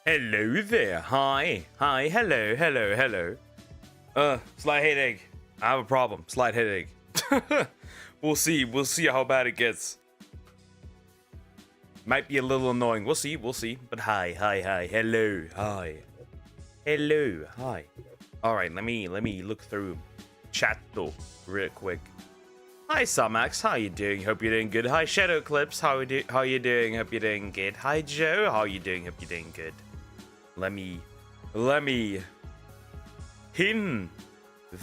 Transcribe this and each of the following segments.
Hello there. Hi. Hi. Hello. Hello. Hello. Slight headache. I have a problem. Slight headache. We'll see. We'll see how bad it gets. Might be a little annoying. We'll see. We'll see. But hi. Hi. Hi. Hello. Hi. Hello. Hi. All right. Let me look through chat though real quick. Hi Samax, how you doing? Hope you're doing good. Hi Shadow Clips, how you doing? Hope you're doing good. Hi Joe, how you doing? Hope you're doing good. Let me pin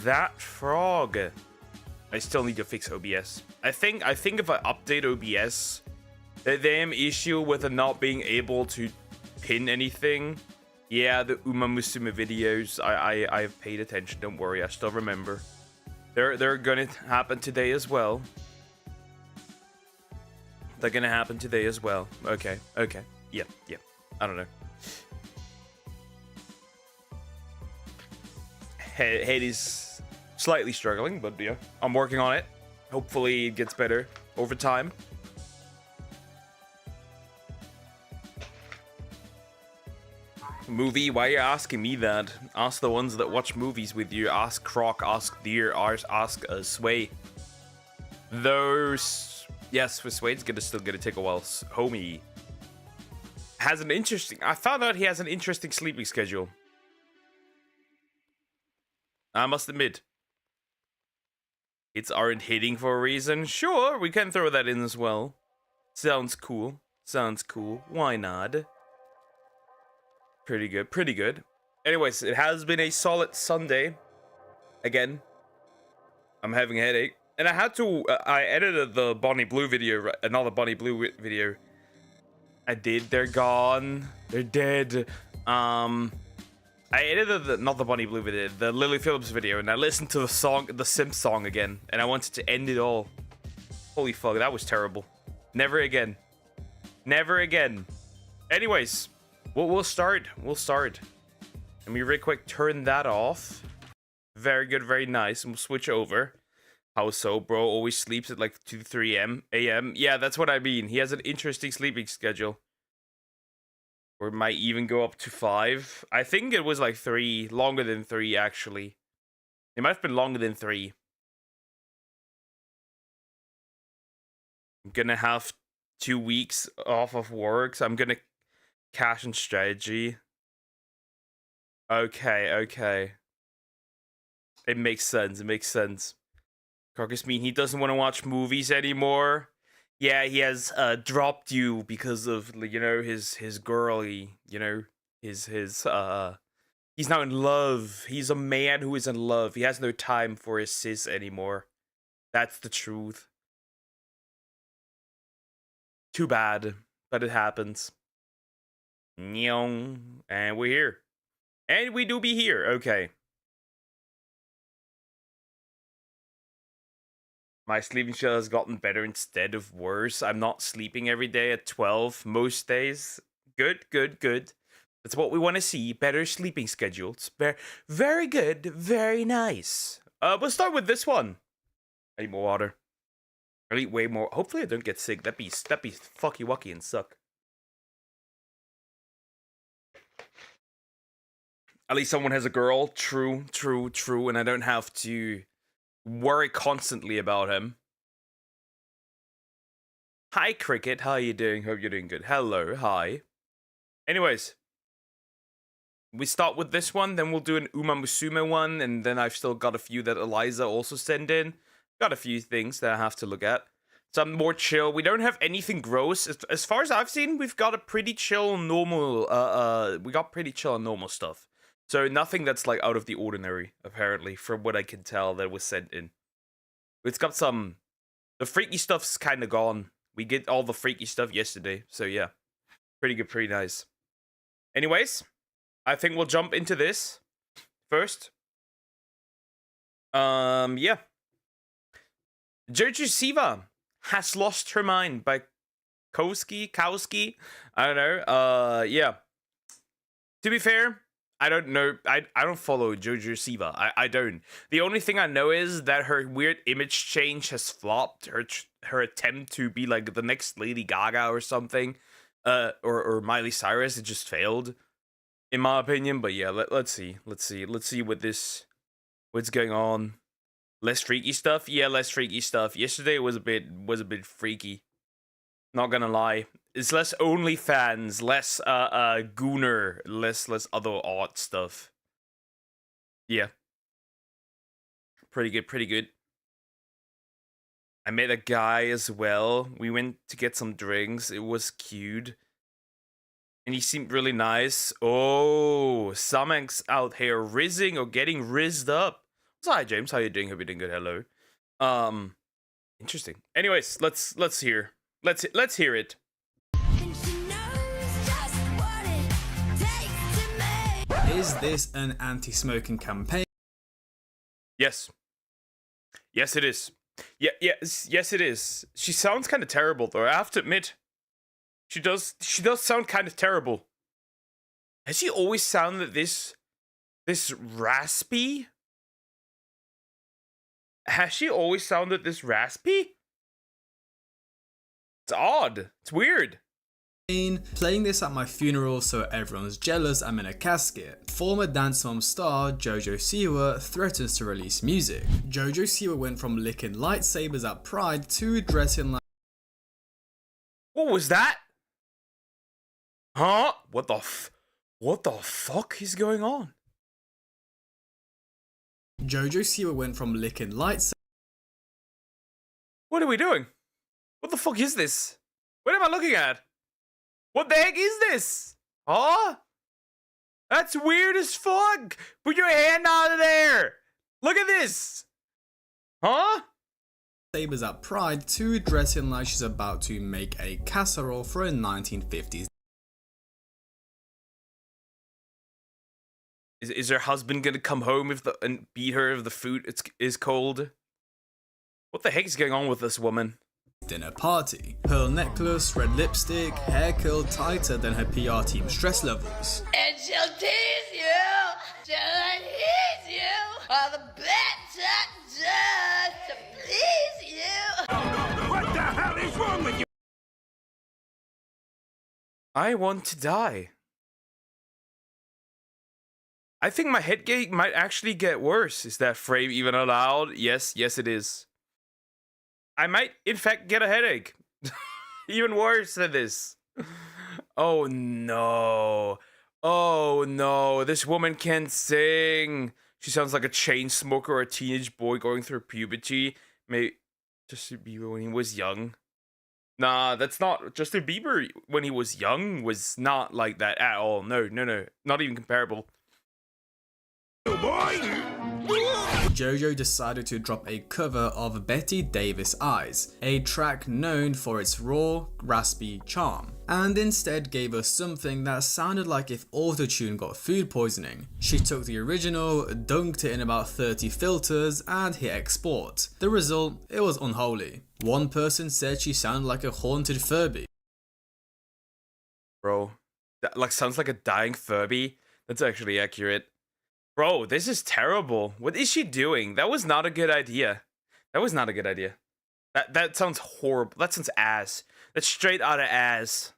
that frog. I still need to fix OBS. I think if I update OBS, the damn issue with it not being able to pin anything. Yeah, the Uma Musume videos. I've paid attention. Don't worry, I still remember. They're gonna happen today as well. They're gonna happen today as well. Okay. Yeah. I don't know. Head is slightly struggling, but yeah, I'm working on it. Hopefully it gets better over time. Movie? Why are you asking me that? Ask the ones that watch movies with you. Ask Croc, ask Deer, ask Sway. Those... Yes, for Sway, it's still gonna take a while. Homie has an interesting... I found out he has an interesting sleeping schedule. I must admit. It's aren't hitting for a reason. Sure, we can throw that in as well. Sounds cool. Sounds cool. Why not? Pretty good, pretty good. Anyways, it has been a solid Sunday. Again, I'm having a headache. And I had to, I edited the Bonnie Blue video, another Bonnie Blue video. I did, they're gone. They're dead. I edited not the Bonnie Blue video, the Lily Phillips video, and I listened to the song, the Simp song again, and I wanted to end it all. Holy fuck, that was terrible. Never again. Never again. Anyways. We'll start. Let me real quick turn that off. Very good, very nice. And we'll switch over. How so, bro? Always sleeps at like 2 to 3 a.m. Yeah, that's what I mean. He has an interesting sleeping schedule. Or it might even go up to 5. I think it was like 3. Longer than 3, actually. It might have been longer than 3. I'm gonna have 2 weeks off of work, so I'm gonna... Cash and strategy. Okay. It makes sense. Carcass mean he doesn't want to watch movies anymore. Yeah, he has dropped you because of, you know, his girly, you know, his he's now in love. He's a man who is in love. He has no time for his sis anymore. That's the truth. Too bad, but it happens. And we're here. And we do be here. Okay. My sleeping schedule has gotten better instead of worse. I'm not sleeping every day at 12 most days. Good. That's what we want to see. Better sleeping schedules. Very good. Very nice. We'll start with this one. I need more water. I need way more. Hopefully I don't get sick. That'd be fucky wucky and suck. At least someone has a girl. True. And I don't have to worry constantly about him. Hi, Cricket. How are you doing? Hope you're doing good. Hello. Hi. Anyways. We start with this one. Then we'll do an Uma Musume one. And then I've still got a few that Eliza also sent in. Got a few things that I have to look at. Some more chill. We don't have anything gross. As far as I've seen, we've got a pretty chill, normal... we got pretty chill and normal stuff. So nothing that's like out of the ordinary, apparently, from what I can tell that was sent in. It's got some... The freaky stuff's kind of gone. We get all the freaky stuff yesterday, so yeah. Pretty good, pretty nice. Anyways, I think we'll jump into this first. Yeah. Jojo Siva has lost her mind by Kowski. I don't know. Yeah. To be fair, I don't know. I don't follow Jojo Siva. I don't. The only thing I know is that her weird image change has flopped. Her attempt to be like the next Lady Gaga or something, or Miley Cyrus, it just failed. in my opinion. But yeah, let's see what's going on. Less freaky stuff. Yeah, less freaky stuff. Yesterday was a bit freaky. Not gonna lie. It's less OnlyFans, less Gooner, less other odd stuff. Yeah. Pretty good. I met a guy as well. We went to get some drinks. It was cute. And he seemed really nice. Oh, Samex out here rizzing or getting rizzed up. So, hi James, how you doing? Hope you're doing good. Hello. Interesting. Anyways, let's hear it. Is this an anti-smoking campaign? Yes. Yes, it is. Yes, it is. She sounds kind of terrible, though. I have to admit, she does sound kind of terrible. Has she always sounded this raspy? Has she always sounded this raspy? It's odd. It's weird. Playing this at my funeral so everyone's jealous I'm in a casket. Former Dance Mom star Jojo Siwa threatens to release music. Jojo Siwa went from licking lightsabers at Pride to dressing like... What was that? Huh? What the fuck is going on? Jojo Siwa went from licking lightsabers... What are we doing? What the fuck is this? What am I looking at? What the heck is this? Huh? That's weird as fuck. Put your hand out of there. Look at this. Huh? Sabers at Pride to dressing like she's about to make a casserole for a 1950s. Is her husband gonna come home and beat her if the food is cold? What the heck is going on with this woman? Dinner party. Pearl necklace, red lipstick, hair curled tighter than her PR team's stress levels. And she'll tease you, she'll tease you, all the better just to please you. What the hell is wrong with you? I want to die. I think my headache might actually get worse. Is that frame even allowed? Yes, it is. I might, in fact, get a headache. Even worse than this. Oh no. Oh no. This woman can't sing. She sounds like a chain smoker or a teenage boy going through puberty. Maybe Justin Bieber when he was young. Nah, that's not. Justin Bieber when he was young was not like that at all. No. Not even comparable. Oh boy! Jojo decided to drop a cover of Betty Davis Eyes, a track known for its raw, raspy charm, and instead gave us something that sounded like if autotune got food poisoning. She took the original, dunked it in about 30 filters, and hit export. The result, it was unholy. One person said she sounded like a haunted Furby. Bro, that sounds like a dying Furby. That's actually accurate. Bro, this is terrible. What is she doing? That was not a good idea. That That sounds horrible. That sounds ass. That's straight out of ass.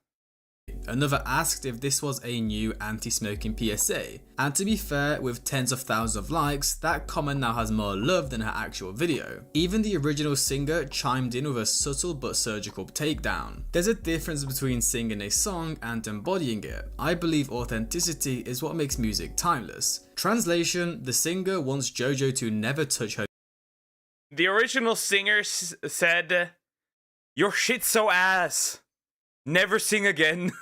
Another asked if this was a new anti-smoking PSA, and to be fair, with tens of thousands of likes, that comment now has more love than her actual video. Even the original singer chimed in with a subtle but surgical takedown. There's a difference between singing a song and embodying it. I believe authenticity is what makes music timeless. Translation, the singer wants Jojo to never touch her. The original singer said, "Your shit's so ass. Never sing again."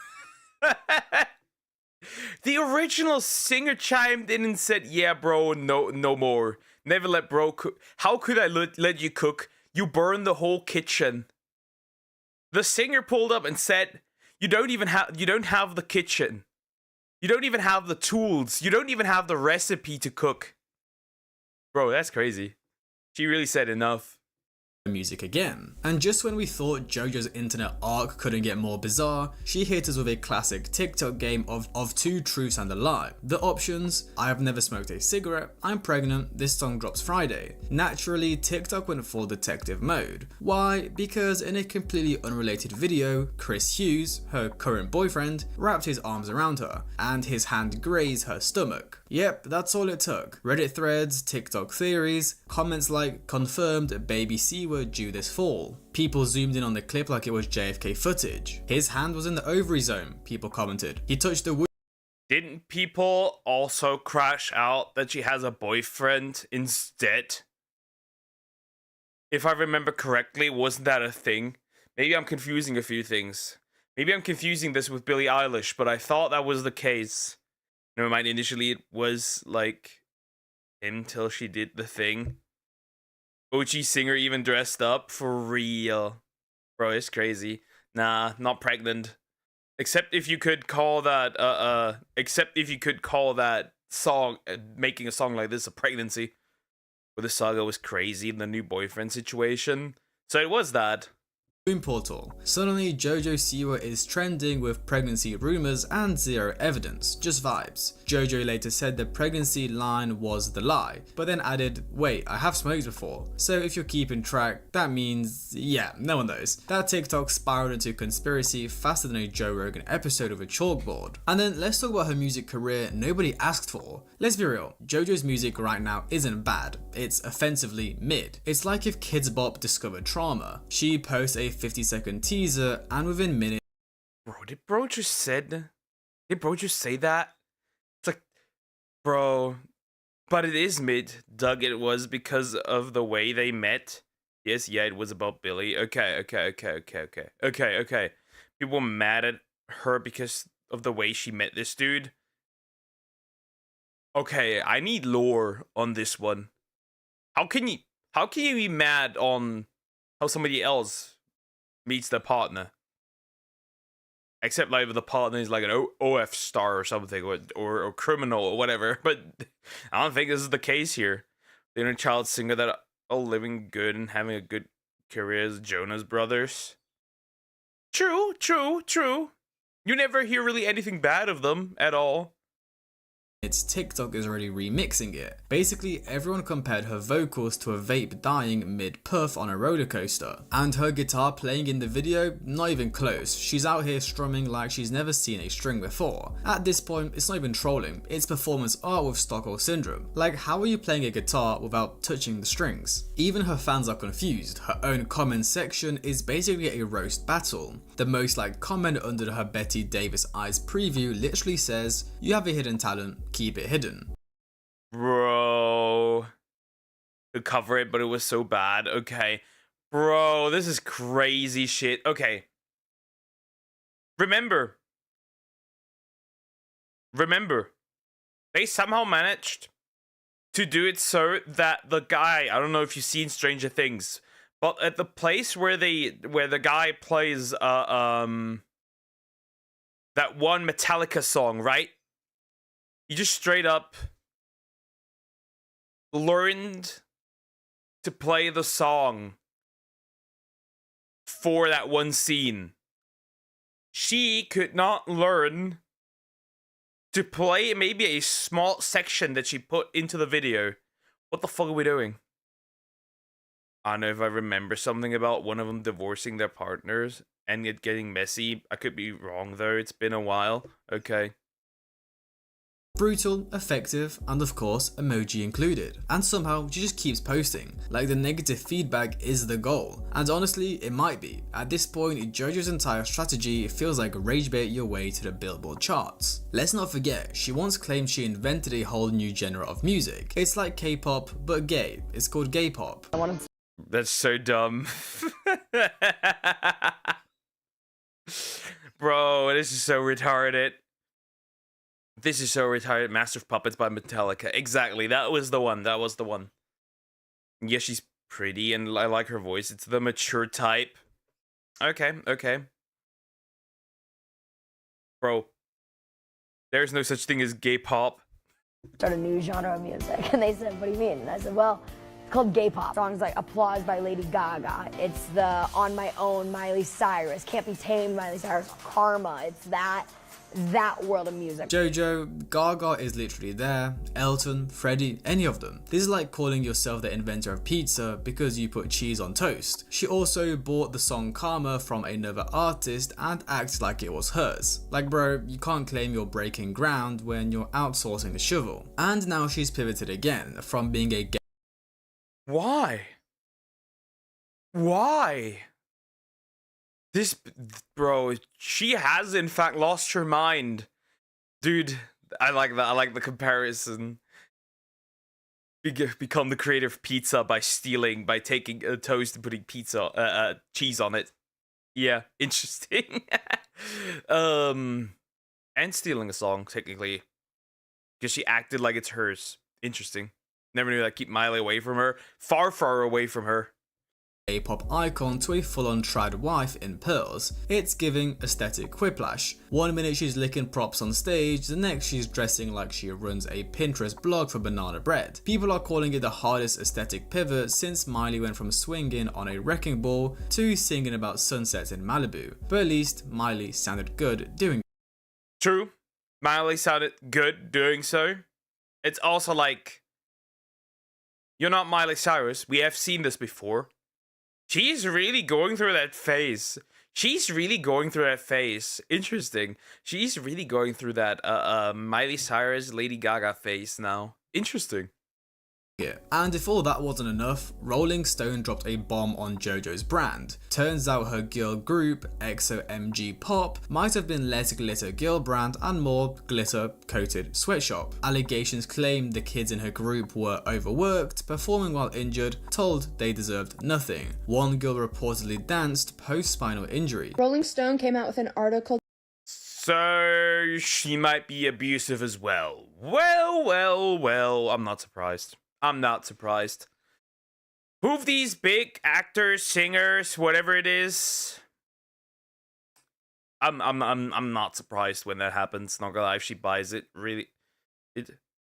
The original singer chimed in and said, "Yeah, bro, no more. Never let bro cook. How could I let you cook? You burned the whole kitchen." The singer pulled up and said, you don't have the kitchen. You don't even have the tools. You don't even have the recipe to cook." Bro, that's crazy. She really said enough. music again. And just when we thought JoJo's internet arc couldn't get more bizarre, she hit us with a classic TikTok game of two truths and a lie. The options: I have never smoked a cigarette, I'm pregnant, this song drops Friday. Naturally, TikTok went full detective mode. Why? Because in a completely unrelated video, Chris Hughes, her current boyfriend, wrapped his arms around her, and his hand grazed her stomach. Yep, that's all it took. Reddit threads, TikTok theories, comments like confirmed baby C word due this fall. People zoomed in on the clip like it was JFK footage. His hand was in the ovary zone, people commented. He touched the Didn't people also crash out that she has a boyfriend instead? If I remember correctly, wasn't that a thing? Maybe I'm confusing a few things. Maybe I'm confusing this with Billie Eilish, but I thought that was the case. Never mind, initially it was like him till she did the thing. OG singer even dressed up for real. Bro, it's crazy. Nah, not pregnant. Except if you could call that song, making a song like this a pregnancy. Where the saga was crazy and the new boyfriend situation. So it was that. Boom portal. Suddenly, JoJo Siwa is trending with pregnancy rumors and zero evidence, just vibes. JoJo later said the pregnancy line was the lie, but then added, wait, I have smoked before. So if you're keeping track, that means, yeah, no one knows. That TikTok spiraled into conspiracy faster than a Joe Rogan episode of a chalkboard. And then let's talk about her music career nobody asked for. Let's be real, JoJo's music right now isn't bad, it's offensively mid. It's like if Kids Bop discovered trauma. She posts a 50-second teaser and within minutes. Bro, did bro just say that? It's like, bro, but it is mid. Doug, it was because of the way they met. Yes, yeah, it was about Billy. Okay. People were mad at her because of the way she met this dude. Okay, I need lore on this one. How can you be mad on how somebody else meets their partner? Except like if the partner is like an OF star or something, or criminal or whatever. But I don't think this is the case here. The inner child singer that are living good and having a good career as Jonas Brothers. True. You never hear really anything bad of them at all. TikTok is already remixing it. Basically, everyone compared her vocals to a vape dying mid-puff on a roller coaster. And her guitar playing in the video, not even close. She's out here strumming like she's never seen a string before. At this point, it's not even trolling, it's performance art with Stockholm Syndrome. Like, how are you playing a guitar without touching the strings? Even her fans are confused. Her own comment section is basically a roast battle. The most liked comment under her Betty Davis Eyes preview literally says, "You have a hidden talent, keep it hidden." Bro. To cover it, but it was so bad. Okay. Bro, this is crazy shit. Okay. Remember. They somehow managed to do it so that the guy, I don't know if you've seen Stranger Things, but at the place where the guy plays that one Metallica song, right? He just straight up learned to play the song for that one scene. She could not learn to play maybe a small section that she put into the video. What the fuck are we doing? I don't know if I remember something about one of them divorcing their partners and it getting messy. I could be wrong though, it's been a while. Okay. Brutal, effective, and of course, emoji included. And somehow, she just keeps posting. Like the negative feedback is the goal. And honestly, it might be. At this point, JoJo's entire strategy feels like rage bait your way to the Billboard charts. Let's not forget, she once claimed she invented a whole new genre of music. It's like K-pop, but gay. It's called gay pop. That's so dumb. Bro, this is so retarded. This is so retarded. Master of Puppets by Metallica. Exactly, that was the one. Yeah, she's pretty and I like her voice. It's the mature type. Okay. Bro, there's no such thing as gay pop. Start a new genre of music. And they said, what do you mean? And I said, well, called gay pop. Songs like Applause by Lady Gaga. It's the On My Own Miley Cyrus, Can't Be Tamed Miley Cyrus, Karma. It's that world of music. JoJo, Gaga is literally there, Elton, Freddie, any of them. This is like calling yourself the inventor of pizza because you put cheese on toast. She also bought the song Karma from another artist and acted like it was hers. Like bro, you can't claim you're breaking ground when you're outsourcing the shovel. And now she's pivoted again from being a Why? Why? This, bro, she has in fact lost her mind. Dude, I like that. I like the comparison. Become the creator of pizza by taking a toast and putting cheese on it. Yeah, interesting. And stealing a song, technically. Because she acted like it's hers. Interesting. Never knew that. Keep Miley away from her. Far, far away from her. K-pop icon to a full-on trad wife in pearls. It's giving aesthetic whiplash. One minute she's licking props on stage, the next she's dressing like she runs a Pinterest blog for banana bread. People are calling it the hardest aesthetic pivot since Miley went from swinging on a wrecking ball to singing about sunsets in Malibu. But at least Miley sounded good doing it. True. Miley sounded good doing so. It's also like, you're not Miley Cyrus. We have seen this before. She's really going through that phase. Interesting. She's really going through that Miley Cyrus, Lady Gaga phase now. Interesting. Yeah. And if all that wasn't enough, Rolling Stone dropped a bomb on JoJo's brand. Turns out her girl group, EXO-MG Pop, might have been less glitter girl brand and more glitter coated sweatshop. Allegations claim the kids in her group were overworked, performing while injured, told they deserved nothing. One girl reportedly danced post-spinal injury. Rolling Stone came out with an article. So she might be abusive as well. Well, I'm not surprised. Who of these big actors, singers, whatever it is, I'm not surprised when that happens. Not gonna lie, if she buys it, it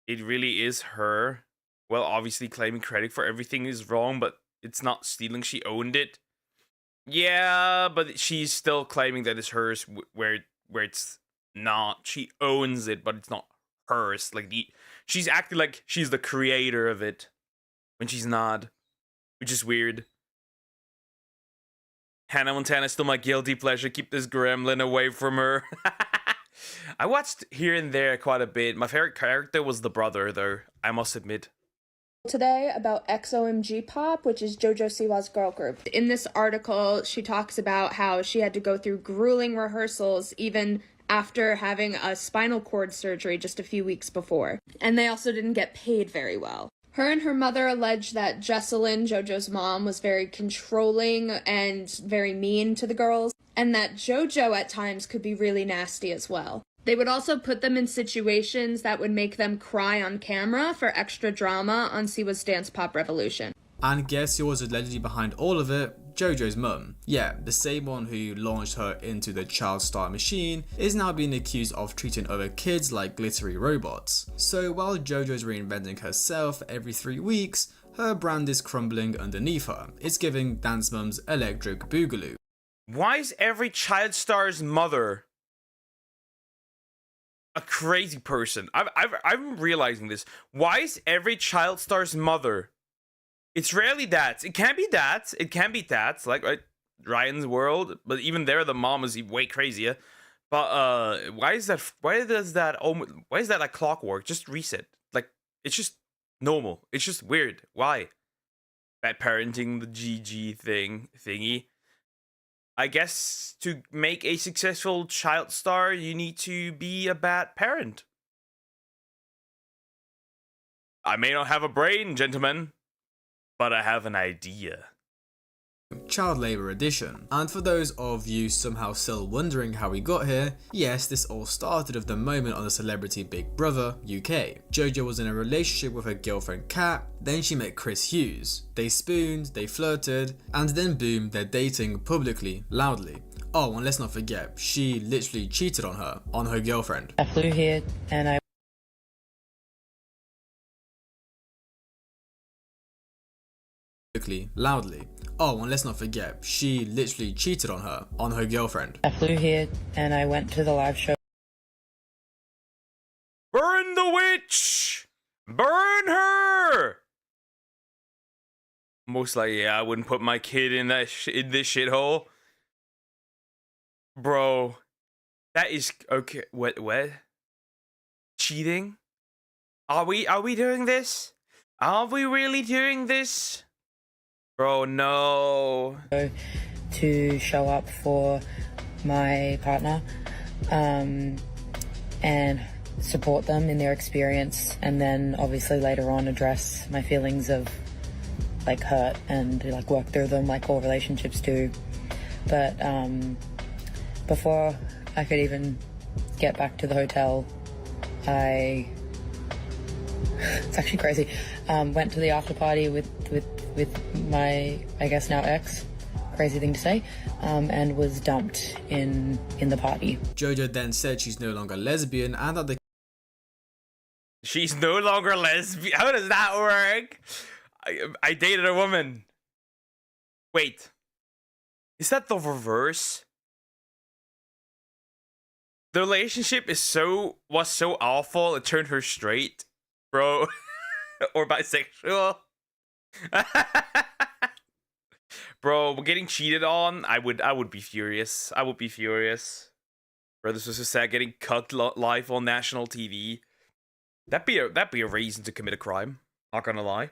really is her. Well, obviously claiming credit for everything is wrong, but it's not stealing. She owned it. Yeah, but she's still claiming that it's hers, where it's not. She owns it, but it's not hers. Like she's acting like she's the creator of it when she's not, which is weird. Hannah Montana is still my guilty pleasure. Keep this gremlin away from her. I watched here and there quite a bit. My favorite character was the brother, though, I must admit. Today about EXO-MG Pop, which is JoJo Siwa's girl group. In this article, she talks about how she had to go through grueling rehearsals even after having a spinal cord surgery just a few weeks before. And they also didn't get paid very well. Her and her mother allege that Jesselyn, JoJo's mom, was very controlling and very mean to the girls, and that JoJo at times could be really nasty as well. They would also put them in situations that would make them cry on camera for extra drama on Siwa's Dance Pop Revolution. And guess who was allegedly behind all of it? JoJo's mum. Yeah, the same one who launched her into the child star machine is now being accused of treating other kids like glittery robots. So while JoJo's reinventing herself every 3 weeks, her brand is crumbling underneath her. It's giving Dance Mum's Electric Boogaloo. Why is every child star's mother a crazy person? I'm realizing this. Why is every child star's mother? It's rarely dads. It can be dads. Like right, Ryan's World, but even there, the mom is way crazier. But why is that? Why is that like clockwork? Just reset. Like it's just normal. It's just weird. Why? Bad parenting, the GG thingy. I guess to make a successful child star, you need to be a bad parent. I may not have a brain, gentlemen, but I have an idea. Child Labour Edition. And for those of you somehow still wondering how we got here, yes, this all started with the moment on the Celebrity Big Brother UK. JoJo was in a relationship with her girlfriend Kat, then she met Chris Hughes. They spooned, they flirted, and then boom, they're dating publicly, loudly. Oh, and let's not forget, she literally cheated on her girlfriend. I flew here and I loudly. Oh, and let's not forget, she literally cheated on her girlfriend. I flew here and I went to the live show. Burn the witch! Burn her! Most likely, yeah, I wouldn't put my kid in that in this shithole. Bro, that is okay. What? Cheating? Are we doing this? Are we really doing this? Bro, no. To show up for my partner and support them in their experience, and then obviously later on address my feelings of like hurt and like work through them like all relationships do. But before I could even get back to the hotel, it's actually crazy, went to the after party with my, I guess now ex, crazy thing to say, and was dumped in the party. JoJo then said she's no longer lesbian and that She's no longer lesbian. How does that work? I dated a woman. Wait. Is that the reverse? The relationship was so awful it turned her straight, bro. Or bisexual. Bro, getting cheated on, I would be furious. I would be furious. Bro, this was so sad, getting cut live on national TV. That'd be a reason to commit a crime. Not gonna lie.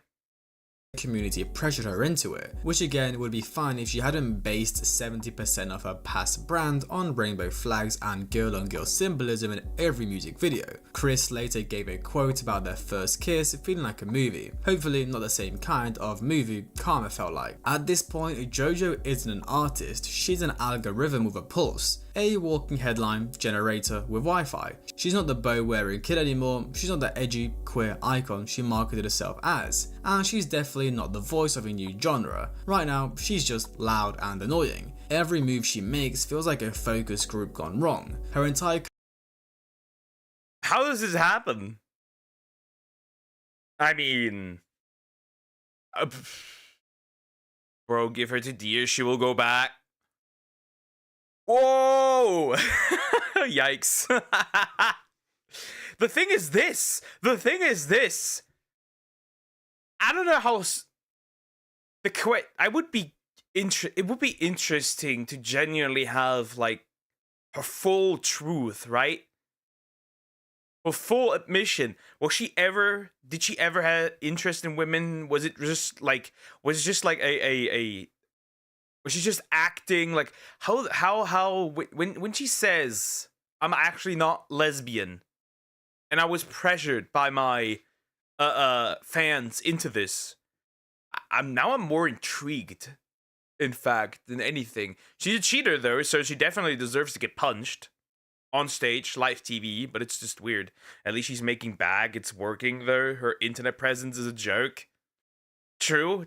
community pressured her into it, which again would be fine if she hadn't based 70% of her past brand on rainbow flags and girl-on-girl symbolism in every music video. Chris later gave a quote about their first kiss feeling like a movie, hopefully not the same kind of movie Karma felt like. At this point, JoJo isn't an artist, she's an algorithm with a pulse, a walking headline generator with Wi-Fi. She's not the bow-wearing kid anymore, she's not the edgy, queer icon she marketed herself as, and she's definitely not the voice of a new genre. Right now, she's just loud and annoying. Every move she makes feels like a focus group gone wrong. Her entire How does this happen? I mean... bro, give her to Deer, she will go back. Whoa! Yikes. The thing is this. I don't know how it would be interesting to genuinely have like her full truth, right? Her full admission. Did she ever have interest in women? Was it just like was she just acting like how when she says I'm actually not lesbian and I was pressured by my fans into this, I'm more intrigued, in fact, than anything. She's a cheater though, so she definitely deserves to get punched on stage, live TV, but it's just weird. At least she's making bag, it's working though. Her internet presence is a joke. True.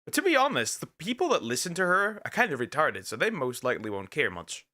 But to be honest, the people that listen to her are kind of retarded, so they most likely won't care much.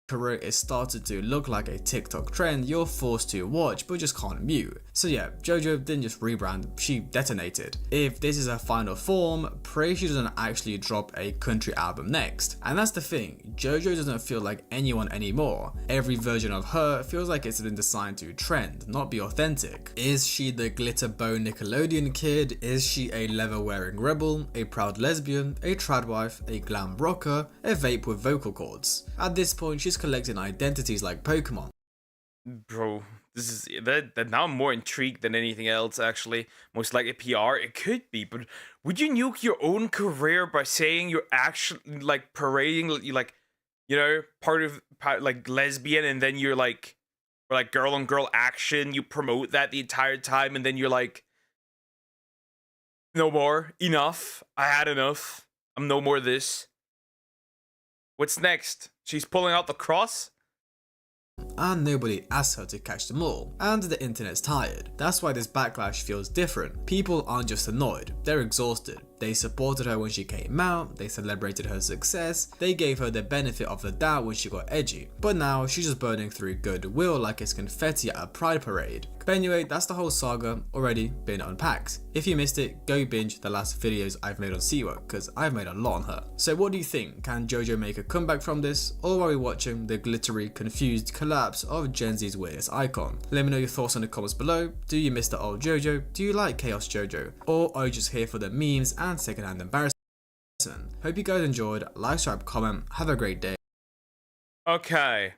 career is started to look like a TikTok trend you're forced to watch but just can't mute. So yeah, JoJo didn't just rebrand, she detonated. If this is her final form, pray she doesn't actually drop a country album next. And that's the thing, JoJo doesn't feel like anyone anymore. Every version of her feels like it's been designed to trend, not be authentic. Is she the glitter bow Nickelodeon kid? Is she a leather wearing rebel, a proud lesbian, a trad wife, a glam rocker, a vape with vocal cords? At this point, she's collecting identities like Pokemon. Bro, this is that now I'm more intrigued than anything else, actually. Most likely PR, it could be, but would you nuke your own career by saying you're actually like parading, like, you know, part of like lesbian, and then you're like, or like girl on girl action, you promote that the entire time, and then you're like, no more, enough, I had enough, I'm no more this. What's next? She's pulling out the cross? And nobody asks her to catch them all, and the internet's tired. That's why this backlash feels different. People aren't just annoyed, they're exhausted. They supported her when she came out, they celebrated her success, they gave her the benefit of the doubt when she got edgy. But now she's just burning through goodwill like it's confetti at a pride parade. But anyway, that's the whole saga already been unpacked. If you missed it, go binge the last videos I've made on Siwa, because I've made a lot on her. So what do you think? Can JoJo make a comeback from this, or are we watching the glittery, confused collapse of Gen Z's weirdest icon? Let me know your thoughts in the comments below. Do you miss the old JoJo? Do you like Chaos JoJo? Or are you just here for the memes and secondhand embarrassment? Hope you guys enjoyed. Like, subscribe, comment. Have a great day. Okay.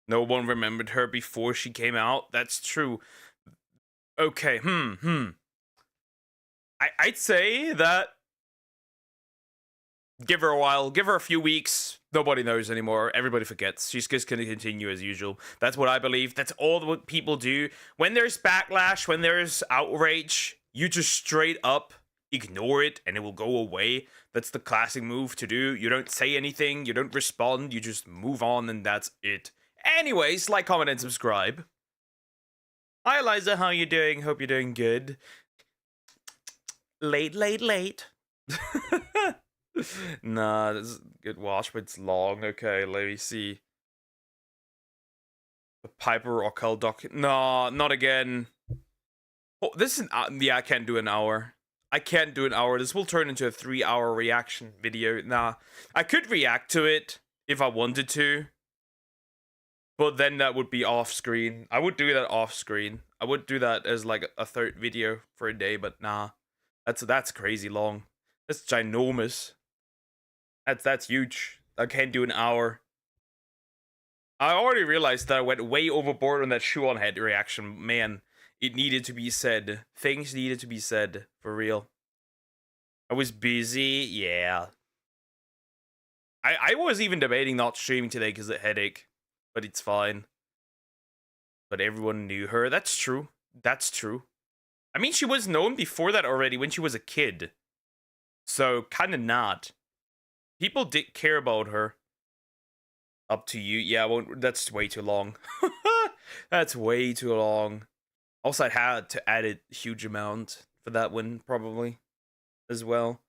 No one remembered her before she came out. That's true. Okay. I'd say that give her a while, give her a few weeks. Nobody knows anymore. Everybody forgets. She's just going to continue as usual. That's what I believe. That's all what people do. When there's backlash, when there's outrage, you just straight up ignore it and it will go away. That's the classic move to do. You don't say anything, you don't respond, you just move on and that's it. Anyways, like, comment, and subscribe. Hi Eliza, how you doing? Hope you're doing good. Late. Nah, this is a good watch, but it's long. Okay, let me see. The Piper Rockell doc. No, not again. Oh, this is yeah, I can't do an hour. I can't do an hour. This will turn into a 3-hour reaction video. Nah, I could react to it if I wanted to. But then that would be off screen. I would do that off screen. I would do that as like a third video for a day, but nah. That's crazy long. That's ginormous. That's huge. I can't do an hour. I already realized that I went way overboard on that shoe on head reaction. Man, it needed to be said. Things needed to be said. For real. I was busy. Yeah. I was even debating not streaming today because of headache. But it's fine. But everyone knew her. That's true. That's true. I mean, she was known before that already when she was a kid. So, kind of not. People did care about her. Up to you. Yeah, that's way too long. That's way too long. Also, I had to add a huge amount for that one, probably, as well.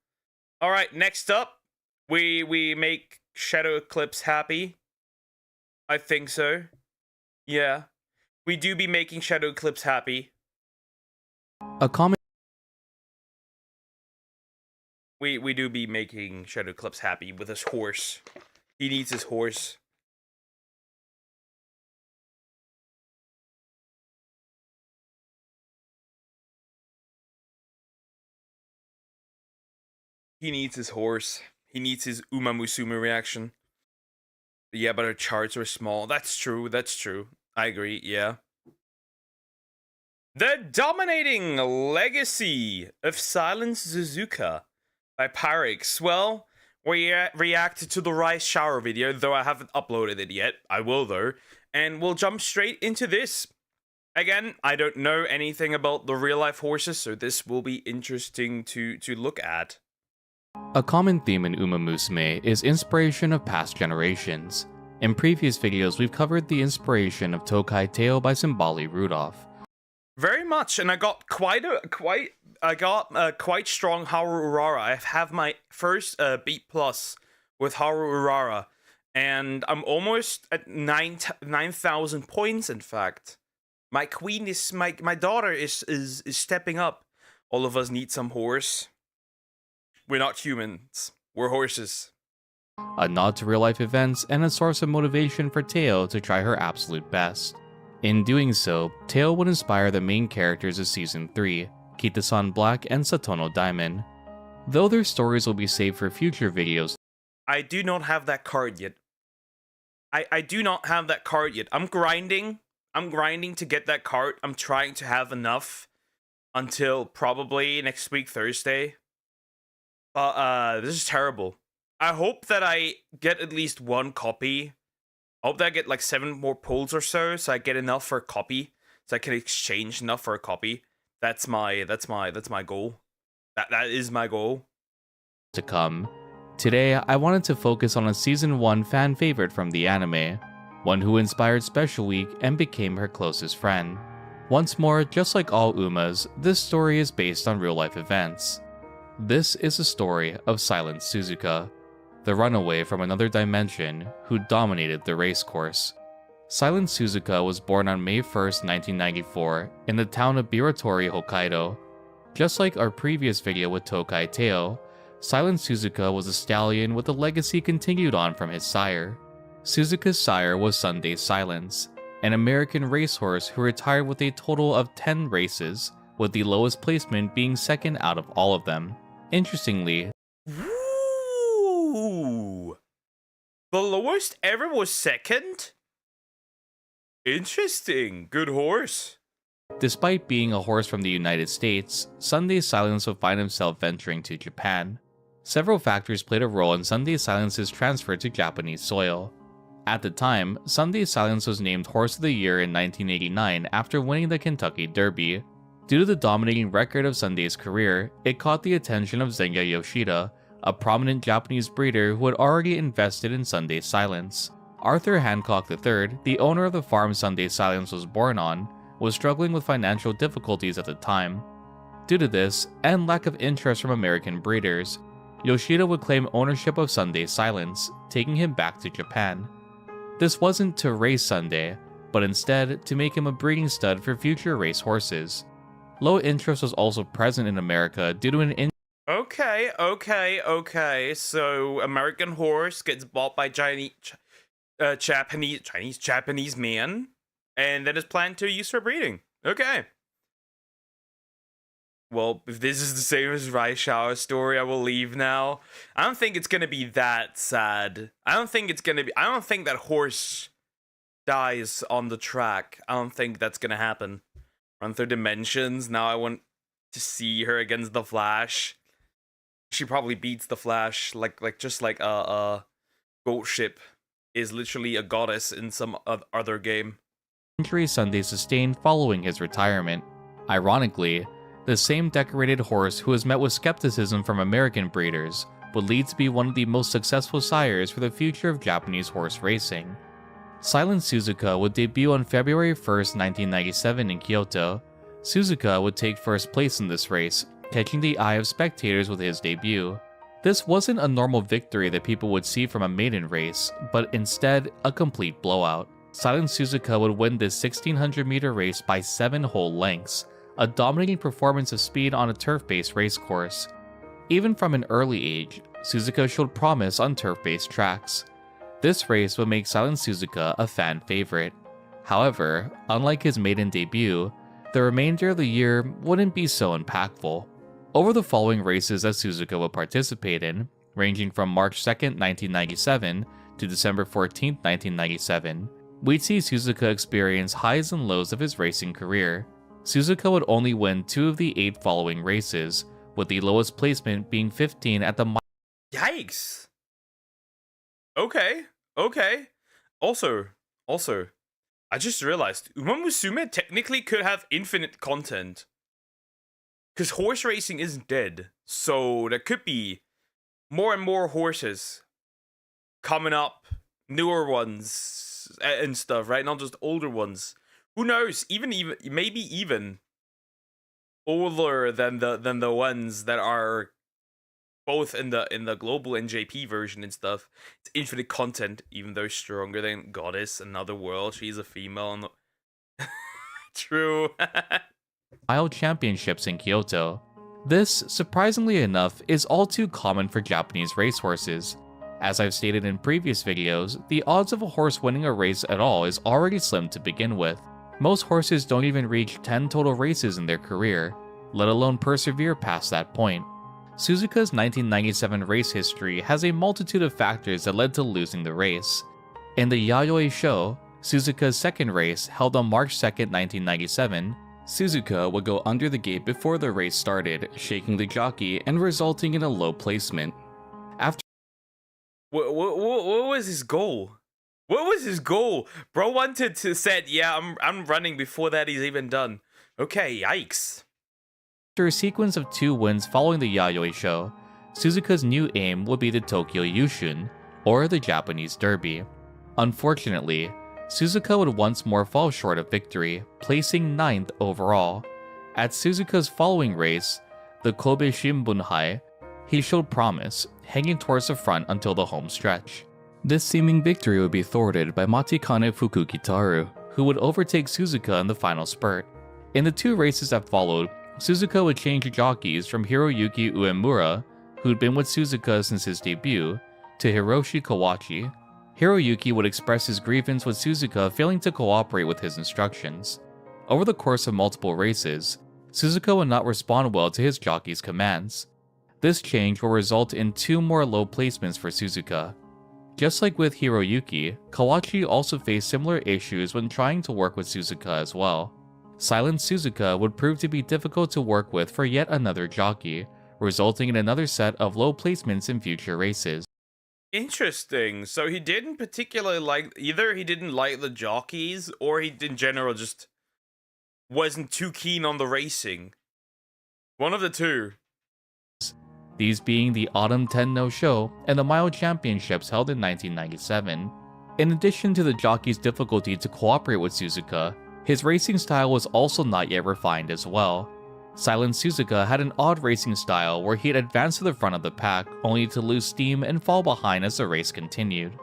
Alright, next up, we make Shadow Eclipse happy. I think so. Yeah. We do be making Shadow Eclipse happy. A comment. We do be making Shadow Eclipse happy with his horse. He needs his horse. He needs his horse. He needs his Uma Musume reaction. Yeah, but her charts are small. That's true. That's true. I agree. Yeah. The Dominating Legacy of Silence Suzuka by Pyrex. Well, we reacted to the Rice Shower video, though I haven't uploaded it yet. I will, though. And we'll jump straight into this. Again, I don't know anything about the real-life horses, so this will be interesting to look at. A common theme in Uma Musume is inspiration of past generations. In previous videos, we've covered the inspiration of Tokai Teo by Simbali Rudolph. Very much, and I got quite strong Haru Urara. I have my first beat plus with Haru Urara, and I'm almost at 9,000 points. In fact, my queen is my daughter is stepping up. All of us need some horse. We're not humans. We're horses. A nod to real-life events and a source of motivation for Teo to try her absolute best. In doing so, Teo would inspire the main characters of Season 3, Kita-san Black and Satono Diamond. Though their stories will be saved for future videos, I do not have that card yet. I do not have that card yet. I'm grinding to get that card. I'm trying to have enough until probably next week, Thursday. This is terrible. I hope that I get at least one copy. I hope that I get like 7 more pulls or so I get enough for a copy. So I can exchange enough for a copy. That's my goal. That is my goal. To come. Today, I wanted to focus on a Season 1 fan favorite from the anime, one who inspired Special Week and became her closest friend, Once more, just like all UMAs, this story is based on real-life events. This is the story of Silent Suzuka, the runaway from another dimension who dominated the race course. Silent Suzuka was born on May 1st, 1994, in the town of Biratori, Hokkaido. Just like our previous video with Tokai Teo, Silent Suzuka was a stallion with a legacy continued on from his sire. Suzuka's sire was Sunday Silence, an American racehorse who retired with a total of 10 races, with the lowest placement being second out of all of them. Interestingly, Ooh. The lowest ever was second? Interesting. Good horse. despite being a horse from the United States, Sunday Silence would find himself venturing to Japan. Several factors played a role in Sunday Silence's transfer to Japanese soil. At the time, Sunday Silence was named Horse of the Year in 1989 after winning the Kentucky Derby. Due to the dominating record of Sunday's career, it caught the attention of Zenga Yoshida, a prominent Japanese breeder who had already invested in Sunday Silence. Arthur Hancock III, the owner of the farm Sunday Silence was born on, was struggling with financial difficulties at the time. Due to this, and lack of interest from American breeders, Yoshida would claim ownership of Sunday Silence, taking him back to Japan. This wasn't to race Sunday, but instead to make him a breeding stud for future race horses. Low interest was also present in America due to an Okay. So American horse gets bought by Japanese man, and then is planned to use for breeding. Okay. Well, if this is the same as Raishawa's story, I will leave now. I don't think it's gonna be that sad. I don't think that horse dies on the track. I don't think that's gonna happen. Run through dimensions. Now I want to see her against the Flash. She probably beats the Flash, just like a goat ship is literally a goddess in some other game. injury Sunday sustained following his retirement. Ironically, the same decorated horse who has met with skepticism from American breeders would lead to be one of the most successful sires for the future of Japanese horse racing. Silent Suzuka would debut on February 1st, 1997 in Kyoto. Suzuka would take first place in this race, catching the eye of spectators with his debut. This wasn't a normal victory that people would see from a maiden race, but instead a complete blowout. Silent Suzuka would win this 1600-meter race by 7 whole lengths, a dominating performance of speed on a turf-based race course. Even from an early age, Suzuka showed promise on turf-based tracks. This race would make Silent Suzuka a fan favorite. However, unlike his maiden debut, the remainder of the year wouldn't be so impactful. Over the following races that Suzuka would participate in, ranging from March 2nd, 1997 to December 14th, 1997, we'd see Suzuka experience highs and lows of his racing career. Suzuka would only win 2 of the 8 following races, with the lowest placement being 15 at the Yikes. Okay. Also, I just realized Uma Musume technically could have infinite content. Because horse racing isn't dead. So there could be more and more horses coming up, newer ones and stuff, right? Not just older ones. Who knows? Maybe even older than the ones that are both in the global NJP version and stuff. It's infinite content, even though stronger than Goddess, Another World. She's a female. And true. Mile Championships in Kyoto. This, surprisingly enough, is all too common for Japanese racehorses. As I've stated in previous videos, the odds of a horse winning a race at all is already slim to begin with. Most horses don't even reach 10 total races in their career, let alone persevere past that point. Suzuka's 1997 race history has a multitude of factors that led to losing the race. In the Yayoi Show, Suzuka's second race, held on March 2nd, 1997, Suzuka would go under the gate before the race started, shaking the jockey and resulting in a low placement. After What was his goal? What was his goal? Bro wanted to said, yeah, I'm running before that he's even done. Okay, yikes. After a sequence of 2 wins following the Yayoi Show, Suzuka's new aim would be the Tokyo Yushun, or the Japanese Derby. Unfortunately, Suzuka would once more fall short of victory, placing 9th overall. At Suzuka's following race, the Kobe Shimbunhai, he showed promise, hanging towards the front until the home stretch. This seeming victory would be thwarted by Matikane Fukukitaru, who would overtake Suzuka in the final spurt. In the 2 races that followed, Suzuka would change jockeys from Hiroyuki Uemura, who'd been with Suzuka since his debut, to Hiroshi Kawachi. Hiroyuki would express his grievance with Suzuka failing to cooperate with his instructions. Over the course of multiple races, Suzuka would not respond well to his jockey's commands. This change will result in 2 more low placements for Suzuka. Just like with Hiroyuki, Kawachi also faced similar issues when trying to work with Suzuka as well. Silent Suzuka would prove to be difficult to work with for yet another jockey, resulting in another set of low placements in future races. Interesting. So he didn't particularly like, either he didn't like the jockeys, or he in general just wasn't too keen on the racing. One of the two. These being the Autumn Tenno Show and the Mile Championships held in 1997. In addition to the jockey's difficulty to cooperate with Suzuka, his racing style was also not yet refined as well. Silent Suzuka had an odd racing style where he'd advance to the front of the pack only to lose steam and fall behind as the race continued.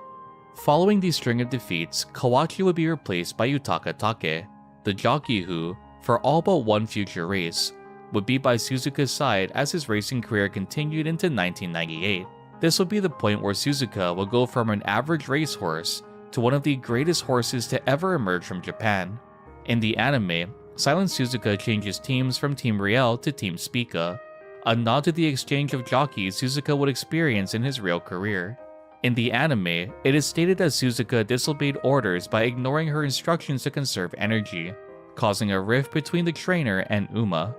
Following the string of defeats, Kawachi would be replaced by Yutaka Take, the jockey who, for all but one future race, would be by Suzuka's side as his racing career continued into 1998. This would be the point where Suzuka would go from an average racehorse to one of the greatest horses to ever emerge from Japan. In the anime, Silent Suzuka changes teams from Team Riel to Team Spica, a nod to the exchange of jockeys Suzuka would experience in his real career. In the anime, it is stated that Suzuka disobeyed orders by ignoring her instructions to conserve energy, causing a rift between the trainer and Uma.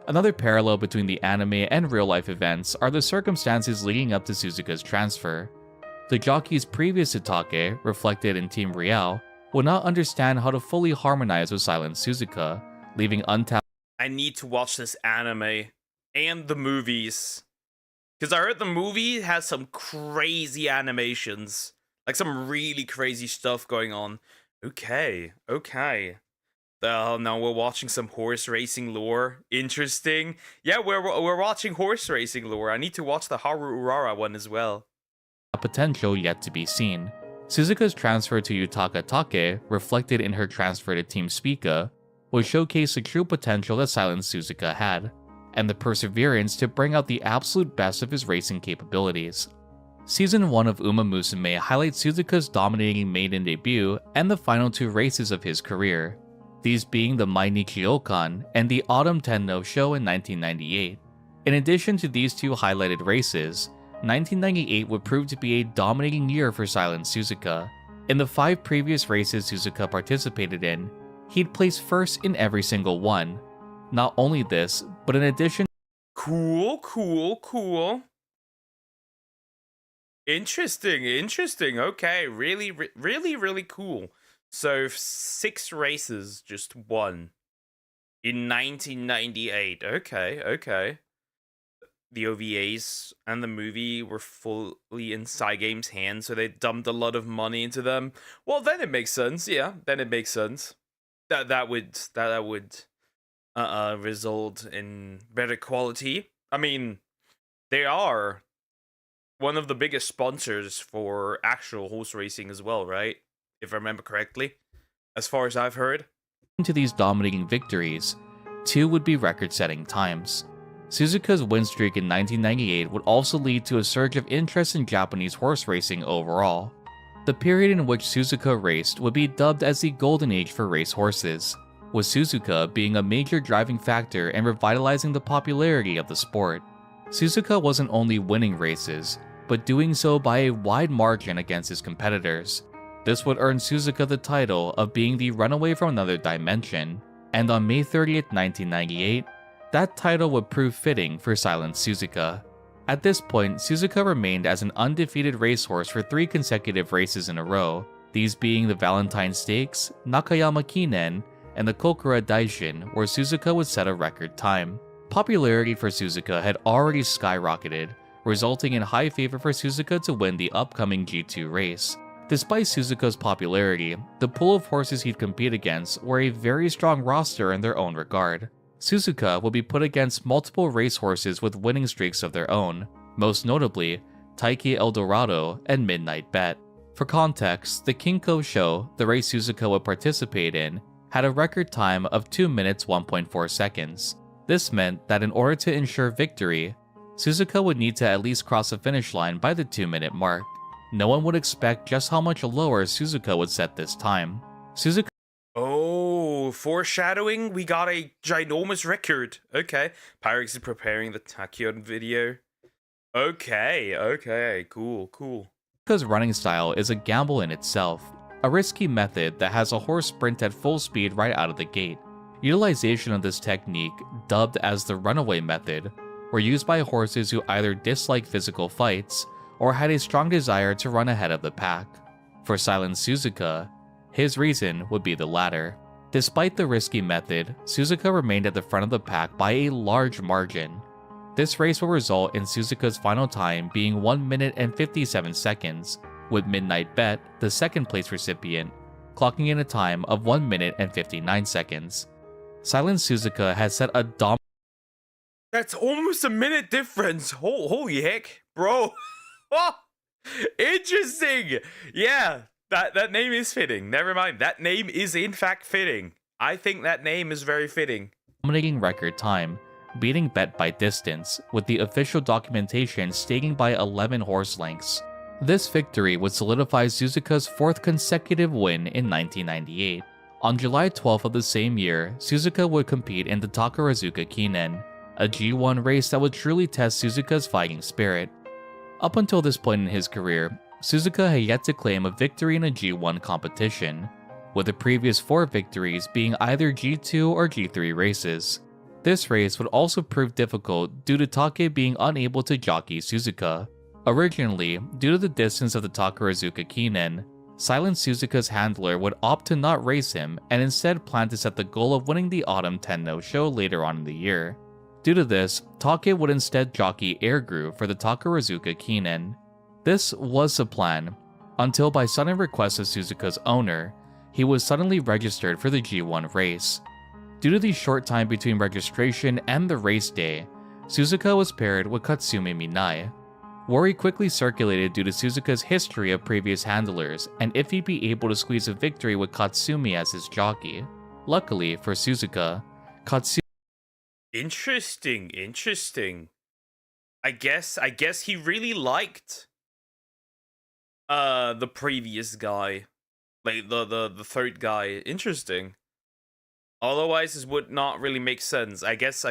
Another parallel between the anime and real-life events are the circumstances leading up to Suzuka's transfer. The jockeys previous to Take, reflected in Team Riel, would not understand how to fully harmonize with Silent Suzuka, leaving untapped. I need to watch this anime and the movies, because I heard the movie has some crazy animations, like some really crazy stuff going on. Okay. Now we're watching some horse racing lore. Interesting. Yeah, we're watching horse racing lore. I need to watch the Haru Urara one as well. Potential yet to be seen. Suzuka's transfer to Yutaka Take, reflected in her transfer to Team Spica, would showcase the true potential that Silent Suzuka had, and the perseverance to bring out the absolute best of his racing capabilities. Season 1 of Uma Musume highlights Suzuka's dominating maiden debut and the final 2 races of his career, these being the Mainichi Okan and the Autumn Tenno Show in 1998. In addition to these 2 highlighted races, 1998 would prove to be a dominating year for Silent Suzuka. In the 5 previous races Suzuka participated in, he'd placed first in every single one. Not only this, but in addition— Cool. Interesting. Okay, really cool. So 6 races, just 1 in 1998. Okay. The OVAs and the movie were fully in Cygame's hands, so they dumped a lot of money into them. Well, then it makes sense. Yeah, then it makes sense. That would result in better quality. I mean, they are one of the biggest sponsors for actual horse racing as well, right? If I remember correctly, as far as I've heard. To these dominating victories, 2 would be record-setting times. Suzuka's win streak in 1998 would also lead to a surge of interest in Japanese horse racing overall. The period in which Suzuka raced would be dubbed as the golden age for race horses, with Suzuka being a major driving factor in revitalizing the popularity of the sport. Suzuka wasn't only winning races, but doing so by a wide margin against his competitors. This would earn Suzuka the title of being the runaway from another dimension, and on May 30th, 1998, that title would prove fitting for Silent Suzuka. At this point, Suzuka remained as an undefeated racehorse for 3 consecutive races in a row, these being the Valentine Stakes, Nakayama Kinen, and the Kokura Daishin, where Suzuka would set a record time. Popularity for Suzuka had already skyrocketed, resulting in high favor for Suzuka to win the upcoming G2 race. Despite Suzuka's popularity, the pool of horses he'd compete against were a very strong roster in their own regard. Suzuka would be put against multiple racehorses with winning streaks of their own, most notably Taiki Eldorado and Midnight Bet. For context, the Kinko show, the race Suzuka would participate in, had a record time of 2 minutes 1.4 seconds. This meant that in order to ensure victory, Suzuka would need to at least cross the finish line by the 2-minute mark. No one would expect just how much lower Suzuka would set this time. Suzuka Oh, foreshadowing? We got a ginormous record. Okay. Pyrex is preparing the Tachyon video. Okay, cool. Suzuka's running style is a gamble in itself, a risky method that has a horse sprint at full speed right out of the gate. Utilization of this technique, dubbed as the runaway method, were used by horses who either disliked physical fights or had a strong desire to run ahead of the pack. For Silent Suzuka, his reason would be the latter. Despite the risky method, Suzuka remained at the front of the pack by a large margin. This race will result in Suzuka's final time being 1 minute and 57 seconds, with Midnight Bet, the second place recipient, clocking in a time of 1 minute and 59 seconds. Silent Suzuka has set a That's almost a minute difference. Holy heck, bro. Oh, interesting. Yeah, that name is fitting. Never mind. That name is in fact fitting. I think that name is very fitting. dominating record time, beating Bet by distance, with the official documentation stating by 11 horse lengths. This victory would solidify Suzuka's 4th consecutive win in 1998. On July 12th of the same year, Suzuka would compete in the Takarazuka Kinen, a G1 race that would truly test Suzuka's fighting spirit. Up until this point in his career, Suzuka had yet to claim a victory in a G1 competition, with the previous 4 victories being either G2 or G3 races. This race would also prove difficult due to Take being unable to jockey Suzuka. Originally, due to the distance of the Takarazuka Kinen, Silent Suzuka's handler would opt to not race him and instead plan to set the goal of winning the Autumn Tenno show later on in the year. Due to this, Take would instead jockey Airgru for the Takarazuka Kinen. This was the plan, until by sudden request of Suzuka's owner, he was suddenly registered for the G1 race. Due to the short time between registration and the race day, Suzuka was paired with Katsumi Minai. Worry quickly circulated due to Suzuka's history of previous handlers and if he'd be able to squeeze a victory with Katsumi as his jockey. Luckily for Suzuka, Katsumi Interesting. I guess he really liked the previous guy. Like the third guy. Interesting. Otherwise this would not really make sense. I guess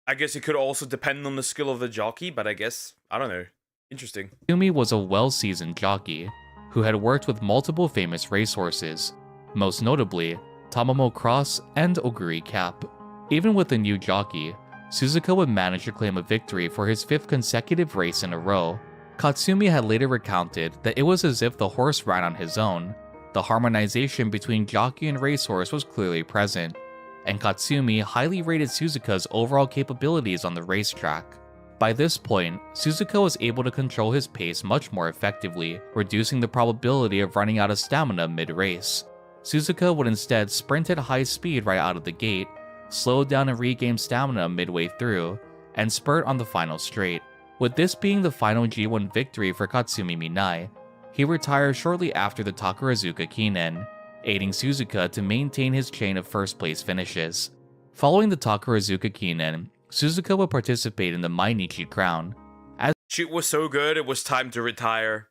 it could also depend on the skill of the jockey, but I don't know. Interesting. Katsumi was a well-seasoned jockey who had worked with multiple famous racehorses, most notably Tamamo Cross and Oguri Cap. Even with the new jockey, Suzuka would manage to claim a victory for his 5th consecutive race in a row. Katsumi had later recounted that it was as if the horse ran on his own. The harmonization between jockey and racehorse was clearly present, and Katsumi highly rated Suzuka's overall capabilities on the racetrack. By this point, Suzuka was able to control his pace much more effectively, reducing the probability of running out of stamina mid-race. Suzuka would instead sprint at high speed right out of the gate, slow down and regain stamina midway through, and spurt on the final straight. With this being the final G1 victory for Katsumi Minai, he retired shortly after the Takarazuka Kinen, aiding Suzuka to maintain his chain of first place finishes. Following the Takarazuka Kinen, Suzuka would participate in the Mainichi Crown. As Shoot was so good, it was time to retire.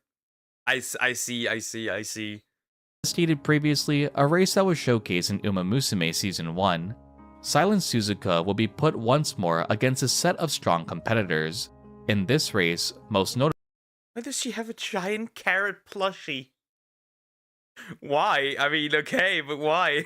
I see. stated previously, a race that was showcased in Uma Musume Season 1, Silent Suzuka will be put once more against a set of strong competitors. In this race, most notably, why does she have a giant carrot plushie? Why? I mean, okay, but why?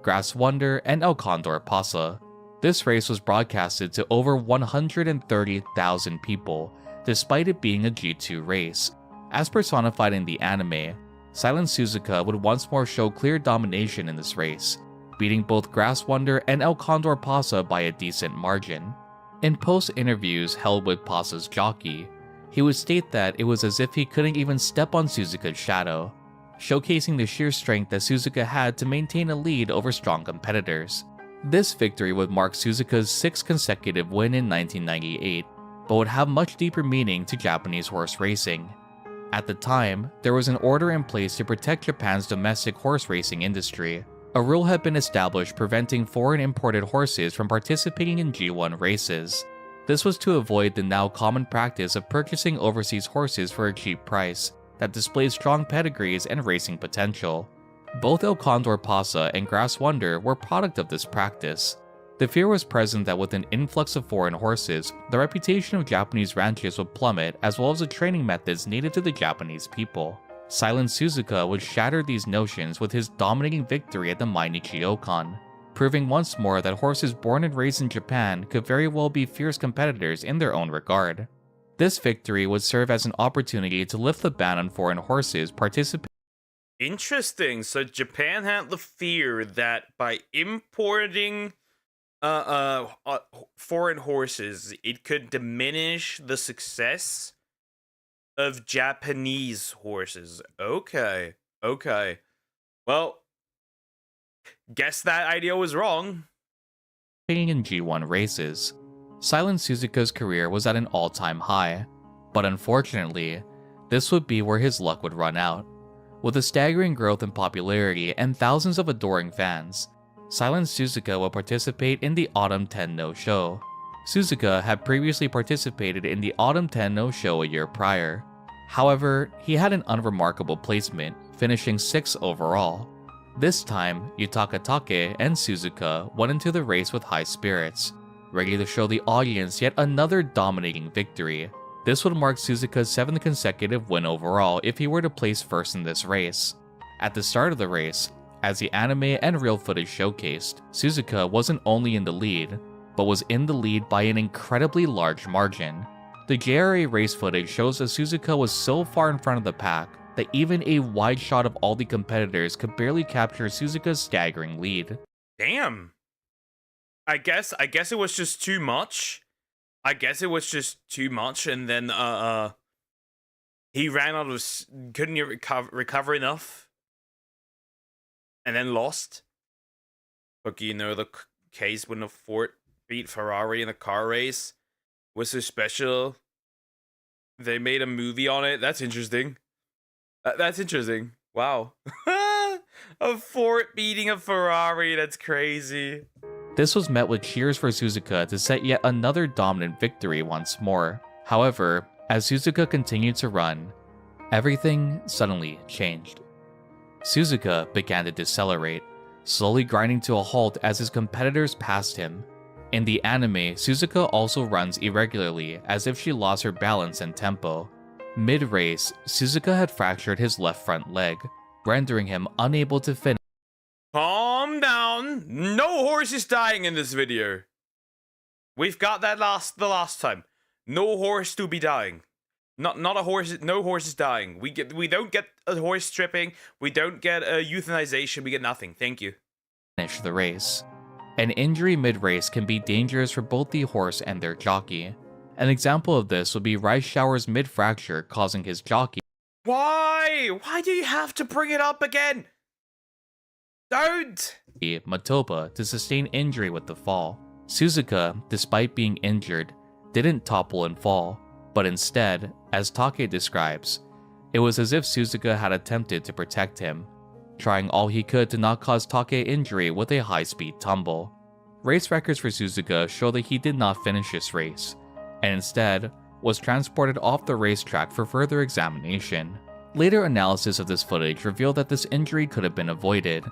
Grass Wonder and El Condor Pasa. This race was broadcasted to over 130,000 people, despite it being a G2 race. As personified in the anime, Silent Suzuka would once more show clear domination in this race, beating both Grass Wonder and El Condor Pasa by a decent margin. In post-interviews held with Pasa's jockey, He would state that it was as if he couldn't even step on Suzuka's shadow, showcasing the sheer strength that Suzuka had to maintain a lead over strong competitors. This victory would mark Suzuka's 6th consecutive win in 1998, but would have much deeper meaning to Japanese horse racing. At the time, there was an order in place to protect Japan's domestic horse racing industry. A rule had been established preventing foreign imported horses from participating in G1 races. This was to avoid the now common practice of purchasing overseas horses for a cheap price that displayed strong pedigrees and racing potential. Both El Condor Pasa and Grass Wonder were product of this practice. The fear was present that with an influx of foreign horses, the reputation of Japanese ranches would plummet as well as the training methods native to the Japanese people. Silent Suzuka would shatter these notions with his dominating victory at the Mainichi Okan, proving once more that horses born and raised in Japan could very well be fierce competitors in their own regard. This victory would serve as an opportunity to lift the ban on foreign horses participating. Interesting. So Japan had the fear that by importing foreign horses, it could diminish the success of Japanese horses. Okay. Well, guess that idea was wrong. In G1 races. Silent Suzuka's career was at an all-time high, but unfortunately, this would be where his luck would run out. With a staggering growth in popularity and thousands of adoring fans, Silent Suzuka will participate in the Autumn Tenno show. Suzuka had previously participated in the Autumn Tenno show a year prior. However, he had an unremarkable placement, finishing 6th overall. This time, Yutaka Take and Suzuka went into the race with high spirits, ready to show the audience yet another dominating victory. This would mark Suzuka's 7th consecutive win overall if he were to place first in this race. At the start of the race, as the anime and real footage showcased, Suzuka wasn't only in the lead, but was in the lead by an incredibly large margin. The JRA race footage shows that Suzuka was so far in front of the pack that even a wide shot of all the competitors could barely capture Suzuka's staggering lead. Damn. I guess it was just too much. And then he ran out of couldn't recover enough, and then lost. But you know, the case when the Ford beat Ferrari in a car race was so special. They made a movie on it. That's interesting. Wow. A Ford beating a Ferrari. That's crazy. This was met with cheers for Suzuka to set yet another dominant victory once more. However, as Suzuka continued to run, everything suddenly changed. Suzuka began to decelerate, slowly grinding to a halt as his competitors passed him. In the anime, Suzuka also runs irregularly as if she lost her balance and tempo. Mid-race, Suzuka had fractured his left front leg, rendering him unable to finish. Calm down. No horse is dying in this video. We've got that the last time. No horse to be dying. Not a horse. No horse is dying. We don't get a horse tripping. We don't get a euthanization. We get nothing. Thank you. Finish the race. An injury mid-race can be dangerous for both the horse and their jockey. An example of this would be Rice Shower's mid-fracture causing his jockey. Why? Why do you have to bring it up again? Don't! Matoba to sustain injury with the fall. Suzuka, despite being injured, didn't topple and fall, but instead, as Take describes, it was as if Suzuka had attempted to protect him, trying all he could to not cause Take injury with a high-speed tumble. Race records for Suzuka show that he did not finish this race, and instead was transported off the racetrack for further examination. Later analysis of this footage revealed that this injury could have been avoided.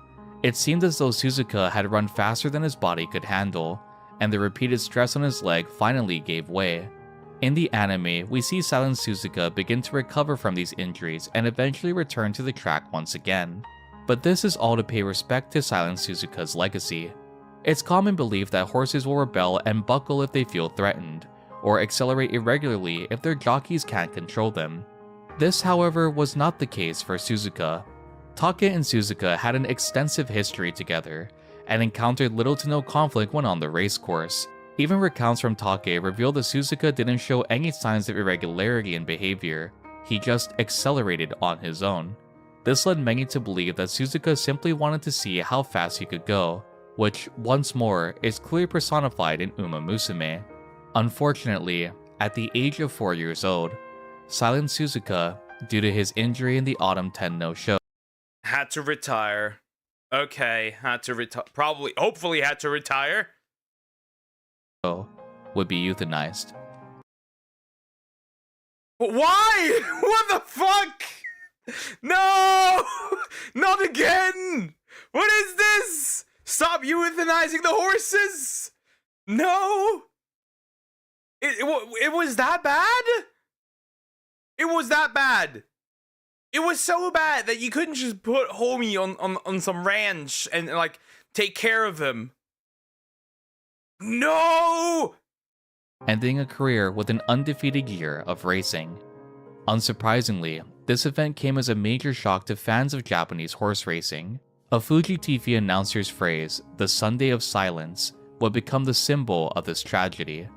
It seemed as though Suzuka had run faster than his body could handle, and the repeated stress on his leg finally gave way. In the anime, we see Silent Suzuka begin to recover from these injuries and eventually return to the track once again. But this is all to pay respect to Silent Suzuka's legacy. It's common belief that horses will rebel and buckle if they feel threatened, or accelerate irregularly if their jockeys can't control them. This, however, was not the case for Suzuka. Take and Suzuka had an extensive history together, and encountered little to no conflict when on the racecourse. Even recounts from Take reveal that Suzuka didn't show any signs of irregularity in behavior, he just accelerated on his own. This led many to believe that Suzuka simply wanted to see how fast he could go, which, once more, is clearly personified in Uma Musume. Unfortunately, at the age of 4 years old, Silent Suzuka, due to his injury in the Autumn 10 no-show, Had to retire. Okay, had to retire. Hopefully had to retire. would be euthanized. But why? What the fuck? No! Not again! What is this? Stop euthanizing the horses! No! It was that bad? It was that bad. It was so bad that you couldn't just put homie on some ranch and like take care of him. No! Ending a career with an undefeated year of racing. Unsurprisingly, this event came as a major shock to fans of Japanese horse racing. A Fuji TV announcer's phrase, "the Sunday of Silence," would become the symbol of this tragedy.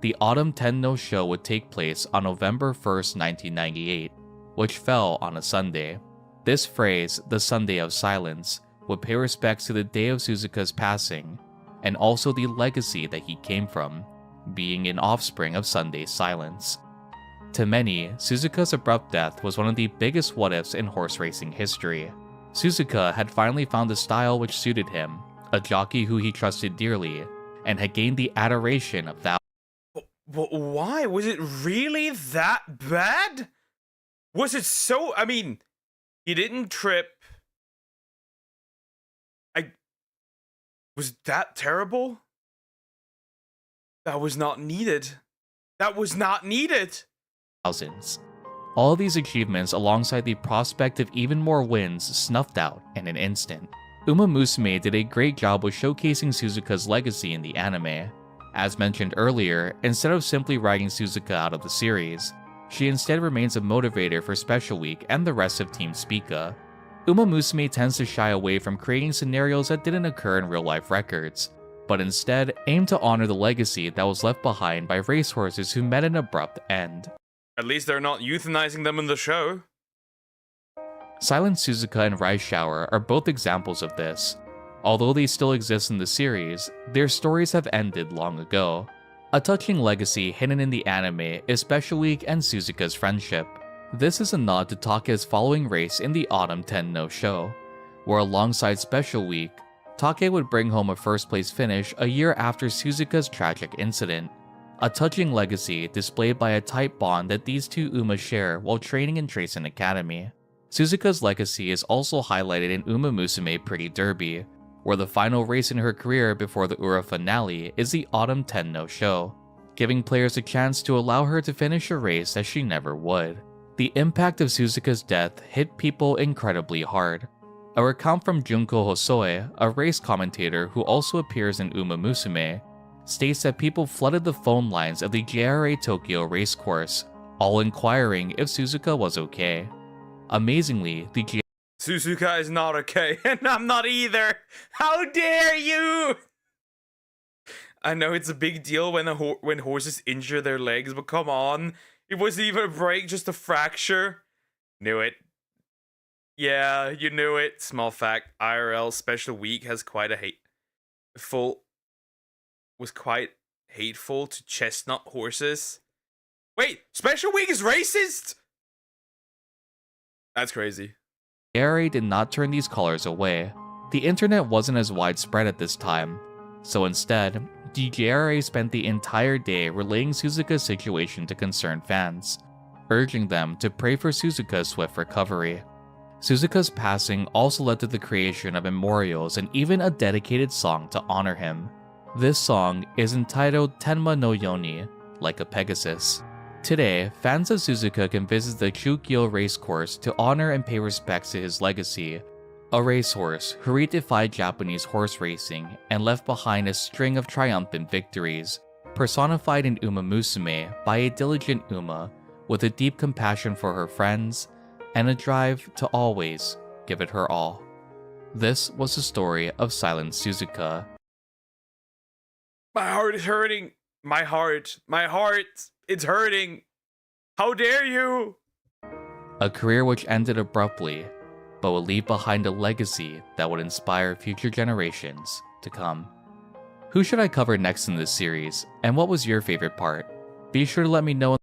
The Autumn 10 no-show would take place on November 1st, 1998, which fell on a Sunday. This phrase, "the Sunday of Silence," would pay respects to the day of Suzuka's passing, and also the legacy that he came from, being an offspring of Sunday silence. To many, Suzuka's abrupt death was one of the biggest what-ifs in horse racing history. Suzuka had finally found a style which suited him, a jockey who he trusted dearly, and had gained the adoration of thousands. But why? Was it really that bad? Was it so... I mean, he didn't trip. Was that terrible? That was not needed. That was not needed. All these achievements alongside the prospect of even more wins snuffed out in an instant. Uma Musume did a great job with showcasing Suzuka's legacy in the anime. As mentioned earlier, instead of simply writing Suzuka out of the series, she instead remains a motivator for Special Week and the rest of Team Spica. Uma Musume tends to shy away from creating scenarios that didn't occur in real-life records, but instead aim to honor the legacy that was left behind by racehorses who met an abrupt end. At least they're not euthanizing them in the show. Silent Suzuka and Rice Shower are both examples of this. Although they still exist in the series, their stories have ended long ago. A touching legacy hidden in the anime is Special Week and Suzuka's friendship. This is a nod to Take's following race in the Autumn 10 no-show, where alongside Special Week, Take would bring home a first-place finish a year after Suzuka's tragic incident. A touching legacy displayed by a tight bond that these two Uma share while training in Tracen Academy. Suzuka's legacy is also highlighted in Uma Musume Pretty Derby, where the final race in her career before the Ura finale is the Autumn 10 no-show, giving players a chance to allow her to finish a race that she never would. The impact of Suzuka's death hit people incredibly hard. A recount from Junko Hosoe, a race commentator who also appears in Uma Musume, states that people flooded the phone lines of the JRA Tokyo racecourse, all inquiring if Suzuka was okay. Amazingly, the Suzuka is not okay, and I'm not either. How dare you? I know it's a big deal when horses injure their legs, but come on. It wasn't even a break, just a fracture. Knew it. Yeah, you knew it. Small fact, IRL Special Week has quite a was quite hateful to chestnut horses. Wait, Special Week is racist? That's crazy. JRA did not turn these callers away. The internet wasn't as widespread at this time, so instead, the JRA spent the entire day relaying Suzuka's situation to concerned fans, urging them to pray for Suzuka's swift recovery. Suzuka's passing also led to the creation of memorials and even a dedicated song to honor him. This song is entitled Tenma no Yoni, like a Pegasus. Today, fans of Suzuka can visit the Chukyo racecourse to honor and pay respects to his legacy, a racehorse who redefined Japanese horse racing and left behind a string of triumphant victories, personified in Uma Musume by a diligent Uma with a deep compassion for her friends and a drive to always give it her all. This was the story of Silent Suzuka. My heart is hurting. My heart. It's hurting. How dare you? A career which ended abruptly, but will leave behind a legacy that would inspire future generations to come. Who should I cover next in this series, and what was your favorite part? Be sure to let me know.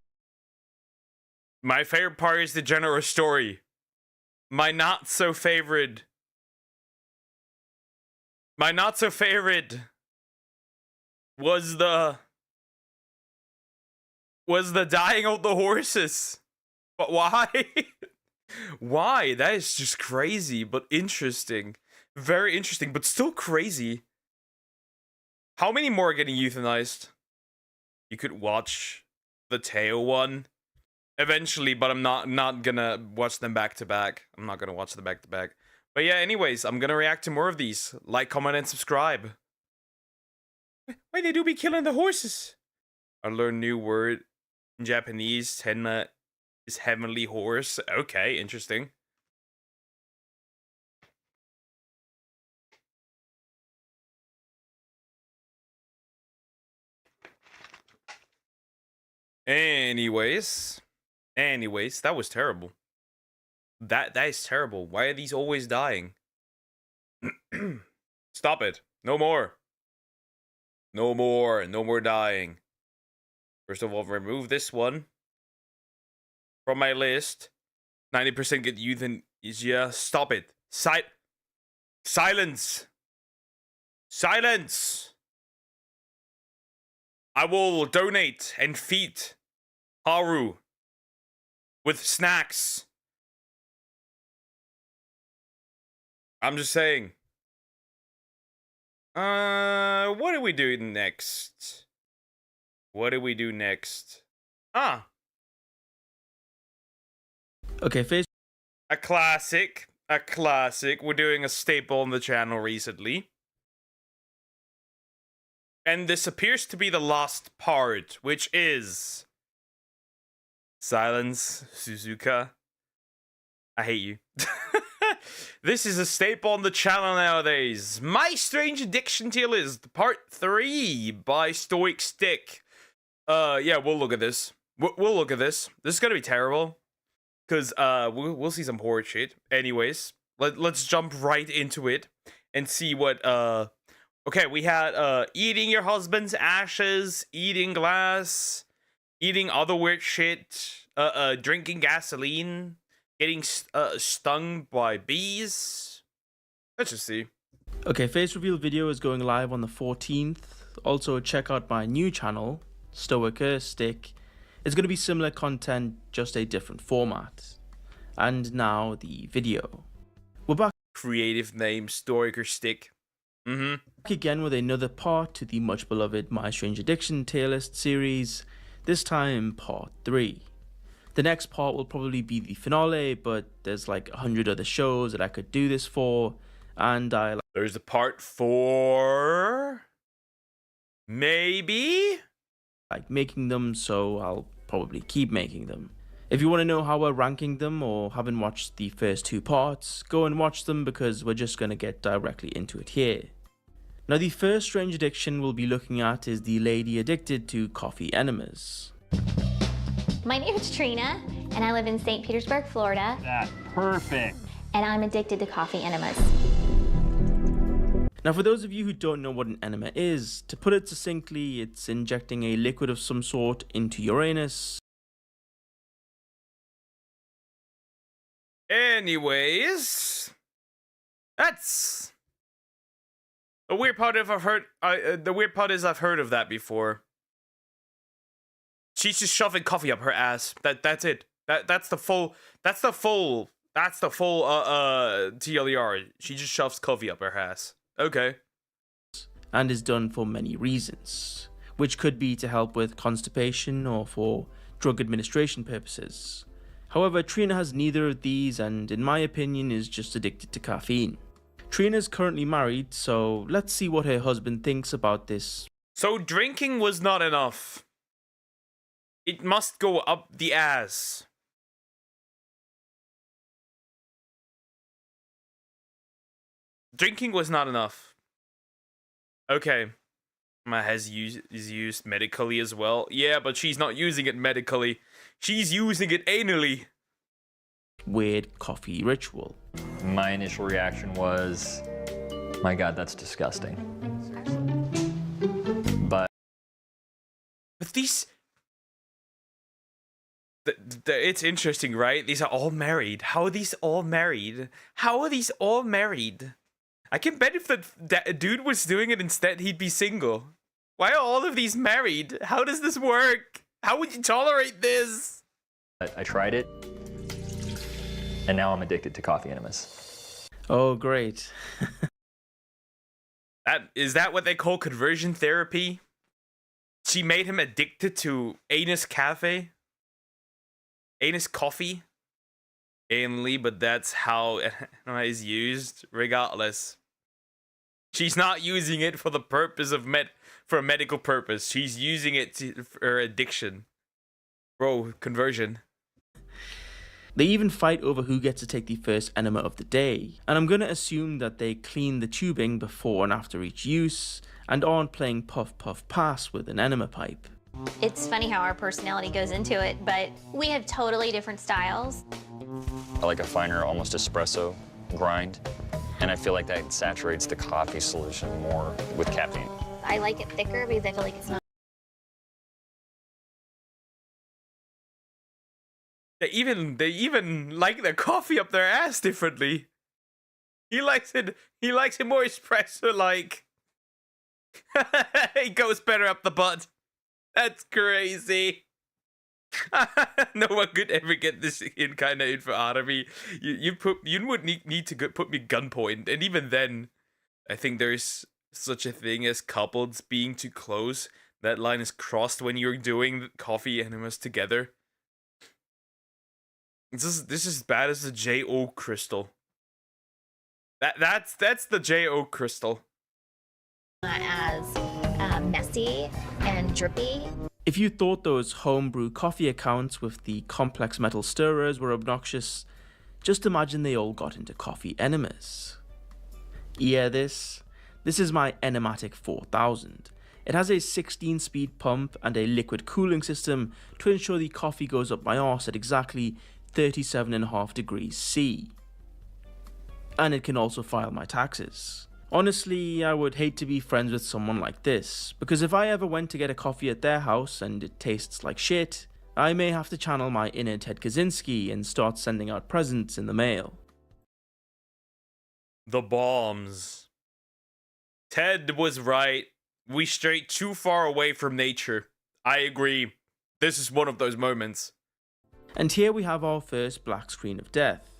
My favorite part is the general story. My not so favorite was the dying of the horses. But why? Why? That is just crazy, but interesting. Very interesting, but still crazy. How many more are getting euthanized? You could watch the tail one eventually, but I'm not gonna watch them back to back. I'm not gonna watch them back to back. But yeah, anyways, I'm gonna react to more of these. Like, comment, and subscribe. Why they do be killing the horses? I learned new word in Japanese. Tenma is heavenly horse. Okay, interesting. Anyways, that was terrible. That is terrible. Why are these always dying? Stop it. No more. No more. No more dying. First of all, remove this one from my list. 90% get euthanasia. Stop it. Silence. Silence. I will donate and feed Haru with snacks. I'm just saying. What do we do next? What do we do next? Okay, face. A classic. A classic. We're doing a staple on the channel recently. And this appears to be the last part, which is Silence, Suzuka. I hate you. This is a staple on the channel nowadays. My Strange Addiction Tier List, Part 3 by Stoic Stick. Yeah, we'll look at this. We'll look at this. This is gonna be terrible. Because, we'll see some horror shit. Anyways, let's jump right into it and see what, okay, we had, eating your husband's ashes, eating glass, eating other weird shit, drinking gasoline, getting, stung by bees. Let's just see. Okay, face reveal video is going live on the 14th. Also, check out my new channel, Stoic Stick. It's going to be similar content, just a different format. And now the video. We're back Creative name, Stoic Stick. again with another part to the much beloved My Strange Addiction tier list series, this time part 3. The next part will probably be the finale, but there's like 100 other shows that I could do this for, and There's a part 4. Maybe? like making them, so I'll probably keep making them. If you want to know how we're ranking them or haven't watched the first 2 parts, go and watch them because we're just going to get directly into it here. Now the first strange addiction we'll be looking at is the lady addicted to coffee enemas. My name is Trina, and I live in St. Petersburg, Florida. That's perfect. And I'm addicted to coffee enemas. Now for those of you who don't know what an enema is, to put it succinctly, it's injecting a liquid of some sort into your anus. Anyways, that's the weird part. If I've heard, the weird part is I've heard of that before. She's just shoving coffee up her ass. That's it. That's the full TLDR. She just shoves coffee up her ass. Okay. And is done for many reasons, which could be to help with constipation or for drug administration purposes. However, Trina has neither of these and, in my opinion, is just addicted to caffeine. Trina is currently married, so let's see what her husband thinks about this. So drinking was not enough. It must go up the ass. Drinking was not enough. Okay. is used medically as well. Yeah, but she's not using it medically. She's using it anally. Weird coffee ritual. My initial reaction was, my God, that's disgusting. But these... It's interesting, right? These are all married. How are these all married? How are these all married? I can bet if that dude was doing it instead, he'd be single. Why are all of these married? How does this work? How would you tolerate this? I tried it, and now I'm addicted to coffee enemas. Oh, great. Is that what they call conversion therapy? She made him addicted to anus coffee, anally, but that's how it is used regardless. She's not using it for the purpose of for a medical purpose. She's using it for addiction. Bro, conversion. They even fight over who gets to take the first enema of the day, and I'm gonna assume that they clean the tubing before and after each use, and aren't playing puff puff pass with an enema pipe. It's funny how our personality goes into it, but we have totally different styles. I like a finer, almost espresso grind, and I feel like that saturates the coffee solution more with caffeine. I like it thicker because I feel like it's not. They even like their coffee up their ass differently. He likes it more espresso like. It goes better up the butt. That's crazy. No one could ever get this kind of info out of me. You would need to put me gunpoint, and even then, I think there's such a thing as couples being too close. That line is crossed when you're doing coffee enemas together. This is as bad as the J.O. crystal. That's the J.O. crystal. As messy and drippy. If you thought those homebrew coffee accounts with the complex metal stirrers were obnoxious, just imagine they all got into coffee enemas. Yeah, this is my Enematic 4000. It has a 16-speed pump and a liquid cooling system to ensure the coffee goes up my arse at exactly 37.5 degrees C. And it can also file my taxes. Honestly, I would hate to be friends with someone like this, because if I ever went to get a coffee at their house and it tastes like shit, I may have to channel my inner Ted Kaczynski and start sending out presents in the mail. The bombs. Ted was right. We strayed too far away from nature. I agree. This is one of those moments. And here we have our first black screen of death.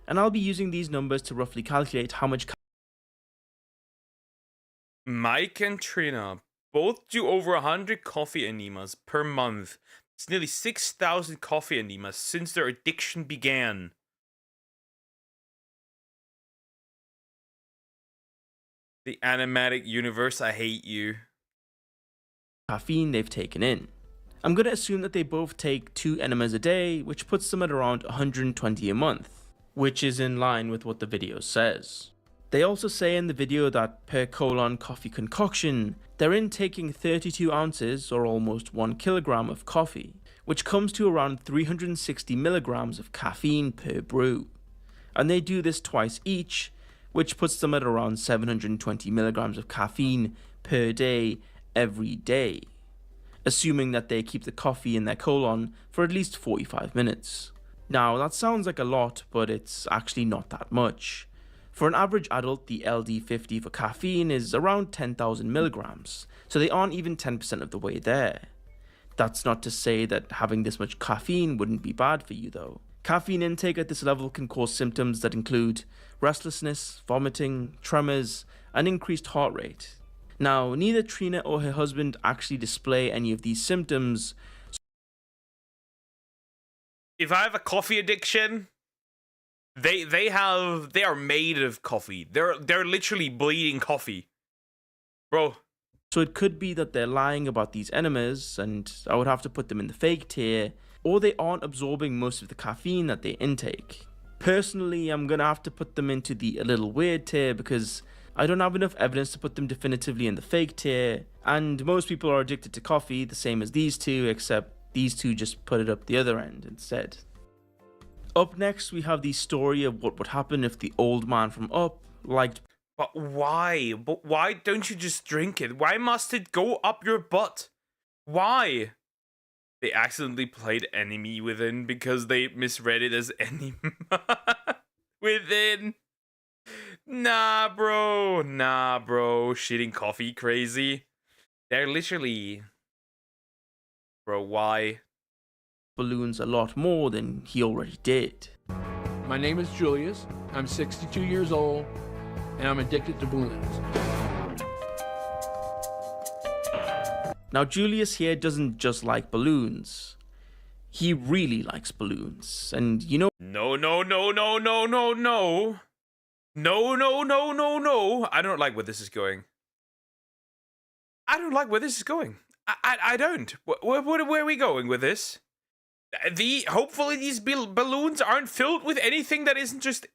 And I'll be using these numbers to roughly calculate how much Mike and Trina both do over 100 coffee enemas per month. It's nearly 6,000 coffee enemas since their addiction began. The animatic universe, I hate you. Caffeine they've taken in. I'm going to assume that they both take 2 enemas a day, which puts them at around 120 a month, which is in line with what the video says. They also say in the video that per colon coffee concoction, they're intaking 32 ounces or almost 1 kilogram of coffee, which comes to around 360 milligrams of caffeine per brew. And they do this twice each, which puts them at around 720 milligrams of caffeine per day every day, assuming that they keep the coffee in their colon for at least 45 minutes. Now that sounds like a lot, but it's actually not that much. For an average adult, the LD50 for caffeine is around 10,000 milligrams, so they aren't even 10% of the way there. That's not to say that having this much caffeine wouldn't be bad for you though. Caffeine intake at this level can cause symptoms that include restlessness, vomiting, tremors, and increased heart rate. Now, neither Trina or her husband actually display any of these symptoms. If I have a coffee addiction, they are made of coffee. They're literally bleeding coffee. Bro. So it could be that they're lying about these enemas, and I would have to put them in the fake tier, or they aren't absorbing most of the caffeine that they intake. Personally, I'm gonna have to put them into the a little weird tier because I don't have enough evidence to put them definitively in the fake tier, and most people are addicted to coffee the same as these two, except these two just put it up the other end instead. Up next, we have the story of what would happen if the old man from Up liked... But why? But why don't you just drink it? Why must it go up your butt? Why? They accidentally played enemy within because they misread it as enemy within. Nah, bro. Nah, bro. Shitting coffee crazy. They're literally... Bro, why? balloons a lot more than he already did. My name is Julius. I'm 62 years old, and I'm addicted to balloons. Now, Julius here doesn't just like balloons. He really likes balloons. And you know... No. No. I don't like where this is going. I don't. Where are we going with this? Hopefully these balloons aren't filled with anything that isn't just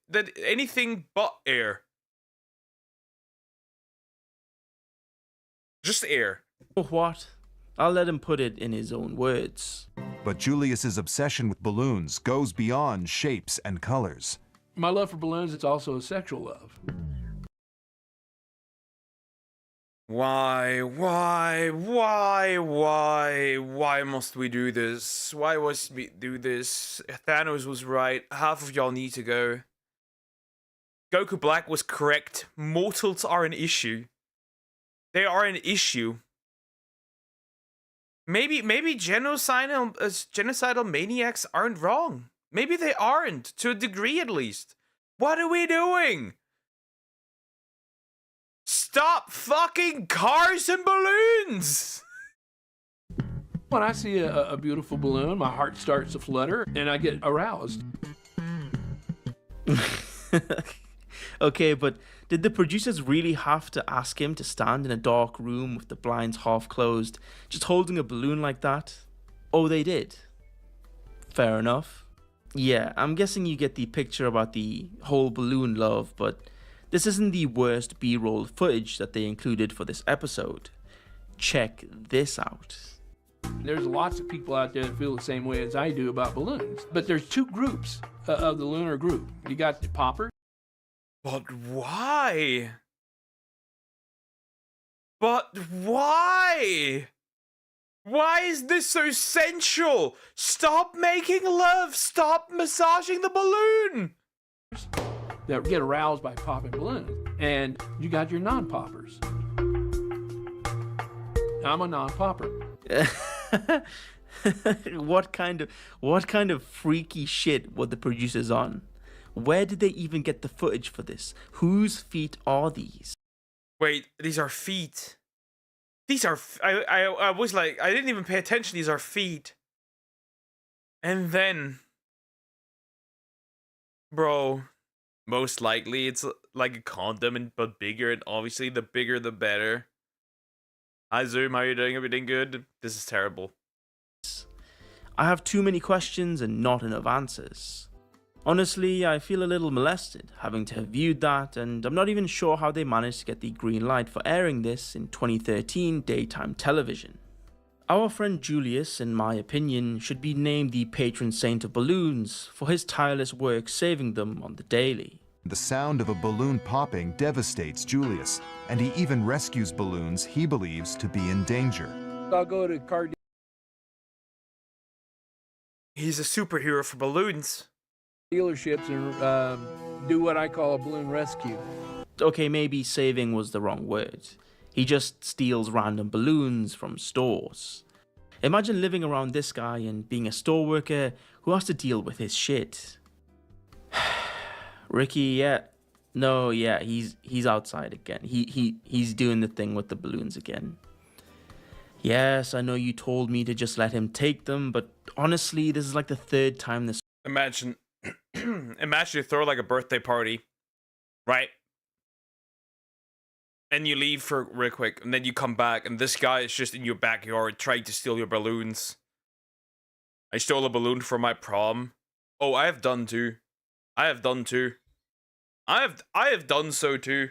anything but air. Just air. What? I'll let him put it in his own words. But Julius's obsession with balloons goes beyond shapes and colors. My love for balloons, it's also a sexual love. Why must we do this? Why must we do this? Thanos was right. Half of y'all need to go. Goku Black was correct. Mortals are an issue. They are an issue. Maybe genocidal maniacs aren't wrong. Maybe they aren't, to a degree at least. What are we doing? Stop fucking cars and balloons! When I see a beautiful balloon, my heart starts to flutter and I get aroused. Okay, but did the producers really have to ask him to stand in a dark room with the blinds half closed, just holding a balloon like that? Oh, they did. Fair enough. Yeah, I'm guessing you get the picture about the whole balloon love, but this isn't the worst B-roll footage that they included for this episode. Check this out. There's lots of people out there that feel the same way as I do about balloons, but there's two groups of the lunar group. You got the poppers. But why? But why? Why is this so sensual? Stop making love. Stop massaging the balloon. That get aroused by popping balloons. And you got your non-poppers. I'm a non-popper. What kind of freaky shit were the producers on? Where did they even get the footage for this? Whose feet are these? Wait, these are feet. These are... I was like... I didn't even pay attention. These are feet. And then... Bro... Most likely it's like a condom, but bigger, and obviously the bigger the better. Hi Zoom, how are you doing? Everything good? This is terrible. I have too many questions and not enough answers. Honestly, I feel a little molested having to have viewed that, and I'm not even sure how they managed to get the green light for airing this in 2013 daytime television. Our friend Julius, in my opinion, should be named the patron saint of balloons for his tireless work saving them on the daily. The sound of a balloon popping devastates Julius, and he even rescues balloons he believes to be in danger. I'll go to car. He's a superhero for balloons. Dealerships and do what I call a balloon rescue. Okay, maybe saving was the wrong word. He just steals random balloons from stores. Imagine living around this guy and being a store worker who has to deal with his shit. Ricky, he's outside again. He's doing the thing with the balloons again. Yes, I know you told me to just let him take them, but honestly, this is like the third time this... Imagine you throw like a birthday party, right? And you leave for real quick, and then you come back, and this guy is just in your backyard trying to steal your balloons. I stole a balloon for my prom. Oh, I have done so too.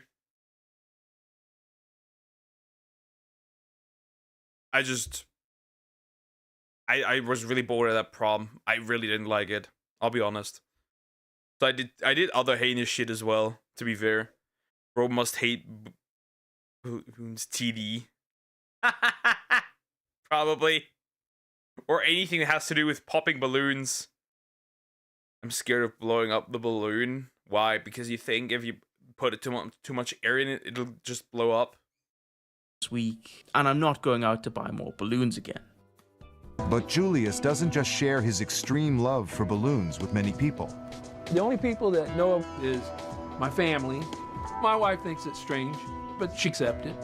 I just, I was really bored of that prom. I really didn't like it. I'll be honest. So I did other heinous shit as well. To be fair, bro must hate balloons TD. Probably, or anything that has to do with popping balloons. I'm scared of blowing up the balloon. Why? Because you think if you put it too much air in it, it'll just blow up. This week, and I'm not going out to buy more balloons again. But Julius doesn't just share his extreme love for balloons with many people. The only people that know him is my family. My wife thinks it's strange, but she accepts it.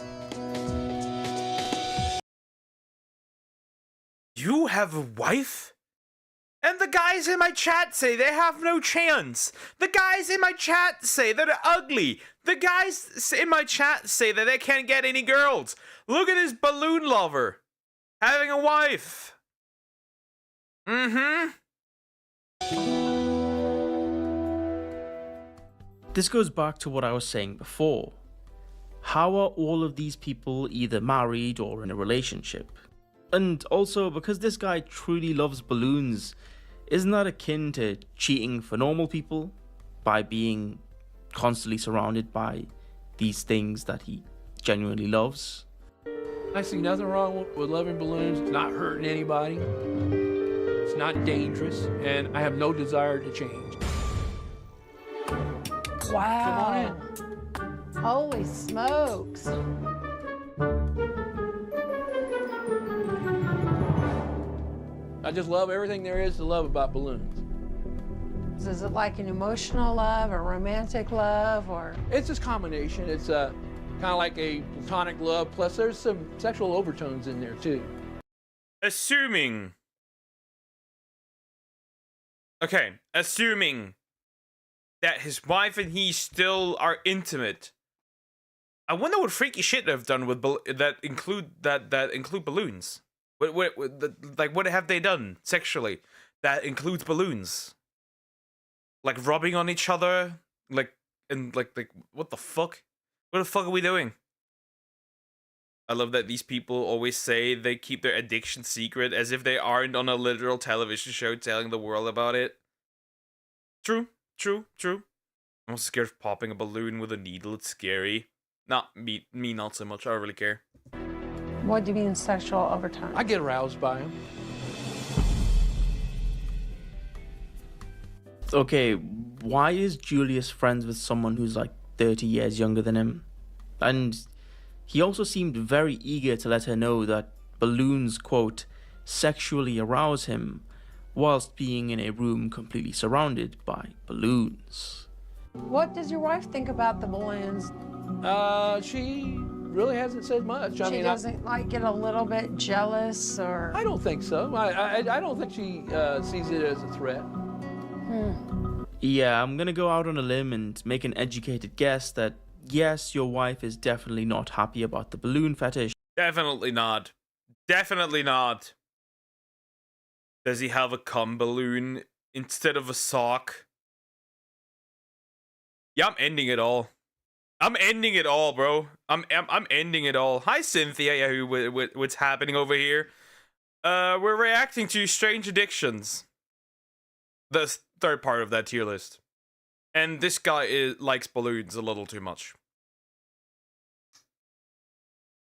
You have a wife? And the guys in my chat say they have no chance. The guys in my chat say that they're ugly. The guys in my chat say that they can't get any girls. Look at this balloon lover having a wife. Mm-hmm. This goes back to what I was saying before. How are all of these people either married or in a relationship? And also, because this guy truly loves balloons, isn't that akin to cheating for normal people by being constantly surrounded by these things that he genuinely loves? I see nothing wrong with loving balloons. It's not hurting anybody. It's not dangerous, and I have no desire to change. Wow. Holy smokes. I just love everything there is to love about balloons. Is it like an emotional love or romantic love or? It's this combination. It's kind of like a platonic love, plus there's some sexual overtones in there too. Assuming that his wife and he still are intimate, I wonder what freaky shit they've done with that include balloons. What have they done sexually that includes balloons? Like rubbing on each other, like what the fuck? What the fuck are we doing? I love that these people always say they keep their addiction secret as if they aren't on a literal television show telling the world about it. True. I'm also scared of popping a balloon with a needle. It's scary. Not me not so much. I don't really care. What do you mean sexual overtone? I get aroused by them. Okay, why is Julius friends with someone who's like 30 years younger than him? And he also seemed very eager to let her know that balloons, quote, sexually arouse him, whilst being in a room completely surrounded by balloons. What does your wife think about the balloons? She really hasn't said much. She doesn't like get a little bit jealous or? I don't think so. I don't think she sees it as a threat. Yeah, I'm gonna go out on a limb and make an educated guess that yes, your wife is definitely not happy about the balloon fetish. Definitely not. Definitely not. Does he have a cum balloon instead of a sock? Yeah, I'm ending it all. I'm ending it all, bro. I'm ending it all. Hi, Cynthia. What's happening over here? We're reacting to strange addictions. The third part of that tier list. And this guy likes balloons a little too much.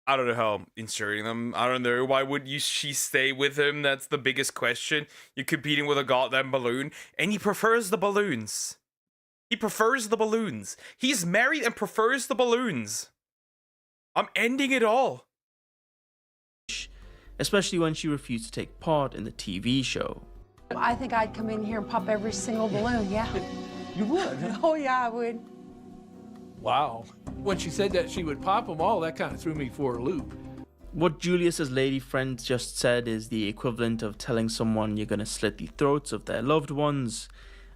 I don't know how I'm inserting them. I don't know. Why would she stay with him? That's the biggest question. You're competing with a goddamn balloon. And he prefers the balloons. He prefers the balloons. He's married and prefers the balloons. I'm ending it all. Especially when she refused to take part in the TV show. I think I'd come in here and pop every single balloon, yeah. You would? Oh, yeah, I would. Wow. When she said that she would pop them all, that kind of threw me for a loop. What Julius's lady friend just said is the equivalent of telling someone you're gonna slit the throats of their loved ones,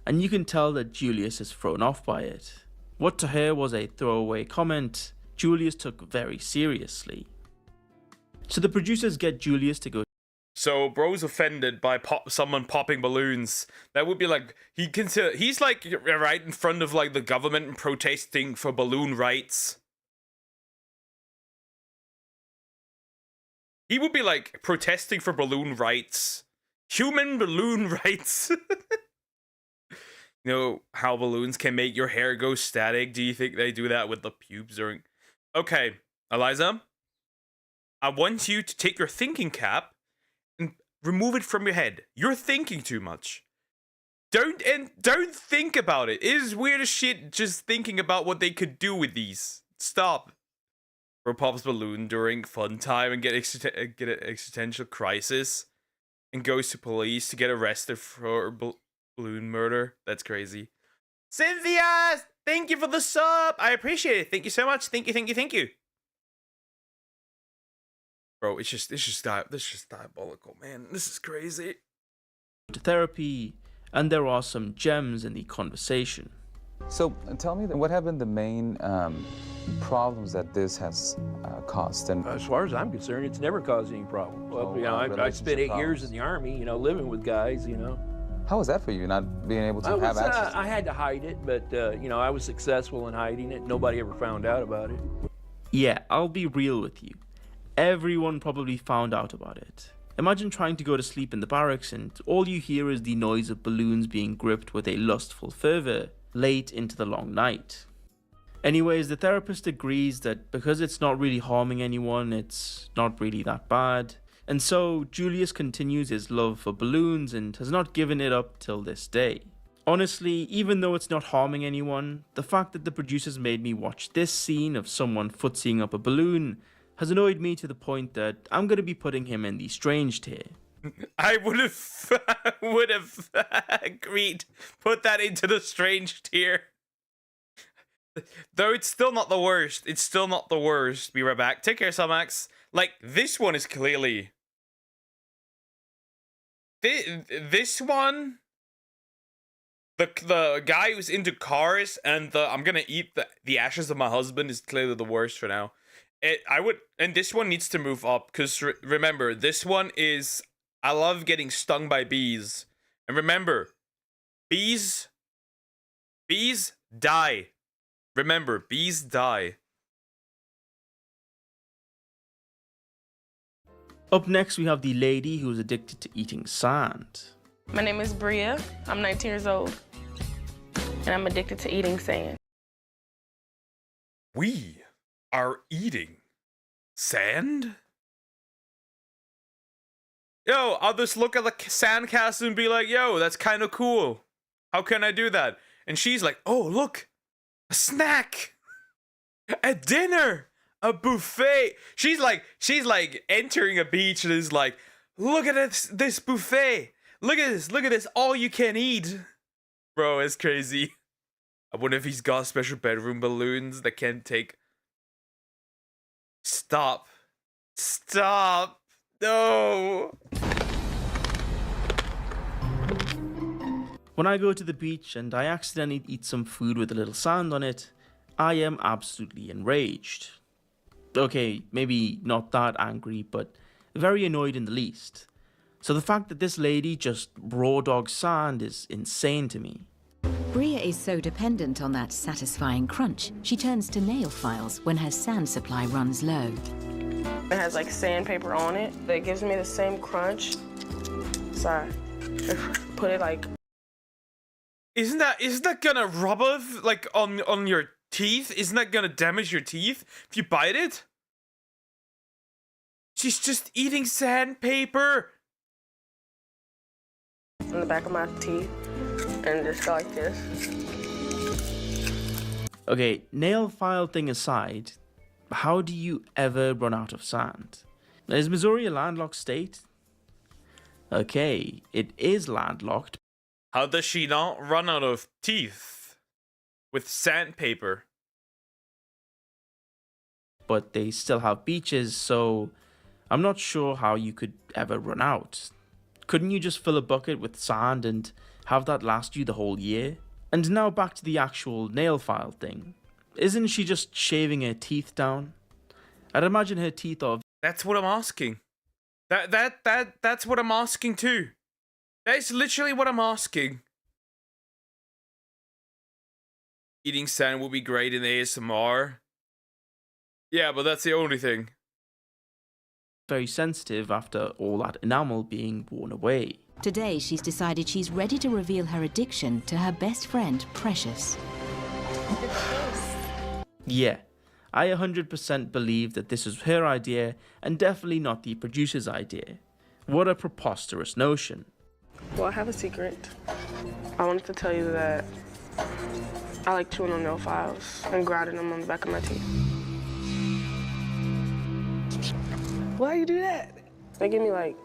and you can tell that Julius is thrown off by it. What to her was a throwaway comment, Julius took very seriously. So the producers get Julius to go. So bro's offended by someone popping balloons. That would be like he's like right in front of like the government and protesting for balloon rights. He would be like protesting for balloon rights. Human balloon rights. You know how balloons can make your hair go static? Do you think they do that with the pubes during... Okay, Eliza. I want you to take your thinking cap and remove it from your head. You're thinking too much. Don't think about it. It is weird as shit just thinking about what they could do with these. Stop. Bro pops balloon during fun time and get an existential crisis and goes to police to get arrested for balloon murder. That's crazy. Cynthia, thank you for the sub. I appreciate it. Thank you so much. Thank you. Bro, it's just diabolical, man. This is crazy. To therapy, and there are some gems in the conversation. So tell me, what have been the main problems that this has caused? And as far as I'm concerned, it's never caused any problem. Well, you know, I spent 8 years in the Army, you know, living with guys, you know. How was that for you, not being able to have access? I had to hide it, but, you know, I was successful in hiding it. Nobody ever found out about it. Yeah, I'll be real with you. Everyone probably found out about it. Imagine trying to go to sleep in the barracks and all you hear is the noise of balloons being gripped with a lustful fervor late into the long night. Anyways, the therapist agrees that because it's not really harming anyone, it's not really that bad. And so Julius continues his love for balloons and has not given it up till this day. Honestly, even though it's not harming anyone, the fact that the producers made me watch this scene of someone footsying up a balloon has annoyed me to the point that I'm going to be putting him in the strange tier. I would have agreed. Put that into the strange tier. Though it's still not the worst. It's still not the worst. Be right back. Take care, Sumax. Like, this one is clearly... This one... The guy who's into cars and the I'm gonna eat the ashes of my husband is clearly the worst for now. And this one needs to move up, because remember, this one is, I love getting stung by bees. And remember, bees die. Remember, bees die. Up next, we have the lady who's addicted to eating sand. My name is Bria. I'm 19 years old, and I'm addicted to eating sand. We are eating sand? Yo, I'll just look at the sandcastle and be like, yo, that's kind of cool. How can I do that? And she's like, oh, look, a snack, a dinner, a buffet. She's like entering a beach and is like, look at this buffet. Look at this, all you can eat. Bro, it's crazy. I wonder if he's got special bedroom balloons that can take... Stop. No. When I go to the beach and I accidentally eat some food with a little sand on it, I am absolutely enraged. Okay, maybe not that angry, but very annoyed in the least. So the fact that this lady just raw dog sand is insane to me. Bria is so dependent on that satisfying crunch, she turns to nail files when her sand supply runs low. It has like sandpaper on it that gives me the same crunch. Sorry. Put it like... Isn't that gonna rub off like on your teeth? Isn't that gonna damage your teeth if you bite it? She's just eating sandpaper. In the back of my teeth and just go like this. Okay, nail file thing aside, how do you ever run out of sand? Is Missouri a landlocked state? Okay, it is landlocked. How does she not run out of teeth with sandpaper? But they still have beaches, so I'm not sure how you could ever run out. Couldn't you just fill a bucket with sand and have that last you the whole year? And now back to the actual nail file thing. Isn't she just shaving her teeth down? I'd imagine her teeth are... That's what I'm asking. That's what I'm asking too. That's literally what I'm asking. Eating sand will be great in ASMR. Yeah, but that's the only thing. very sensitive after all that enamel being worn away. Today, she's decided she's ready to reveal her addiction to her best friend, Precious. Yeah, I 100% believe that this was her idea and definitely not the producer's idea. What a preposterous notion. Well, I have a secret. I wanted to tell you that I like chewing on nail files and grinding them on the back of my teeth. Why you do that? They give me like...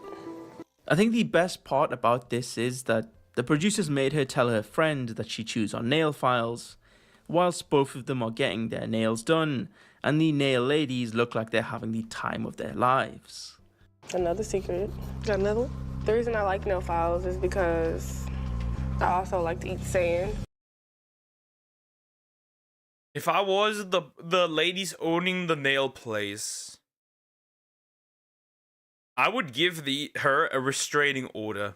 I think the best part about this is that the producers made her tell her friend that she chews on nail files, whilst both of them are getting their nails done, and the nail ladies look like they're having the time of their lives. Another secret. Got another one? The reason I like nail files is because I also like to eat sand. If I was the ladies owning the nail place, I would give her a restraining order.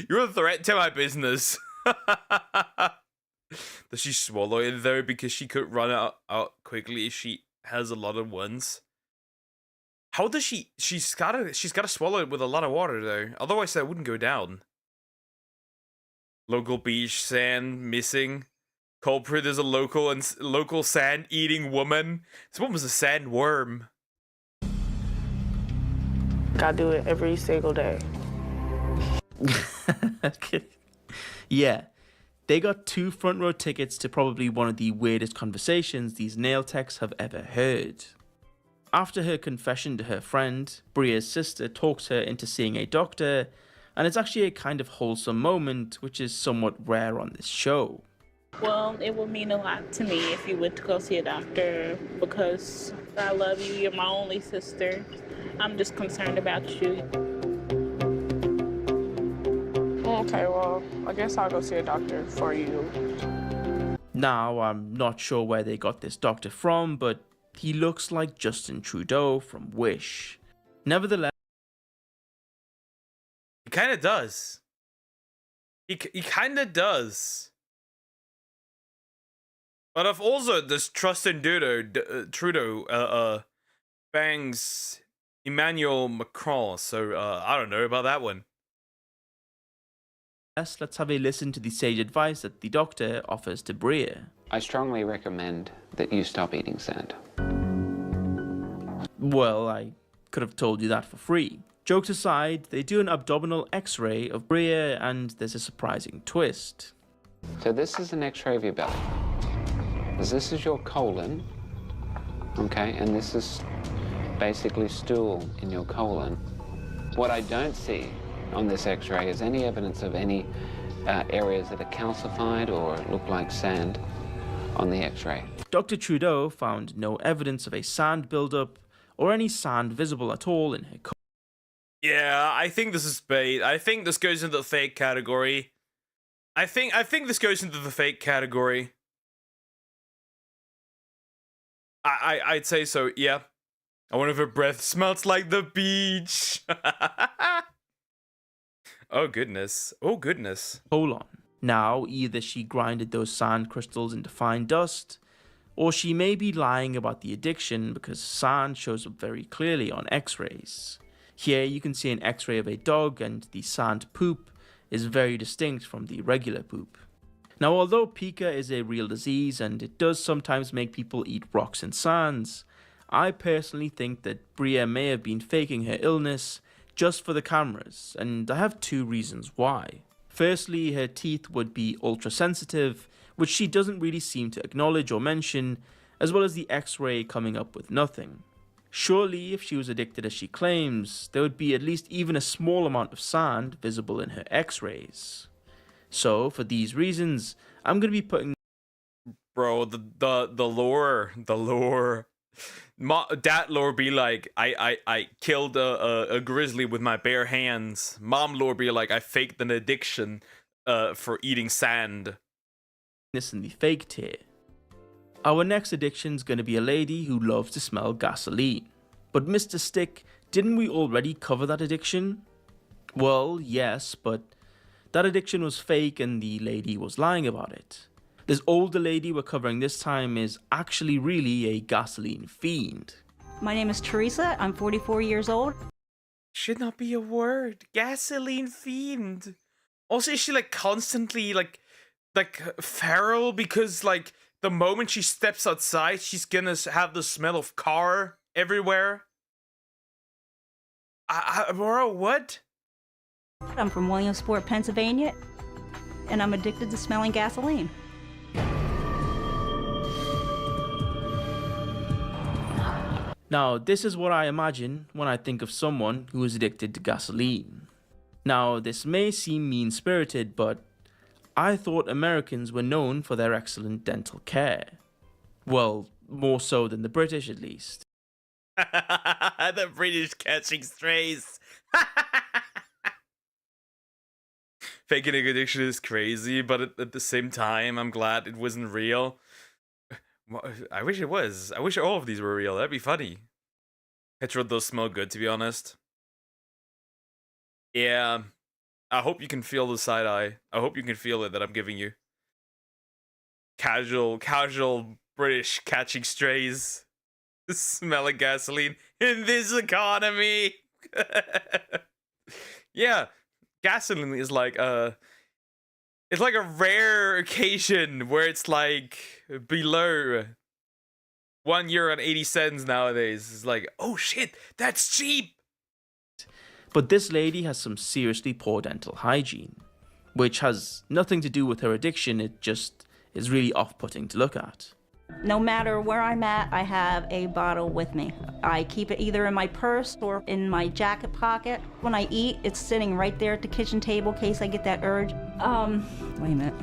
You're a threat to my business. Does she swallow it though? Because she could run out quickly if she has a lot of ones. How does she's gotta swallow it with a lot of water though. Otherwise that wouldn't go down. Local beach sand missing. Culprit is a local sand eating woman. This one was a sandworm. I do it every single day. Yeah, they got 2 front row tickets to probably one of the weirdest conversations these nail techs have ever heard. After her confession to her friend, Bria's sister talks her into seeing a doctor, and it's actually a kind of wholesome moment, which is somewhat rare on this show. Well, it would mean a lot to me if you went to go see a doctor because I love you, you're my only sister. I'm just concerned about you. Okay, well, I guess I'll go see a doctor for you. Now, I'm not sure where they got this doctor from, but he looks like Justin Trudeau from Wish. Nevertheless, He kind of does. He kind of does. But I've also this Justin Trudeau bangs Emmanuel Macron, so I don't know about that one. let's have a listen to the sage advice that the doctor offers to Bria. I strongly recommend that you stop eating sand. Well, I could have told you that for free. Jokes aside, they do an abdominal x-ray of Bria and there's a surprising twist. So this is an x-ray of your belly. This is your colon, okay, and this is basically stool in your colon. What I don't see on this x-ray is any evidence of any areas that are calcified or look like sand on the x-ray. Dr. Trudeau found no evidence of a sand buildup or any sand visible at all in her colon. Yeah, I think this is bait. I think this goes into the fake category. I think this goes into the fake category. I'd say so, yeah. I wonder if her breath smells like the beach. Oh goodness. Oh goodness. Colon. Now, either she grinded those sand crystals into fine dust, or she may be lying about the addiction because sand shows up very clearly on x-rays. Here you can see an x-ray of a dog and the sand poop is very distinct from the regular poop. Now, although pica is a real disease and it does sometimes make people eat rocks and sands, I personally think that Bria may have been faking her illness just for the cameras, and I have 2 reasons why. Firstly, her teeth would be ultra sensitive, which she doesn't really seem to acknowledge or mention, as well as the x-ray coming up with nothing. Surely, if she was addicted as she claims, there would be at least even a small amount of sand visible in her x-rays. So, for these reasons, I'm going to be putting... Bro, the lore. Dat lore be like, I killed a grizzly with my bare hands. Mom lore be like, I faked an addiction for eating sand. This in the fake tier. Our next addiction's going to be a lady who loves to smell gasoline. But Mr. Stick, didn't we already cover that addiction? Well, yes, but that addiction was fake and the lady was lying about it. This older lady we're covering this time is actually really a gasoline fiend. My name is Teresa. I'm 44 years old. Should not be a word. Gasoline fiend. Also, is she like constantly like feral? Because like the moment she steps outside, she's gonna have the smell of car everywhere. Bro, what? I'm from Williamsport, Pennsylvania, and I'm addicted to smelling gasoline. Now, this is what I imagine when I think of someone who is addicted to gasoline. Now, this may seem mean-spirited, but I thought Americans were known for their excellent dental care. Well, more so than the British, at least. The British catching strays. Faking an addiction is crazy, but at the same time, I'm glad it wasn't real. I wish it was. I wish all of these were real. That'd be funny. Petrol does smell good, to be honest. Yeah. I hope you can feel the side eye. I hope you can feel it that I'm giving you. Casual British catching strays. Smelling gasoline in this economy. Yeah. Gasoline is like it's like a rare occasion where it's like below €1.80 nowadays. It's like, oh shit, that's cheap. But this lady has some seriously poor dental hygiene, which has nothing to do with her addiction, it just is really off-putting to look at. No matter where I'm at, I have a bottle with me. I keep it either in my purse or in my jacket pocket. When I eat, it's sitting right there at the kitchen table in case I get that urge. Wait a minute.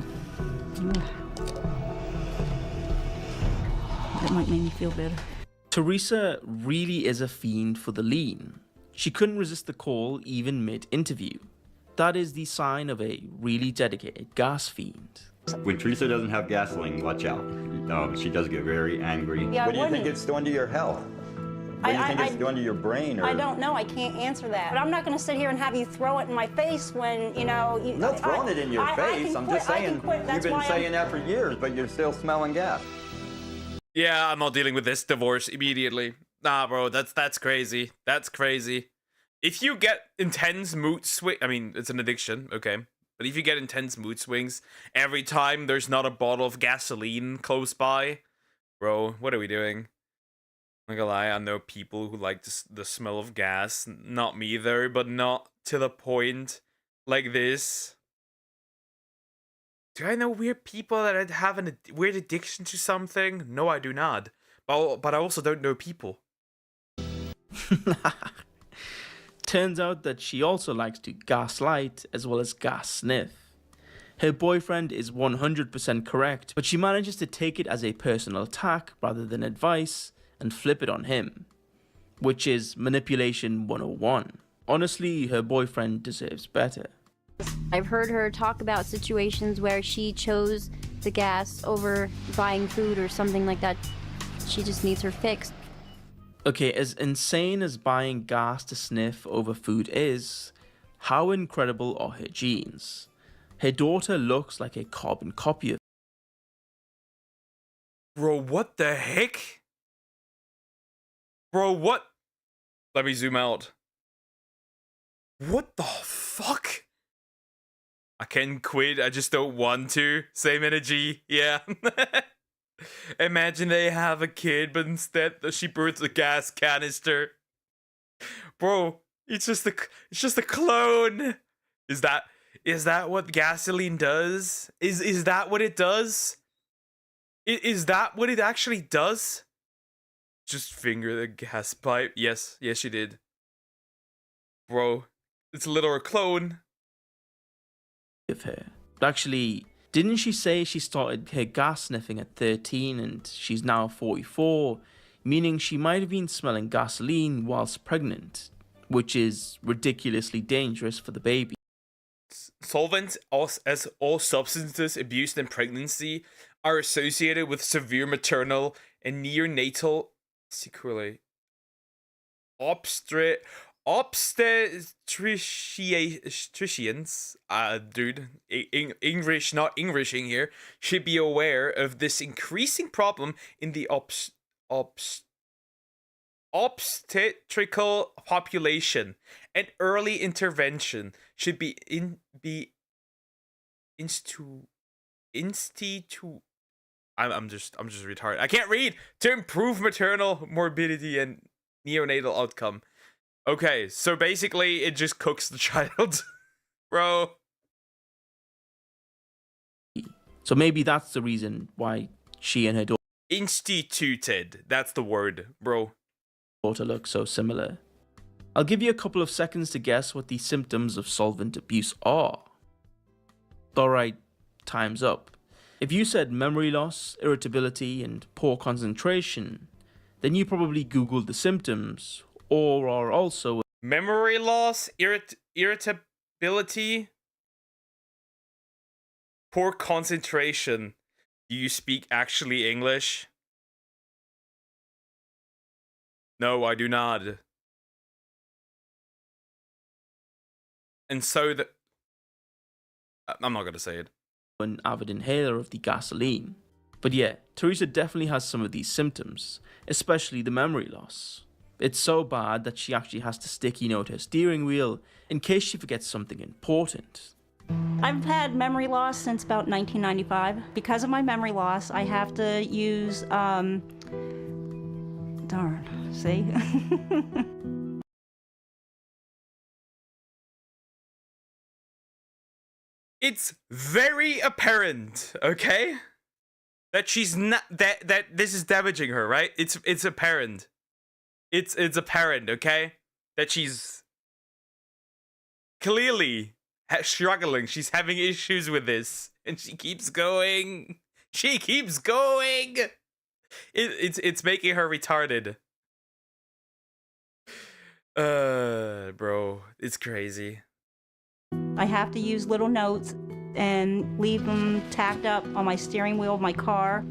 That might make me feel better. Teresa really is a fiend for the lean. She couldn't resist the call even mid-interview. That is the sign of a really dedicated gas fiend. When Teresa doesn't have gasoline, watch out. She does get very angry. Yeah, what do you think it's doing to your health? What do you think it's doing to your brain? Or... I don't know. I can't answer that. But I'm not going to sit here and have you throw it in my face when, you know... Not throwing it in your face. I'm just saying, you've been saying that for years, but you're still smelling gas. Yeah, I'm not dealing with this divorce immediately. Nah, bro, that's crazy. That's crazy. If you get intense mood swing... I mean, it's an addiction, okay. But if you get intense mood swings every time there's not a bottle of gasoline close by, bro, what are we doing? I'm not gonna lie, I know people who like the smell of gas. Not me though, but not to the point like this. Do I know weird people that have a weird addiction to something? No, I do not. But I also don't know people. Turns out that she also likes to gaslight as well as gas sniff. Her boyfriend is 100% correct, but she manages to take it as a personal attack rather than advice and flip it on him, which is manipulation 101. Honestly, her boyfriend deserves better. I've heard her talk about situations where she chose the gas over buying food or something like that. She just needs her fix. Okay, as insane as buying gas to sniff over food is, how incredible are her genes? Her daughter looks like a carbon copy of... Bro, what the heck? Bro, what? Let me zoom out. What the fuck? I can quit, I just don't want to. Same energy, yeah. Imagine they have a kid, but instead she births a gas canister. Bro, it's just a clone. Is that what gasoline does? Is that what it does? Is that what it actually does? Just finger the gas pipe. Yes, she did. Bro, it's a little clone. Of her. Actually, didn't she say she started her gas sniffing at 13 and she's now 44, meaning she might have been smelling gasoline whilst pregnant, which is ridiculously dangerous for the baby. Solvents, as all substances abused in pregnancy, are associated with severe maternal and neonatal sequelae. Obstetricians, dude, English not Englishing here, should be aware of this increasing problem in the obstetrical population and early intervention should be I'm just retarded. I can't read. To improve maternal morbidity and neonatal outcome. Okay, so basically it just cooks the child. Bro. So maybe that's the reason why she and her Instituted. That's the word, bro. daughter look so similar. I'll give you a couple of seconds to guess what the symptoms of solvent abuse are. Alright, time's up. If you said memory loss, irritability, and poor concentration, then you probably Googled the symptoms, or are also memory loss, irritability, poor concentration. Do you speak actually English? No, I do not. And so I'm not gonna say it. An avid inhaler of the gasoline. But yeah, Teresa definitely has some of these symptoms, especially the memory loss. It's so bad that she actually has to sticky note her steering wheel in case she forgets something important. I've had memory loss since about 1995. Because of my memory loss, I have to use, darn, see? It's very apparent, okay? That she's not that this is damaging her, right? It's apparent. It's apparent, okay? That she's clearly struggling. She's having issues with this, and she keeps going. She keeps going. It's making her retarded. Bro, it's crazy. I have to use little notes and leave them tacked up on my steering wheel of my car.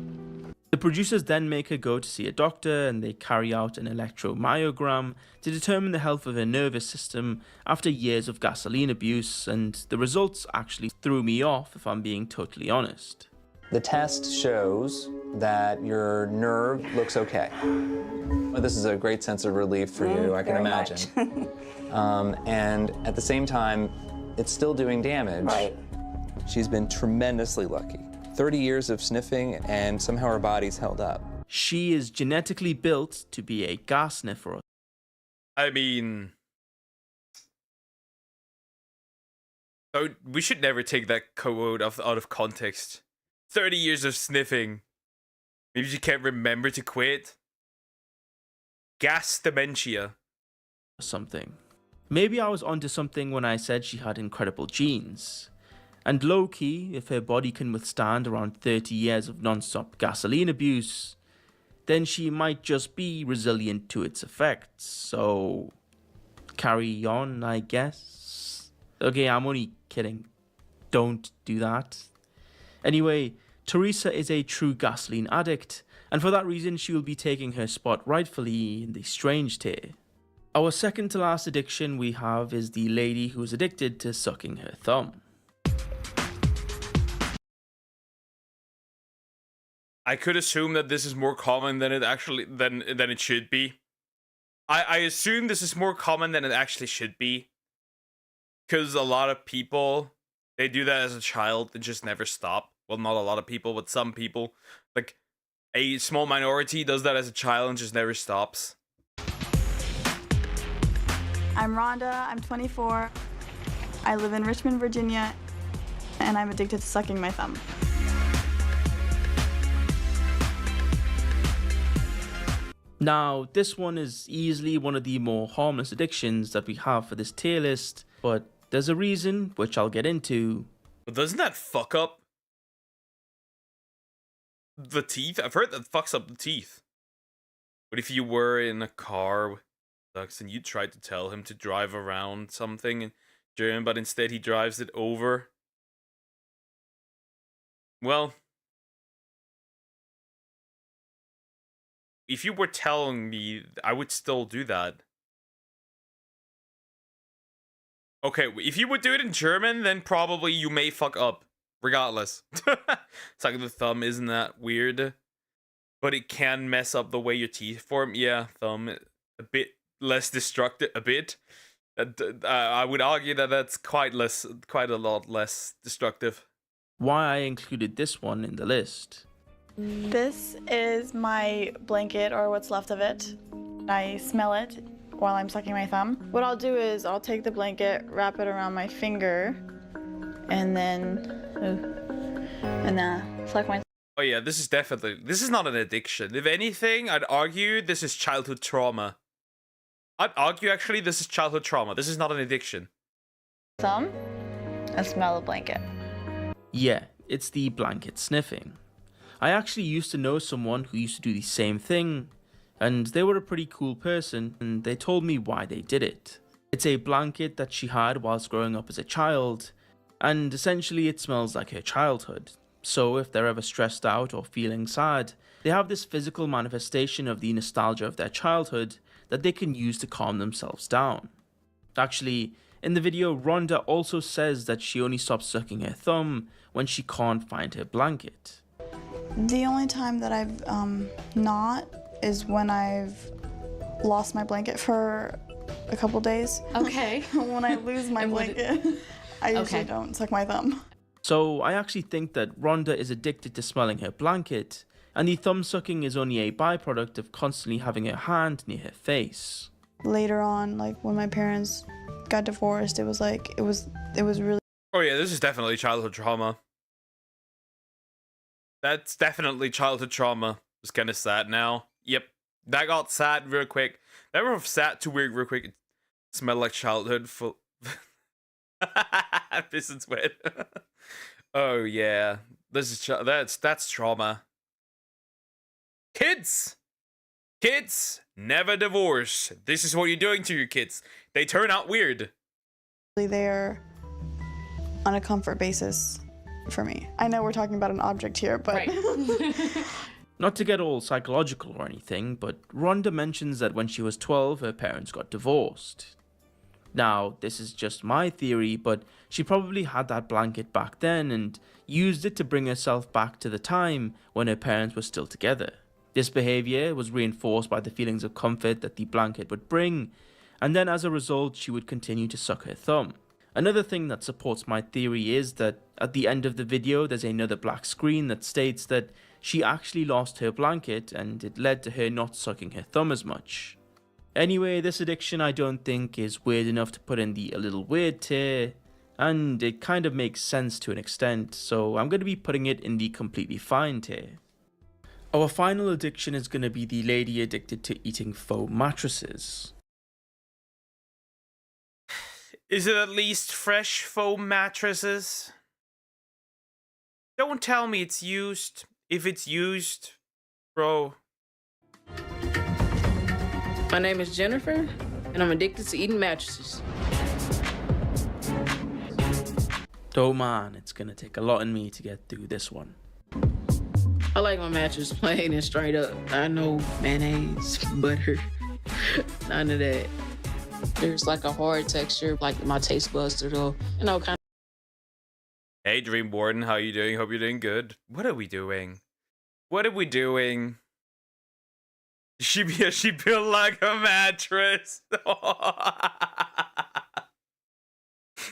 The producers then make her go to see a doctor, and they carry out an electromyogram to determine the health of her nervous system after years of gasoline abuse, and the results actually threw me off, if I'm being totally honest. The test shows that your nerve looks okay. Well, this is a great sense of relief for you, I can imagine. And at the same time, it's still doing damage. Right. She's been tremendously lucky. 30 years of sniffing, and somehow her body's held up. She is genetically built to be a gas sniffer. I mean, so we should never take that quote out of context. 30 years of sniffing. Maybe she can't remember to quit. Gas dementia. Something. Maybe I was onto something when I said she had incredible genes. And low-key, if her body can withstand around 30 years of non-stop gasoline abuse, then she might just be resilient to its effects. So, carry on, I guess. Okay, I'm only kidding. Don't do that. Anyway, Teresa is a true gasoline addict, and for that reason she will be taking her spot rightfully in the strange tier. Our second to last addiction we have is the lady who is addicted to sucking her thumb. I could assume that this is more common than it actually than it should be. I assume this is more common than it actually should be. Because a lot of people, they do that as a child and just never stop. Well, not a lot of people, but some people. Like, a small minority does that as a child and just never stops. I'm Rhonda, I'm 24. I live in Richmond, Virginia, and I'm addicted to sucking my thumb. Now, this one is easily one of the more harmless addictions that we have for this tier list, but there's a reason, which I'll get into. But doesn't that fuck up the teeth? I've heard that fucks up the teeth. What if you were in a car with ducks and you tried to tell him to drive around something in German, but instead he drives it over? Well, if you were telling me, I would still do that. Okay, if you would do it in German, then probably you may fuck up, regardless. Sucking the thumb isn't that weird, but it can mess up the way your teeth form. Yeah, thumb. a bit less destructive. A bit. I would argue that that's quite a lot less destructive. Why I included this one in the list. This is my blanket, or what's left of it. I smell it while I'm sucking my thumb. What I'll do is I'll take the blanket, wrap it around my finger, and then suck my. Oh yeah, this is not an addiction. If anything, I'd argue this is childhood trauma. I'd argue actually this is childhood trauma. This is not an addiction. Thumb and smell the blanket. Yeah, it's the blanket sniffing. I actually used to know someone who used to do the same thing, and they were a pretty cool person, and they told me why they did it. It's a blanket that she had whilst growing up as a child, and essentially it smells like her childhood. So if they're ever stressed out or feeling sad, they have this physical manifestation of the nostalgia of their childhood that they can use to calm themselves down. Actually, in the video, Rhonda also says that she only stops sucking her thumb when she can't find her blanket. The only time that I've not is when I've lost my blanket for a couple days. Okay. When I lose my blanket, I usually don't suck my thumb. So I actually think that Rhonda is addicted to smelling her blanket, and the thumb sucking is only a byproduct of constantly having her hand near her face. Later on, like when my parents got divorced, it was really. Oh yeah, this is definitely childhood trauma. That's definitely childhood trauma. It's kind of sad now. Yep, that got sad real quick. That went from sad to weird real quick. It smelled like childhood full. Piss and sweat. Oh yeah, this is that's trauma. Kids, never divorce. This is what you're doing to your kids. They turn out weird. They're on a comfort basis for me. I know we're talking about an object here, but right. Not to get all psychological or anything, but Rhonda mentions that when she was 12, her parents got divorced. Now, this is just my theory, but she probably had that blanket back then and used it to bring herself back to the time when her parents were still together. This behavior was reinforced by the feelings of comfort that the blanket would bring, and then as a result, she would continue to suck her thumb. Another thing that supports my theory is that at the end of the video, there's another black screen that states that she actually lost her blanket and it led to her not sucking her thumb as much. Anyway, this addiction I don't think is weird enough to put in the a little weird tier, and it kind of makes sense to an extent, so I'm going to be putting it in the completely fine tier. Our final addiction is going to be the lady addicted to eating foam mattresses. Is it at least fresh foam mattresses? Don't tell me it's used. If it's used, bro. My name is Jennifer, and I'm addicted to eating mattresses. Oh man, it's gonna take a lot in me to get through this one. I like my mattress plain and straight up. I know mayonnaise, butter, none of that. There's like a hard texture, like my taste buds are kind of. Hey Dream Warden, how you doing? Hope you're doing good. What are we doing? What are we doing? She built like a mattress.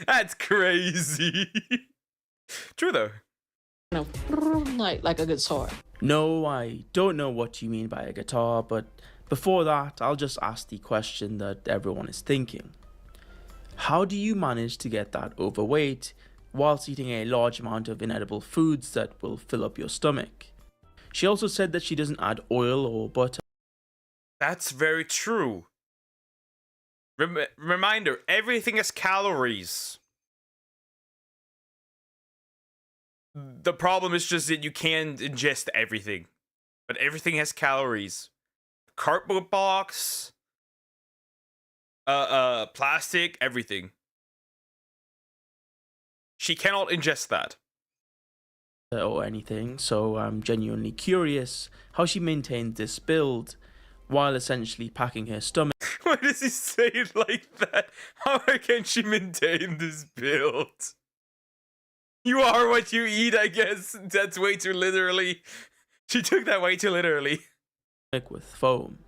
That's crazy. True though. Like a guitar. No, I don't know what you mean by a guitar, but before that, I'll just ask the question that everyone is thinking. How do you manage to get that overweight whilst eating a large amount of inedible foods that will fill up your stomach? She also said that she doesn't add oil or butter. That's very true. Reminder, everything has calories. The problem is just that you can't ingest everything. But everything has calories. Cardboard box, plastic, everything. She cannot ingest that. Or anything, so I'm genuinely curious how she maintained this build while essentially packing her stomach. Why does he say it like that? How can she maintain this build? You are what you eat, I guess. That's way too literally. She took that way too literally. With foam.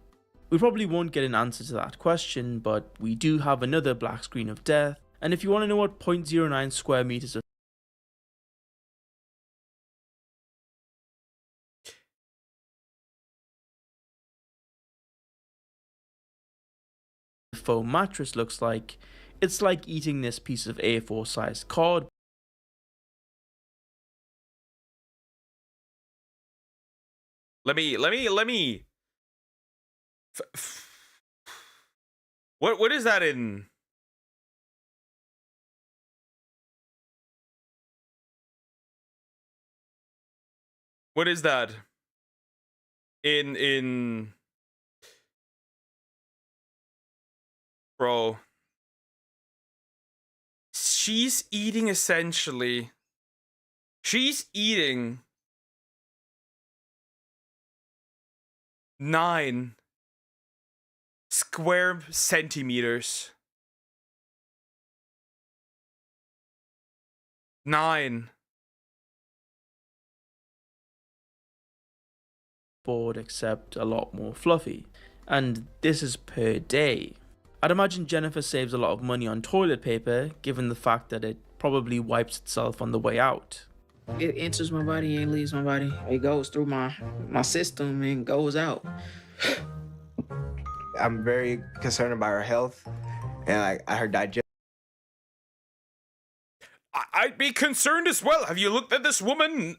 We probably won't get an answer to that question, but we do have another black screen of death, and if you want to know what 0.09 square meters of foam mattress looks like, it's like eating this piece of A4 sized card. Let me. What is that in? What is that? In bro. She's eating essentially. She's eating 9 square centimeters. 9. Board, except a lot more fluffy. And this is per day. I'd imagine Jennifer saves a lot of money on toilet paper, given the fact that it probably wipes itself on the way out. It enters my body and leaves my body. It goes through my system and goes out. I'm very concerned about her health and her digestion. I'd be concerned as well. Have you looked at this woman?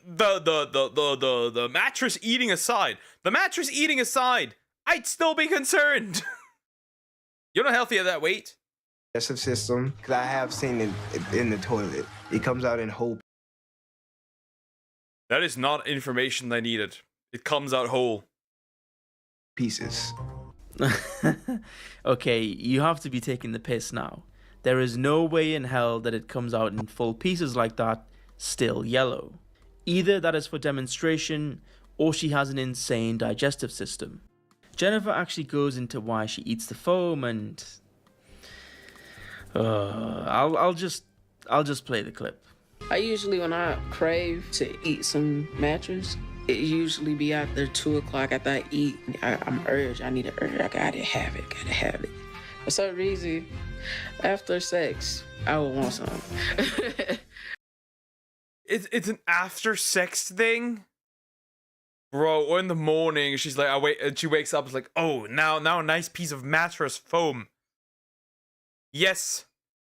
The mattress eating aside. The mattress eating aside, I'd still be concerned. You're not healthy at that weight. Digestive system, because I have seen it in the toilet. It comes out in whole. That is not information I needed. It comes out whole. Pieces. Okay, you have to be taking the piss now. There is no way in hell that it comes out in full pieces like that, still yellow. Either that is for demonstration, or she has an insane digestive system. Jennifer actually goes into why she eats the foam, and I'll just play the clip. I usually, when I crave to eat some mattress, it usually be after 2 o'clock after I eat. I'm urged. I need an urge. I gotta have it. For some reason, after sex, I would want some. It's an after sex thing, bro. Or in the morning, she's like, and she wakes up, it's like, oh, now a nice piece of mattress foam. Yes,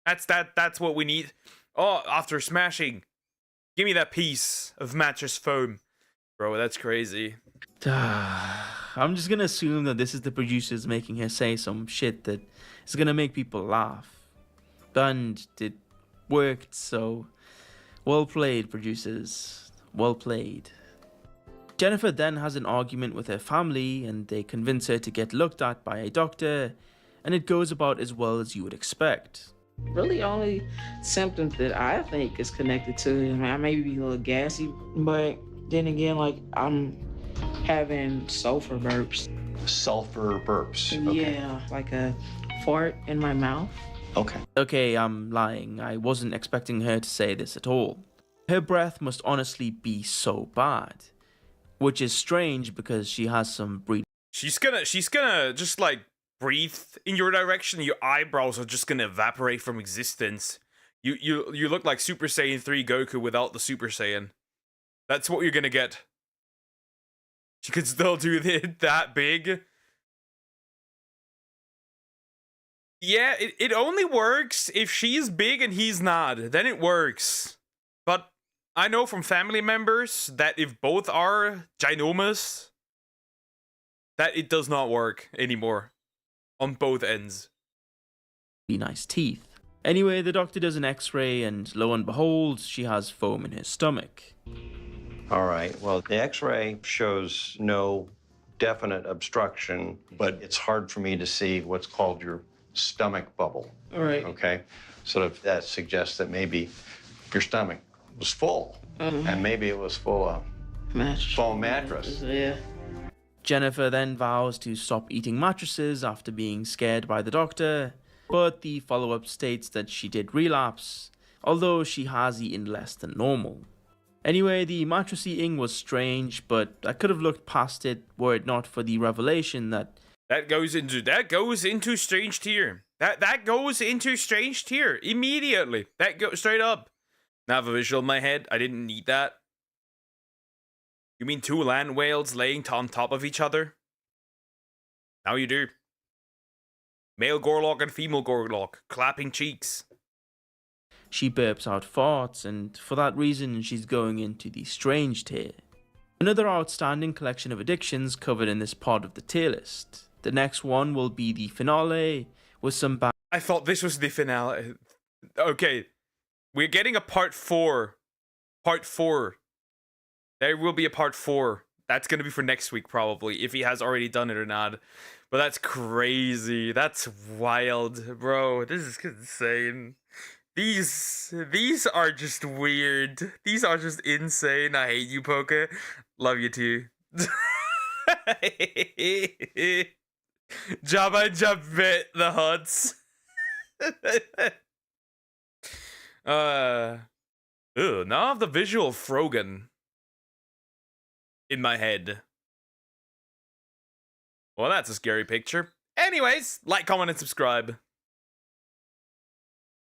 that's what we need. Oh, after smashing, give me that piece of mattress foam. Bro, that's crazy. I'm just gonna assume that this is the producers making her say some shit that is gonna make people laugh. And it worked, so well played, producers. Well played. Jennifer then has an argument with her family, and they convince her to get looked at by a doctor, and it goes about as well as you would expect. Really, only symptoms that I think is connected to it. I may be a little gassy, but then again, like, I'm having sulfur burps. Sulfur burps? Okay. Yeah, like a fart in my mouth. Okay, I'm lying. I wasn't expecting her to say this at all. Her breath must honestly be so bad, which is strange because she has some breathing. She's gonna just like breathe in your direction. Your eyebrows are just gonna evaporate from existence. You look like Super Saiyan 3 Goku without the Super Saiyan. That's what you're gonna get. She could still do it that big. Yeah, it only works if she's big and he's not. Then it works. But I know from family members that if both are ginormous, that it does not work anymore. On both ends. Be nice teeth. Anyway, the doctor does an x-ray, and lo and behold, she has foam in her stomach. All right, well, the x-ray shows no definite obstruction, but it's hard for me to see what's called your stomach bubble. All right. Okay, so that suggests that maybe your stomach was full, and maybe it was full of foam mattress. Yeah. Jennifer then vows to stop eating mattresses after being scared by the doctor, but the follow-up states that she did relapse, although she has eaten less than normal. Anyway, the mattress eating was strange, but I could have looked past it were it not for the revelation that That goes into strange tier. That goes into strange tier immediately. That goes straight up. Now I have a visual in my head. I didn't need that. You mean two land whales laying on top of each other? Now you do. Male Gorlock and female Gorlock clapping cheeks. She burps out farts, and for that reason, she's going into the strange tier. Another outstanding collection of addictions covered in this part of the tier list. The next one will be the finale, with some I thought this was the finale. Okay, we're getting a part 4. Part 4. There will be a part 4. That's going to be for next week, probably, if he has already done it or not. But that's crazy. That's wild, bro. This is insane. These are just weird. These are just insane. I hate you, Poke. Love you too. Jabba Jabbit the Huts. Now I have the visual of Frogan in my head. Well, that's a scary picture. Anyways, like, comment, and subscribe.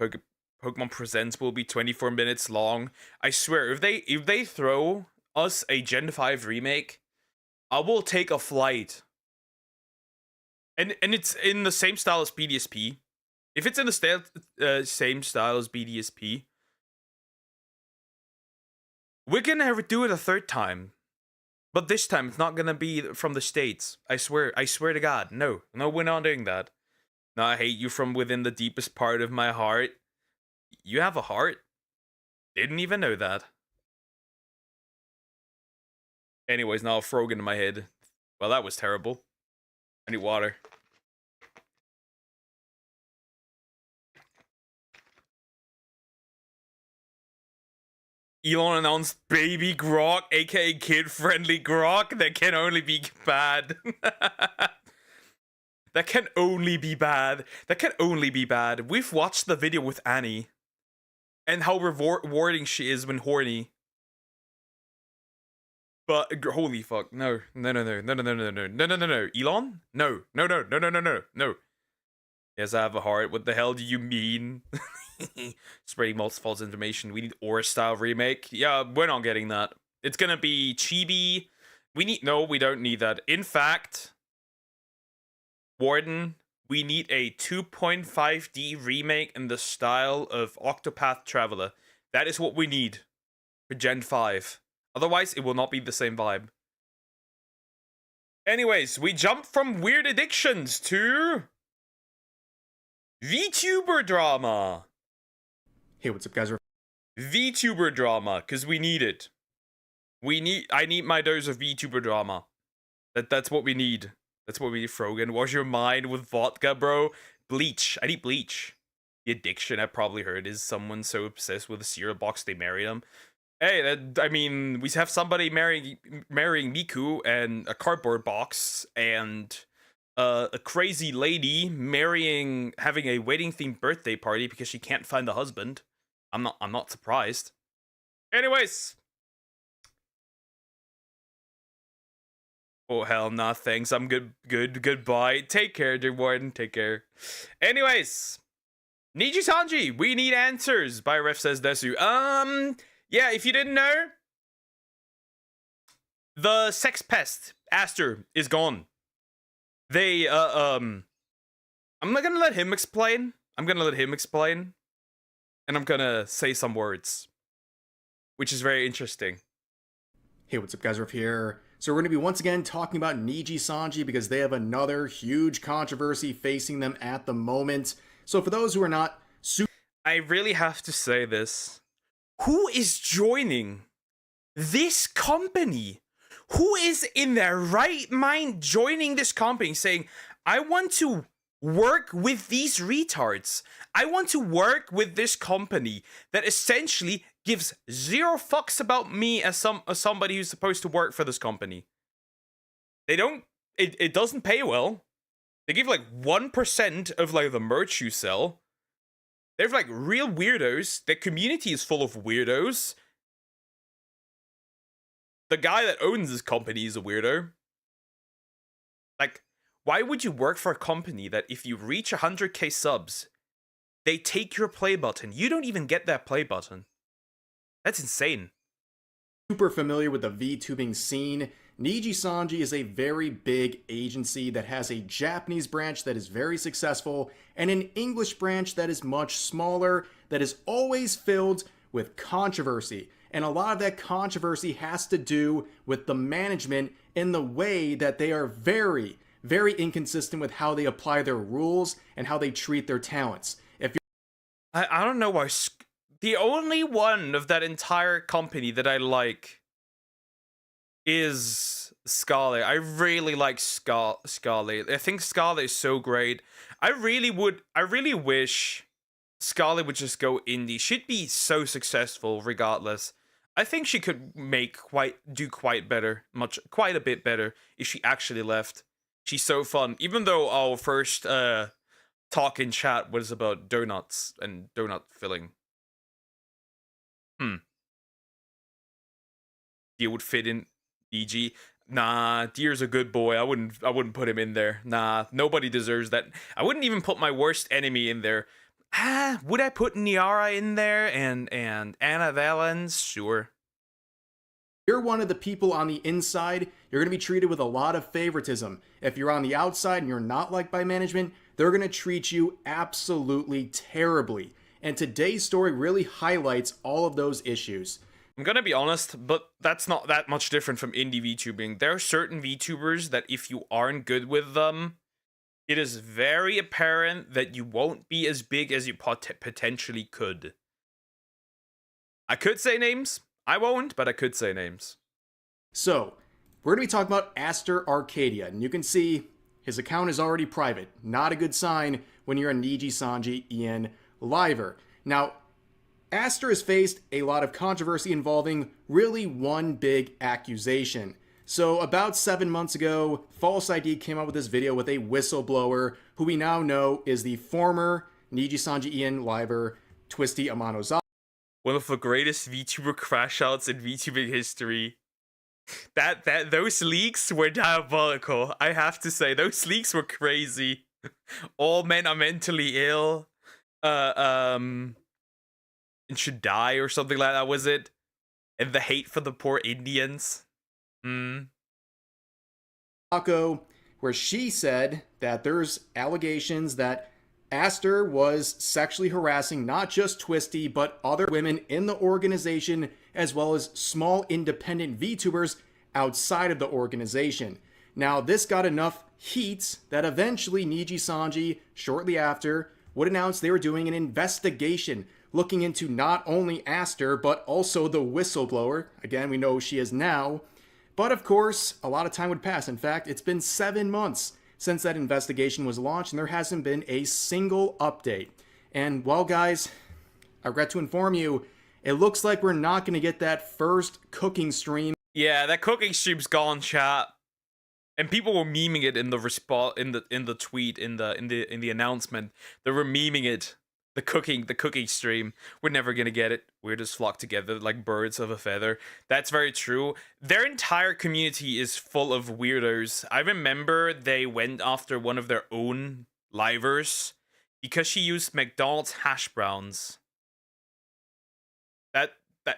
Pokemon Presents will be 24 minutes long. I swear, if they throw us a Gen 5 remake, I will take a flight. And it's in the same style as BDSP. If it's in the same style as BDSP, we're gonna do it a third time. But this time, it's not gonna be from the States. I swear to God. No, we're not doing that. No, I hate you from within the deepest part of my heart. You have a heart? Didn't even know that. Anyways, now a Frogan in my head. Well, that was terrible. I need water. Elon announced Baby Grok, aka kid-friendly Grok. That can only be bad. That can only be bad. That can only be bad. We've watched the video with Annie. And how rewarding she is when horny. But, holy fuck. No. Elon? No. Yes, I have a heart. What the hell do you mean? Spreading multiple false information. We need Aura style remake. Yeah, we're not getting that. It's gonna be chibi. No, we don't need that. In fact, Warden, we need a 2.5D remake in the style of Octopath Traveler. That is what we need for Gen 5. Otherwise, it will not be the same vibe. Anyways, we jump from weird addictions to VTuber drama. Hey, what's up, guys? VTuber drama, because we need it. I need my dose of VTuber drama. That's what we need. That's what we need, Frogan. Wash your mind with vodka, bro. Bleach. I need bleach. The addiction I've probably heard is someone so obsessed with a cereal box they marry them. Hey, I mean, we have somebody marrying Miku and a cardboard box, and a crazy lady having a wedding-themed birthday party because she can't find a husband. I'm not surprised. Anyways. Oh, hell nah, thanks. I'm good. Goodbye. Take care, dear Warden. Take care. Anyways. Niji Sanji, we need answers, by Ref says Desu. Yeah, if you didn't know, the sex pest, Aster, is gone. I'm not gonna let him explain. And I'm gonna say some words. Which is very interesting. Hey, what's up, guys? Riff here. So we're going to be once again talking about Niji Sanji because they have another huge controversy facing them at the moment. So for those who are not I really have to say this. Who is joining this company? Who is in their right mind joining this company saying, I want to work with these retards. I want to work with this company that essentially gives zero fucks about me as somebody who's supposed to work for this company. They don't, it doesn't pay well. They give like 1% of like the merch you sell. They're like real weirdos. Their community is full of weirdos. The guy that owns this company is a weirdo. Like, Why would you work for a company that if you reach 100k subs, they take your play button? You don't even get that play button. That's insane. Super familiar with the VTubing scene, Niji Sanji is a very big agency that has a Japanese branch that is very successful and an English branch that is much smaller, that is always filled with controversy. And a lot of that controversy has to do with the management in the way that they are very, very inconsistent with how they apply their rules and how they treat their talents. I don't know why. The only one of that entire company that I like is Scarlet. I really like Scarlet. I think Scarlet is so great. I really wish Scarlet would just go indie. She'd be so successful regardless. I think she could do quite a bit better if she actually left. She's so fun. Even though our first talk in chat was about donuts and donut filling. Deer would fit in DG. Nah, Deer's a good boy. I wouldn't put him in there. Nah, nobody deserves that. I wouldn't even put my worst enemy in there. Would I put Niara in there and Anna Valens? Sure. You're one of the people on the inside, you're going to be treated with a lot of favoritism. If you're on the outside and you're not liked by management, they're going to treat you absolutely terribly. And today's story really highlights all of those issues. I'm gonna be honest, but that's not that much different from indie VTubing. There are certain VTubers that if you aren't good with them, it is very apparent that you won't be as big as you potentially could. I could say names. I won't, but I could say names. So, we're going to be talking about Aster Arcadia, and you can see his account is already private. Not a good sign when you're a Niji Sanji Ian liver. Now, Aster has faced a lot of controversy involving really one big accusation. So about 7 months ago, False ID came out with this video with a whistleblower who we now know is the former Niji Sanji Ian liver, Twisty Amanozawa. One of the greatest VTuber crash outs in VTubing history. Those leaks were diabolical. I have to say, those leaks were crazy. All men are mentally ill. And should die or something like that, was it? And the hate for the poor Indians. Where she said that there's allegations that Aster was sexually harassing not just Twisty, but other women in the organization, as well as small independent VTubers outside of the organization. Now, this got enough heat that eventually Niji Sanji, shortly after, would announce they were doing an investigation looking into not only Aster, but also the whistleblower. Again, we know who she is now. But of course, a lot of time would pass. In fact, it's been 7 months since that investigation was launched, and there hasn't been a single update. And well, guys, I regret to inform you, it looks like we're not going to get that first cooking stream. Yeah, that cooking stream's gone, chat. And people were memeing it in the the tweet, in the announcement. They were memeing it. The cooking stream. We're never gonna get it. We're just flocked together like birds of a feather. That's very true. Their entire community is full of weirdos. I remember they went after one of their own livers because she used McDonald's hash browns. That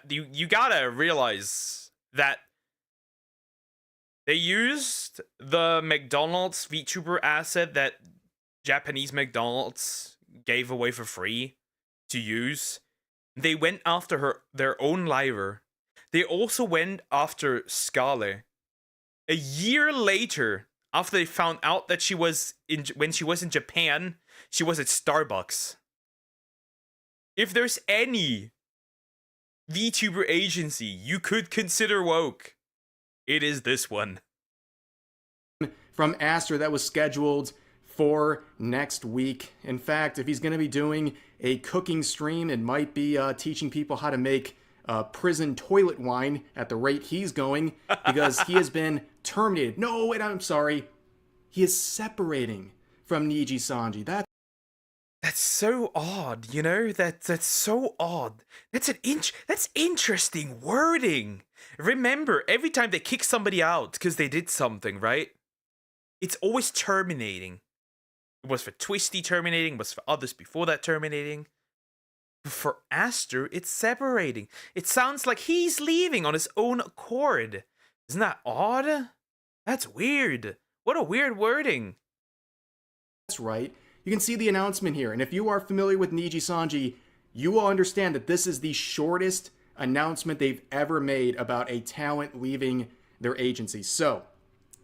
you gotta realize that they used the McDonald's VTuber asset that Japanese McDonald's gave away for free to use. They went after their own liver. They also went after Scarlet. A year later, after they found out that when she was in Japan, she was at Starbucks. If there's any VTuber agency you could consider woke, it is this one. From Aster that was scheduled for next week. In fact, if he's going to be doing a cooking stream, it might be teaching people how to make prison toilet wine at the rate he's going, because he has been terminated. No, wait, I'm sorry. He is separating from Niji Sanji. That's so odd, you know? That's so odd. That's interesting wording. Remember, every time they kick somebody out because they did something, right? It's always terminating. It was for Twisty terminating, it was for others before that terminating. But for Aster, it's separating. It sounds like he's leaving on his own accord. Isn't that odd? That's weird. What a weird wording. That's right. You can see the announcement here, and if you are familiar with Niji Sanji, you will understand that this is the shortest announcement they've ever made about a talent leaving their agency. So,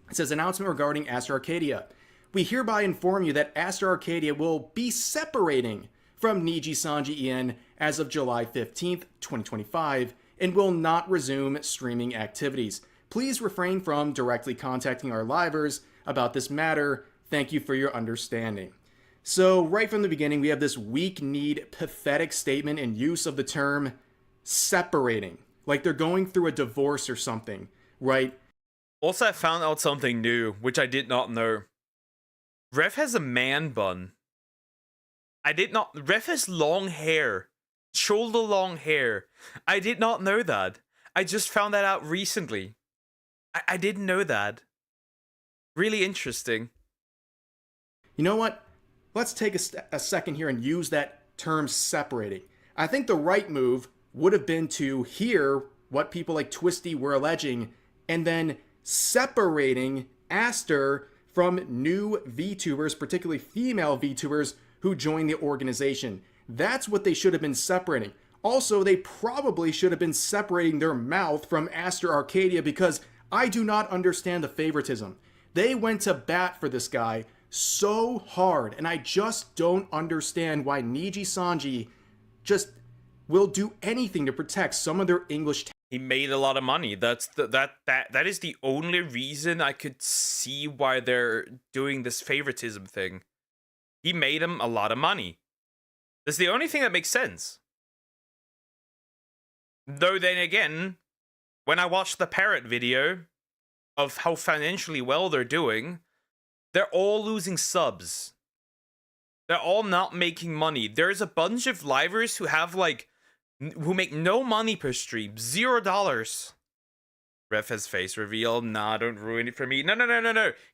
it says, announcement regarding Aster Arcadia. We hereby inform you that Aster Arcadia will be separating from Niji Sanji En as of July 15th, 2025, and will not resume streaming activities. Please refrain from directly contacting our livers about this matter. Thank you for your understanding. So, right from the beginning, we have this weak-kneed, pathetic statement and use of the term separating. Like they're going through a divorce or something, right? Also, I found out something new, which I did not know. Rev has a man bun. Rev has long hair. Shoulder long hair. I did not know that. I just found that out recently. I didn't know that. Really interesting. You know what? Let's take a second here and use that term separating. I think the right move would have been to hear what people like Twisty were alleging and then separating Aster from new VTubers, particularly female VTubers who joined the organization. That's what they should have been separating. Also, they probably should have been separating their mouth from Aster Arcadia because I do not understand the favoritism. They went to bat for this guy so hard, and I just don't understand why Niji Sanji just will do anything to protect some of their English. He made a lot of money. That is the only reason I could see why they're doing this favoritism thing. He made him a lot of money. That's the only thing that makes sense. Though then again, when I watched the Parrot video of how financially well they're doing, they're all losing subs. They're all not making money. There's a bunch of livers who have who make no money per stream. $0. Ref has face reveal. Nah, don't ruin it for me. No.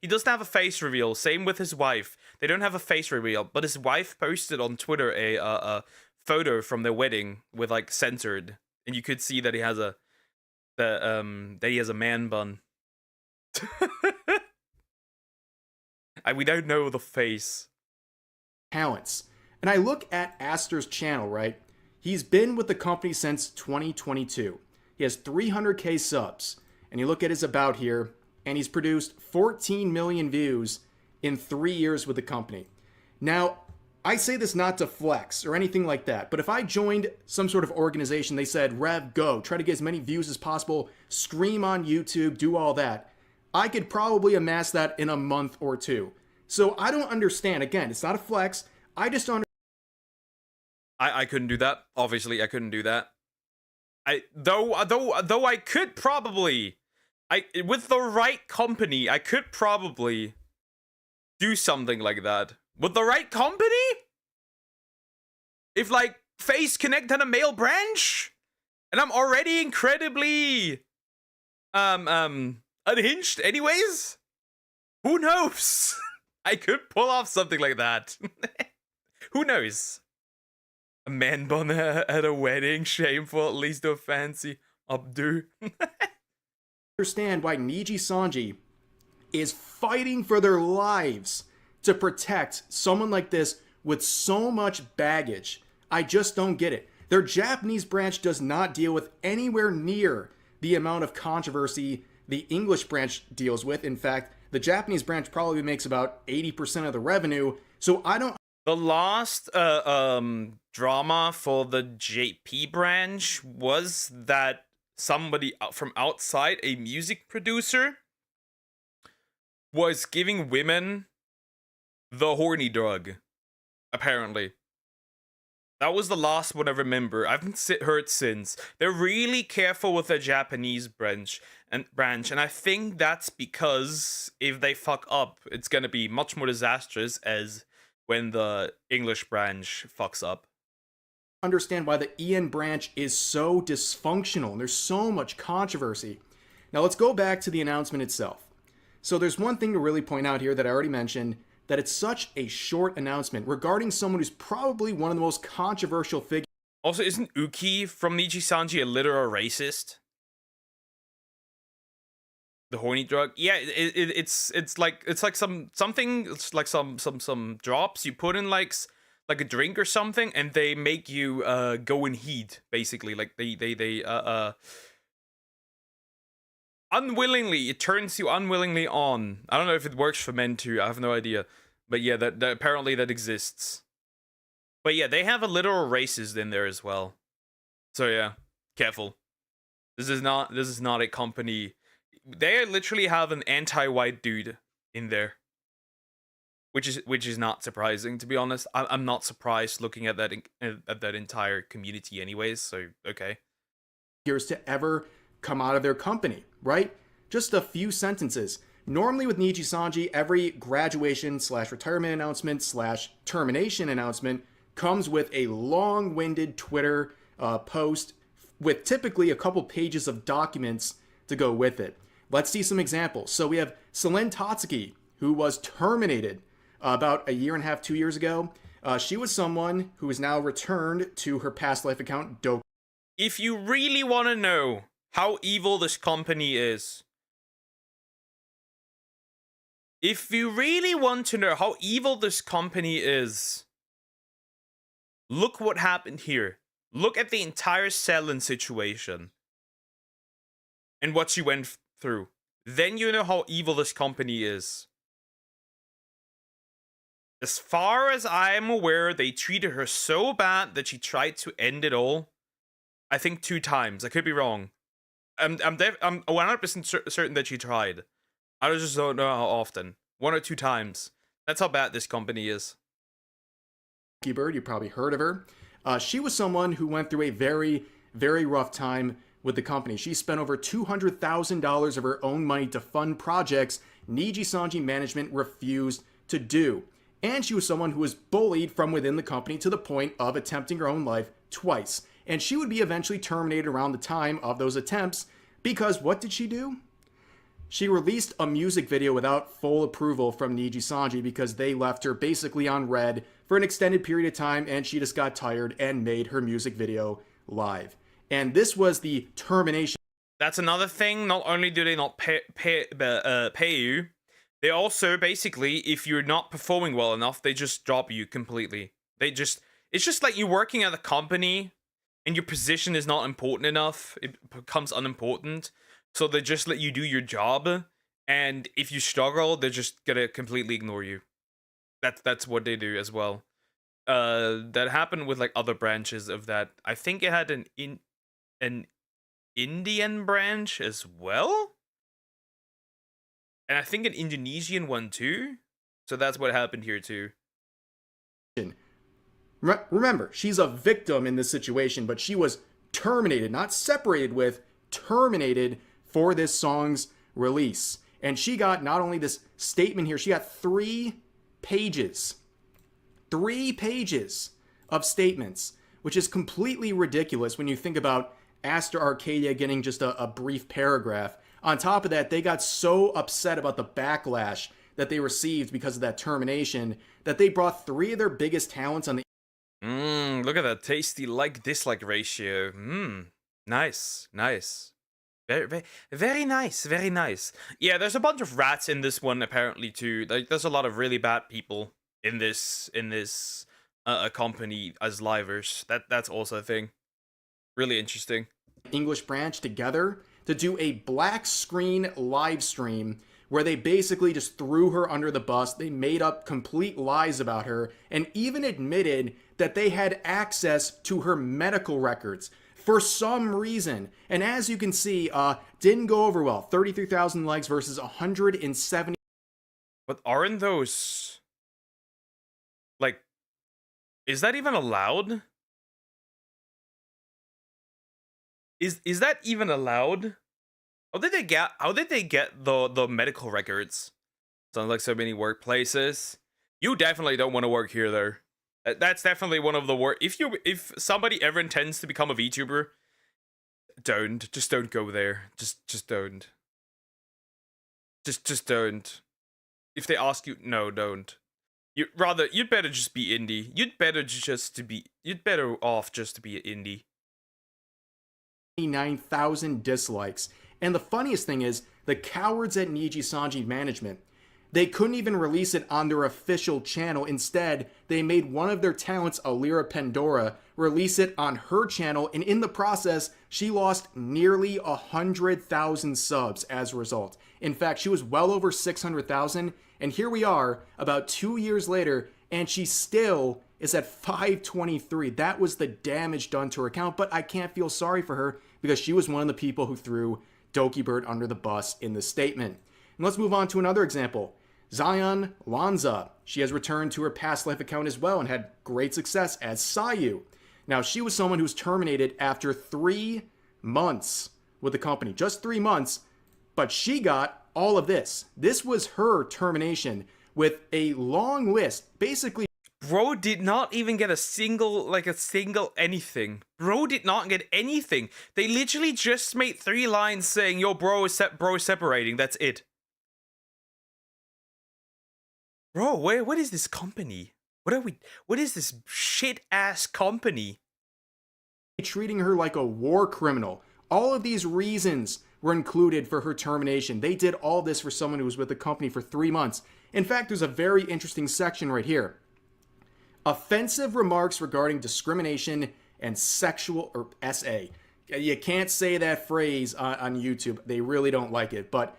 He doesn't have a face reveal. Same with his wife. They don't have a face reveal. But his wife posted on Twitter a photo from their wedding with censored, and you could see that he has a man bun. We don't know the face. Talents. And I look at Aster's channel, right? He's been with the company since 2022. He has 300k subs. And you look at his about here, and he's produced 14 million views in 3 years with the company. Now, I say this not to flex or anything like that, but if I joined some sort of organization, they said, Rev, go, try to get as many views as possible, stream on YouTube, do all that, I could probably amass that in a month or two. So I don't understand. Again, it's not a flex. I just don't. I couldn't do that. Obviously, I couldn't do that. Though I could probably, with the right company, I could probably do something like that. With the right company? If Face Connect had a male branch, and I'm already incredibly unhinged anyways, who knows? I could pull off something like that. Who knows? A man bun at a wedding, shameful, at least a fancy updo. Understand why Niji Sanji is fighting for their lives to protect someone like this with so much baggage. I just don't get it. Their Japanese branch does not deal with anywhere near the amount of controversy the English branch deals with. In fact, the Japanese branch probably makes about 80% of the revenue. So I don't. The last drama for the JP branch was that somebody from outside, a music producer, was giving women the horny drug, apparently. That was the last one I remember. I haven't heard since. They're really careful with the Japanese branch, and I think that's because if they fuck up, it's gonna be much more disastrous as when the English branch fucks up. Understand why the EN branch is so dysfunctional and there's so much controversy. Now let's go back to the announcement itself. So there's one thing to really point out here that I already mentioned, that it's such a short announcement regarding someone who's probably one of the most controversial figures. Also, isn't Uki from Niji Sanji a literal racist? The horny drug? Yeah, it's like something. It's like some drops you put in like a drink or something, and they make you go in heat. Basically, like they unwillingly, it turns you unwillingly on. I don't know if it works for men too. I have no idea, but yeah, that apparently that exists. But yeah, they have a literal racist in there as well. So yeah, careful. This is not a company. They literally have an anti-white dude in there, which is not surprising, to be honest. I'm not surprised looking at that entire community, anyways. So okay. Years to ever come out of their company, right? Just a few sentences. Normally with Niji Sanji, every graduation / retirement announcement / termination announcement comes with a long-winded Twitter post with typically a couple pages of documents to go with it. Let's see some examples. So we have Selene Tatsuki, who was terminated about a year and a half, 2 years ago. She was someone who is now returned to her past life account, Doku. If you really want to know how evil this company is, if you really want to know how evil this company is, look what happened here. Look at the entire Selene situation and what she went through. Then you know how evil this company is. As far as I'm aware, they treated her so bad that she tried to end it all. I think 2 times. I could be wrong. I'm 100% certain that she tried. I just don't know how often. 1 or 2 times. That's how bad this company is. Bird, you probably heard of her. She was someone who went through a very, very rough time with the company. She spent over $200,000 of her own money to fund projects Niji Sanji management refused to do. And she was someone who was bullied from within the company to the point of attempting her own life twice. And she would be eventually terminated around the time of those attempts because what did she do? She released a music video without full approval from Niji Sanji because they left her basically on red for an extended period of time, and she just got tired and made her music video live. And this was the termination. That's another thing. Not only do they not pay you, they also basically, if you're not performing well enough, they just drop you completely. It's just like you working at a company and your position is not important enough. It becomes unimportant. So they just let you do your job, and if you struggle, they're just gonna completely ignore you. That's what they do as well. That happened with like other branches of that. I think it had an Indian branch as well, and I think an Indonesian one too. So that's what happened here too. Remember, she's a victim in this situation, but she was terminated, not separated with, terminated for this song's release. And she got not only this statement here, she got 3 pages. 3 pages of statements, which is completely ridiculous when you think about Aster Arcadia getting just a brief paragraph. On top of that, they got so upset about the backlash that they received because of that termination that they brought 3 of their biggest talents on the Look at that tasty like-dislike ratio. Nice. Very nice, very nice. Yeah, there's a bunch of rats in this one apparently too. Like, there's a lot of really bad people in this company as livers. That's also a thing. Really interesting. English branch together to do a black screen live stream where they basically just threw her under the bus. They made up complete lies about her and even admitted that they had access to her medical records for some reason. And as you can see, didn't go over well. 33,000 likes versus 170. But aren't those, like, is that even allowed? Is that even allowed? How did they get the medical records? Sounds like so many workplaces. You definitely don't want to work here though. That's definitely one of the worst. If somebody ever intends to become a VTuber, just don't go there. Just don't. Just don't. If they ask you, no, don't. You'd better just be indie. You'd better off just to be indie. 9,000 dislikes. And the funniest thing is, the cowards at Niji Sanji management, they couldn't even release it on their official channel. Instead, they made one of their talents, Alira Pandora, release it on her channel, and in the process, she lost nearly 100,000 subs as a result. In fact, she was well over 600,000, and here we are, about 2 years later, and she still is at 523. That was the damage done to her account, but I can't feel sorry for her because she was one of the people who threw Doki Bird under the bus in the statement. And let's move on to another example. Zion Lanza. She has returned to her past life account as well and had great success as Sayu. Now, she was someone who was terminated after 3 months with the company. Just 3 months, but she got all of this. This was her termination with a long list. Basically, Bro did not even get a single anything. Bro did not get anything. They literally just made 3 lines saying, yo, bro is separating. That's it. Bro, what is this company? What is this shit-ass company? treating her like a war criminal. All of these reasons were included for her termination. They did all this for someone who was with the company for 3 months. In fact, there's a very interesting section right here. Offensive remarks regarding discrimination and sexual, or SA. You can't say that phrase on YouTube. They really don't like it. But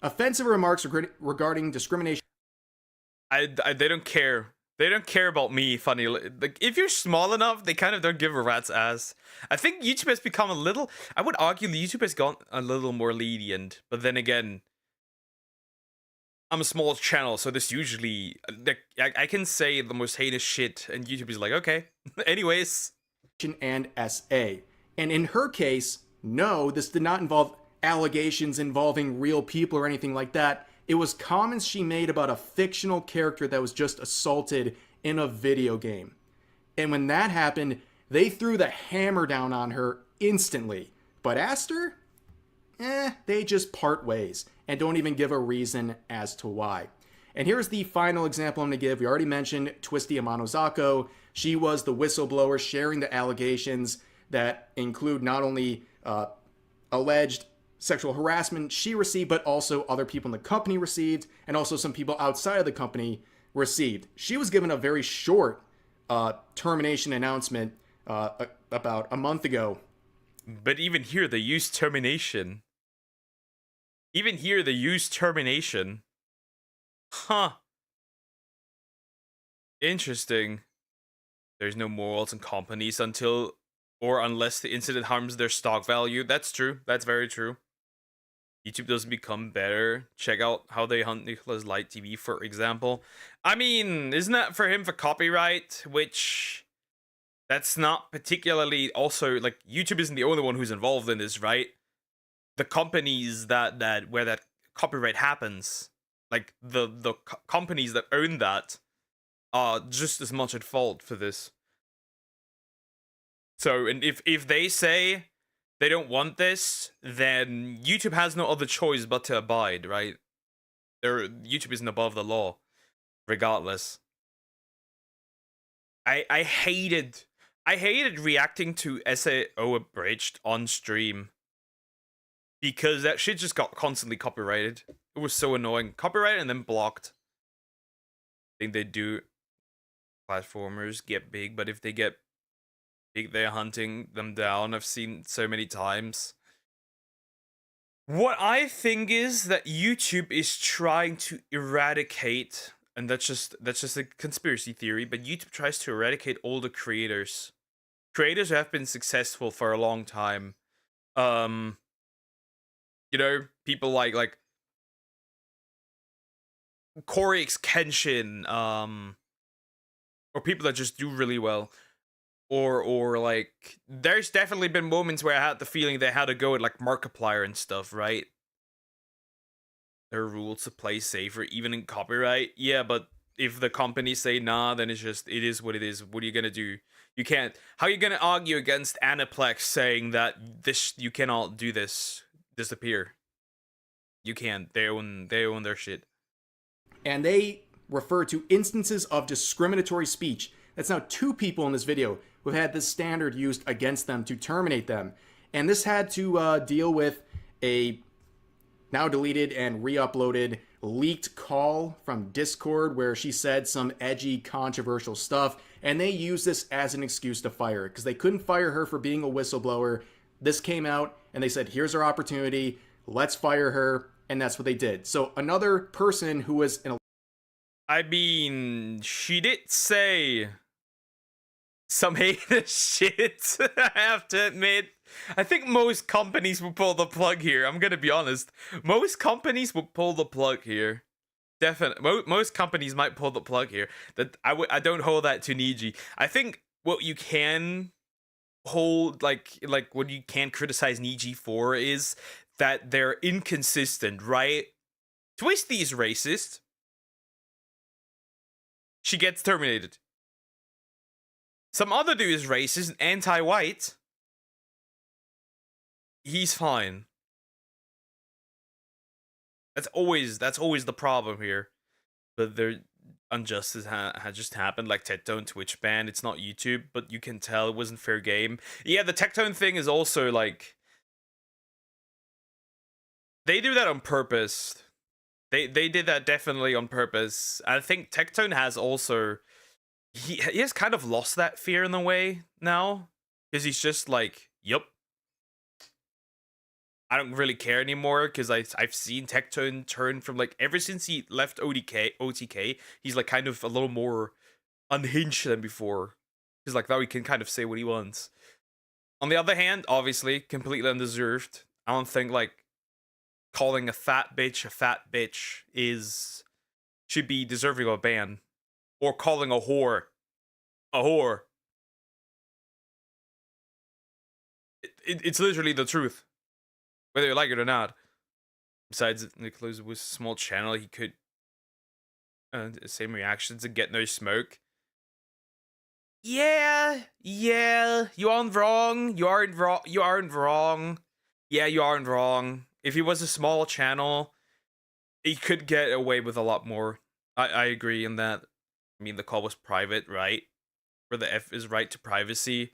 offensive remarks regarding discrimination. They don't care. They don't care about me, funny. Like, if you're small enough, they kind of don't give a rat's ass. I think YouTube has become a little... I would argue YouTube has gone a little more lenient. But then again, I'm a small channel, so this usually... I can say the most heinous shit, and YouTube is like, okay. Anyways. And SA. And in her case, no, this did not involve allegations involving real people or anything like that. It was comments she made about a fictional character that was just assaulted in a video game. And when that happened, they threw the hammer down on her instantly. But Aster? They just part ways and don't even give a reason as to why. And here's the final example I'm going to give. We already mentioned Twisty Amanozako. She was the whistleblower sharing the allegations that include not only alleged sexual harassment she received, but also other people in the company received, and also some people outside of the company received. She was given a very short termination announcement about a month ago. But even here, they used termination. Even here, they used termination. Huh. Interesting. There's no morals in companies until or unless the incident harms their stock value. That's true. That's very true. YouTube doesn't become better. Check out how they hunt Nicholas Light TV, for example. I mean, isn't that for him for copyright? Which, that's not particularly also, like, YouTube isn't the only one who's involved in this, right? The companies that where that copyright happens, like the companies that own that, are just as much at fault for this. So, and if they say they don't want this, then YouTube has no other choice but to abide, right? YouTube isn't above the law, regardless. I hated reacting to SAO Abridged on stream because that shit just got constantly copyrighted. It was so annoying. Copyrighted and then blocked. I think they do. Platformers get big, but if they get big, they're hunting them down. I've seen so many times. What I think is that YouTube is trying to eradicate, and that's just a conspiracy theory, but YouTube tries to eradicate all the creators. Creators who have been successful for a long time. You know, people like Corey X Kenshin, or people that just do really well. Or like, there's definitely been moments where I had the feeling they had to go at like Markiplier and stuff, right? There are rules to play safer, even in copyright. Yeah, but if the companies say nah, then it is what it is. What are you gonna do? You can't. How are you gonna argue against Aniplex saying that you cannot do this? Disappear. You can. They own their shit. And they refer to instances of discriminatory speech. That's now 2 people in this video who have had this standard used against them to terminate them. And this had to deal with a now deleted and re-uploaded leaked call from Discord where she said some edgy, controversial stuff, and they used this as an excuse to fire her because they couldn't fire her for being a whistleblower. This came out and they said, here's our opportunity, let's fire her, and that's what they did. So another person who was in a... I mean, she did say some heinous shit, I have to admit. I think most companies would pull the plug here. I'm gonna be honest. Most companies would pull the plug here. Definitely. Most companies might pull the plug here. That I don't hold that to Niji. I think what you can hold, like what you can criticize Niji for is that they're inconsistent, right? Twisty is racist. She gets terminated. Some other dude is racist and anti-white. He's fine. That's always the problem here. But there injustice had just happened, like Tectone Twitch ban. It's not YouTube, but you can tell it wasn't fair game. Yeah, the Tectone thing is also like they do that on purpose. They did that definitely on purpose. I think Tectone has also he has kind of lost that fear in a way now because he's just like, yup. I don't really care anymore because I've seen Tectone turn from like ever since he left OTK, he's like kind of a little more unhinged than before. He's like now he can kind of say what he wants. On the other hand, obviously, completely undeserved. I don't think like calling a fat bitch should be deserving of a ban. Or calling a whore a whore. It's literally the truth. Whether you like it or not. Besides, Nicholas was a small channel, he could same reactions and get no smoke. Yeah, you aren't wrong. You aren't wrong. Yeah, you aren't wrong. If he was a small channel, he could get away with a lot more. I agree in that. I mean, the call was private, right? Where the F is right to privacy.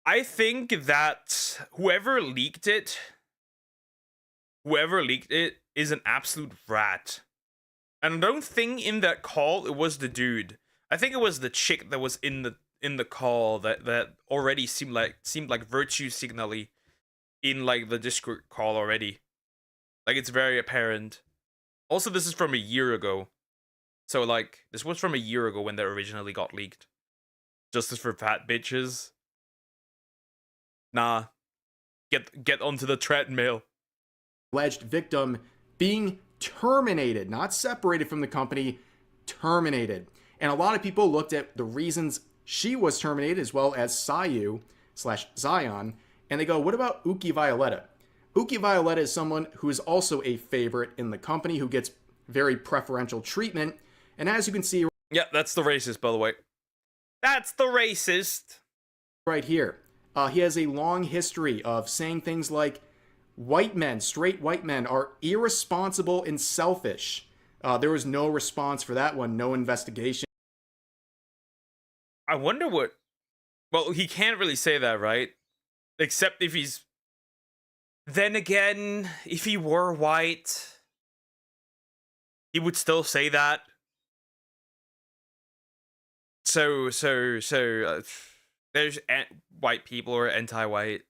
I think that whoever leaked it is an absolute rat. And I don't think in that call it was the dude. I think it was the chick that was in the call that already seemed like virtue signally in like the Discord call already. Like it's very apparent. Also, this is from a year ago. So like this was from a year ago when that originally got leaked. Justice for fat bitches. Nah. Get onto the treadmill. Alleged victim being terminated, not separated from the company, terminated. And a lot of people looked at the reasons she was terminated as well as Sayu/Zion, and they go, what about Uki Violetta? Uki Violetta is someone who is also a favorite in the company who gets very preferential treatment. And as you can see... Yeah, that's the racist, by the way. That's the racist. Right here. He has a long history of saying things like, white men, straight white men, are irresponsible and selfish. There was no response for that one, no investigation. I wonder what... Well, he can't really say that, right? Except if he's... Then again, if he were white, he would still say that. So there's white people or anti-white.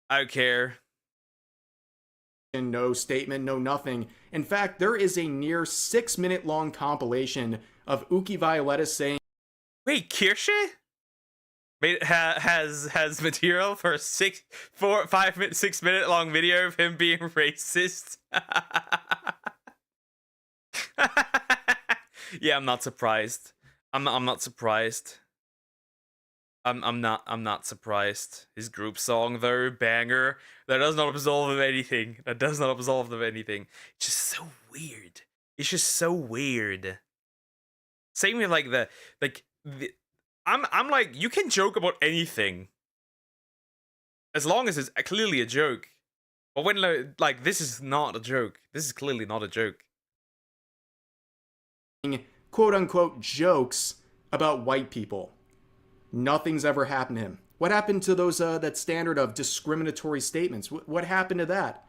I don't care. No statement, no nothing. In fact, there is a near 6-minute long compilation of Uki Violetta saying, "Wait, Kirsche has material for a 6-minute long video of him being racist." Yeah, I'm not surprised. I'm not surprised. I'm not surprised. His group song though, banger. That does not absolve of anything. That does not absolve of anything. It's just so weird. It's just so weird. Same with like I'm like, you can joke about anything as long as it's clearly a joke. But when, like, this is not a joke. This is clearly not a joke. Quote-unquote jokes about white people. Nothing's ever happened to him. What happened to those that standard of discriminatory statements? What happened to that?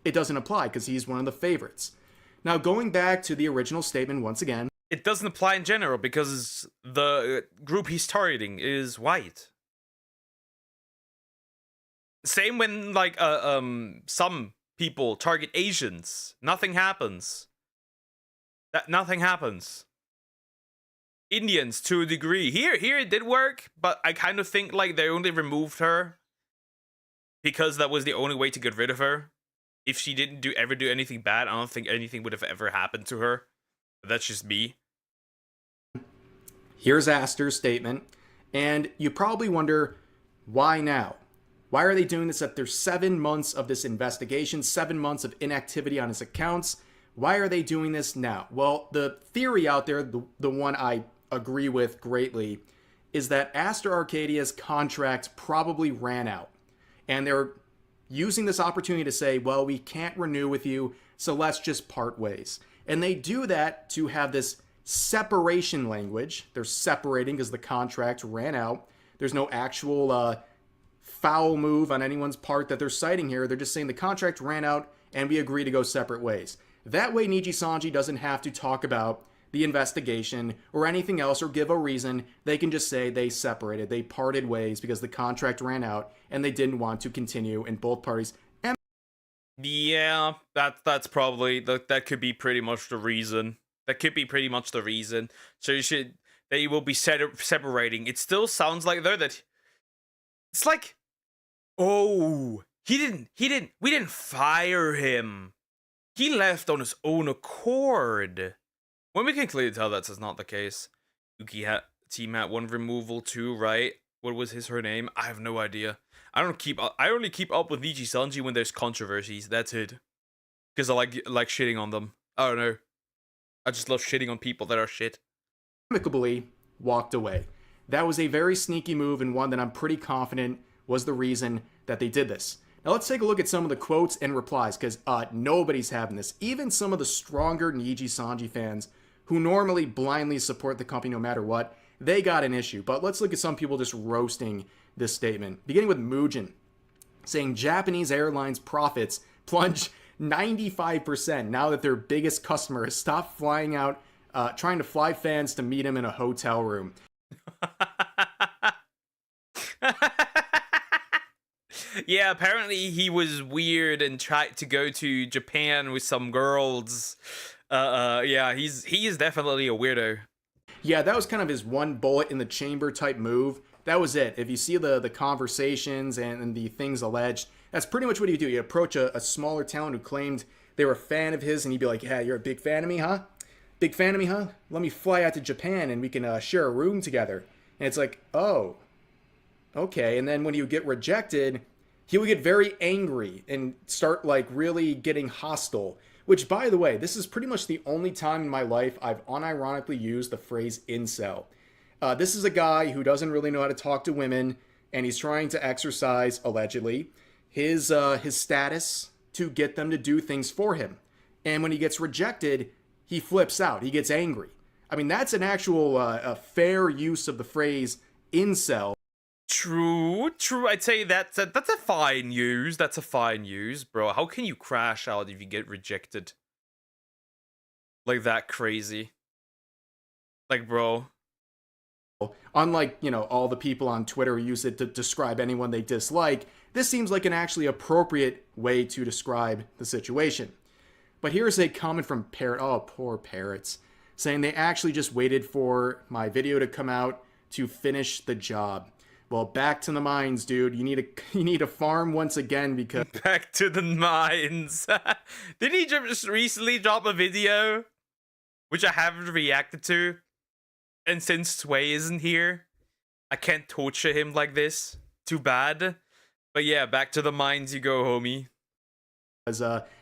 It doesn't apply because he's one of the favorites. Now, going back to the original statement once again. It doesn't apply in general because the group he's targeting is white. Same when, like, some people target Asians. Nothing happens. Nothing happens. Indians, to a degree. Here it did work, but I kind of think, like, they only removed her because that was the only way to get rid of her. If she didn't ever do anything bad, I don't think anything would have ever happened to her. But that's just me. Here's Astor's statement, and you probably wonder, why now? Why are they doing this after 7 months of this investigation, 7 months of inactivity on his accounts? Why are they doing this now? Well, the theory out there, the one I agree with greatly, is that Astor Arcadia's contract probably ran out. And they're using this opportunity to say, well, we can't renew with you, so let's just part ways. And they do that to have this separation language. They're separating because the contract ran out. There's no actual foul move on anyone's part that they're citing here. They're just saying the contract ran out and we agree to go separate ways. That way, Niji Sanji doesn't have to talk about the investigation or anything else or give a reason. They can just say they separated, they parted ways because the contract ran out and they didn't want to continue in both parties. And yeah, that's probably, that could be pretty much the reason. That could be pretty much the reason. So they will be separating. It still sounds like though that it's like, oh, we didn't fire him. He left on his own accord. When we can clearly tell that's not the case. Yuki had team hat 1 removal 2, right? What was her name? I have no idea. I only keep up with Niji Sanji when there's controversies. That's it. Because I like shitting on them. I don't know. I just love shitting on people that are shit. Amicably walked away. That was a very sneaky move and one that I'm pretty confident was the reason that they did this. Now let's take a look at some of the quotes and replies, because nobody's having this. Even some of the stronger Niji Sanji fans who normally blindly support the company no matter what, they got an issue. But let's look at some people just roasting this statement. Beginning with Mugen, saying Japanese airlines profits plunge 95% now that their biggest customer has stopped flying out, trying to fly fans to meet him in a hotel room. Yeah, apparently he was weird and tried to go to Japan with some girls. Yeah, he is definitely a weirdo. Yeah, that was kind of his one bullet in the chamber type move. That was it. If you see the conversations and the things alleged, that's pretty much what you do. You approach a smaller talent who claimed they were a fan of his, and you'd be like, yeah, you're a big fan of me, huh? Big fan of me, huh? Let me fly out to Japan and we can share a room together. And it's like, oh, okay. And then when you get rejected, he would get very angry and start like really getting hostile. Which, by the way, this is pretty much the only time in my life I've unironically used the phrase incel. This is a guy who doesn't really know how to talk to women, and he's trying to exercise, allegedly, his status to get them to do things for him. And when he gets rejected, he flips out. He gets angry. I mean, that's an actual a fair use of the phrase incel. True. I'd say that's a fine use. That's a fine use, bro. How can you crash out if you get rejected? Like that crazy. Like, bro. Unlike, all the people on Twitter who use it to describe anyone they dislike, this seems like an actually appropriate way to describe the situation. But here's a comment from Parrot. Oh, poor Parrots. Saying they actually just waited for my video to come out to finish the job. Well, back to the mines, dude. You need to farm once again because... Back to the mines. Did he just recently drop a video? Which I haven't reacted to. And since Sway isn't here, I can't torture him like this. Too bad. But yeah, back to the mines you go, homie. As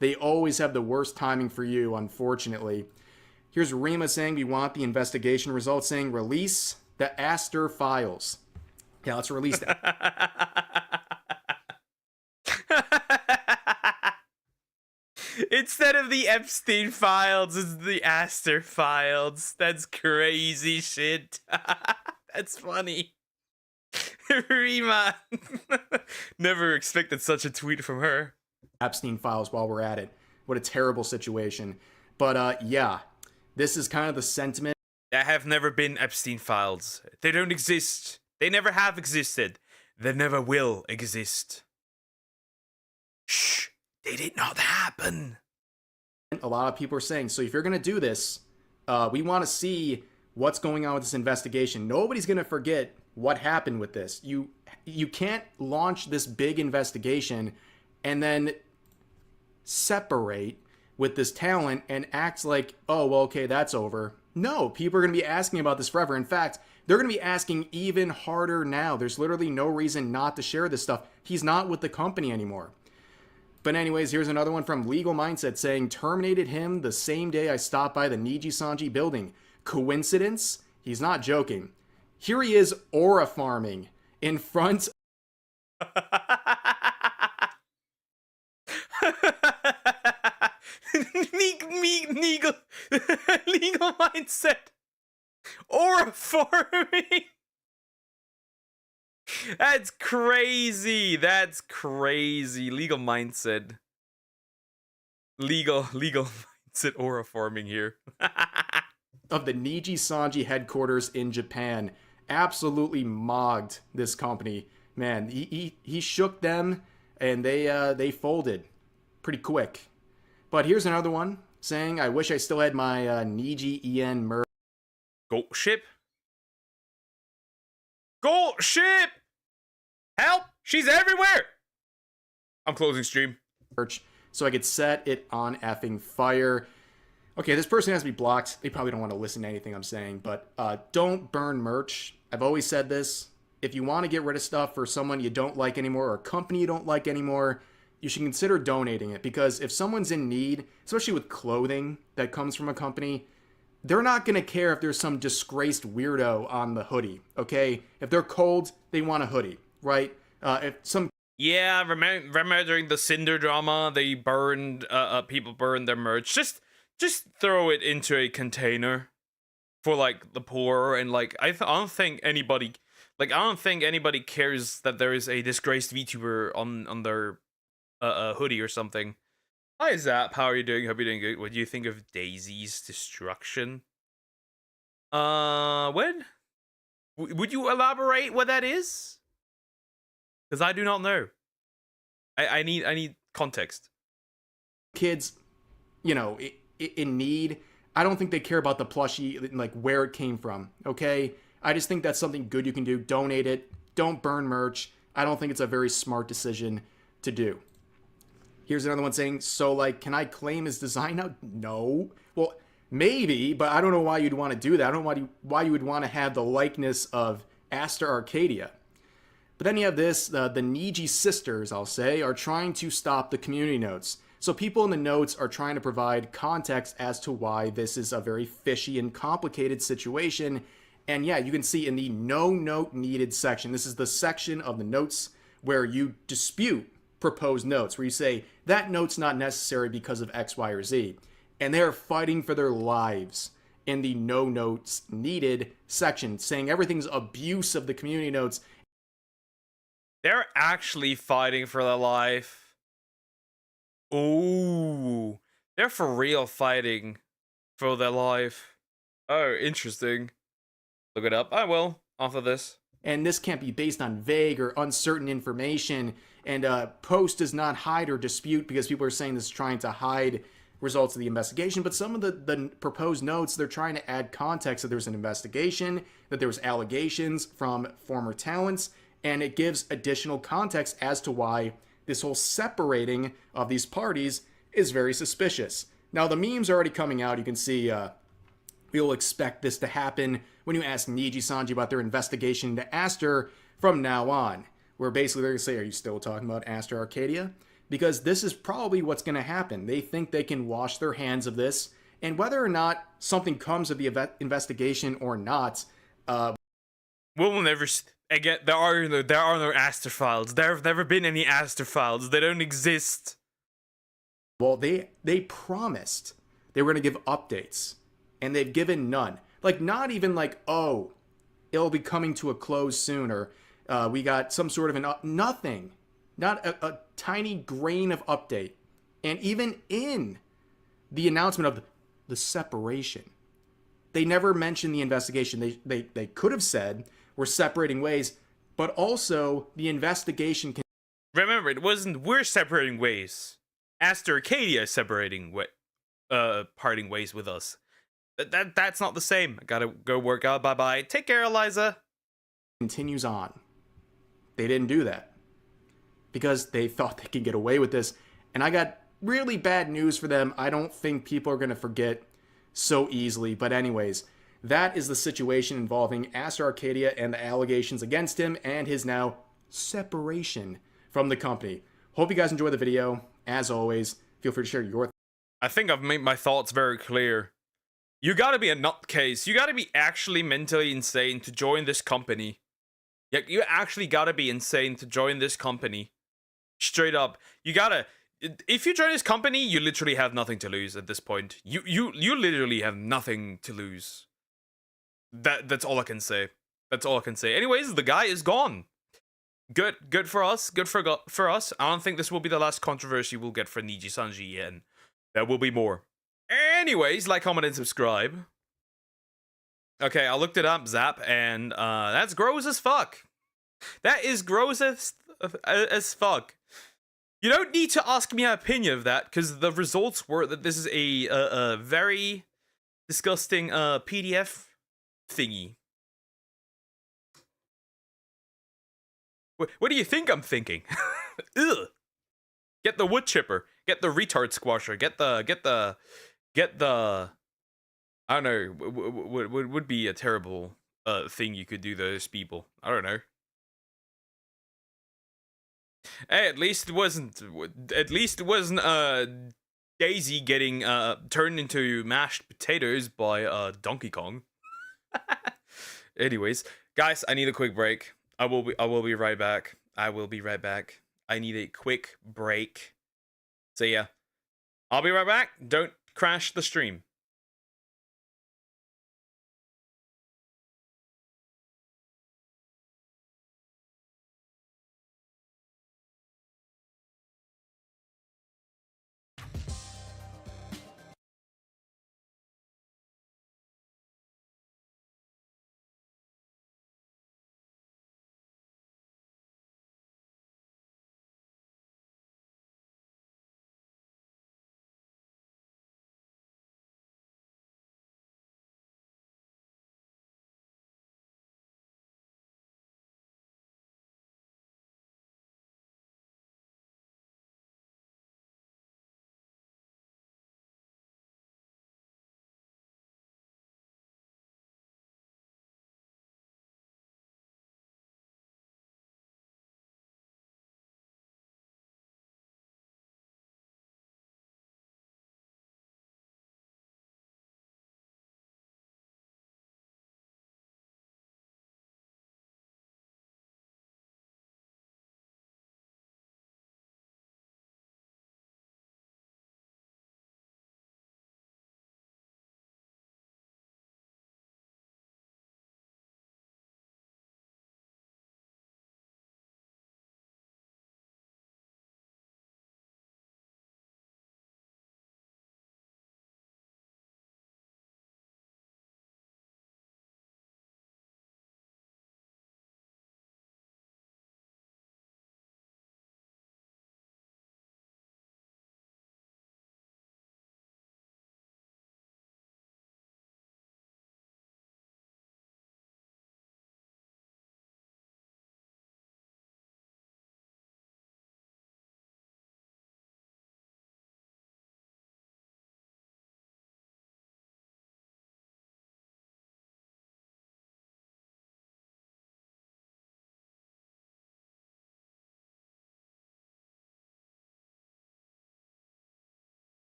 they always have the worst timing for you, unfortunately. Here's Rima saying we want the investigation results, saying release the Astor files. Yeah, let's release that. Instead of the Epstein files, it's the Astor files. That's crazy shit. That's funny. Rima. Never expected such a tweet from her. Epstein files while we're at it. What a terrible situation. But yeah, this is kind of the sentiment. There have never been Epstein files. They don't exist. They never have existed. They never will exist. Shh. They did not happen. A lot of people are saying, so if you're going to do this, we want to see what's going on with this investigation. Nobody's going to forget what happened with this. You can't launch this big investigation and then separate with this talent and act like, oh, well, okay, that's over. No, people are going to be asking about this forever. In fact, they're going to be asking even harder now. There's literally no reason not to share this stuff. He's not with the company anymore. But anyways, here's another one from Legal Mindset saying, terminated him the same day I stopped by the Niji Sanji building. Coincidence? He's not joking. Here he is aura farming in front. Legal Mindset. Aura farming. That's crazy. That's crazy. Legal Mindset. Legal Mindset aura farming here. Of the Niji Sanji headquarters in Japan. Absolutely mogged this company. Man, he shook them and they folded pretty quick. But here's another one saying, I wish I still had my Niji En merch. Gold ship? Gold ship! Help! She's everywhere! I'm closing stream. So I could set it on effing fire. Okay, this person has to be blocked. They probably don't want to listen to anything I'm saying, but don't burn merch. I've always said this. If you want to get rid of stuff for someone you don't like anymore or a company you don't like anymore, you should consider donating it, because if someone's in need, especially with clothing that comes from a company, they're not going to care if there's some disgraced weirdo on the hoodie, okay? If they're cold, they want a hoodie, right? If some... Yeah, remember during the Cinder drama, they burned, people burned their merch. Just throw it into a container for, like, the poor, and, like, I don't think anybody cares that there is a disgraced VTuber on their hoodie or something. Hi Zap, how are you doing? Hope you're doing good. What do you think of Daisy's destruction? When? Would you elaborate what that is? Because I do not know. I need context. Kids, you know, in need, I don't think they care about the plushie, like where it came from, okay? I just think that's something good you can do. Donate it. Don't burn merch. I don't think it's a very smart decision to do. Here's another one saying, so, like, can I claim his design now? No. Well, maybe, but I don't know why you'd want to do that. I don't know why you would want to have the likeness of Astor Arcadia. But then you have this, the Niji sisters, I'll say, are trying to stop the community notes. So people in the notes are trying to provide context as to why this is a very fishy and complicated situation. And yeah, you can see in the no note needed section, this is the section of the notes where you dispute proposed notes, where you say that note's not necessary because of X, Y, or Z. And they're fighting for their lives in the no notes needed section, saying everything's abuse of the community notes. They're actually fighting for their life. Ooh, they're for real fighting for their life. Oh, interesting. Look it up. I will, after this. And this can't be based on vague or uncertain information. And Post does not hide or dispute, because people are saying this is trying to hide results of the investigation. But some of the proposed notes, they're trying to add context that there's an investigation, that there was allegations from former talents, and it gives additional context as to why this whole separating of these parties is very suspicious. Now, the memes are already coming out. You can see we'll expect this to happen when you ask Niji Sanji about their investigation into Astor from now on, where basically they're going to say, are you still talking about Astor Arcadia? Because this is probably what's going to happen. They think they can wash their hands of this, and whether or not something comes of the investigation or not, we'll never... Again, there are no Astor files. There have never been any Astor files. They don't exist. Well, they promised they were going to give updates, and they've given none. Like, not even like, oh, it'll be coming to a close soon, or we got some sort of nothing. Not a tiny grain of update. And even in the announcement of the separation, they never mentioned the investigation. They could have said, we're separating ways, but also the investigation can... Remember, it wasn't we're separating ways. Aster Arcadia is separating parting ways with us. That's not the same. I gotta go work out. Bye-bye. Take care, Eliza. Continues on. They didn't do that because they thought they could get away with this. And I got really bad news for them. I don't think people are going to forget so easily. But anyways, that is the situation involving Aster Arcadia and the allegations against him and his now separation from the company. Hope you guys enjoy the video. As always, feel free to share your... I think I've made my thoughts very clear. You gotta be a nutcase. You gotta be actually mentally insane to join this company. Yeah, you actually gotta be insane to join this company. Straight up. You gotta... If you join this company, you literally have nothing to lose at this point. You literally have nothing to lose. That's all I can say. That's all I can say. Anyways, the guy is gone. Good for us. Good for us. I don't think this will be the last controversy we'll get for Niji Sanji, and there will be more. Anyways, like, comment, and subscribe. Okay, I looked it up, Zap, and that's gross as fuck. That is gross as fuck. You don't need to ask me my opinion of that, because the results were that this is a very disgusting PDF thingy. What do you think I'm thinking? Ugh. Get the wood chipper. Get the retard squasher. Get the. I don't know. Would be a terrible thing you could do those people. I don't know. Hey, at least it wasn't. Daisy getting turned into mashed potatoes by Donkey Kong. Anyways, guys, I need a quick break. I will be right back. I will be right back. I need a quick break. So yeah, I'll be right back. Don't crash the stream.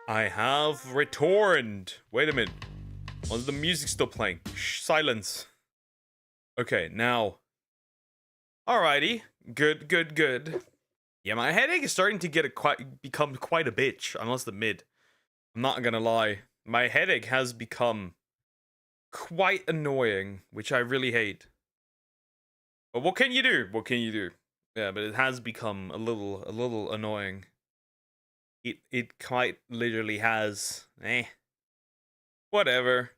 I have returned. Wait a minute. Was the music still playing? Shh, silence. Okay, now. Alrighty. Good. Yeah, my headache is starting to become quite a bitch, I must admit. I'm not gonna lie. My headache has become quite annoying, which I really hate. But what can you do? What can you do? Yeah, but it has become a little annoying. It quite literally has. Whatever.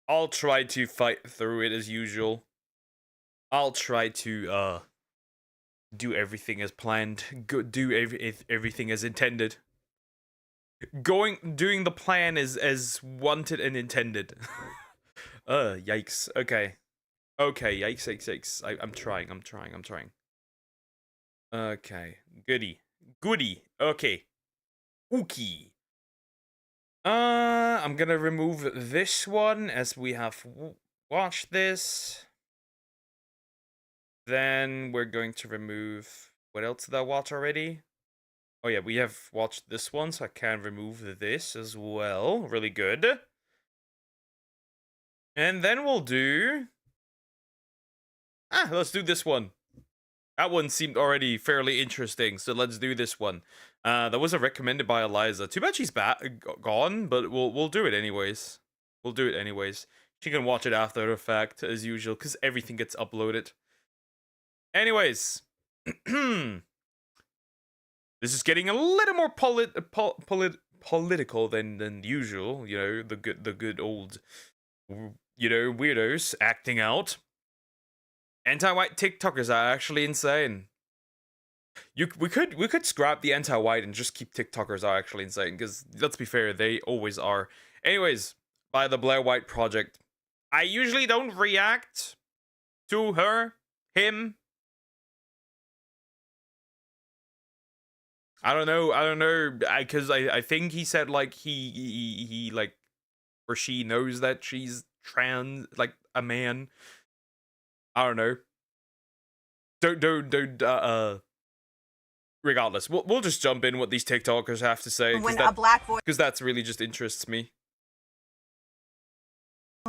I'll try to fight through it as usual. I'll try to do everything as planned. Do everything as intended. Doing the plan as wanted and intended. Yikes. Okay, yikes. I'm trying. Okay, goody. Okay. Ookie. I'm gonna remove this one as we have watched this. Then we're going to remove... What else did I watch already? Oh yeah, we have watched this one, so I can remove this as well. Really good. And then we'll do... let's do this one. That one seemed already fairly interesting, so let's do this one. That was recommended by Eliza. Too bad she's gone, but we'll do it anyways. She can watch it after the fact, as usual, because everything gets uploaded. Anyways. This is getting a little more political than usual. You know, the good old, you know, weirdos acting out. Anti-white TikTokers are actually insane. We could scrap the anti-white and just keep TikTokers are actually insane, because let's be fair, they always are. Anyways, by the Blair White Project. I usually don't react to her, him. I don't know, because I think he said like he like, or she knows that she's trans, like a man. I don't know. Don't regardless, we'll just jump in what these TikTokers have to say, because that's really just interests me.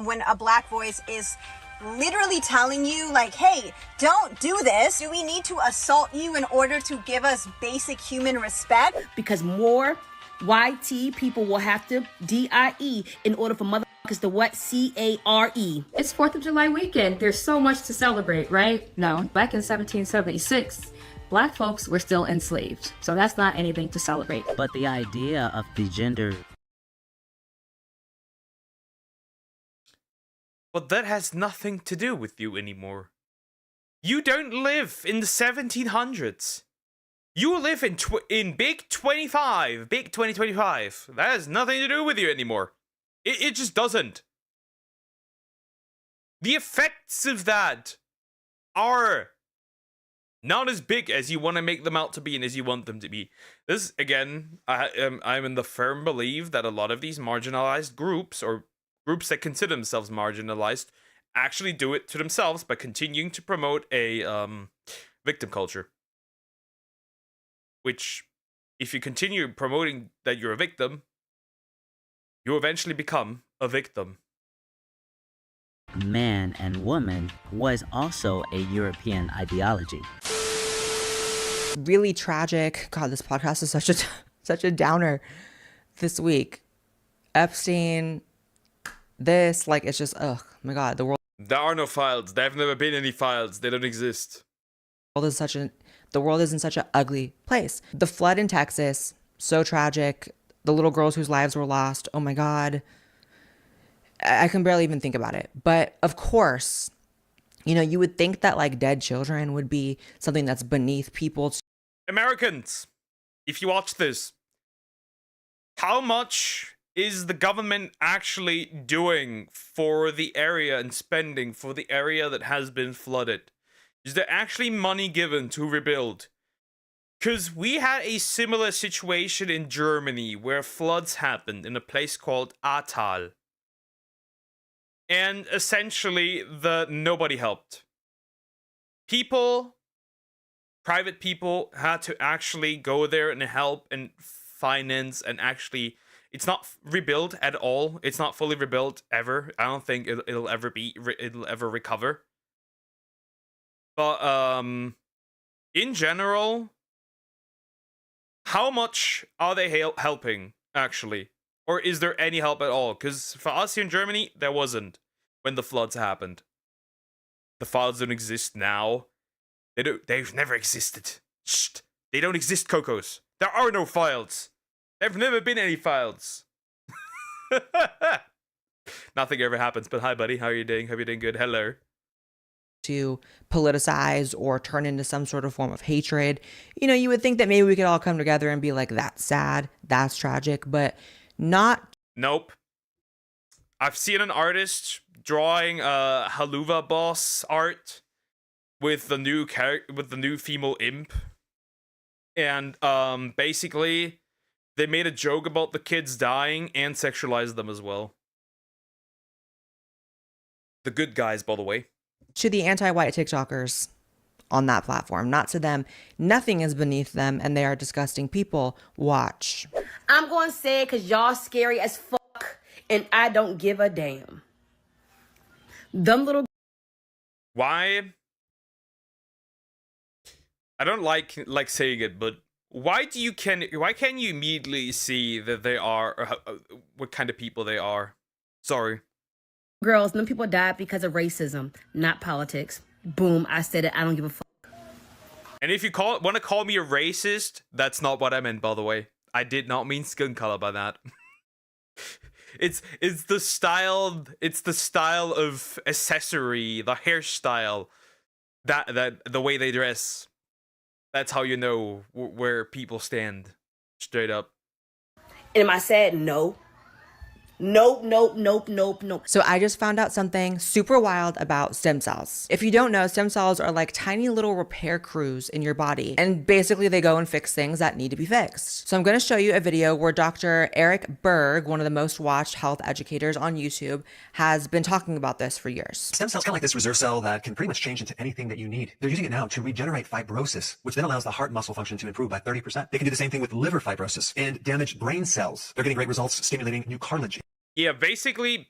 When a black voice is literally telling you, like, hey, don't do this. Do we need to assault you in order to give us basic human respect? Because more YT people will have to DIE in order for motherfuckers to what? CARE. It's 4th of July weekend. There's so much to celebrate, right? No, back in 1776, black folks were still enslaved. So that's not anything to celebrate. But the idea of the gender... But that has nothing to do with you anymore. You don't live in the 1700s. You live in big 2025. That has nothing to do with you anymore. It just doesn't. The effects of that are not as big as you want to make them out to be and as you want them to be. This, again, I'm in the firm belief that a lot of these marginalized groups, or groups that consider themselves marginalized, actually do it to themselves by continuing to promote a victim culture. Which, if you continue promoting that you're a victim, you eventually become a victim. Man and woman was also a European ideology. Really tragic. God, this podcast is such a downer this week. Epstein, this, like, it's just, oh my God, the world. There are no files. There have never been any files. They don't exist. The world is in such an ugly place. The flood in Texas, so tragic. The little girls whose lives were lost. Oh my God. I can barely even think about it. But of course, you know, you would think that like dead children would be something that's beneath people. Americans, if you watch this, how much is the government actually doing for the area and spending for the area that has been flooded? Is there actually money given to rebuild? Because we had a similar situation in Germany where floods happened in a place called Ahrtal. And essentially, nobody helped. Private people had to actually go there and help and finance and actually, it's not rebuilt at all. It's not fully rebuilt ever. I don't think it'll ever recover. But in general, how much are they helping actually, or is there any help at all? Because for us here in Germany, there wasn't when the floods happened. The files don't exist now. They've never existed. Shh. They don't exist, Cocos. There are no files. There've never been any files. Nothing ever happens, but hi, buddy. How are you doing? Hope you're doing good. Hello. To politicize or turn into some sort of form of hatred. You know, you would think that maybe we could all come together and be like, that's sad, that's tragic, but not. Nope. I've seen an artist drawing a Haluva boss art with the new female imp, and basically they made a joke about the kids dying and sexualized them as well. The good guys, by the way. To the anti-white TikTokers on that platform, not to them. Nothing is beneath them, and they are disgusting people. Watch. I'm going to say it because y'all scary as fuck, and I don't give a damn. Them little... Why? I don't like saying it, but why can't you immediately see that they are, what kind of people they are? Sorry. Girls, them people died because of racism, not politics. Boom, I said it. I don't give a fuck. And if you want to call me a racist, that's not what I meant, by the way. I did not mean skin color by that. It's the style. It's the style of accessory, the hairstyle, that the way they dress. That's how you know where people stand. Straight up. And am I sad? No. Nope. So I just found out something super wild about stem cells. If you don't know, stem cells are like tiny little repair crews in your body. And basically they go and fix things that need to be fixed. So I'm going to show you a video where Dr. Eric Berg, one of the most watched health educators on YouTube, has been talking about this for years. Stem cells kind of like this reserve cell that can pretty much change into anything that you need. They're using it now to regenerate fibrosis, which then allows the heart muscle function to improve by 30%. They can do the same thing with liver fibrosis and damaged brain cells. They're getting great results stimulating new cartilage. Yeah, basically,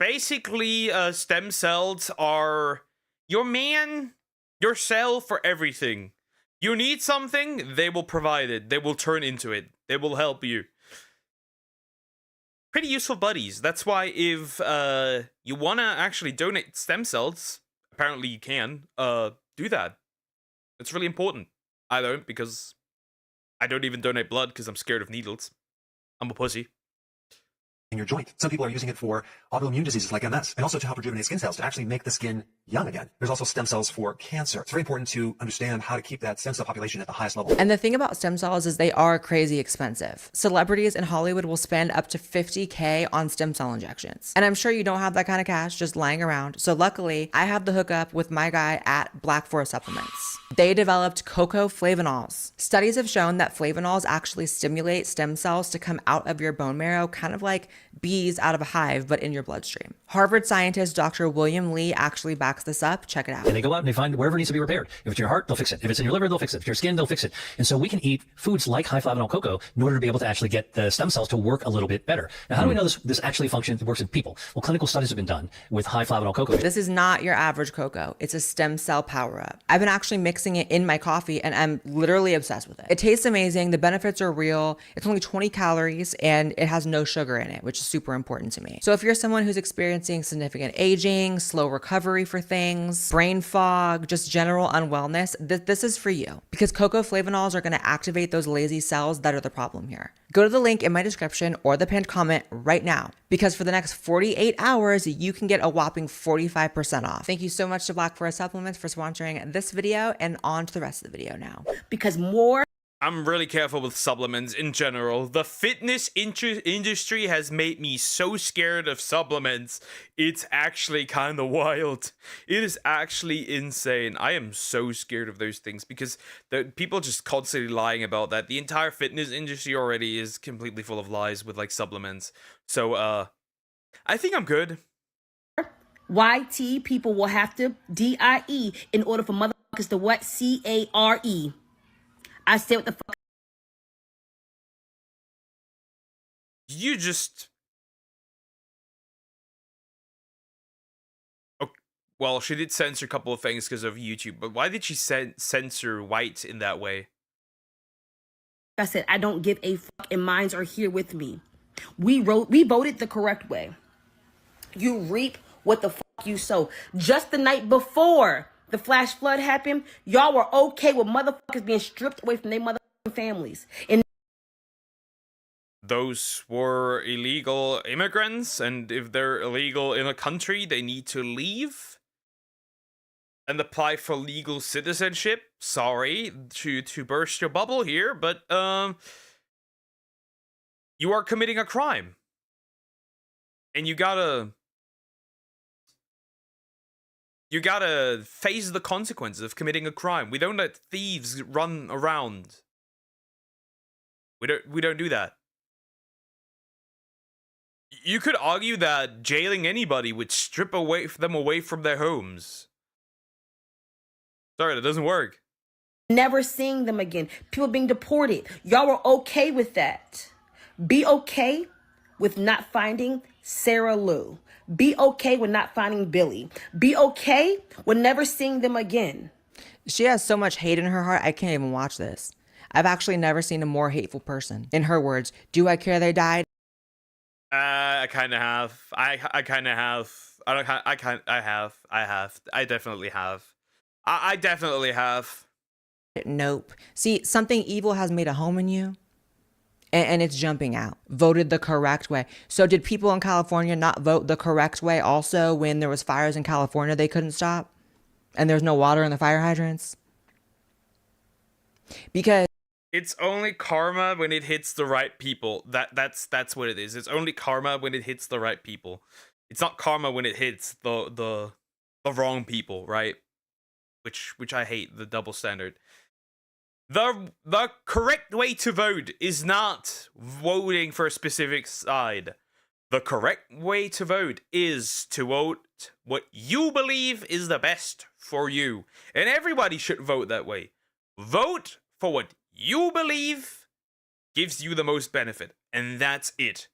stem cells are your cell for everything. You need something, they will provide it. They will turn into it. They will help you. Pretty useful buddies. That's why if you want to actually donate stem cells, apparently you can, do that. It's really important. I don't, because I don't even donate blood because I'm scared of needles. I'm a pussy. In your joint. Some people are using it for autoimmune diseases like MS, and also to help rejuvenate skin cells, to actually make the skin young again. There's also stem cells for cancer. It's very important to understand how to keep that stem cell population at the highest level. And the thing about stem cells is they are crazy expensive. Celebrities in Hollywood will spend up to $50K on stem cell injections. And I'm sure you don't have that kind of cash just lying around. So luckily, I have the hookup with my guy at Black Forest Supplements. They developed cocoa flavanols. Studies have shown that flavanols actually stimulate stem cells to come out of your bone marrow, kind of like bees out of a hive, but in your bloodstream. Harvard scientist Dr. William Lee actually backs this up. Check it out. And they go out and they find wherever it needs to be repaired. If it's your heart, they'll fix it. If it's in your liver, they'll fix it. If your skin, they'll fix it. And so we can eat foods like high flavanol cocoa in order to be able to actually get the stem cells to work a little bit better. Now, how do we know this actually functions, works in people? Well, clinical studies have been done with high flavanol cocoa. This is not your average cocoa. It's a stem cell power up. I've been actually mixing it in my coffee and I'm literally obsessed with it. It tastes amazing. The benefits are real. It's only 20 calories and it has no sugar in it, which is super important to me. So if you're someone who's experiencing significant aging, slow recovery for things, brain fog, just general unwellness, this is for you, because cocoa flavanols are going to activate those lazy cells that are the problem here. Go to the link in my description or the pinned comment right now, because for the next 48 hours, you can get a whopping 45% off. Thank you so much to Black Forest Supplements for sponsoring this video, and on to the rest of the video now. Because more... I'm really careful with supplements in general. The fitness industry has made me so scared of supplements. It's actually kind of wild. It is actually insane. I am so scared of those things because the people just constantly lying about that. The entire fitness industry already is completely full of lies with like supplements. So I think I'm good. YT people will have to DIE in order for motherfuckers to what? CARE. I said what the fuck You just... Oh, well, she did censor a couple of things because of YouTube, but why did she censor white in that way? I said, I don't give a fuck, and mines are here with me. We voted the correct way. You reap what the fuck you sow. Just the night before the flash flood happened, y'all were okay with motherfuckers being stripped away from their motherfucking families. And Those were illegal immigrants, and if they're illegal in a country, they need to leave and apply for legal citizenship. Sorry to burst your bubble here, but you are committing a crime. And you gotta face the consequences of committing a crime. We don't let thieves run around. We don't do that. You could argue that jailing anybody would strip them away from their homes. Sorry, that doesn't work. never seeing them again. People being deported. Y'all were okay with that. Be okay with not finding Sarah Lou. Be okay with not finding Billy. Be okay with never seeing them again. She has so much hate in her heart, I can't even watch this. I've actually never seen a more hateful person. In her words, do I care they died? I kind of have. I kind of have. I definitely have. I definitely have. Nope. See, something evil has made a home in you, and it's jumping out. Voted the correct way. So did people in California not vote the correct way also when there was fires in California they couldn't stop? And there's no water in the fire hydrants? Because it's only karma when it hits the right people. That's what it is. It's only karma when it hits the right people. It's not karma when it hits the wrong people, right? Which I hate, the double standard. The correct way to vote is not voting for a specific side. The correct way to vote is to vote what you believe is the best for you. And everybody should vote that way. Vote for what you believe gives you the most benefit. And that's it.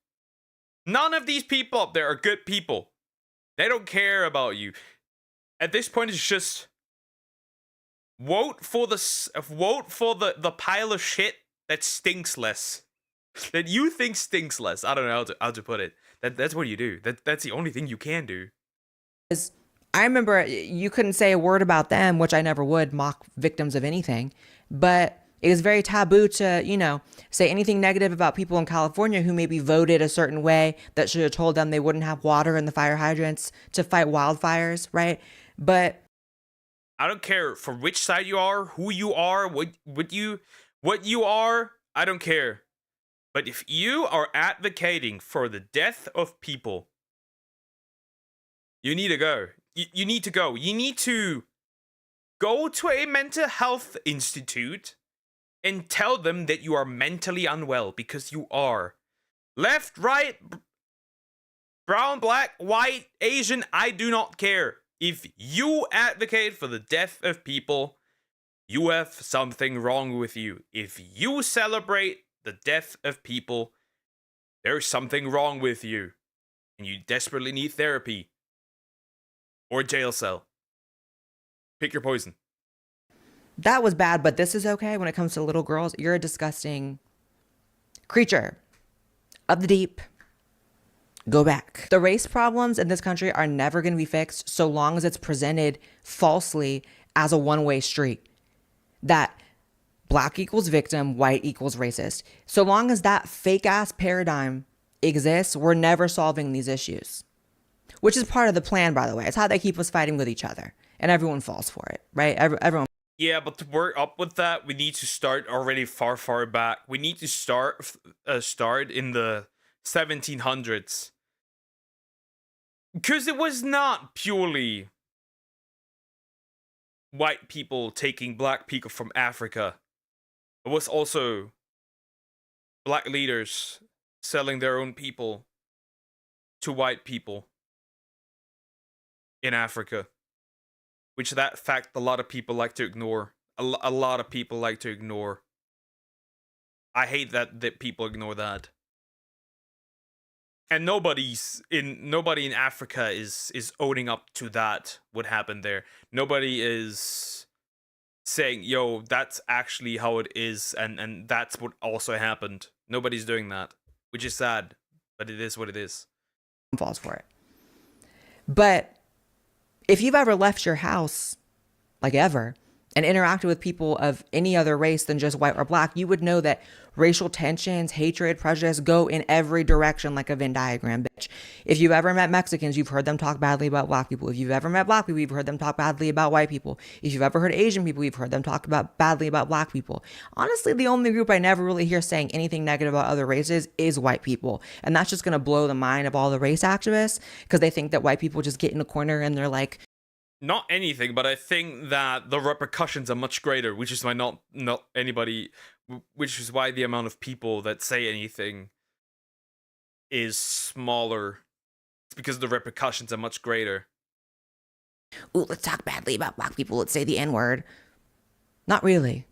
None of these people up there are good people. They don't care about you. At this point, it's just vote for the pile of shit that stinks less. That you think stinks less. I don't know how to put it. That's what you do. That's the only thing you can do. I remember you couldn't say a word about them, which I never would, mock victims of anything. But it is very taboo to, say anything negative about people in California who maybe voted a certain way that should have told them they wouldn't have water in the fire hydrants to fight wildfires, right? But I don't care for which side you are, who you are, what you are, I don't care. But if you are advocating for the death of people, you need to go. You need to go. You need to go to a mental health institute and tell them that you are mentally unwell, because you are. Left, right, brown, black, white, Asian, I do not care. If you advocate for the death of people, you have something wrong with you. If you celebrate the death of people, there's something wrong with you. And you desperately need therapy. Or jail cell. Pick your poison. that was bad, but this is okay when it comes to little girls. You're a disgusting creature of the deep. Go back. The race problems in this country are never going to be fixed so long as it's presented falsely as a one-way street. That black equals victim, white equals racist. So long as that fake-ass paradigm exists, we're never solving these issues. Which is part of the plan, by the way. It's how they keep us fighting with each other. And everyone falls for it, right? Everyone. Yeah, but to work up with that, we need to start already far, far back. We need to start in the 1700s. Because it was not purely white people taking black people from Africa. It was also black leaders selling their own people to white people in Africa. Which that fact a lot of people like to ignore. A lot of people like to ignore. I hate that people ignore that. And nobody in Africa is owning up to that, what happened there. Nobody is saying, yo, that's actually how it is, and that's what also happened. Nobody's doing that, which is sad, but it is what it is. Falls for it. But if you've ever left your house, like ever, and interacted with people of any other race than just white or black, you would know that racial tensions, hatred, prejudice go in every direction like a Venn diagram, bitch. If you've ever met Mexicans, you've heard them talk badly about black people. If you've ever met black people, you've heard them talk badly about white people. If you've ever heard Asian people, you've heard them talk badly about black people. Honestly, the only group I never really hear saying anything negative about other races is white people. And that's just going to blow the mind of all the race activists because they think that white people just get in a corner and they're like, not anything, but I think that the repercussions are much greater, which is why not anybody, which is why the amount of people that say anything is smaller. It's because the repercussions are much greater. ooh, let's talk badly about black people. Let's say the N-word. Not really.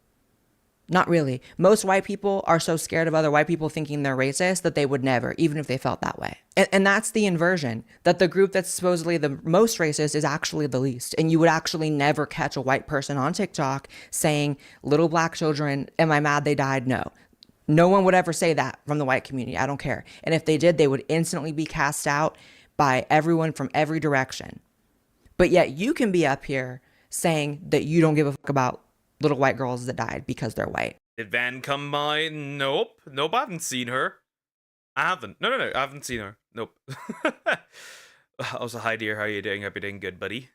Not really. Most white people are so scared of other white people thinking they're racist that they would never, even if they felt that way. And that's the inversion, that the group that's supposedly the most racist is actually the least. And you would actually never catch a white person on TikTok saying, little black children, am I mad they died? No. No one would ever say that from the white community. I don't care. And if they did, they would instantly be cast out by everyone from every direction. But yet you can be up here saying that you don't give a fuck about little white girls that died because they're white. Did Van come by? Nope. Nope, I haven't seen her. I haven't. No, I haven't seen her. Nope. Also, hi dear, how are you doing? Hope you're doing good, buddy.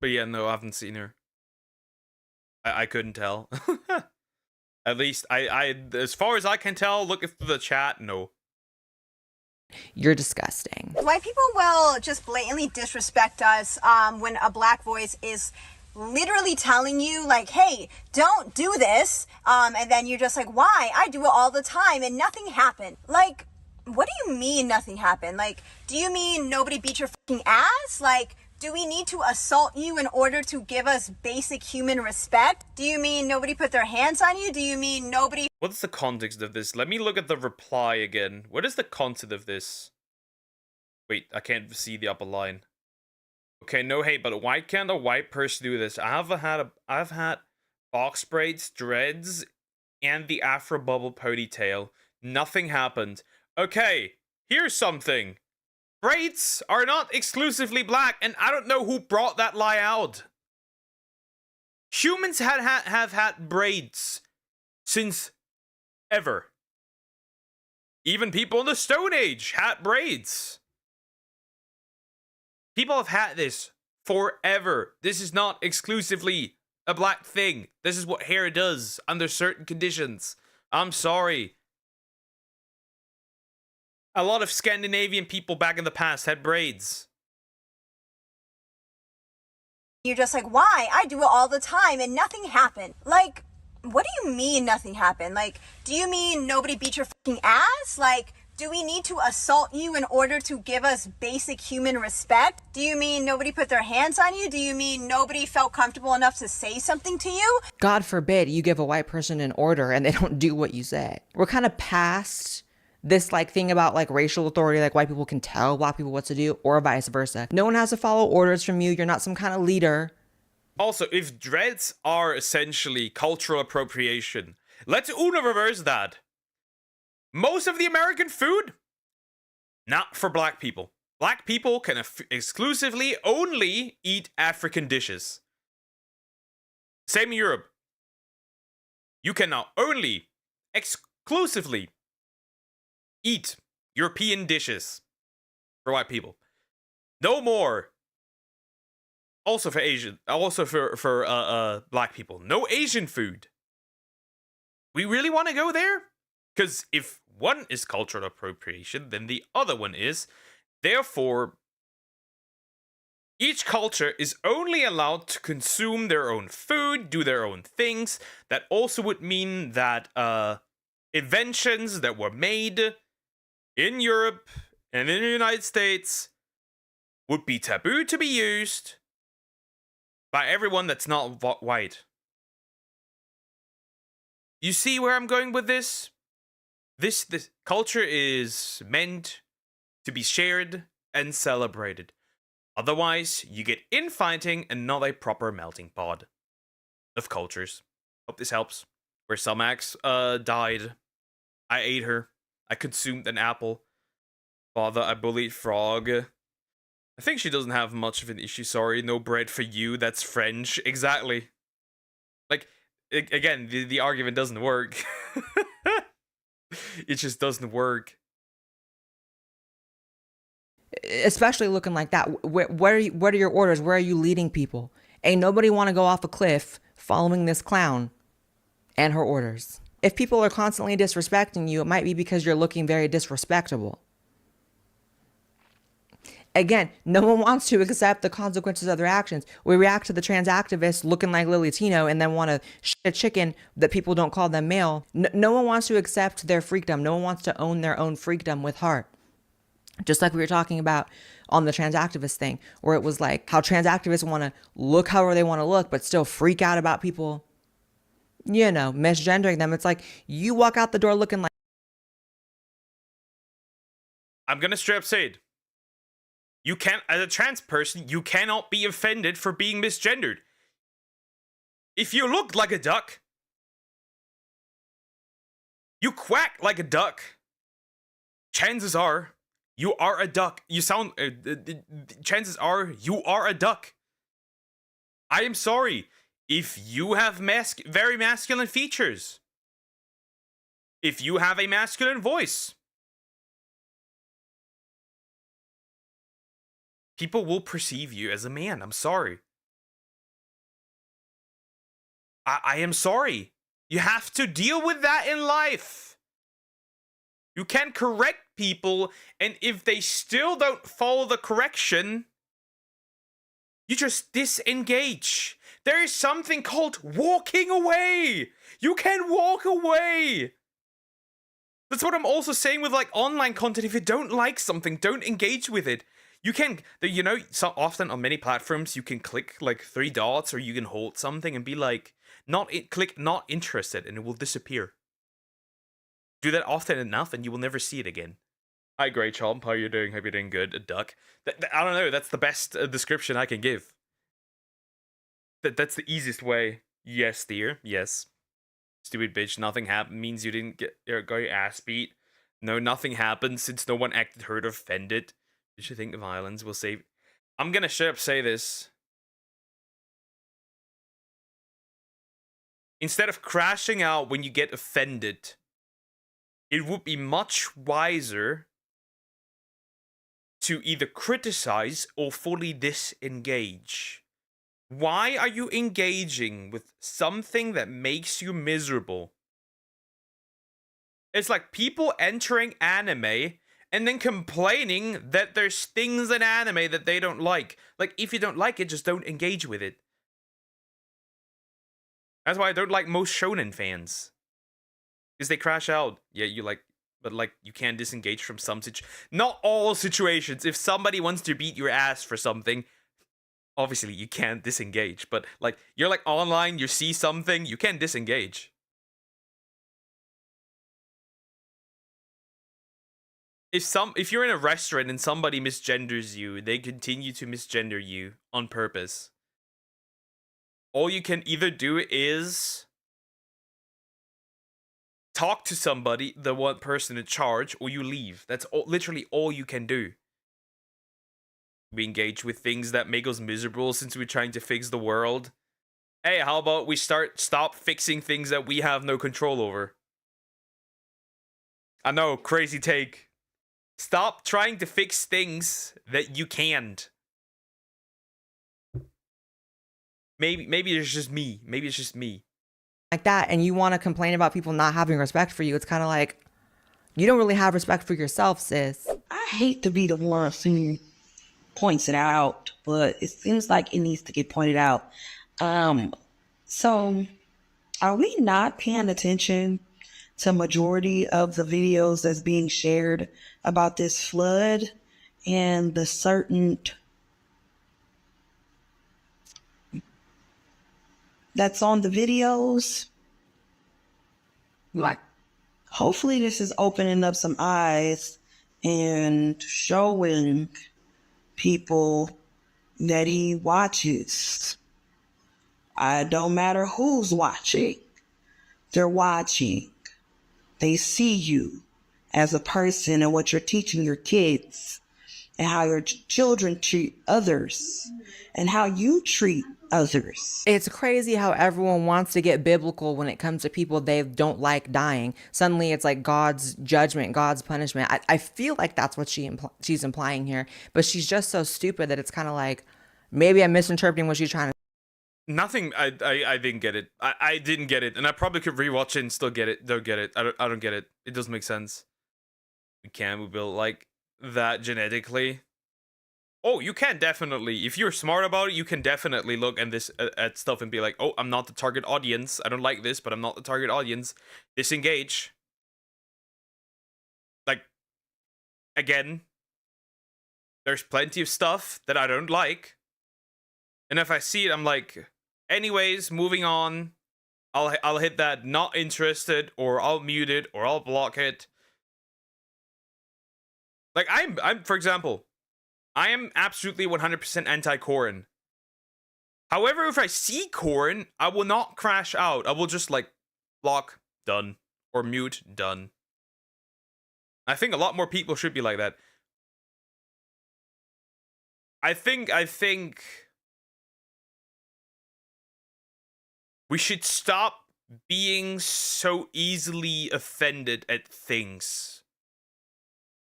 But yeah, no, I haven't seen her. I couldn't tell. At least, I as far as I can tell, looking through the chat, no. You're disgusting. White people will just blatantly disrespect us when a black voice is literally telling you like, hey, don't do this, and then you're just like, why? I do it all the time and nothing happened. Like, what do you mean nothing happened? Like, do you mean nobody beat your fucking ass? Like, do we need to assault you in order to give us basic human respect? Do you mean nobody put their hands on you? Do you mean nobody... What's the context of this? Let me look at the reply again. What is the content of this? Wait, I can't see the upper line. Okay, no hate, but why can't a white person do this? I've had box braids, dreads, and the Afro bubble ponytail. Nothing happened. Okay, here's something. Braids are not exclusively black, and I don't know who brought that lie out. Humans have had braids since ever. Even people in the Stone Age had braids. People have had this forever. This is not exclusively a black thing. This is what hair does under certain conditions. I'm sorry. A lot of Scandinavian people back in the past had braids. You're just like, why? I do it all the time and nothing happened. Like, what do you mean nothing happened? Like, do you mean nobody beat your fucking ass? Like, do we need to assault you in order to give us basic human respect? Do you mean nobody put their hands on you? Do you mean nobody felt comfortable enough to say something to you? God forbid you give a white person an order and they don't do what you say. We're kind of past this like thing about like racial authority, like white people can tell black people what to do or vice versa. No one has to follow orders from you. You're not some kind of leader. Also, if dreads are essentially cultural appropriation, let's reverse that. Most of the American food, not for black people. Black people can exclusively only eat African dishes. Same in Europe. You can now only exclusively eat European dishes for white people. No more. Also for Asian, also for black people. No Asian food. We really want to go there? Because if one is cultural appropriation, then the other one is. Therefore, each culture is only allowed to consume their own food, do their own things. That also would mean that inventions that were made in Europe and in the United States would be taboo to be used by everyone that's not white. You see where I'm going with this? This culture is meant to be shared and celebrated. Otherwise, you get infighting and not a proper melting pot of cultures. Hope this helps. Where Sumax died. I ate her. I consumed an apple. Father, I bullied Frog. I think she doesn't have much of an issue, sorry. No bread for you, that's French. Exactly. Like, again, the argument doesn't work. It just doesn't work. Especially looking like that. What are your orders? Where are you leading people? Ain't nobody want to go off a cliff following this clown and her orders. If people are constantly disrespecting you, it might be because you're looking very disrespectable. Again, no one wants to accept the consequences of their actions. We react to the trans activists looking like Lily Tino and then want to shit a chicken that people don't call them male. No one wants to accept their freakdom. No one wants to own their own freakdom with heart. Just like we were talking about on the trans activist thing, where it was like how trans activists want to look however they want to look, but still freak out about people, you know, misgendering them. It's like you walk out the door looking like. I'm gonna straight up say it. You can't, as a trans person, you cannot be offended for being misgendered. If you look like a duck, you quack like a duck, chances are you are a duck. You sound, chances are you are a duck. I am sorry if you have very masculine features. If you have a masculine voice. People will perceive you as a man. I'm sorry. I am sorry. You have to deal with that in life. You can correct people, and if they still don't follow the correction, you just disengage. There is something called walking away. You can walk away. That's what I'm also saying with like online content. If you don't like something, don't engage with it. You can, you know, so often on many platforms, you can click like 3 dots or you can hold something and be like, click not interested, and it will disappear. Do that often enough and you will never see it again. Hi, Grey Chomp. How you doing? Hope you're doing good. A duck. I don't know. That's the best description I can give. That's the easiest way. Yes, dear. Yes. Stupid bitch. Nothing happened means you didn't get your ass beat. No, nothing happened since no one acted hurt or offended. Did you think violence will save? I'm gonna straight up say this. Instead of crashing out when you get offended, it would be much wiser to either criticize or fully disengage. Why are you engaging with something that makes you miserable? It's like people entering anime and then complaining that there's things in anime that they don't like. Like, if you don't like it, just don't engage with it. That's why I don't like most shonen fans. Because they crash out. Yeah, you like, but like, you can't disengage from some not all situations. If somebody wants to beat your ass for something, obviously you can't disengage. But like, you're like online, you see something, you can't disengage. If you're in a restaurant and somebody misgenders you, they continue to misgender you on purpose. All you can either do is talk to somebody, the one person in charge, or you leave. That's literally all you can do. We engage with things that make us miserable since we're trying to fix the world. Hey, how about we stop fixing things that we have no control over? I know, crazy take. Stop trying to fix things that you can't. Maybe it's just me. Maybe it's just me. Like that, and you want to complain about people not having respect for you. It's kind of like, you don't really have respect for yourself, sis. I hate to be the one who points it out, but it seems like it needs to get pointed out. So are we not paying attention to majority of the videos that's being shared about this flood and the certain that's on the videos? Like, hopefully this is opening up some eyes and showing people that he watches. I don't matter who's watching. They're watching. They see you as a person and what you're teaching your kids and how your children treat others and how you treat others. It's crazy how everyone wants to get biblical when it comes to people they don't like dying. Suddenly it's like God's judgment, God's punishment. I feel like that's what she's implying here, but she's just so stupid that it's kind of like, maybe I'm misinterpreting what she's trying to. Nothing. I didn't get it. I didn't get it, and I probably could rewatch it and still get it. Don't get it. I don't get it. It doesn't make sense. We built like that genetically. Oh, you can definitely, if you're smart about it, you can definitely look at stuff and be like, oh, I'm not the target audience. I don't like this, but I'm not the target audience. Disengage. Like, again, there's plenty of stuff that I don't like, and if I see it, I'm like, anyways, moving on. I'll hit that not interested, or I'll mute it, or I'll block it. Like, I'm for example, I am absolutely 100% anti-Corn. However, if I see Corn, I will not crash out. I will just like block, done, or mute, done. I think a lot more people should be like that. I think we should stop being so easily offended at things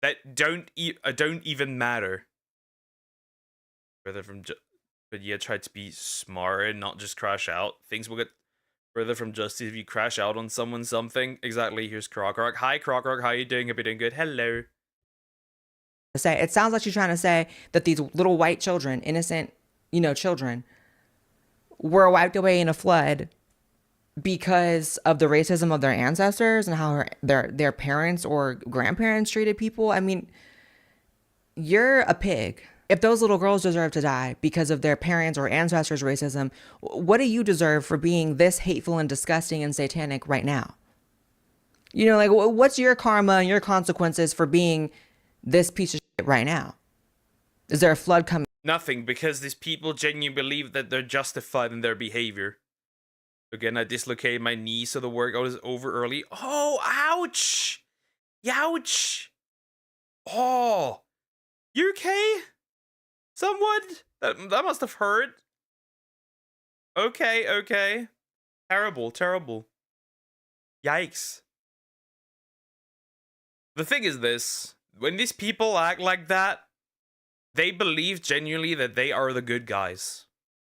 that don't even matter. Further from but yeah, try to be smart and not just crash out. Things will get further from justice if you crash out on someone something. Exactly. Here's Croc. Hi, Croc. How you doing? Hope you're doing good. Hello. Say it sounds like she's trying to say that these little white children, innocent, children, were wiped away in a flood because of the racism of their ancestors and how their parents or grandparents treated people. I mean, you're a pig. If those little girls deserve to die because of their parents' or ancestors' racism, what do you deserve for being this hateful and disgusting and satanic right now? Like, what's your karma and your consequences for being this piece of shit right now? Is there a flood coming? Nothing, because these people genuinely believe that they're justified in their behavior. Again, I dislocated my knee, so the workout is over early. Oh, ouch! Youch! Oh, you okay? Somewhat? That must have hurt. Okay. Terrible. Yikes. The thing is this. When these people act like that, they believe genuinely that they are the good guys.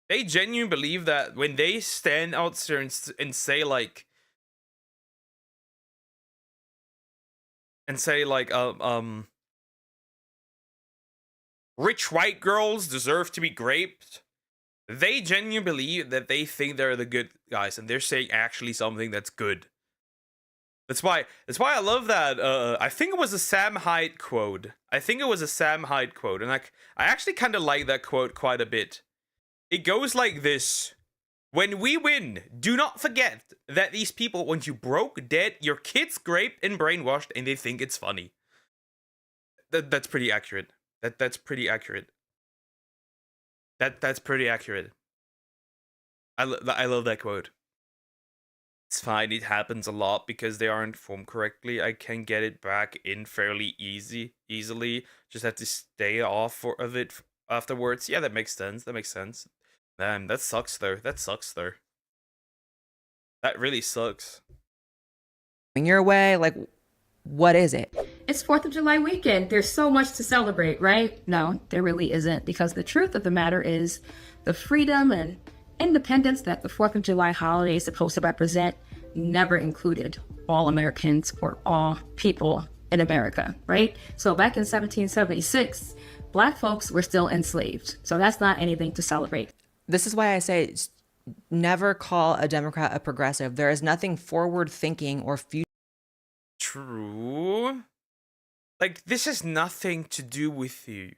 They genuinely believe that when they stand out there and say like... rich white girls deserve to be raped. They genuinely believe that they think they're the good guys, and they're saying actually something that's good. That's why I love that. I think it was a Sam Hyde quote. And I actually kind of like that quote quite a bit. It goes like this: when we win, do not forget that these people want you broke, dead, your kids raped and brainwashed, and they think it's funny. That's pretty accurate. That's pretty accurate. That's pretty accurate. I love that quote. It's fine. It happens a lot because they aren't formed correctly. I can get it back in fairly easily. Just have to stay off of it afterwards. Yeah, that makes sense. Man, that sucks though. That really sucks. Your way, like, what is it? It's 4th of July weekend. There's so much to celebrate, right? No, there really isn't, because the truth of the matter is the freedom and independence that the 4th of July holiday is supposed to represent never included all Americans or all people in America, right? So back in 1776, Black folks were still enslaved. So that's not anything to celebrate. This is why I say never call a Democrat a progressive. There is nothing forward thinking or future. True. Like, this has nothing to do with you.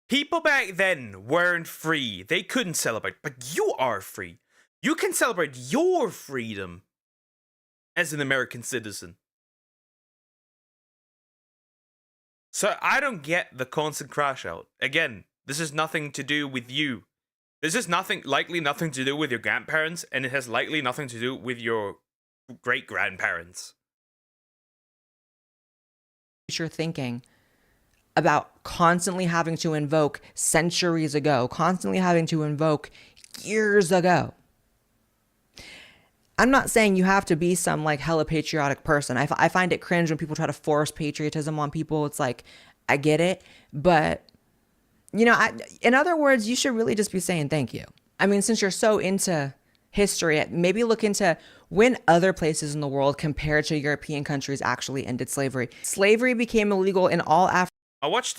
People back then weren't free. They couldn't celebrate, but you are free. You can celebrate your freedom as an American citizen. So I don't get the constant crash out. Again, this is nothing to do with you. This is likely nothing to do with your grandparents, and it has likely nothing to do with your great-grandparents. Future thinking about constantly having to invoke centuries ago, constantly having to invoke years ago. I'm not saying you have to be some like hella patriotic person. I find it cringe when people try to force patriotism on people. It's like, I get it, but you know, in other words, you should really just be saying thank you. I mean, since you're so into history, maybe look into when other places in the world compared to European countries actually ended slavery. Slavery became illegal in all Africa. I watched